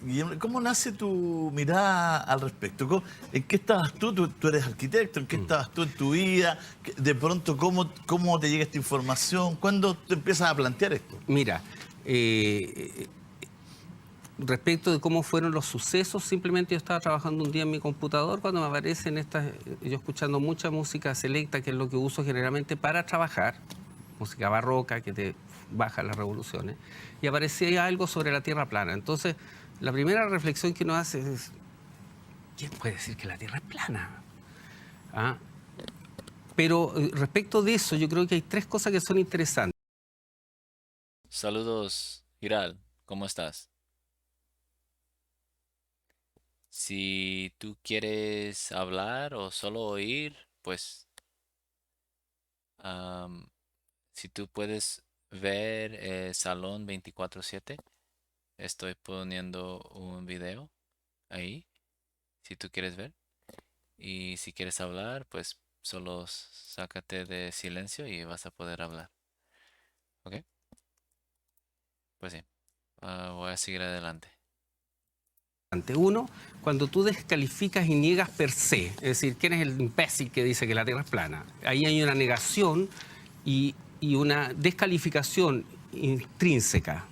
¿Y cómo nace tu mirada al respecto? ¿En qué estabas tú? Tú eres arquitecto, ¿en qué estabas tú en tu vida? De pronto, ¿cómo te llega esta información? ¿Cuándo te empiezas a plantear esto? Mira, respecto de cómo fueron los sucesos, simplemente yo estaba trabajando un día en mi computador cuando me aparecen yo escuchando mucha música selecta, que es lo que uso generalmente para trabajar, música barroca que te baja las revoluciones, y aparecía algo sobre la Tierra plana. Entonces La primera reflexión que uno hace es, ¿quién puede decir que la Tierra es plana? ¿Ah? Pero respecto de eso, yo creo que hay tres cosas que son interesantes. Saludos, Giral, ¿cómo estás? Si tú quieres hablar o solo oír, pues si tú puedes ver Salón 24/7, estoy poniendo un video ahí, si tú quieres ver. Y si quieres hablar, pues solo sácate de silencio y vas a poder hablar. ¿Ok? Pues sí, voy a seguir adelante. Uno, cuando tú descalificas y niegas per se, es decir, ¿quién es el imbécil que dice que la Tierra es plana? Ahí hay una negación y una descalificación intrínseca.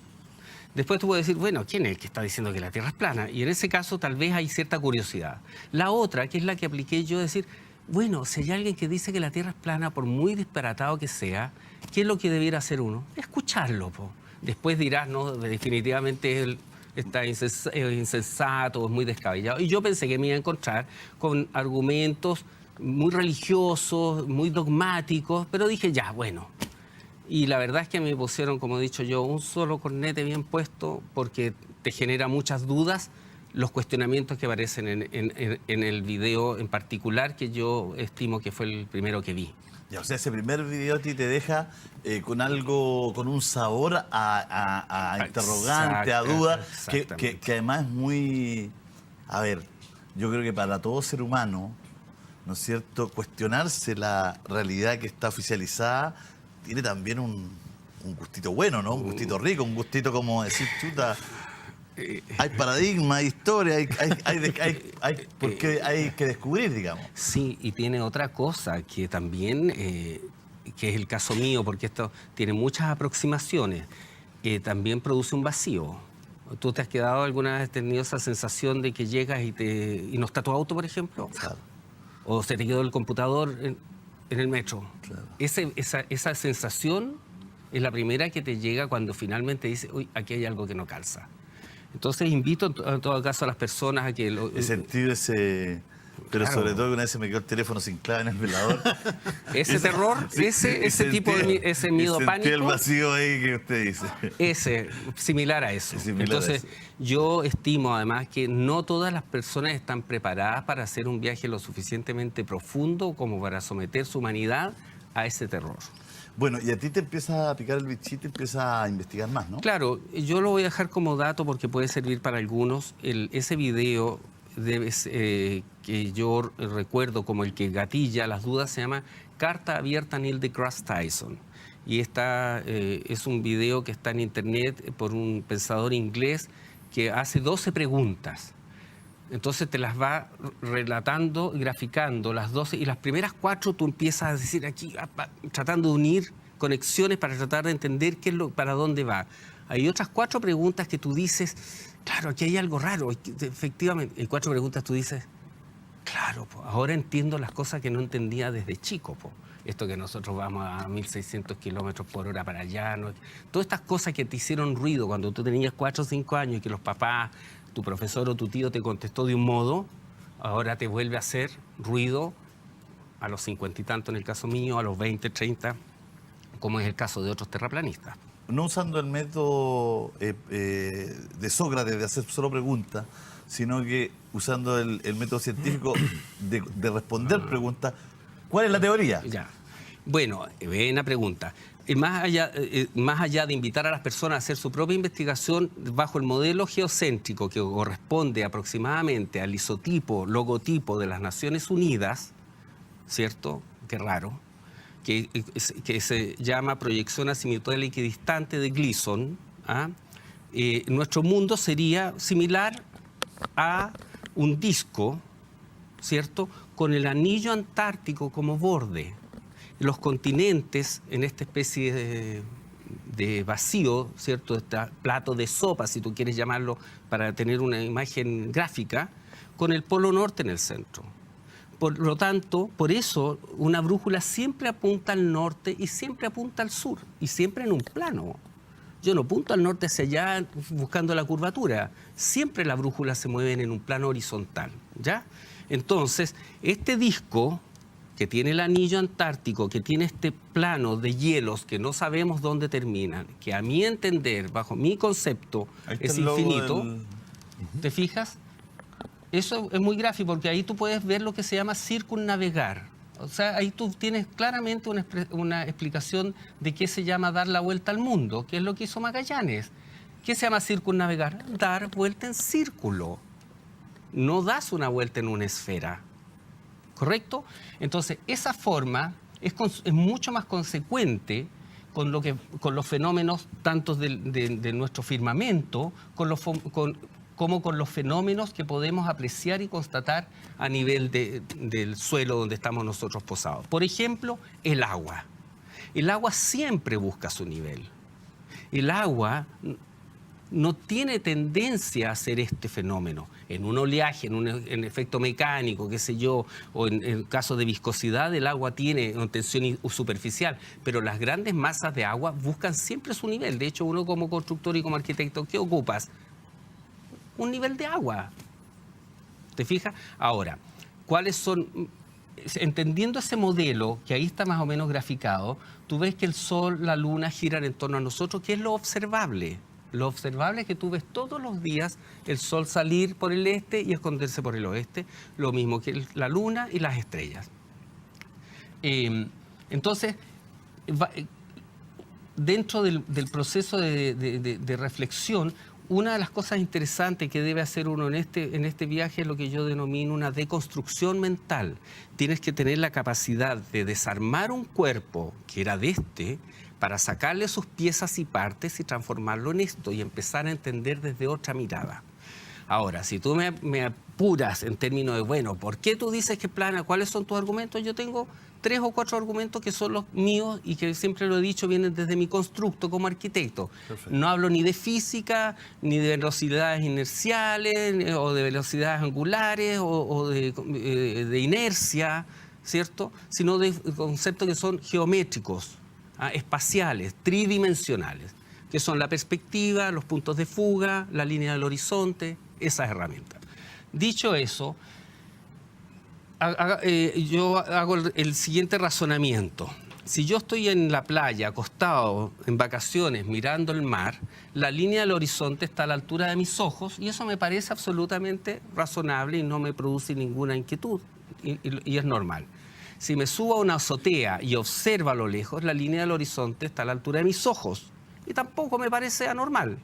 Después tú puedes decir, bueno, ¿quién es el que está diciendo que la Tierra es plana? Y en ese caso tal vez hay cierta curiosidad. La otra, que es la que apliqué yo, es decir, bueno, si hay alguien que dice que la Tierra es plana, por muy disparatado que sea, ¿qué es lo que debiera hacer uno? Escucharlo, po. Después dirás, no, definitivamente él está insensato, es muy descabellado. Y yo pensé que me iba a encontrar con argumentos muy religiosos, muy dogmáticos, pero dije, ya, bueno. Y la verdad es que me pusieron, como he dicho yo, un solo cornete bien puesto porque te genera muchas dudas los cuestionamientos que aparecen en el video en particular, que yo estimo que fue el primero que vi. Ya, o sea, ese primer video a ti te deja con algo, con un sabor a interrogante, a duda, que además es muy... A ver, yo creo que para todo ser humano, ¿no es cierto?, cuestionarse la realidad que está oficializada tiene también un gustito bueno, ¿no? Un gustito rico, un gustito como decir, chuta, hay paradigma, hay historia, porque hay que descubrir, digamos. Sí, y tiene otra cosa que también, que es el caso mío, porque esto tiene muchas aproximaciones, también produce un vacío. ¿Tú te has quedado alguna vez, tenido esa sensación de que llegas y no está tu auto, por ejemplo? Claro. O se te quedó el computador en el metro. Claro. Esa sensación es la primera que te llega cuando finalmente dices, uy, aquí hay algo que no calza. Entonces invito en todo caso a las personas a que... He sentido ese... Pero claro, sobre todo que una vez se me quedó el teléfono sin clave en el velador. Ese terror, sí, ese tipo de ese miedo, pánico. El vacío ahí que usted dice. Similar a eso. Entonces, yo estimo además que no todas las personas están preparadas para hacer un viaje lo suficientemente profundo como para someter su humanidad a ese terror. Bueno, y a ti te empieza a picar el bichito y empieza a investigar más, ¿no? Claro, yo lo voy a dejar como dato porque puede servir para algunos. Ese video que yo recuerdo como el que gatilla las dudas se llama Carta abierta a Neil deGrasse Tyson. Y es un video que está en internet por un pensador inglés que hace 12 preguntas. Entonces te las va relatando y graficando las 12, y las primeras 4 tú empiezas a decir aquí, tratando de unir conexiones para tratar de entender para dónde va. Hay otras 4 preguntas que tú dices, claro, aquí hay algo raro. Efectivamente, hay 4 preguntas tú dices, claro, ahora entiendo las cosas que no entendía desde chico. Esto que nosotros vamos a 1.600 kilómetros por hora para allá. Todas estas cosas que te hicieron ruido cuando tú tenías 4 o 5 años y que los papás, tu profesor o tu tío te contestó de un modo, ahora te vuelve a hacer ruido a los 50 y tanto en el caso mío, a los 20, 30, como es el caso de otros terraplanistas. No usando el método de Sócrates de hacer solo preguntas, sino que usando el método científico de responder preguntas. ¿Cuál es la teoría? Ya. Bueno, buena pregunta. Más allá de invitar a las personas a hacer su propia investigación bajo el modelo geocéntrico que corresponde aproximadamente al isotipo, logotipo de las Naciones Unidas, ¿cierto? Qué raro. Que se llama proyección asintótica equidistante de Gleason. Nuestro mundo sería similar a un disco, ¿cierto?, con el anillo antártico como borde. Los continentes en esta especie de vacío, ¿cierto?, este plato de sopa, si tú quieres llamarlo, para tener una imagen gráfica, con el polo norte en el centro. Por lo tanto, por eso una brújula siempre apunta al norte y siempre apunta al sur, y siempre en un plano. Yo no punto al norte hacia allá buscando la curvatura. Siempre las brújulas se mueven en un plano horizontal, ¿ya? Entonces, este disco que tiene el anillo antártico, que tiene este plano de hielos que no sabemos dónde terminan, que a mi entender, bajo mi concepto, es infinito, ¿te fijas? Eso es muy gráfico porque ahí tú puedes ver lo que se llama circunnavegar. O sea, ahí tú tienes claramente una explicación de qué se llama dar la vuelta al mundo, que es lo que hizo Magallanes. ¿Qué se llama circunnavegar? Dar vuelta en círculo. No das una vuelta en una esfera. ¿Correcto? Entonces, esa forma es mucho más consecuente con los fenómenos tanto de nuestro firmamento, como con los fenómenos que podemos apreciar y constatar a nivel del suelo donde estamos nosotros posados. Por ejemplo, el agua. El agua siempre busca su nivel. El agua no tiene tendencia a hacer este fenómeno. En un oleaje, en efecto mecánico, qué sé yo, o en caso de viscosidad, el agua tiene una tensión superficial, pero las grandes masas de agua buscan siempre su nivel. De hecho, uno como constructor y como arquitecto, ¿qué ocupas? Un nivel de agua. ¿Te fijas? Ahora, ¿cuáles son? Entendiendo ese modelo, que ahí está más o menos graficado, tú ves que el Sol, la Luna giran en torno a nosotros, que es lo observable. Lo observable es que tú ves todos los días el Sol salir por el este y esconderse por el oeste, lo mismo que la Luna y las estrellas. Entonces, dentro del proceso de reflexión, una de las cosas interesantes que debe hacer uno en este viaje es lo que yo denomino una deconstrucción mental. Tienes que tener la capacidad de desarmar un cuerpo que era de para sacarle sus piezas y partes y transformarlo en esto y empezar a entender desde otra mirada. Ahora, si tú me apuras en términos de, bueno, ¿por qué tú dices que es plana? ¿Cuáles son tus argumentos? Yo tengo 3 o 4 argumentos que son los míos y que siempre lo he dicho, vienen desde mi constructo como arquitecto. Perfecto. No hablo ni de física, ni de velocidades inerciales, o de velocidades angulares, o de inercia, ¿cierto? Sino de conceptos que son geométricos, espaciales, tridimensionales, que son la perspectiva, los puntos de fuga, la línea del horizonte, esas herramientas. Dicho eso, yo hago el siguiente razonamiento. Si yo estoy en la playa, acostado, en vacaciones, mirando el mar, la línea del horizonte está a la altura de mis ojos y eso me parece absolutamente razonable y no me produce ninguna inquietud y es normal. Si me subo a una azotea y observo a lo lejos, la línea del horizonte está a la altura de mis ojos y tampoco me parece anormal.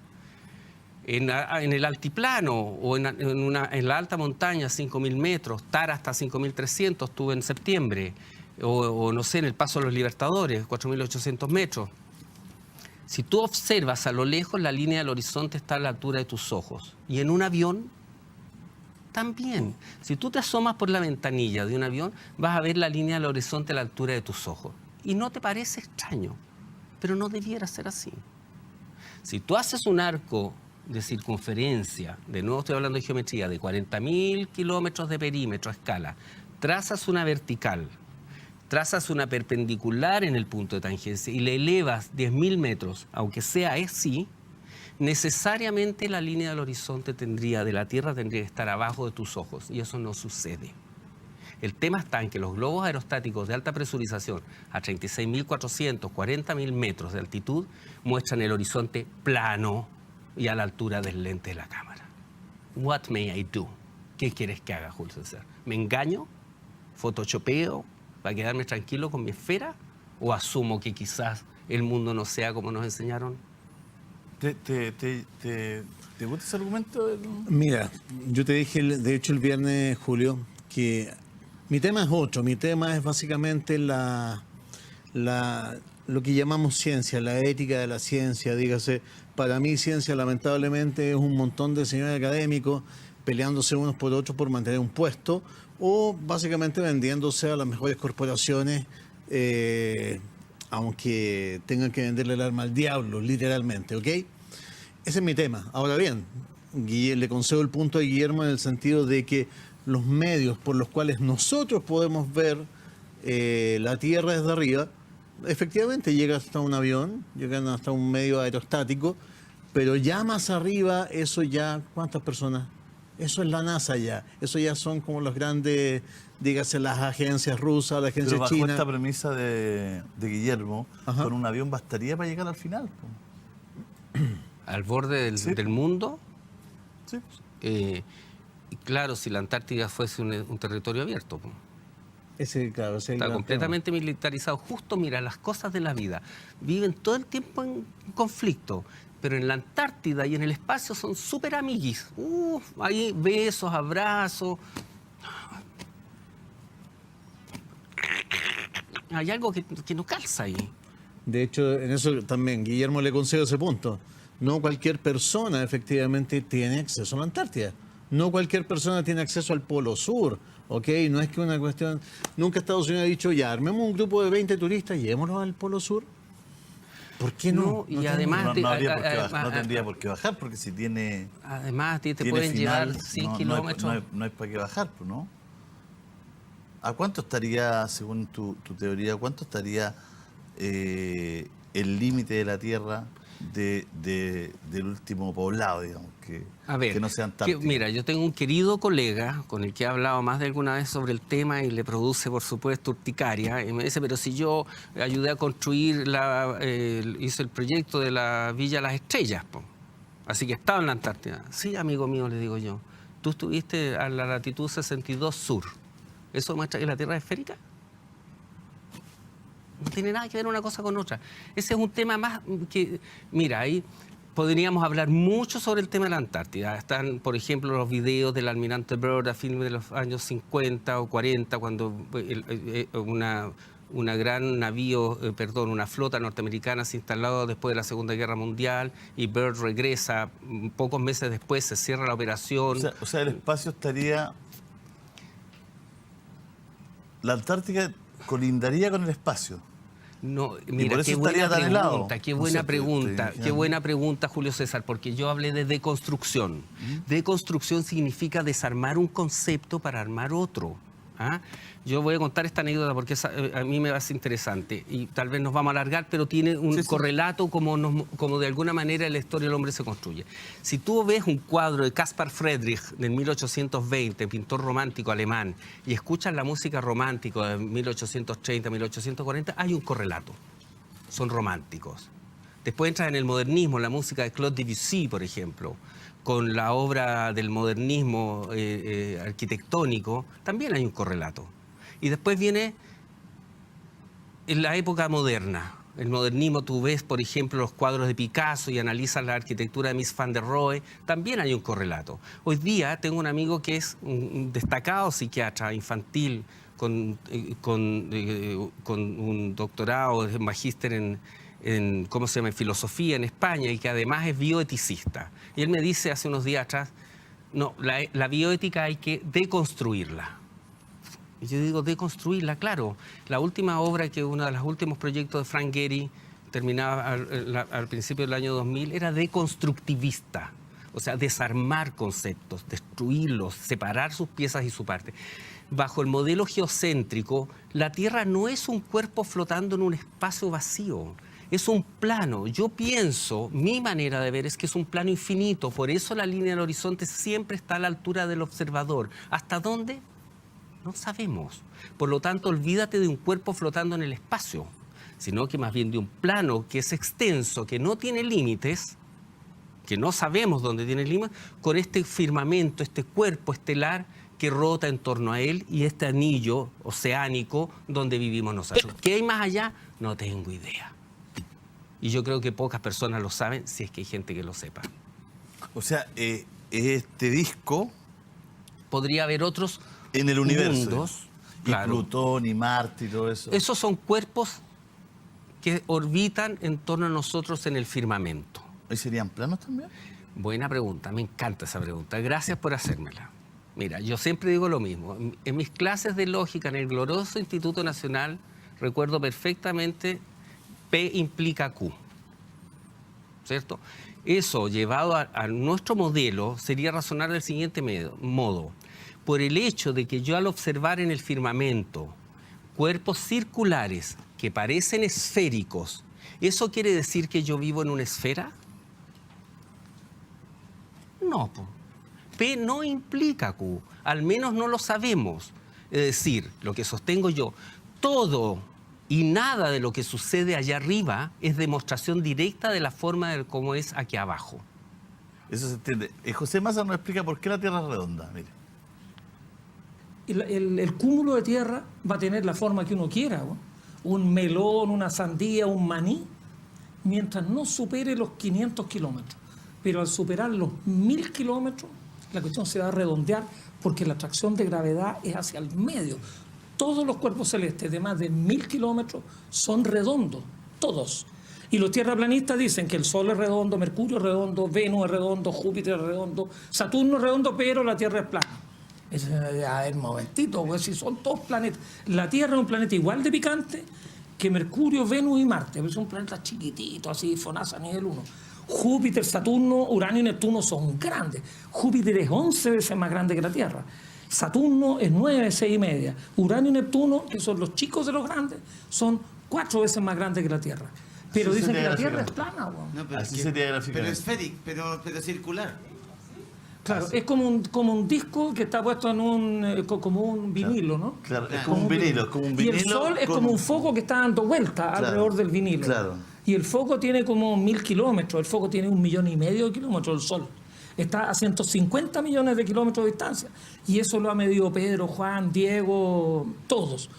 En el altiplano o en la alta montaña, 5.000 metros, Tara hasta 5.300, estuve en septiembre, o no sé, en el Paso de los Libertadores, 4.800 metros. Si tú observas a lo lejos, la línea del horizonte está a la altura de tus ojos. Y en un avión, también. Si tú te asomas por la ventanilla de un avión, vas a ver la línea del horizonte a la altura de tus ojos. Y no te parece extraño, pero no debiera ser así. Si tú haces un arco de circunferencia, de nuevo estoy hablando de geometría, de 40.000 kilómetros de perímetro a escala, trazas una vertical, trazas una perpendicular en el punto de tangencia y le elevas 10.000 metros, aunque sea así, necesariamente la línea del horizonte de la Tierra tendría que estar abajo de tus ojos, y eso no sucede. El tema está en que los globos aerostáticos de alta presurización a 36.400, 40.000 metros de altitud muestran el horizonte plano y a la altura del lente de la cámara. What may I do? ¿Qué quieres que haga, Julio César? ¿Me engaño? ¿Photoshopeo para quedarme tranquilo con mi esfera? ¿O asumo que quizás el mundo no sea como nos enseñaron? ¿Te gusta ese argumento? Mira, yo te dije, de hecho, el viernes, Julio, que mi tema es otro. Mi tema es básicamente lo que llamamos ciencia, la ética de la ciencia. Dígase, para mí ciencia lamentablemente es un montón de señores académicos peleándose unos por otros por mantener un puesto o básicamente vendiéndose a las mejores corporaciones, aunque tengan que venderle el arma al diablo, literalmente, ¿ok? Ese es mi tema. Ahora bien, le concedo el punto a Guillermo en el sentido de que los medios por los cuales nosotros podemos ver la Tierra desde arriba efectivamente llega hasta un avión, llegan hasta un medio aerostático, pero ya más arriba, eso ya, ¿cuántas personas? Eso es la NASA ya. Eso ya son como los grandes, dígase, las agencias rusas, las agencias Pero bajo chinas. esta premisa de Guillermo, Ajá. con un avión bastaría para llegar al final. Al borde del mundo. Sí. Y claro, si la Antártida fuese un territorio abierto. Claro, está completamente militarizado. Justo, mira, las cosas de la vida. Viven todo el tiempo en conflicto. Pero en la Antártida y en el espacio son súper amiguis. Ahí besos, abrazos. Hay algo que no calza ahí. De hecho, en eso también Guillermo le concedo ese punto. No cualquier persona efectivamente tiene acceso a la Antártida. No cualquier persona tiene acceso al Polo Sur. ¿Ok? No es que una cuestión... Nunca Estados Unidos ha dicho, ya, armemos un grupo de 20 turistas y llevémoslos al Polo Sur. ¿Por qué no? Y además... No tendría por qué bajar, porque si tiene... Además, te tiene pueden final, llevar 100 kilómetros. No hay para qué bajar, pues, ¿no? ¿A cuánto estaría, según tu teoría, cuánto estaría el límite de la Tierra del último poblado, digamos, que no sea Antártida? Mira, yo tengo un querido colega con el que he hablado más de alguna vez sobre el tema y le produce, por supuesto, urticaria. Y me dice, pero si yo ayudé a construir, hice el proyecto de la Villa Las Estrellas, po. Así que estaba en la Antártida. Sí, amigo mío, le digo yo. Tú estuviste a la latitud 62 sur. ¿Eso muestra que la Tierra es esférica? No tiene nada que ver una cosa con otra. Ese es un tema más que... Mira, ahí podríamos hablar mucho sobre el tema de la Antártida. Están, por ejemplo, los videos del almirante Byrd a fines de los años 50 o 40, cuando una flota norteamericana se instaló después de la Segunda Guerra Mundial y Byrd regresa. Pocos meses después se cierra la operación. O sea, el espacio estaría... La Antártica colindaría con el espacio. No, mira, qué buena pregunta, qué buena pregunta, Julio César, porque yo hablé de deconstrucción. Deconstrucción significa desarmar un concepto para armar otro. ¿Ah? Yo voy a contar esta anécdota porque a mí me parece interesante y tal vez nos vamos a alargar, pero tiene un correlato como de alguna manera la historia del hombre se construye. Si tú ves un cuadro de Caspar Friedrich del 1820, pintor romántico alemán, y escuchas la música romántica de 1830, 1840, hay un correlato. Son románticos. Después entras en el modernismo, la música de Claude Debussy, por ejemplo, con la obra del modernismo arquitectónico, también hay un correlato. Y después viene en la época moderna. El modernismo, tú ves, por ejemplo, los cuadros de Picasso y analizas la arquitectura de Mies van der Rohe, también hay un correlato. Hoy día tengo un amigo que es un destacado psiquiatra infantil con un doctorado, un magíster en ¿cómo se llama?, en filosofía en España, y que además es bioeticista. Y él me dice hace unos días atrás, no, la bioética hay que deconstruirla. Y yo digo, deconstruirla, claro. La última obra, uno de los últimos proyectos de Frank Gehry, terminaba al principio del año 2000, era deconstructivista. O sea, desarmar conceptos, destruirlos, separar sus piezas y su parte. Bajo el modelo geocéntrico, la Tierra no es un cuerpo flotando en un espacio vacío. Es un plano. Yo pienso, mi manera de ver es que es un plano infinito. Por eso la línea del horizonte siempre está a la altura del observador. ¿Hasta dónde? No sabemos. Por lo tanto, olvídate de un cuerpo flotando en el espacio, sino que más bien de un plano que es extenso, que no tiene límites, que no sabemos dónde tiene límites, con este firmamento, este cuerpo estelar que rota en torno a él y este anillo oceánico donde vivimos nosotros. ¿Qué hay más allá? No tengo idea. Y yo creo que pocas personas lo saben, si es que hay gente que lo sepa. O sea, este disco... Podría haber otros en el universo, mundos. Y claro. Plutón y Marte y todo eso. Esos son cuerpos que orbitan en torno a nosotros en el firmamento. ¿Y serían planos también? Buena pregunta, me encanta esa pregunta. Gracias por hacérmela. Mira, yo siempre digo lo mismo. En mis clases de lógica en el glorioso Instituto Nacional, recuerdo perfectamente... P implica Q, ¿cierto? Eso, llevado a nuestro modelo, sería razonar del siguiente modo. Por el hecho de que yo al observar en el firmamento cuerpos circulares que parecen esféricos, ¿eso quiere decir que yo vivo en una esfera? No, po. P no implica Q, al menos no lo sabemos. Es decir, lo que sostengo yo, todo y nada de lo que sucede allá arriba es demostración directa de la forma de cómo es aquí abajo. Eso se entiende. José Massa nos explica por qué la Tierra es redonda. Mire. El cúmulo de tierra va a tener la forma que uno quiera, ¿no? Un melón, una sandía, un maní, mientras no supere los 500 kilómetros. Pero al superar los 1000 kilómetros, la cuestión se va a redondear porque la atracción de gravedad es hacia el medio. Todos los cuerpos celestes de más de 1000 kilómetros son redondos, todos. Y los tierraplanistas dicen que el Sol es redondo, Mercurio es redondo, Venus es redondo, Júpiter es redondo, Saturno es redondo, pero la Tierra es plana. A ver, momentito, pues si son todos planetas. La Tierra es un planeta igual de picante que Mercurio, Venus y Marte, pero son planetas chiquititos, así, FONASA nivel 1. Júpiter, Saturno, Urano y Neptuno son grandes. Júpiter es 11 veces más grande que la Tierra. Saturno es 9 veces y media. Urano y Neptuno, que son los chicos de los grandes, son 4 veces más grandes que la Tierra. Pero Así dicen que sería la Tierra es gráficamente. plana, weón. No, pero Así es que- sería gráficamente. Pero esférico, pero circular. Claro, es como un disco que está puesto en como un vinilo, ¿no? Claro, es como un vinilo. Y el Sol es como un foco que está dando vueltas alrededor del vinilo. Claro. Y el foco tiene como 1000 kilómetros, el foco tiene 1,5 millones de kilómetros, el Sol. Está a 150 millones de kilómetros de distancia. Y eso lo ha medido Pedro, Juan, Diego, todos.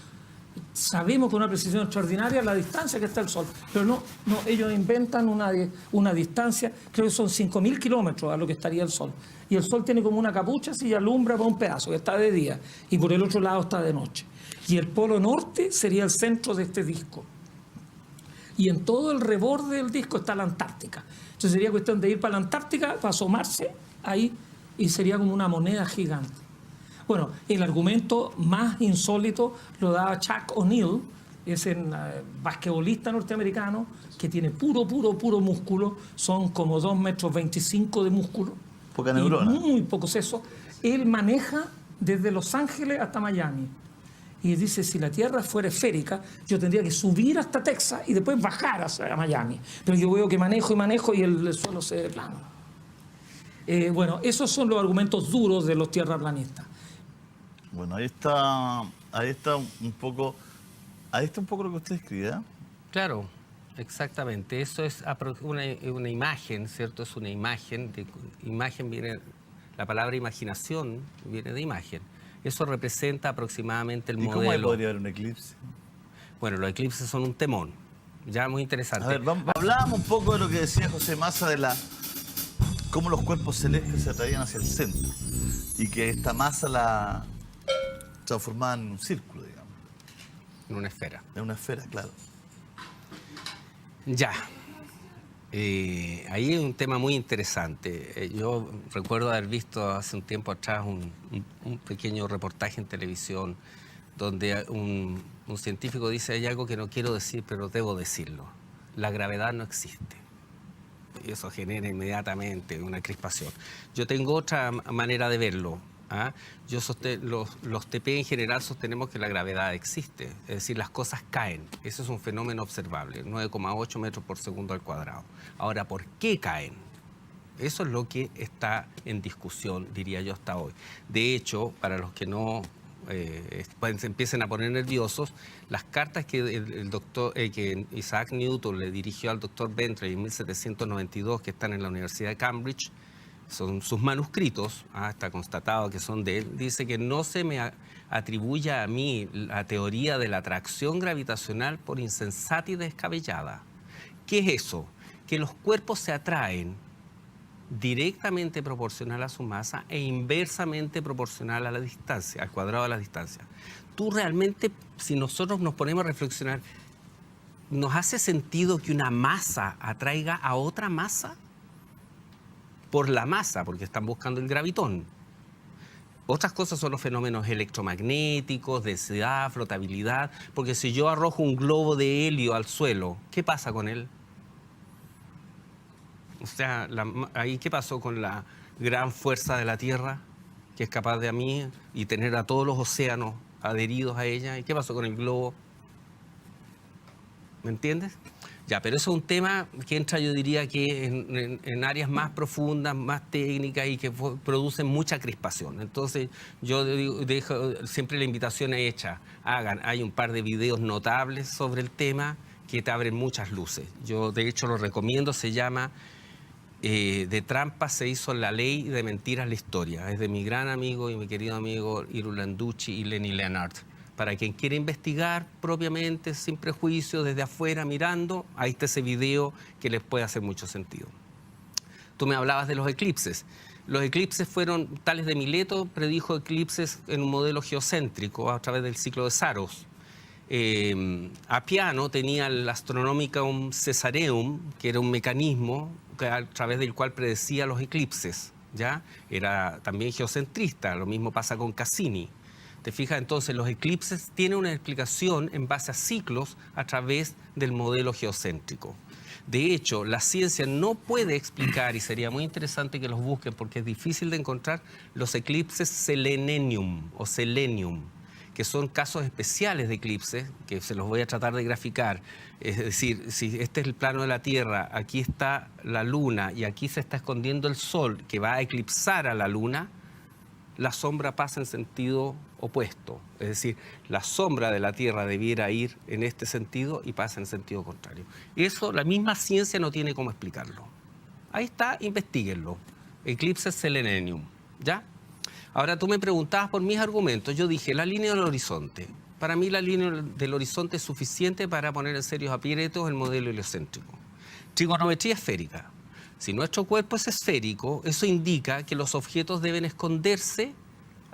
Sabemos con una precisión extraordinaria la distancia que está el Sol. Pero no, ellos inventan una distancia, creo que son 5000 kilómetros a lo que estaría el Sol. Y el Sol tiene como una capucha así y alumbra por un pedazo, que está de día, y por el otro lado está de noche. Y el polo norte sería el centro de este disco. Y en todo el reborde del disco está la Antártica. Entonces sería cuestión de ir para la Antártica, para asomarse ahí, y sería como una moneda gigante. Bueno, el argumento más insólito lo daba Chuck O'Neill, es un basquetbolista norteamericano que tiene puro músculo, son como 2,25 metros de músculo. Poca neurona. Y muy poco seso. Él maneja desde Los Ángeles hasta Miami. Y dice, si la Tierra fuera esférica, yo tendría que subir hasta Texas y después bajar hacia Miami. Pero yo veo que manejo y el suelo se ve plano. Bueno, esos son los argumentos duros de los tierraplanistas. Bueno, ahí está un poco lo que usted escribe, ¿eh? Claro, exactamente. Eso es una imagen, ¿cierto? Es una imagen. Imagen viene, la palabra imaginación viene de imagen. Eso representa aproximadamente el modelo. ¿Y cómo ahí podría haber un eclipse? Bueno, los eclipses son un temón. Ya muy interesante. A ver, hablábamos un poco de lo que decía José Massa de cómo los cuerpos celestes se atraían hacia el centro y que esta masa la transformaba en un círculo, digamos. En una esfera. En una esfera, claro. Ya. Ahí hay un tema muy interesante. Yo recuerdo haber visto hace un tiempo atrás un pequeño reportaje en televisión donde un científico dice, hay algo que no quiero decir, pero debo decirlo. La gravedad no existe. Y eso genera inmediatamente una crispación. Yo tengo otra manera de verlo. Los TP en general sostenemos que la gravedad existe, es decir, las cosas caen. Eso es un fenómeno observable, 9,8 metros por segundo al cuadrado. Ahora, ¿por qué caen? Eso es lo que está en discusión, diría yo, hasta hoy. De hecho, para los que no se empiecen a poner nerviosos, las cartas que que Isaac Newton le dirigió al doctor Bentley en 1792, que están en la Universidad de Cambridge, son sus manuscritos, está constatado que son de él, dice que no se me atribuya a mí la teoría de la atracción gravitacional por insensata y descabellada. ¿Qué es eso? Que los cuerpos se atraen directamente proporcional a su masa e inversamente proporcional a la distancia, al cuadrado de la distancia. Tú realmente, si nosotros nos ponemos a reflexionar, ¿nos hace sentido que una masa atraiga a otra masa? Por la masa, porque están buscando el gravitón. Otras cosas son los fenómenos electromagnéticos, densidad, flotabilidad, porque si yo arrojo un globo de helio al suelo, ¿qué pasa con él? O sea, ahí ¿qué pasó con la gran fuerza de la Tierra, que es capaz de a mí y tener a todos los océanos adheridos a ella? ¿Y qué pasó con el globo? ¿Me entiendes? Ya, pero eso es un tema que entra, yo diría, que en áreas más profundas, más técnicas y que producen mucha crispación. Entonces, yo dejo siempre la invitación hecha. Hay un par de videos notables sobre el tema que te abren muchas luces. Yo, de hecho, lo recomiendo. Se llama De trampas se hizo la ley, de mentiras la historia. Es de mi gran amigo y mi querido amigo Iru Landucci y Lenny Leonard. Para quien quiera investigar propiamente, sin prejuicio, desde afuera, mirando, ahí está ese video que les puede hacer mucho sentido. Tú me hablabas de los eclipses. Los eclipses fueron, Tales de Mileto predijo eclipses en un modelo geocéntrico a través del ciclo de Saros. Appiano tenía el Astronomicum Caesareum, que era un mecanismo a través del cual predecía los eclipses, ¿ya? Era también geocentrista, lo mismo pasa con Cassini. ¿Te fijas? Entonces, los eclipses tienen una explicación en base a ciclos a través del modelo geocéntrico. De hecho, la ciencia no puede explicar, y sería muy interesante que los busquen porque es difícil de encontrar, los eclipses selenium o selenium, que son casos especiales de eclipses, que se los voy a tratar de graficar. Es decir, si este es el plano de la Tierra, aquí está la Luna y aquí se está escondiendo el Sol, que va a eclipsar a la Luna, la sombra pasa en sentido opuesto. Es decir, la sombra de la Tierra debiera ir en este sentido y pasa en sentido contrario. Eso la misma ciencia no tiene cómo explicarlo. Ahí está, investíguenlo. Eclipses selenium, ¿ya? Ahora tú me preguntabas por mis argumentos. Yo dije, la línea del horizonte. Para mí la línea del horizonte es suficiente para poner en serios aprietos el modelo heliocéntrico. Trigonometría esférica. Si nuestro cuerpo es esférico, eso indica que los objetos deben esconderse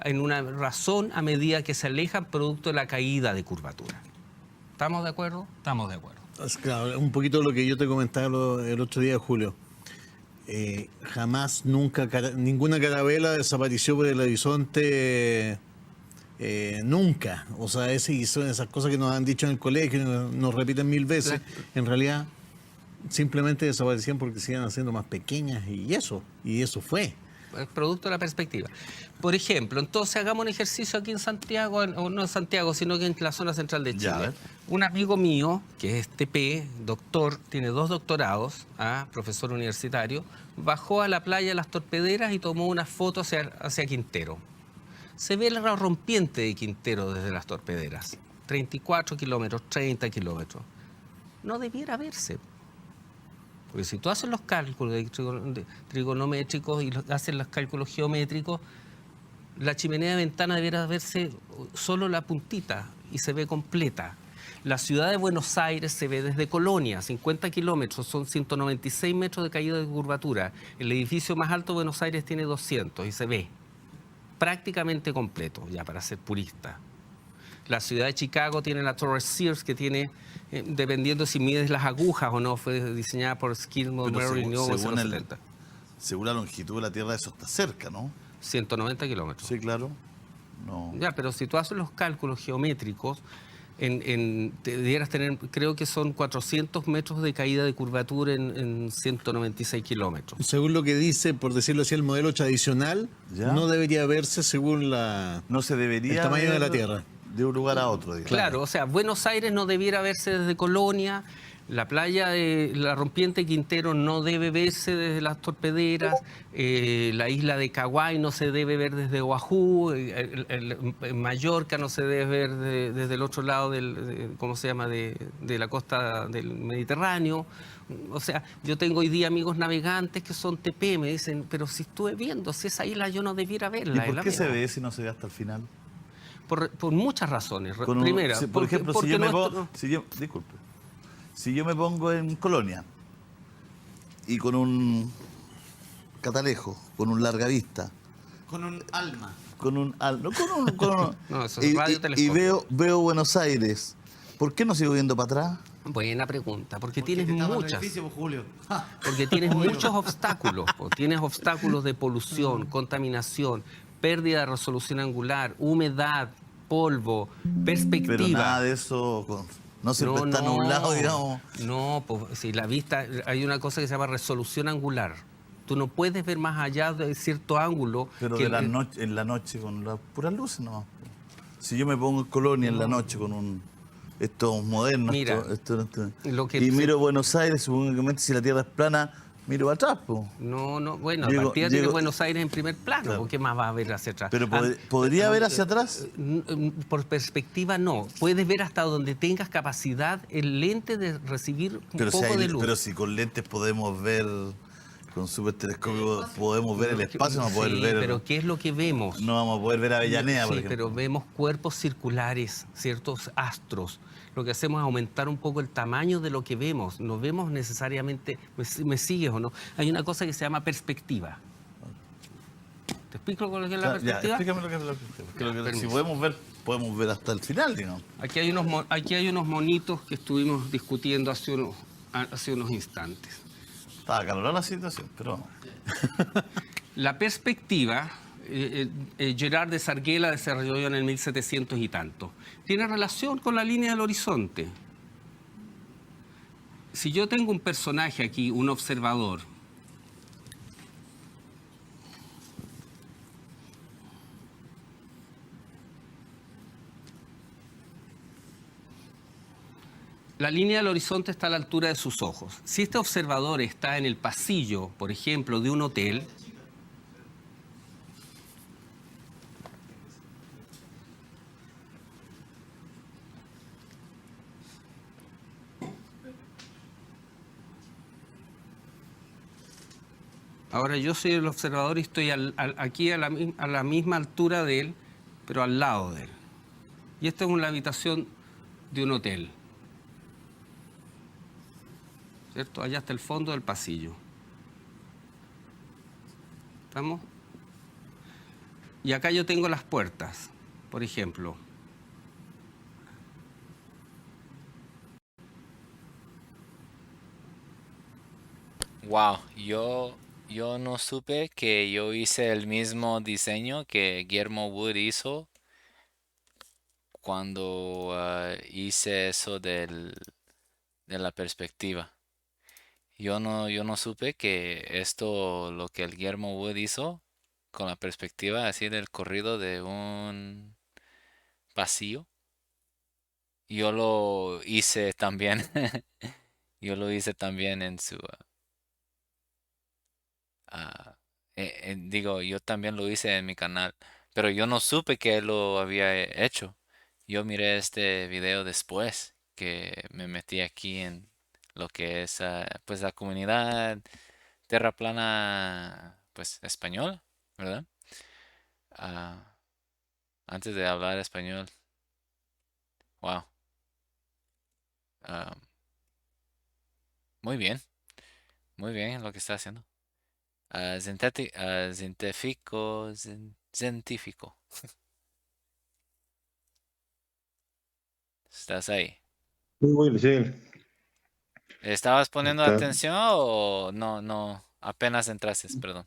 en una razón a medida que se alejan producto de la caída de curvatura. ¿Estamos de acuerdo? Estamos de acuerdo. Claro, un poquito lo que yo te comentaba el otro día, Julio. Jamás, nunca, ninguna carabela desapareció por el horizonte, nunca. O sea, son esas cosas que nos han dicho en el colegio, nos repiten 1000 veces. En realidad, simplemente desaparecían porque se iban haciendo más pequeñas y eso fue. Es producto de la perspectiva. Por ejemplo, entonces hagamos un ejercicio aquí en Santiago, o no en Santiago, sino que en la zona central de Chile. Un amigo mío, que es TP, doctor, tiene 2 doctorados, profesor universitario, bajó a la playa de Las Torpederas y tomó una foto hacia Quintero. Se ve la rompiente de Quintero desde Las Torpederas. 34 kilómetros, 30 kilómetros. No debiera verse. Porque si tú haces los cálculos trigonométricos y haces los cálculos geométricos, la chimenea de ventana debiera verse solo la puntita y se ve completa. La ciudad de Buenos Aires se ve desde Colonia, 50 kilómetros, son 196 metros de caída de curvatura. El edificio más alto de Buenos Aires tiene 200 y se ve prácticamente completo, ya para ser purista. La ciudad de Chicago tiene la Torre Sears, que tiene, dependiendo si mides las agujas o no, fue diseñada por Skidmore, Merrill, según la longitud de la Tierra, eso está cerca, ¿no? 190 kilómetros. Sí, claro. No. Ya, pero si tú haces los cálculos geométricos, debieras tener, creo que son 400 metros de caída de curvatura en 196 kilómetros. Según lo que dice, por decirlo así, el modelo tradicional, no debería verse según no se debería el tamaño de la Tierra. De un lugar a otro, digamos. Claro, o sea, Buenos Aires no debiera verse desde Colonia, la playa de la rompiente Quintero no debe verse desde Las Torpederas, la isla de Kauai no se debe ver desde Oahu, Mallorca no se debe ver desde el otro lado ¿cómo se llama?, de la costa del Mediterráneo. O sea, yo tengo hoy día amigos navegantes que son TP, me dicen, pero si estuve viendo, si esa isla yo no debiera verla. ¿Y por qué se ve si no se ve hasta el final? Por muchas razones. Primera, por ejemplo, si yo me pongo en Colonia y con un catalejo, con un larga vista, con un alma, no, eso es y veo Buenos Aires, ¿por qué no sigo viendo para atrás? Buena pregunta, porque tienes muchas. Porque tienes muchos obstáculos. Tienes obstáculos de polución, contaminación, pérdida de resolución angular, humedad, polvo, perspectiva. Pero nada de eso, no siempre está nublado, digamos. No, pues si la vista, hay una cosa que se llama resolución angular. Tú no puedes ver más allá de cierto ángulo. Pero en la noche con las puras luces, no. Si yo me pongo en Colonia en la noche con un estos modernos. Mira, Y miro Buenos Aires, supongo que si la Tierra es plana, miro atrás, po. No, bueno, a partir de Buenos Aires en primer plano, claro. ¿Qué más va a ver hacia atrás? Pero ¿podría ver hacia atrás? Por perspectiva no, puedes ver hasta donde tengas capacidad el lente de recibir un poco de luz. Pero si con lentes podemos ver, con super telescopio podemos ver el espacio, no poder ver... pero ¿qué es lo que vemos? No vamos a poder ver Avellaneda, por Sí, ejemplo. pero vemos cuerpos circulares, ciertos astros. Lo que hacemos es aumentar un poco el tamaño de lo que vemos. No vemos necesariamente... ¿Me sigues o no? Hay una cosa que se llama perspectiva. ¿Te explico lo que es la perspectiva? Ya, explícame lo que es la perspectiva. Si podemos ver hasta el final, digamos. Aquí hay unos monitos que estuvimos discutiendo hace unos instantes. Estaba acalorada la situación, pero vamos. La perspectiva, Gerard de Sargué la desarrolló en el 1700 y tanto. Tiene relación con la línea del horizonte. Si yo tengo un personaje aquí, un observador, la línea del horizonte está a la altura de sus ojos. Si este observador está en el pasillo, por ejemplo, de un hotel, ahora yo soy el observador y estoy aquí a la misma altura de él, pero al lado de él. Y esta es una habitación de un hotel. ¿Cierto? Allá hasta el fondo del pasillo. ¿Estamos? Y acá yo tengo las puertas, por ejemplo. Wow, yo no supe que yo hice el mismo diseño que Guillermo Wood hizo cuando hice eso de la perspectiva. Yo no supe que esto, lo que el Guillermo Wood hizo con la perspectiva así del corrido de un pasillo, yo lo hice también. Yo lo hice también en su... digo, yo también lo hice en mi canal, pero yo no supe que él lo había hecho. Yo miré este video después que me metí aquí en lo que es pues la comunidad Tierra Plana pues español, ¿verdad? Ah, antes de hablar español, wow. Ah, muy bien lo que está haciendo. Científico. ¿Estás ahí? Sí. ¿Estabas poniendo Está- atención o no? Apenas entraste, perdón.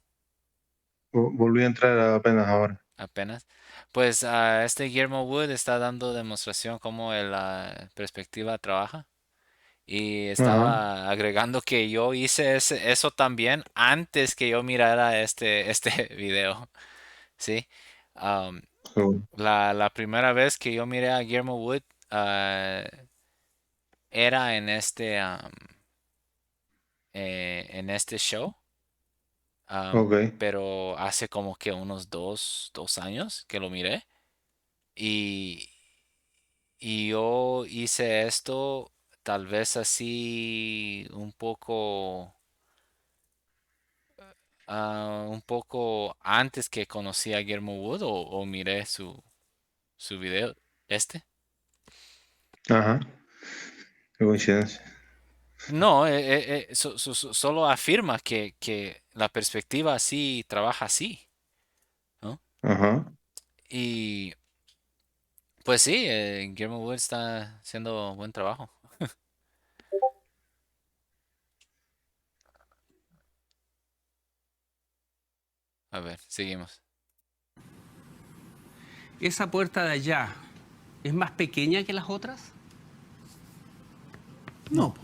Volví a entrar apenas ahora. Apenas. Pues este Guillermo Wood está dando demostración cómo la perspectiva trabaja. Y Ajá. estaba agregando que yo hice eso también antes que yo mirara este video. ¿Sí? Am, Seguro. la primera vez que yo miré a Guillermo Wood era en este show. Ok. Pero hace como que unos dos años que lo miré. Y, y yo hice esto tal vez así un poco antes que conocí a Guillermo Wood o miré su video este. Ajá. Qué coincidencia. No, solo afirma que la perspectiva así trabaja así, ¿no? Ajá. Y pues sí, Guillermo Wood está haciendo buen trabajo. A ver, seguimos. ¿Esa puerta de allá es más pequeña que las otras? No.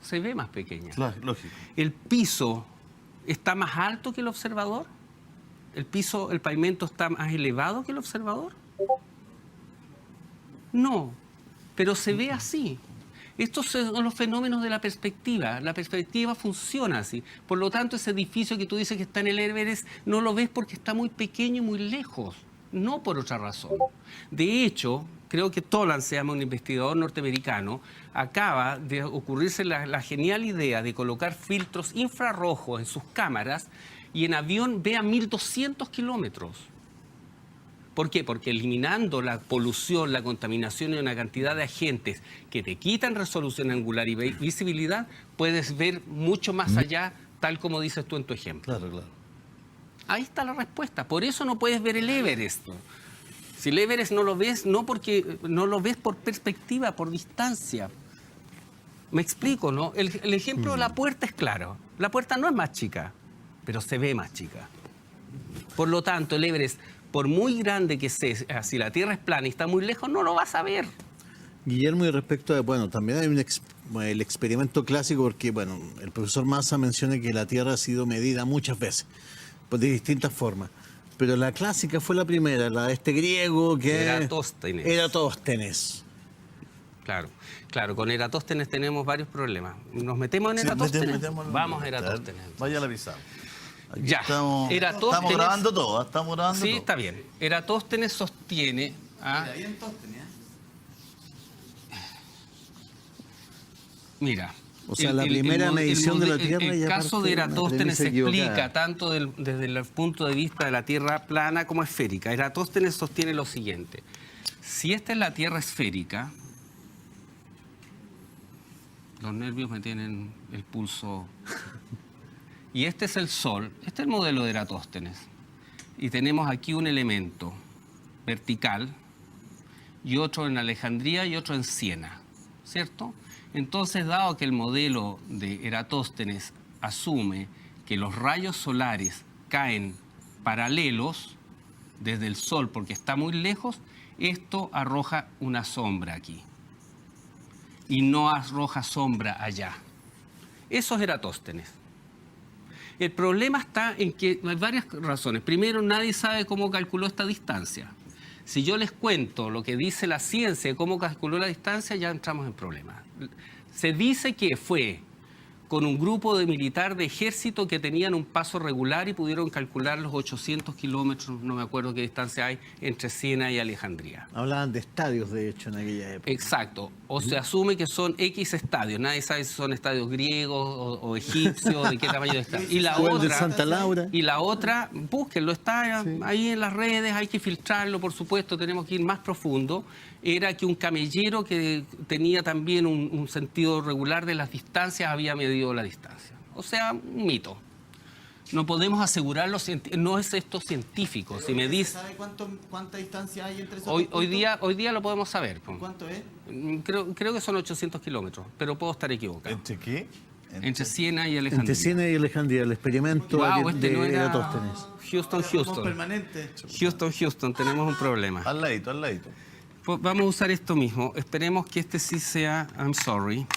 Se ve más pequeña. Claro, lógico. ¿El piso está más alto que el observador? ¿El pavimento está más elevado que el observador? No. pero se ve así. Estos son los fenómenos de la perspectiva. La perspectiva funciona así. Por lo tanto, ese edificio que tú dices que está en el Everest, no lo ves porque está muy pequeño y muy lejos, no por otra razón. De hecho, creo que Tolan, se llama un investigador norteamericano, acaba de ocurrirse la genial idea de colocar filtros infrarrojos en sus cámaras y en avión ve a 1200 kilómetros. ¿Por qué? Porque eliminando la polución, la contaminación y una cantidad de agentes que te quitan resolución angular y visibilidad, puedes ver mucho más allá, tal como dices tú en tu ejemplo. Claro, claro. Ahí está la respuesta. Por eso no puedes ver el Everest. Si el Everest no lo ves, no porque no lo ves por perspectiva, por distancia. Me explico, ¿no? El ejemplo de la puerta es claro. La puerta no es más chica, pero se ve más chica. Por lo tanto, el Everest, por muy grande que sea, si la Tierra es plana y está muy lejos, no lo vas a ver. Guillermo, y respecto a, bueno, también hay el experimento clásico, porque, bueno, el profesor Massa menciona que la Tierra ha sido medida muchas veces, pues de distintas formas. Pero la clásica fue la primera, la de este griego que... Eratóstenes. Eratóstenes. Claro, claro, con Eratóstenes tenemos varios problemas. ¿Nos metemos en Eratóstenes? Vamos a Eratóstenes. Vaya la avisada. Ya, estamos grabando todo, estamos grabando sí, todo. está bien. Eratóstenes sostiene... Mira, o sea, la primera medición de la Tierra... El caso de Eratóstenes se explica tanto desde el punto de vista de la Tierra plana como esférica. Eratóstenes sostiene lo siguiente. Si esta es la Tierra esférica... Los nervios me tienen el pulso... Y este es el Sol, este es el modelo de Eratóstenes. Y tenemos aquí un elemento vertical y otro en Alejandría y otro en Siena, ¿cierto? Entonces, dado que el modelo de Eratóstenes asume que los rayos solares caen paralelos desde el Sol porque está muy lejos, esto arroja una sombra aquí y no arroja sombra allá. Eso es Eratóstenes. El problema está en que hay varias razones. Primero, nadie sabe cómo calculó esta distancia. Si yo les cuento lo que dice la ciencia de cómo calculó la distancia, ya entramos en problemas. Se dice que fue con un grupo de militar de ejército que tenían un paso regular y pudieron calcular los 800 kilómetros, no me acuerdo qué distancia hay, entre Siena y Alejandría. Hablaban de estadios, de hecho, en aquella época. Exacto. O se asume que son X estadios. Nadie sabe si son estadios griegos o egipcios, de qué tamaño está. Y la otra, de Santa Laura. Y la otra, búsquenlo, está ahí en las redes, hay que filtrarlo, por supuesto, tenemos que ir más profundo. Era que un camellero que tenía también un sentido regular de las distancias había medido la distancia. O sea, un mito. No podemos asegurarlo, no es esto científico. Si me dice, ¿sabe cuánta distancia hay entre esos hoy día lo podemos saber. ¿Cuánto es? Creo que son 800 kilómetros, pero puedo estar equivocado. ¿Entre qué? Entre Siena y Alejandría. Entre Siena y Alejandría, el experimento de Eratóstenes. Houston, tenemos un problema. Al ladito. Pues vamos a usar esto mismo. Esperemos que este sí sea... I'm sorry.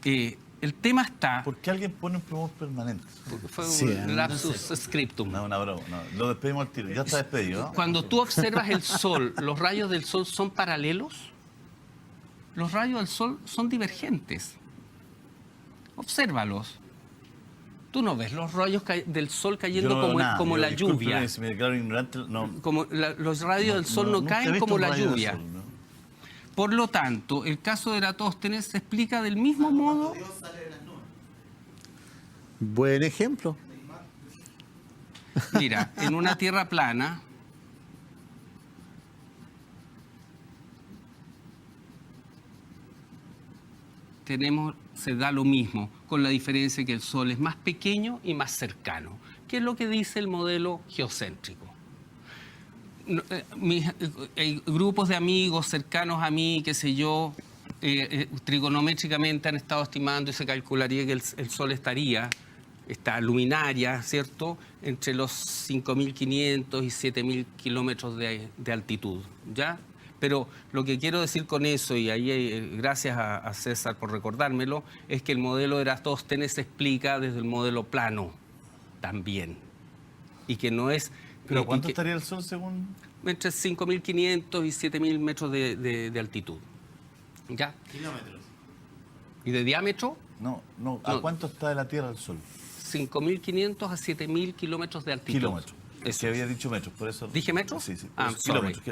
El tema está... ¿Por qué alguien pone un plumón permanente? Porque fue un lapsus scriptum. No, una broma. No. Lo despedimos al tiro. Ya está despedido, ¿no? Cuando tú observas el Sol, ¿los rayos del Sol son paralelos? Los rayos del Sol son divergentes. Obsérvalos. Tú no ves los rayos del Sol cayendo como la lluvia. Si me declaro ignorante, no. Como los rayos del Sol no caen como la lluvia. Sol, ¿no? Por lo tanto, el caso de Eratóstenes se explica del mismo modo. Buen ejemplo. Mira, en una tierra plana, se da lo mismo, con la diferencia que el Sol es más pequeño y más cercano, que es lo que dice el modelo geocéntrico. Grupos de amigos cercanos a mí, qué sé yo, trigonométricamente han estado estimando y se calcularía que el Sol estaría, esta luminaria, ¿cierto?, entre los 5.500 y 7.000 kilómetros de altitud, ¿ya? Pero lo que quiero decir con eso, y ahí gracias a César por recordármelo, es que el modelo de Eratóstenes se explica desde el modelo plano también. Y que no es... ¿Pero cuánto estaría el Sol según...? Entre 5.500 y 7.000 metros de altitud. ¿Ya? Kilómetros. ¿Y de diámetro? No. ¿A cuánto está de la Tierra al Sol? 5.500 a 7.000 kilómetros de altitud. Kilómetros. Eso. Que había dicho metros, por eso. ¿Dije metros? Sí.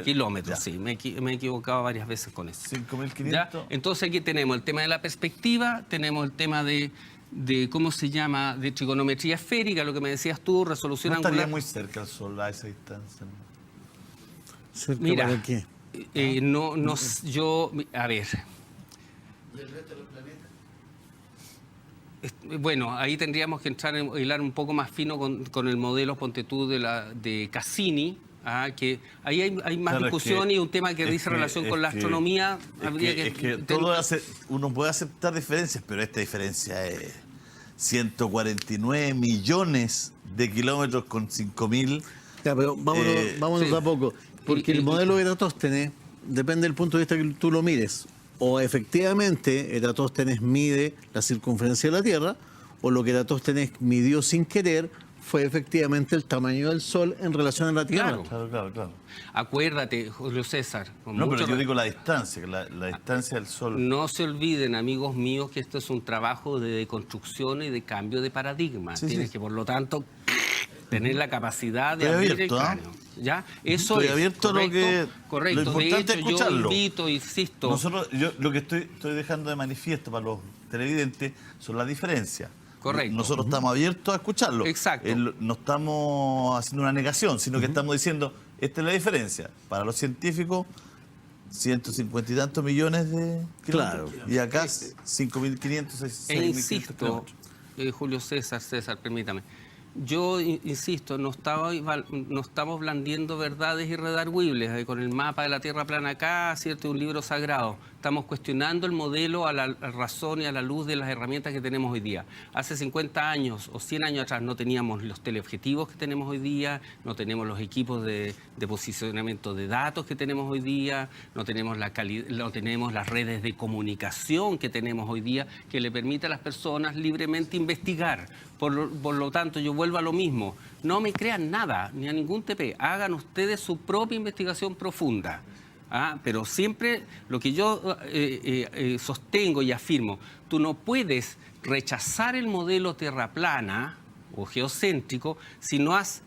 Kilómetros, sí. Me he equivocado varias veces con eso. 5.500. Entonces aquí tenemos el tema de la perspectiva, tenemos el tema de ¿cómo se llama? De trigonometría esférica, lo que me decías tú, resolución angular. Estaría muy cerca al Sol a esa distancia. ¿Cerca para qué? A ver. ¿Y el resto de los planetas? Bueno, ahí tendríamos que entrar en hilar un poco más fino con el modelo, ponte tú, de Cassini, que ahí hay más discusión y un tema que dice relación con la astronomía. Uno puede aceptar diferencias, pero esta diferencia es 149 millones de kilómetros con 5.000. Ya, pero vámonos a poco, porque el modelo de Eratóstenes depende del punto de vista que tú lo mires. O efectivamente Eratóstenes mide la circunferencia de la Tierra, o lo que Eratóstenes midió sin querer fue efectivamente el tamaño del Sol en relación a la Tierra. Claro. Acuérdate, Julio César. Pero yo digo la distancia, la distancia del Sol. No se olviden, amigos míos, que esto es un trabajo de deconstrucción y de cambio de paradigma. Tienes que, por lo tanto, tener la capacidad de abrir el cráneo. ¿Ya? Eso estoy abierto correcto. Lo importante de hecho, es escucharlo. Yo invito, insisto. Yo lo que estoy dejando de manifiesto para los televidentes son las diferencias. Correcto. Nosotros estamos abiertos a escucharlo. Exacto. No estamos haciendo una negación, sino que estamos diciendo, esta es la diferencia. Para los científicos, 150 y tantos millones de kilómetros. Claro. Y acá 5.500, 6.500 insisto, Julio César, permítame. Yo insisto, no estamos blandiendo verdades irredarguibles con el mapa de la Tierra plana acá, ¿cierto? Un libro sagrado. Estamos cuestionando el modelo a la razón y a la luz de las herramientas que tenemos hoy día. Hace 50 años o 100 años atrás no teníamos los teleobjetivos que tenemos hoy día, no tenemos los equipos de posicionamiento de datos que tenemos hoy día, no tenemos las redes de comunicación que tenemos hoy día que le permite a las personas libremente investigar. Por lo tanto, yo vuelvo a lo mismo. No me crean nada, ni a ningún TP. Hagan ustedes su propia investigación profunda. Pero siempre lo que yo sostengo y afirmo, tú no puedes rechazar el modelo terraplana o geocéntrico si no has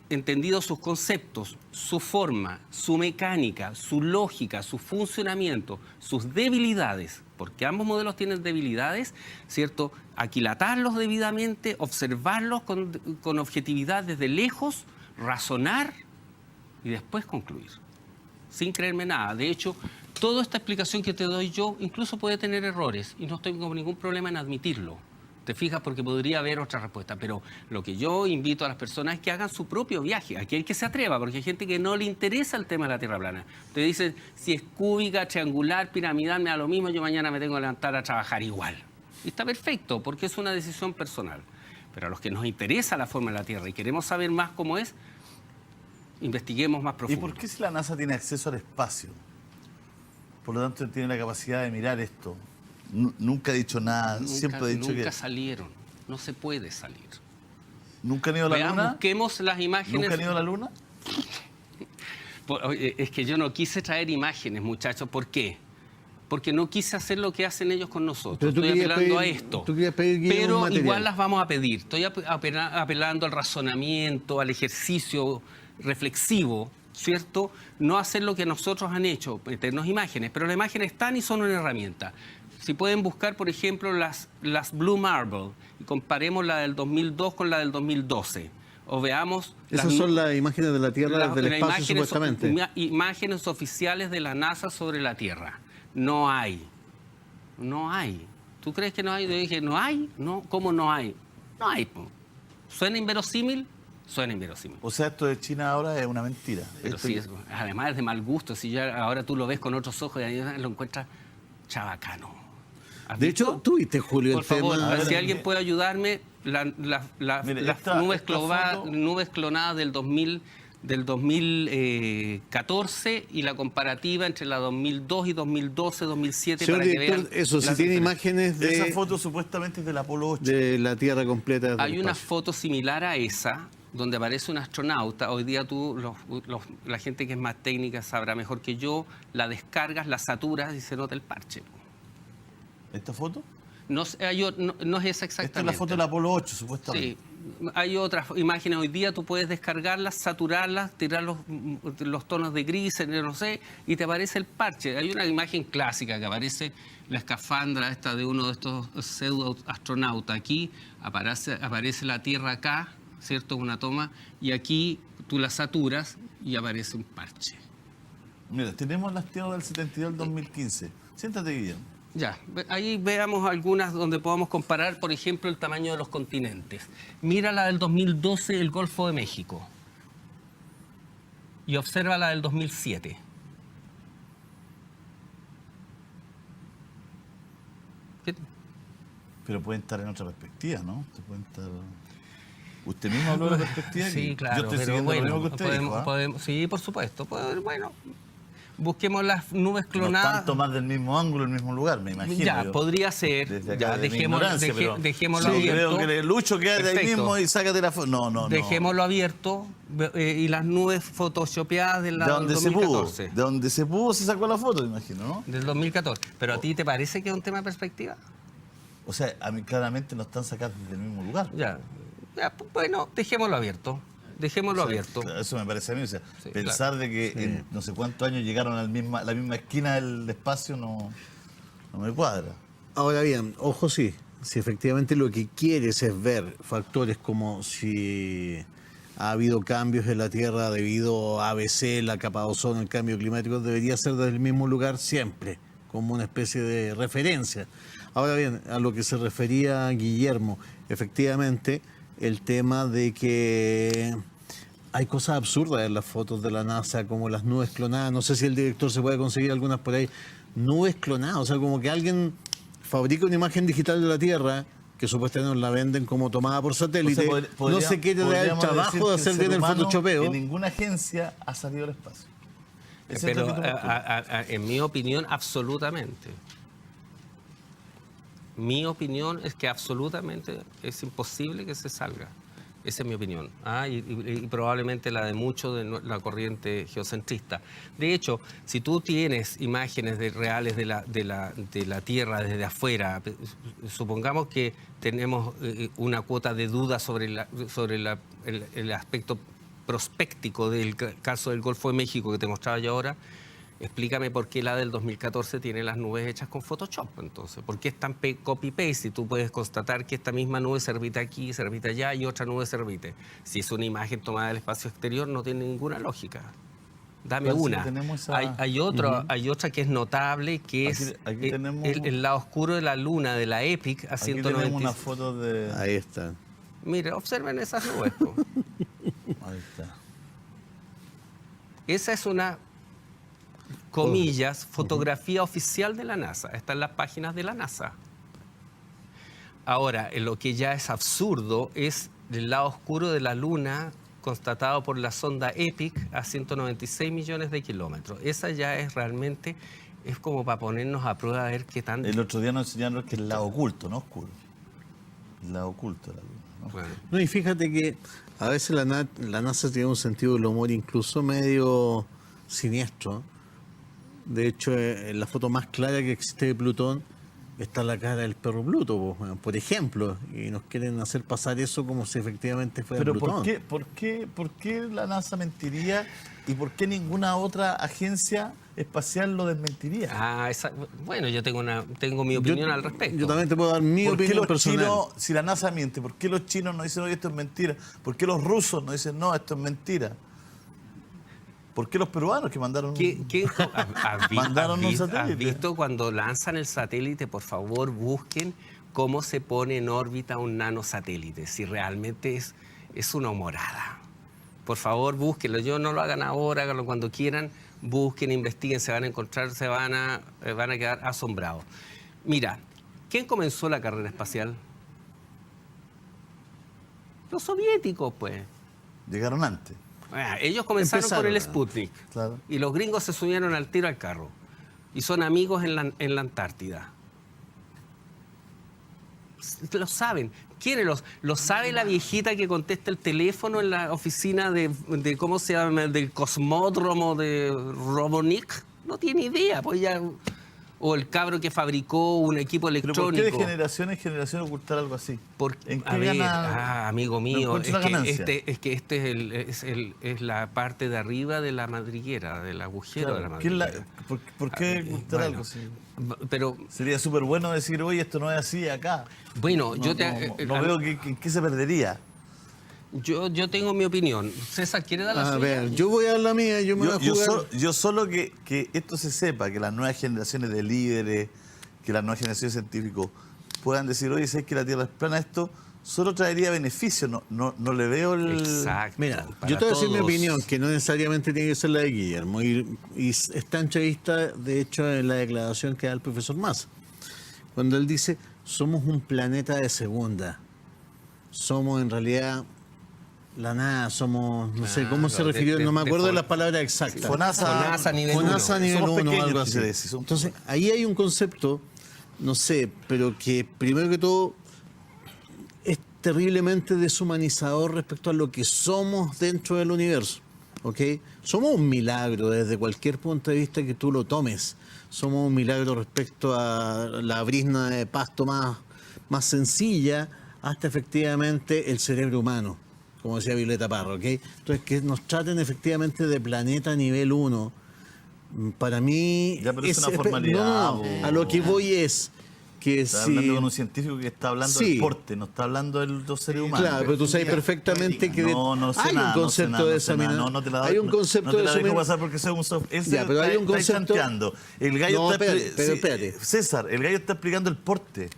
entendido sus conceptos, su forma, su mecánica, su lógica, su funcionamiento, sus debilidades, porque ambos modelos tienen debilidades, ¿cierto? Aquilatarlos debidamente, observarlos con objetividad desde lejos, razonar y después concluir, sin creerme nada. De hecho, toda esta explicación que te doy yo incluso puede tener errores y no tengo ningún problema en admitirlo. ¿Te fijas? Porque podría haber otra respuesta. Pero lo que yo invito a las personas es que hagan su propio viaje. Aquel que se atreva, porque hay gente que no le interesa el tema de la Tierra plana. Te dicen, si es cúbica, triangular, piramidal, me da lo mismo, yo mañana me tengo que levantar a trabajar igual. Y está perfecto, porque es una decisión personal. Pero a los que nos interesa la forma de la Tierra y queremos saber más cómo es, investiguemos más profundo. ¿Y por qué si la NASA tiene acceso al espacio? Por lo tanto, tiene la capacidad de mirar esto. Nunca he dicho nada, siempre he dicho que... Nunca salieron, no se puede salir. ¿Nunca han ido a la Luna? Busquemos las imágenes... ¿Nunca han ido a la Luna? Es que yo no quise traer imágenes, muchachos. ¿Por qué? Porque no quise hacer lo que hacen ellos con nosotros. Estoy apelando a esto. Pero igual las vamos a pedir. Estoy apelando al razonamiento, al ejercicio reflexivo, ¿cierto? No hacer lo que nosotros han hecho, meternos imágenes. Pero las imágenes están y son una herramienta. Si pueden buscar, por ejemplo, las Blue Marble y comparemos la del 2002 con la del 2012. O veamos... Esas son las imágenes de la Tierra desde el espacio, supuestamente. Imágenes oficiales de la NASA sobre la Tierra. No hay. No hay. ¿Tú crees que no hay? Yo dije, ¿no hay? No, ¿cómo no hay? No hay. ¿Suena inverosímil? Suena inverosímil. O sea, esto de China ahora es una mentira. Pero sí, además es de mal gusto. Si ya ahora tú lo ves con otros ojos y ahí lo encuentras chabacano. De hecho, tú viste, Julio, por favor, a ver si alguien puede ayudarme. Las nubes clonadas del 2014 y la comparativa entre la 2002 y 2012, 2007, señor para director, que vean... Eso, si tiene imágenes de... Esa foto supuestamente es del Apolo 8. De la Tierra completa. Hay una foto similar a esa, donde aparece un astronauta. Hoy día la gente que es más técnica sabrá mejor que yo, la descargas, la saturas y se nota el parche. ¿Esta foto? No es esa exactamente. Esta es la foto del Apolo 8, supuestamente. Sí. Hay otras imágenes hoy día, tú puedes descargarlas, saturarlas, tirar los tonos de gris, no sé, y te aparece el parche. Hay una imagen clásica que aparece la escafandra esta de uno de estos pseudo astronautas. Aquí aparece la Tierra acá, ¿cierto? Una toma, y aquí tú la saturas y aparece un parche. Mira, tenemos las tierras del 72 al 2015. Siéntate, Guillermo. Ya, ahí veamos algunas donde podamos comparar, por ejemplo, el tamaño de los continentes. Mira la del 2012, el Golfo de México. Y observa la del 2007. ¿Qué? Pero pueden estar en otra perspectiva, ¿no? Pueden estar... Usted mismo habló de la perspectiva. Sí, claro, yo estoy siguiendo lo mismo que usted dijo, sí, por supuesto. Bueno, busquemos las nubes clonadas. No tanto más del mismo ángulo, el mismo lugar, me imagino. Ya, podría ser. Ya, dejémoslo abierto. Creo que Lucho queda de ahí mismo y sácate la foto. No. Dejémoslo abierto y las nubes photoshopeadas del 2014. De donde se pudo se sacó la foto, me imagino, ¿no? Del 2014. ¿Pero a ti te parece que es un tema de perspectiva? O sea, a mí claramente no están sacadas desde el mismo lugar. Ya, bueno, dejémoslo abierto. Abierto. Eso me parece a mí. O sea, pensar de que en no sé cuántos años llegaron a la misma esquina del espacio no me cuadra. Ahora bien, ojo si efectivamente lo que quieres es ver factores como si ha habido cambios en la Tierra debido a ABC, la capa de ozono, el cambio climático, debería ser desde el mismo lugar siempre, como una especie de referencia. Ahora bien, a lo que se refería Guillermo, efectivamente, el tema de que hay cosas absurdas en las fotos de la NASA, como las nubes clonadas. No sé si el director se puede conseguir algunas por ahí. Nubes clonadas, o sea, como que alguien fabrica una imagen digital de la Tierra, que supuestamente nos la venden como tomada por satélite. O sea, no se quiere dar el trabajo de hacer bien el photoshopeo. Que ninguna agencia ha salido al espacio. Pero en mi opinión, absolutamente. Mi opinión es que absolutamente es imposible que se salga. Esa es mi opinión. Y probablemente la de muchos de la corriente geocentrista. De hecho, si tú tienes imágenes reales de la Tierra desde afuera, supongamos que tenemos una cuota de duda sobre el aspecto prospéctico del caso del Golfo de México que te mostraba yo ahora. Explícame por qué la del 2014 tiene las nubes hechas con Photoshop, entonces. ¿Por qué es tan copy-paste? Si tú puedes constatar que esta misma nube se repite aquí, se repite allá y otra nube se repite. Si es una imagen tomada del espacio exterior, no tiene ninguna lógica. Dame una. Hay otra que es notable, que es el lado oscuro de la luna de la EPIC a 190. Aquí tenemos una foto de... Ahí está. Mire, observen esas nubes. Ahí está. Esa es una... comillas, fotografía oficial de la NASA. Está en las páginas de la NASA. Ahora, lo que ya es absurdo es el lado oscuro de la Luna constatado por la sonda EPIC a 196 millones de kilómetros. Esa ya es realmente, es como para ponernos a prueba a ver qué tan... El otro día nos enseñaron que es el lado oculto, no oscuro. El lado oculto de la Luna, ¿no? Bueno. No, y fíjate que a veces la NASA tiene un sentido del humor incluso medio siniestro. De hecho, en la foto más clara que existe de Plutón está la cara del perro Pluto, por ejemplo, y nos quieren hacer pasar eso como si efectivamente fuera Plutón. Pero ¿por qué la NASA mentiría y por qué ninguna otra agencia espacial lo desmentiría? Bueno, yo tengo mi opinión al respecto. Yo también te puedo dar mi opinión personal. Chinos, si la NASA miente, ¿por qué los chinos no dicen, oye, esto es mentira? ¿Por qué los rusos no dicen, no, esto es mentira? ¿Por qué los peruanos que mandaron un satélite? ¿Has visto cuando lanzan el satélite? Por favor, busquen cómo se pone en órbita un nanosatélite. Si realmente es una humorada. Por favor, búsquenlo. Yo no lo hagan ahora, háganlo cuando quieran. Busquen, investiguen, se van a encontrar, van a quedar asombrados. Mira, ¿quién comenzó la carrera espacial? Los soviéticos, pues. Llegaron antes. Ellos comenzaron con el Sputnik, claro. Y los gringos se subieron al tiro al carro y son amigos en la Antártida. Lo saben. ¿Quiénes lo sabe la viejita que contesta el teléfono en la oficina de ¿cómo se llama? Del cosmódromo de Robotnik? No tiene idea, pues ya... O el cabro que fabricó un equipo electrónico. ¿Pero por qué de generación en generación ocultar algo así? ¿En qué gana? Amigo mío, es la parte de arriba de la madriguera, del agujero, claro, de la madriguera. ¿Por qué ocultar algo así? Pero sería súper bueno decir, oye, esto no es así acá. Bueno, no veo en qué se perdería. Yo tengo mi opinión. César, ¿quiere dar la suya? A ver, yo voy a dar la mía, yo me voy a jugar. Yo solo que esto se sepa, que las nuevas generaciones de líderes, que las nuevas generaciones de científicos puedan decir, oye, ¿sabes que la Tierra es plana? Esto solo traería beneficio, no le veo el... Exacto. Mira, yo te voy a decir mi opinión, que no necesariamente tiene que ser la de Guillermo. Y está entrevista, de hecho, en la declaración que da el profesor Massa. Cuando él dice, somos un planeta de segunda. Somos en realidad... La nada, somos, no sé cómo se refirió, no me acuerdo de las palabras exactas. FONASA nivel 1 o algo así. Entonces, ahí hay un concepto, no sé, pero que primero que todo es terriblemente deshumanizador respecto a lo que somos dentro del universo. ¿Ok? Somos un milagro desde cualquier punto de vista que tú lo tomes. Somos un milagro respecto a la brizna de pasto más sencilla hasta efectivamente el cerebro humano, como decía Violeta Parra, ¿ok? Entonces, que nos traten efectivamente de planeta nivel 1, para mí... Ya, pero es una formalidad. No, a lo que voy es que está hablando con un científico que está hablando del porte, no está hablando de los seres humanos. Claro, pero tú sabes perfectamente que hay un concepto de esa manera. Hay un concepto de eso. No te la dejo pasar porque soy un ya, pero hay un concepto... El gallo está... Pero espérate. César, el gallo está explicando el porte.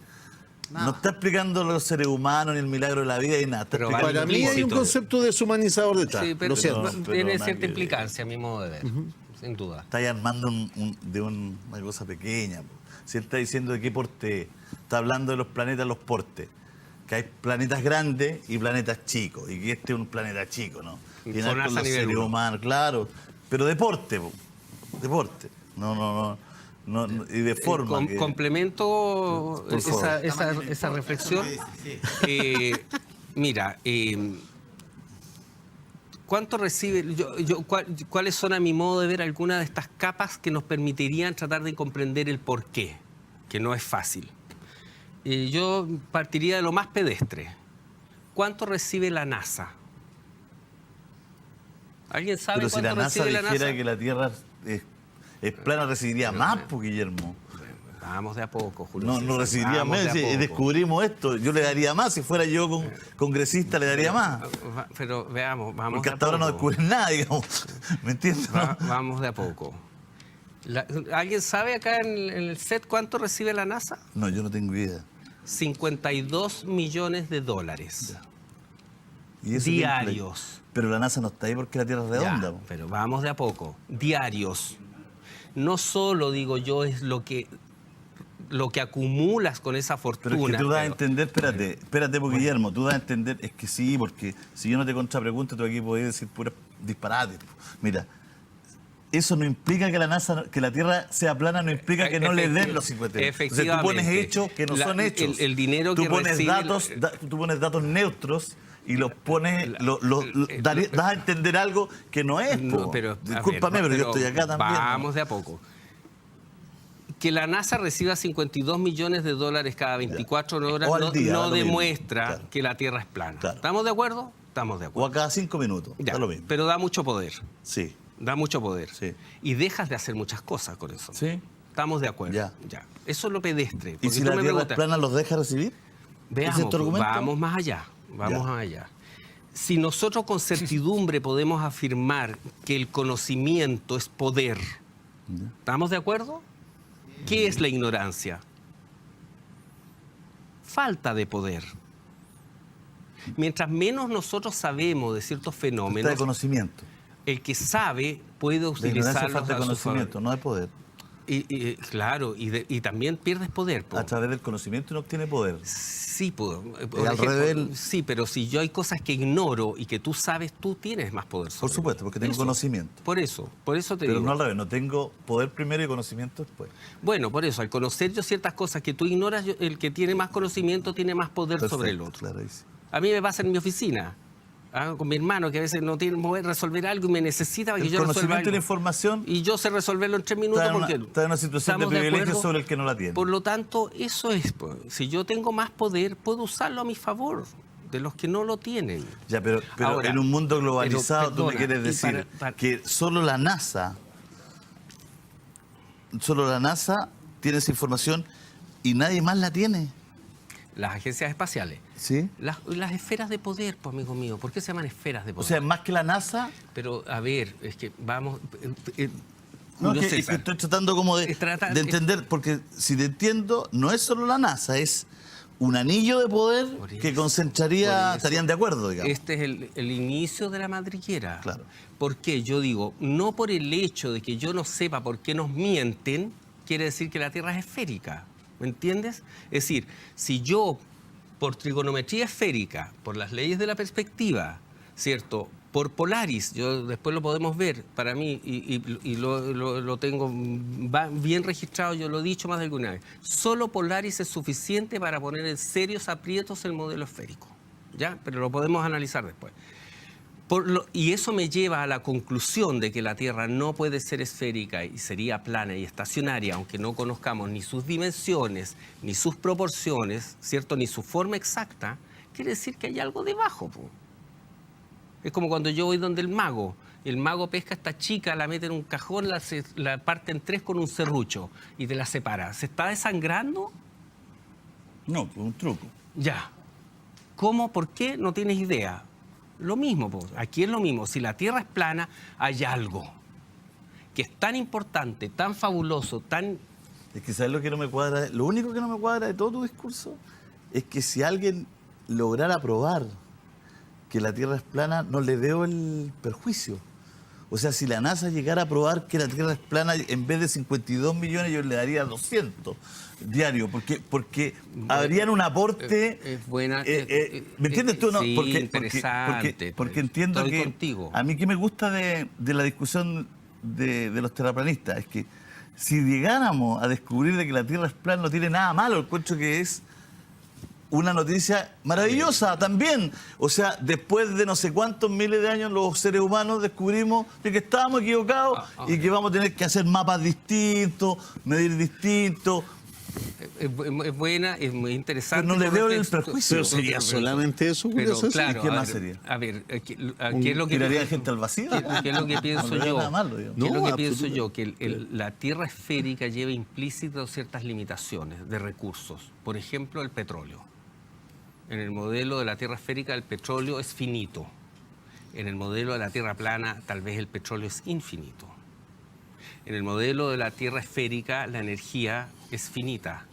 No está explicando los seres humanos, ni el milagro de la vida, ni nada. Pero para mí hay un concepto deshumanizador detrás. Sí, pero tiene cierta implicancia, a mi modo de ver, sin duda. Está armando una cosa pequeña. Si él está diciendo de qué porte, está hablando de los planetas, los portes. Que hay planetas grandes y planetas chicos. Y que este es un planeta chico, ¿no? Tiene algo con los seres humanos, claro. Pero deporte. No, y de forma. Complemento esa reflexión. Mira, ¿cuánto recibe? ¿Cuáles son, a mi modo de ver, algunas de estas capas que nos permitirían tratar de comprender el porqué? Que no es fácil. Yo partiría de lo más pedestre. ¿Cuánto recibe la NASA? ¿Alguien sabe cuánto recibe la NASA? Pero si la NASA dijera que la Tierra es plana, recibiría más, Guillermo. Vamos de a poco, Julio. No recibiría más. Descubrimos esto. Yo le daría más. Si fuera yo congresista, le daría más. Pero veamos, vamos. Porque hasta ahora no descubren nada, digamos. ¿Me entiendes? Vamos de a poco. ¿Alguien sabe acá en el set cuánto recibe la NASA? No, yo no tengo idea. 52 millones de dólares. ¿Y eso diarios. Pero la NASA no está ahí porque la Tierra es redonda. Ya, pero vamos de a poco. Diarios. No solo, digo yo, es lo que acumulas con esa fortuna. Pero es que tú das a entender, espérate, porque Guillermo, tú das a entender, es que sí, porque si yo no te contrapregunto, tú aquí podés decir puras disparates. Mira, eso no implica que la Tierra sea plana, no implica que no le den los 50. Efectivamente. Entonces tú pones hechos que no son hechos. El dinero que tú pones datos neutros y los pones, das a entender algo que no es. Discúlpame, pero yo estoy acá también. Vamos de a poco. Que la NASA reciba 52 millones de dólares cada 24 horas no demuestra que la Tierra es plana. Claro. ¿Estamos de acuerdo? Estamos de acuerdo. O a cada 5 minutos. Ya, lo mismo. Pero da mucho poder. Sí. Da mucho poder. Sí. Y dejas de hacer muchas cosas con eso. Sí. Estamos de acuerdo. Ya. Eso es lo pedestre. ¿Y si la Tierra es plana los deja recibir? Veamos, vamos más allá. Vamos allá. Si nosotros con certidumbre podemos afirmar que el conocimiento es poder, ¿estamos de acuerdo? ¿Qué es la ignorancia? Falta de poder. Mientras menos nosotros sabemos de ciertos fenómenos, falta de conocimiento. El que sabe puede utilizarlo falta de conocimiento, no de poder. Claro, y también pierdes poder. A través del conocimiento uno obtiene poder. Sí, Al revés. Sí, pero si yo hay cosas que ignoro y que tú sabes, tú tienes más poder sobre Por supuesto, porque tengo conocimiento. Por eso te Pero digo. no al revés, no tengo poder primero y conocimiento después. Bueno, por eso, al conocer yo ciertas cosas que tú ignoras, el que tiene más conocimiento tiene más poder sobre el otro. Claro, ahí sí. A mí me pasa en mi oficina. Con mi hermano, que a veces no tiene poder resolver algo y me necesita para que yo resuelva algo. El conocimiento y la información. Y yo sé resolverlo en 3 minutos porque está en una situación de privilegio sobre el que no la tiene. Por lo tanto, eso es. Pues, si yo tengo más poder, puedo usarlo a mi favor de los que no lo tienen. Ya, pero ahora, en un mundo globalizado, tú me quieres decir que solo la NASA tiene esa información y nadie más la tiene. Las agencias espaciales. ¿Sí? Las esferas de poder, pues, amigo mío. ¿Por qué se llaman esferas de poder? O sea, más que la NASA. Pero, a ver, es que vamos... No, es que estoy tratando como de entender, porque si te entiendo, no es solo la NASA, es un anillo de poder que concentraría, estarían de acuerdo, digamos. Este es el inicio de la madriguera. Claro. ¿Por qué? Yo digo, no por el hecho de que yo no sepa por qué nos mienten, quiere decir que la Tierra es esférica. ¿Me entiendes? Es decir, si yo, por trigonometría esférica, por las leyes de la perspectiva, ¿cierto? Por Polaris, yo después lo podemos ver, para mí, y lo tengo bien registrado, yo lo he dicho más de alguna vez, solo Polaris es suficiente para poner en serios aprietos el modelo esférico, ¿ya? Pero lo podemos analizar después. Y eso me lleva a la conclusión de que la Tierra no puede ser esférica y sería plana y estacionaria, aunque no conozcamos ni sus dimensiones, ni sus proporciones, ¿cierto? Ni su forma exacta, quiere decir que hay algo debajo, po. Es como cuando yo voy donde el mago pesca a esta chica, la mete en un cajón, la parte en 3 con un serrucho y te la separa. ¿Se está desangrando? No, por un truco. Ya. ¿Cómo? ¿Por qué? No tienes idea. Lo mismo, pues. Aquí es lo mismo. Si la Tierra es plana, hay algo que es tan importante, tan fabuloso, tan... Es que ¿sabes lo que no me cuadra? Lo único que no me cuadra de todo tu discurso es que si alguien lograra probar que la Tierra es plana, no le veo el perjuicio. O sea, si la NASA llegara a probar que la Tierra es plana, en vez de 52 millones, yo le daría 200 diarios, porque habrían un aporte... Es buena... ¿me entiendes tú? No, sí, porque entiendo que... Contigo. A mí que me gusta de la discusión de los terraplanistas es que si llegáramos a descubrir de que la Tierra es plana, no tiene nada malo, encuentro que es una noticia maravillosa también. O sea, después de no sé cuántos miles de años, los seres humanos descubrimos de que estábamos equivocados y que vamos a tener que hacer mapas distintos, medir distintos. Es buena, es muy interesante. Pero no le veo el perjuicio. Pero sería solamente eso. Pero claro, ¿y qué más sería? A ver, ¿qué es lo que... ¿Tiraría gente al vacío? ¿Qué es lo que pienso yo? ¿Qué es lo que pienso yo? Que la Tierra esférica lleva implícitas ciertas limitaciones de recursos. Por ejemplo, el petróleo. En el modelo de la Tierra esférica el petróleo es finito. En el modelo de la Tierra plana tal vez el petróleo es infinito. En el modelo de la Tierra esférica la energía es finita.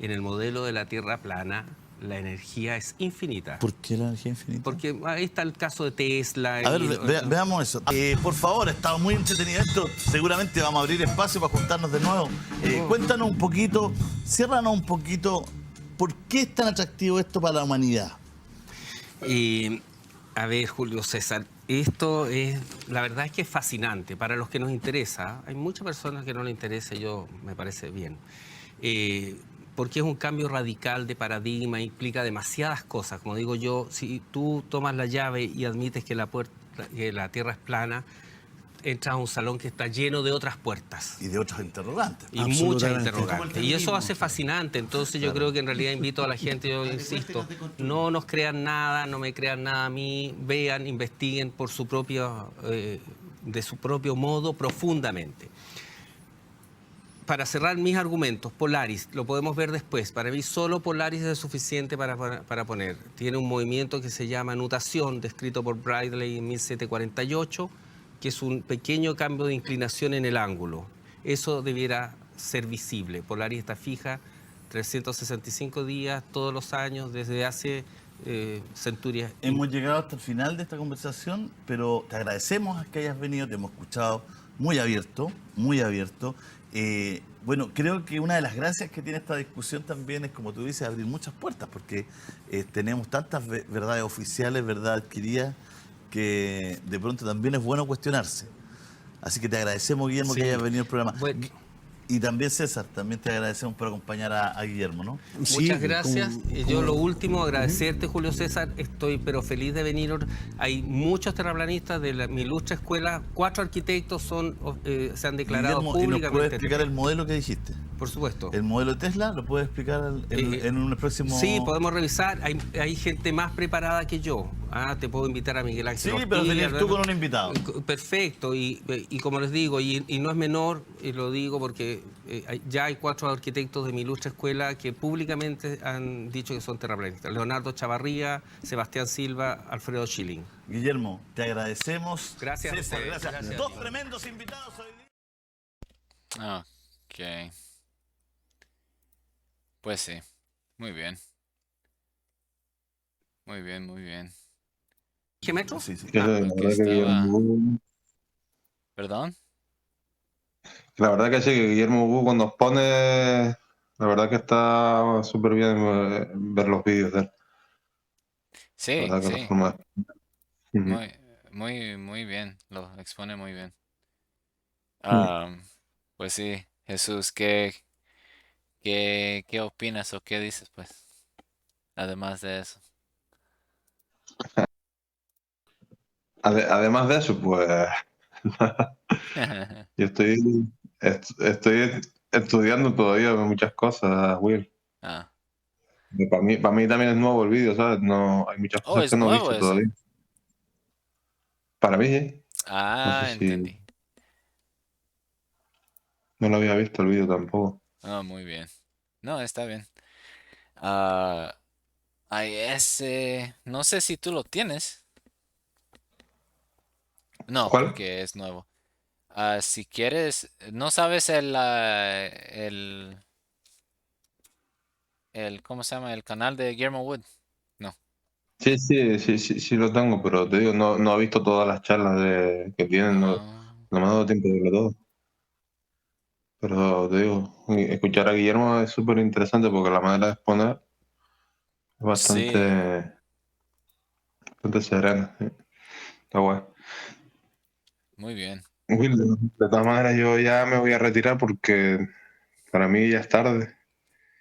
En el modelo de la Tierra plana la energía es infinita. ¿Por qué la energía infinita? Porque ahí está el caso de Tesla. A ver, veamos eso. Por favor, ha estado muy entretenido esto. Seguramente vamos a abrir espacio para juntarnos de nuevo. Cuéntanos un poquito, ciérranos un poquito. ¿Por qué es tan atractivo esto para la humanidad? A ver, Julio César, esto es, la verdad es que es fascinante. Para los que nos interesa, hay muchas personas que no les interesa, me parece bien. Porque es un cambio radical de paradigma, implica demasiadas cosas. Como digo yo, si tú tomas la llave y admites que la Tierra es plana, entras a un salón que está lleno de otras puertas. Y de otros interrogantes. Y muchas interrogantes. Y eso hace fascinante. Entonces yo creo que en realidad invito a la gente, yo insisto, no nos crean nada, no me crean nada a mí, vean, investiguen por su propio, de su propio modo profundamente. Para cerrar mis argumentos, Polaris, lo podemos ver después. Para mí solo Polaris es suficiente para poner. Tiene un movimiento que se llama nutación, descrito por Bradley en 1748, que es un pequeño cambio de inclinación en el ángulo. Eso debiera ser visible. Polaris está fija 365 días todos los años desde hace centurias. Hemos llegado hasta el final de esta conversación, pero te agradecemos que hayas venido, te hemos escuchado muy abierto, muy abierto. Bueno, creo que una de las gracias que tiene esta discusión también es, como tú dices, abrir muchas puertas, porque tenemos tantas verdades oficiales, verdades adquiridas, que de pronto también es bueno cuestionarse. Así que te agradecemos, Guillermo, Sí. que hayas venido al programa. Bueno. Y también, César, también te agradecemos por acompañar a Guillermo, ¿no? Muchas gracias. Yo lo último, agradecerte, Julio César. Estoy pero feliz de venir. Hay muchos terraplanistas de mi ilustre escuela. 4 arquitectos se han declarado Guillermo, públicamente. ¿y nos puedes explicar el modelo que dijiste? Por supuesto. ¿El modelo Tesla lo puedes explicar en un próximo...? Sí, podemos revisar. Hay gente más preparada que yo. Te puedo invitar a Miguel Ángel Sí, pero venir tú con un invitado. Perfecto. Y como les digo, y no es menor, y lo digo porque ya hay 4 arquitectos de mi ilustre escuela que públicamente han dicho que son terraplanistas. Leonardo Chavarría, Sebastián Silva, Alfredo Schilling. Guillermo, te agradecemos. Gracias. César, gracias. Gracias. 2 tremendos invitados hoy día. Ok. Pues sí, muy bien. Muy bien, muy bien. ¿Qué metro? Sí, sí. La verdad que Guillermo, ¿Perdón? la verdad que sí, que Guillermo Wu cuando nos pone, la verdad que está súper bien ver los vídeos de él. Sí, La verdad que la sí. forma de- Ujú. Muy bien. Lo expone muy bien. Mm. Pues sí, Jesús, qué opinas o qué dices, pues? Además de eso. Además de eso, pues yo estoy estudiando todavía muchas cosas, Will. Ah. Para mí también es nuevo el vídeo, ¿sabes? No, hay muchas Oh, cosas es que no he nuevo visto eso. todavía. Para mí, sí. No sé si Entendí. no lo había visto el vídeo tampoco. Muy bien. No, está bien. Ah, hay ese, no sé si tú lo tienes. No, ¿Cuál? porque es nuevo. Si quieres, ¿no sabes ¿cómo se llama? El canal de Guillermo Wood. No. Sí lo tengo, pero te digo, no he visto todas las charlas que tienen, no me ha dado tiempo de verlo todo. Pero te digo, escuchar a Guillermo es súper interesante porque la manera de exponer es Sí, bastante serena. ¿Sí? Está guay. muy bien. Will, de todas maneras yo ya me voy a retirar porque para mí ya es tarde.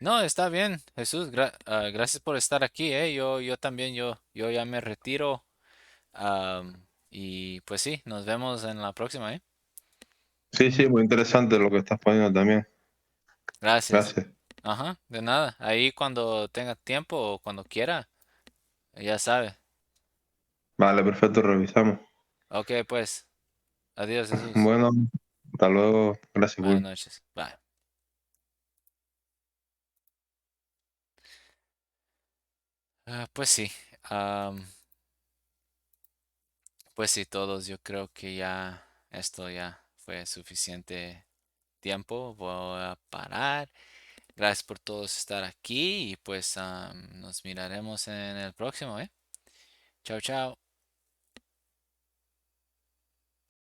No, está bien, Jesús. Gracias por estar aquí, eh. Yo también, yo ya me retiro. Y pues sí, nos vemos en la próxima, eh. Sí, muy interesante lo que estás poniendo también. Gracias. Gracias. Ajá, de nada. Ahí cuando tenga tiempo o cuando quiera, ya sabe. Vale, perfecto, revisamos. Ok, pues. Adiós, Jesús. Bueno, hasta luego. Gracias, Buenas Will. noches. Bye. Pues sí. Pues sí, todos. Yo creo que ya esto ya fue suficiente tiempo. Voy a parar. Gracias por todos estar aquí y pues nos miraremos en el próximo, ¿eh? Chao, chao.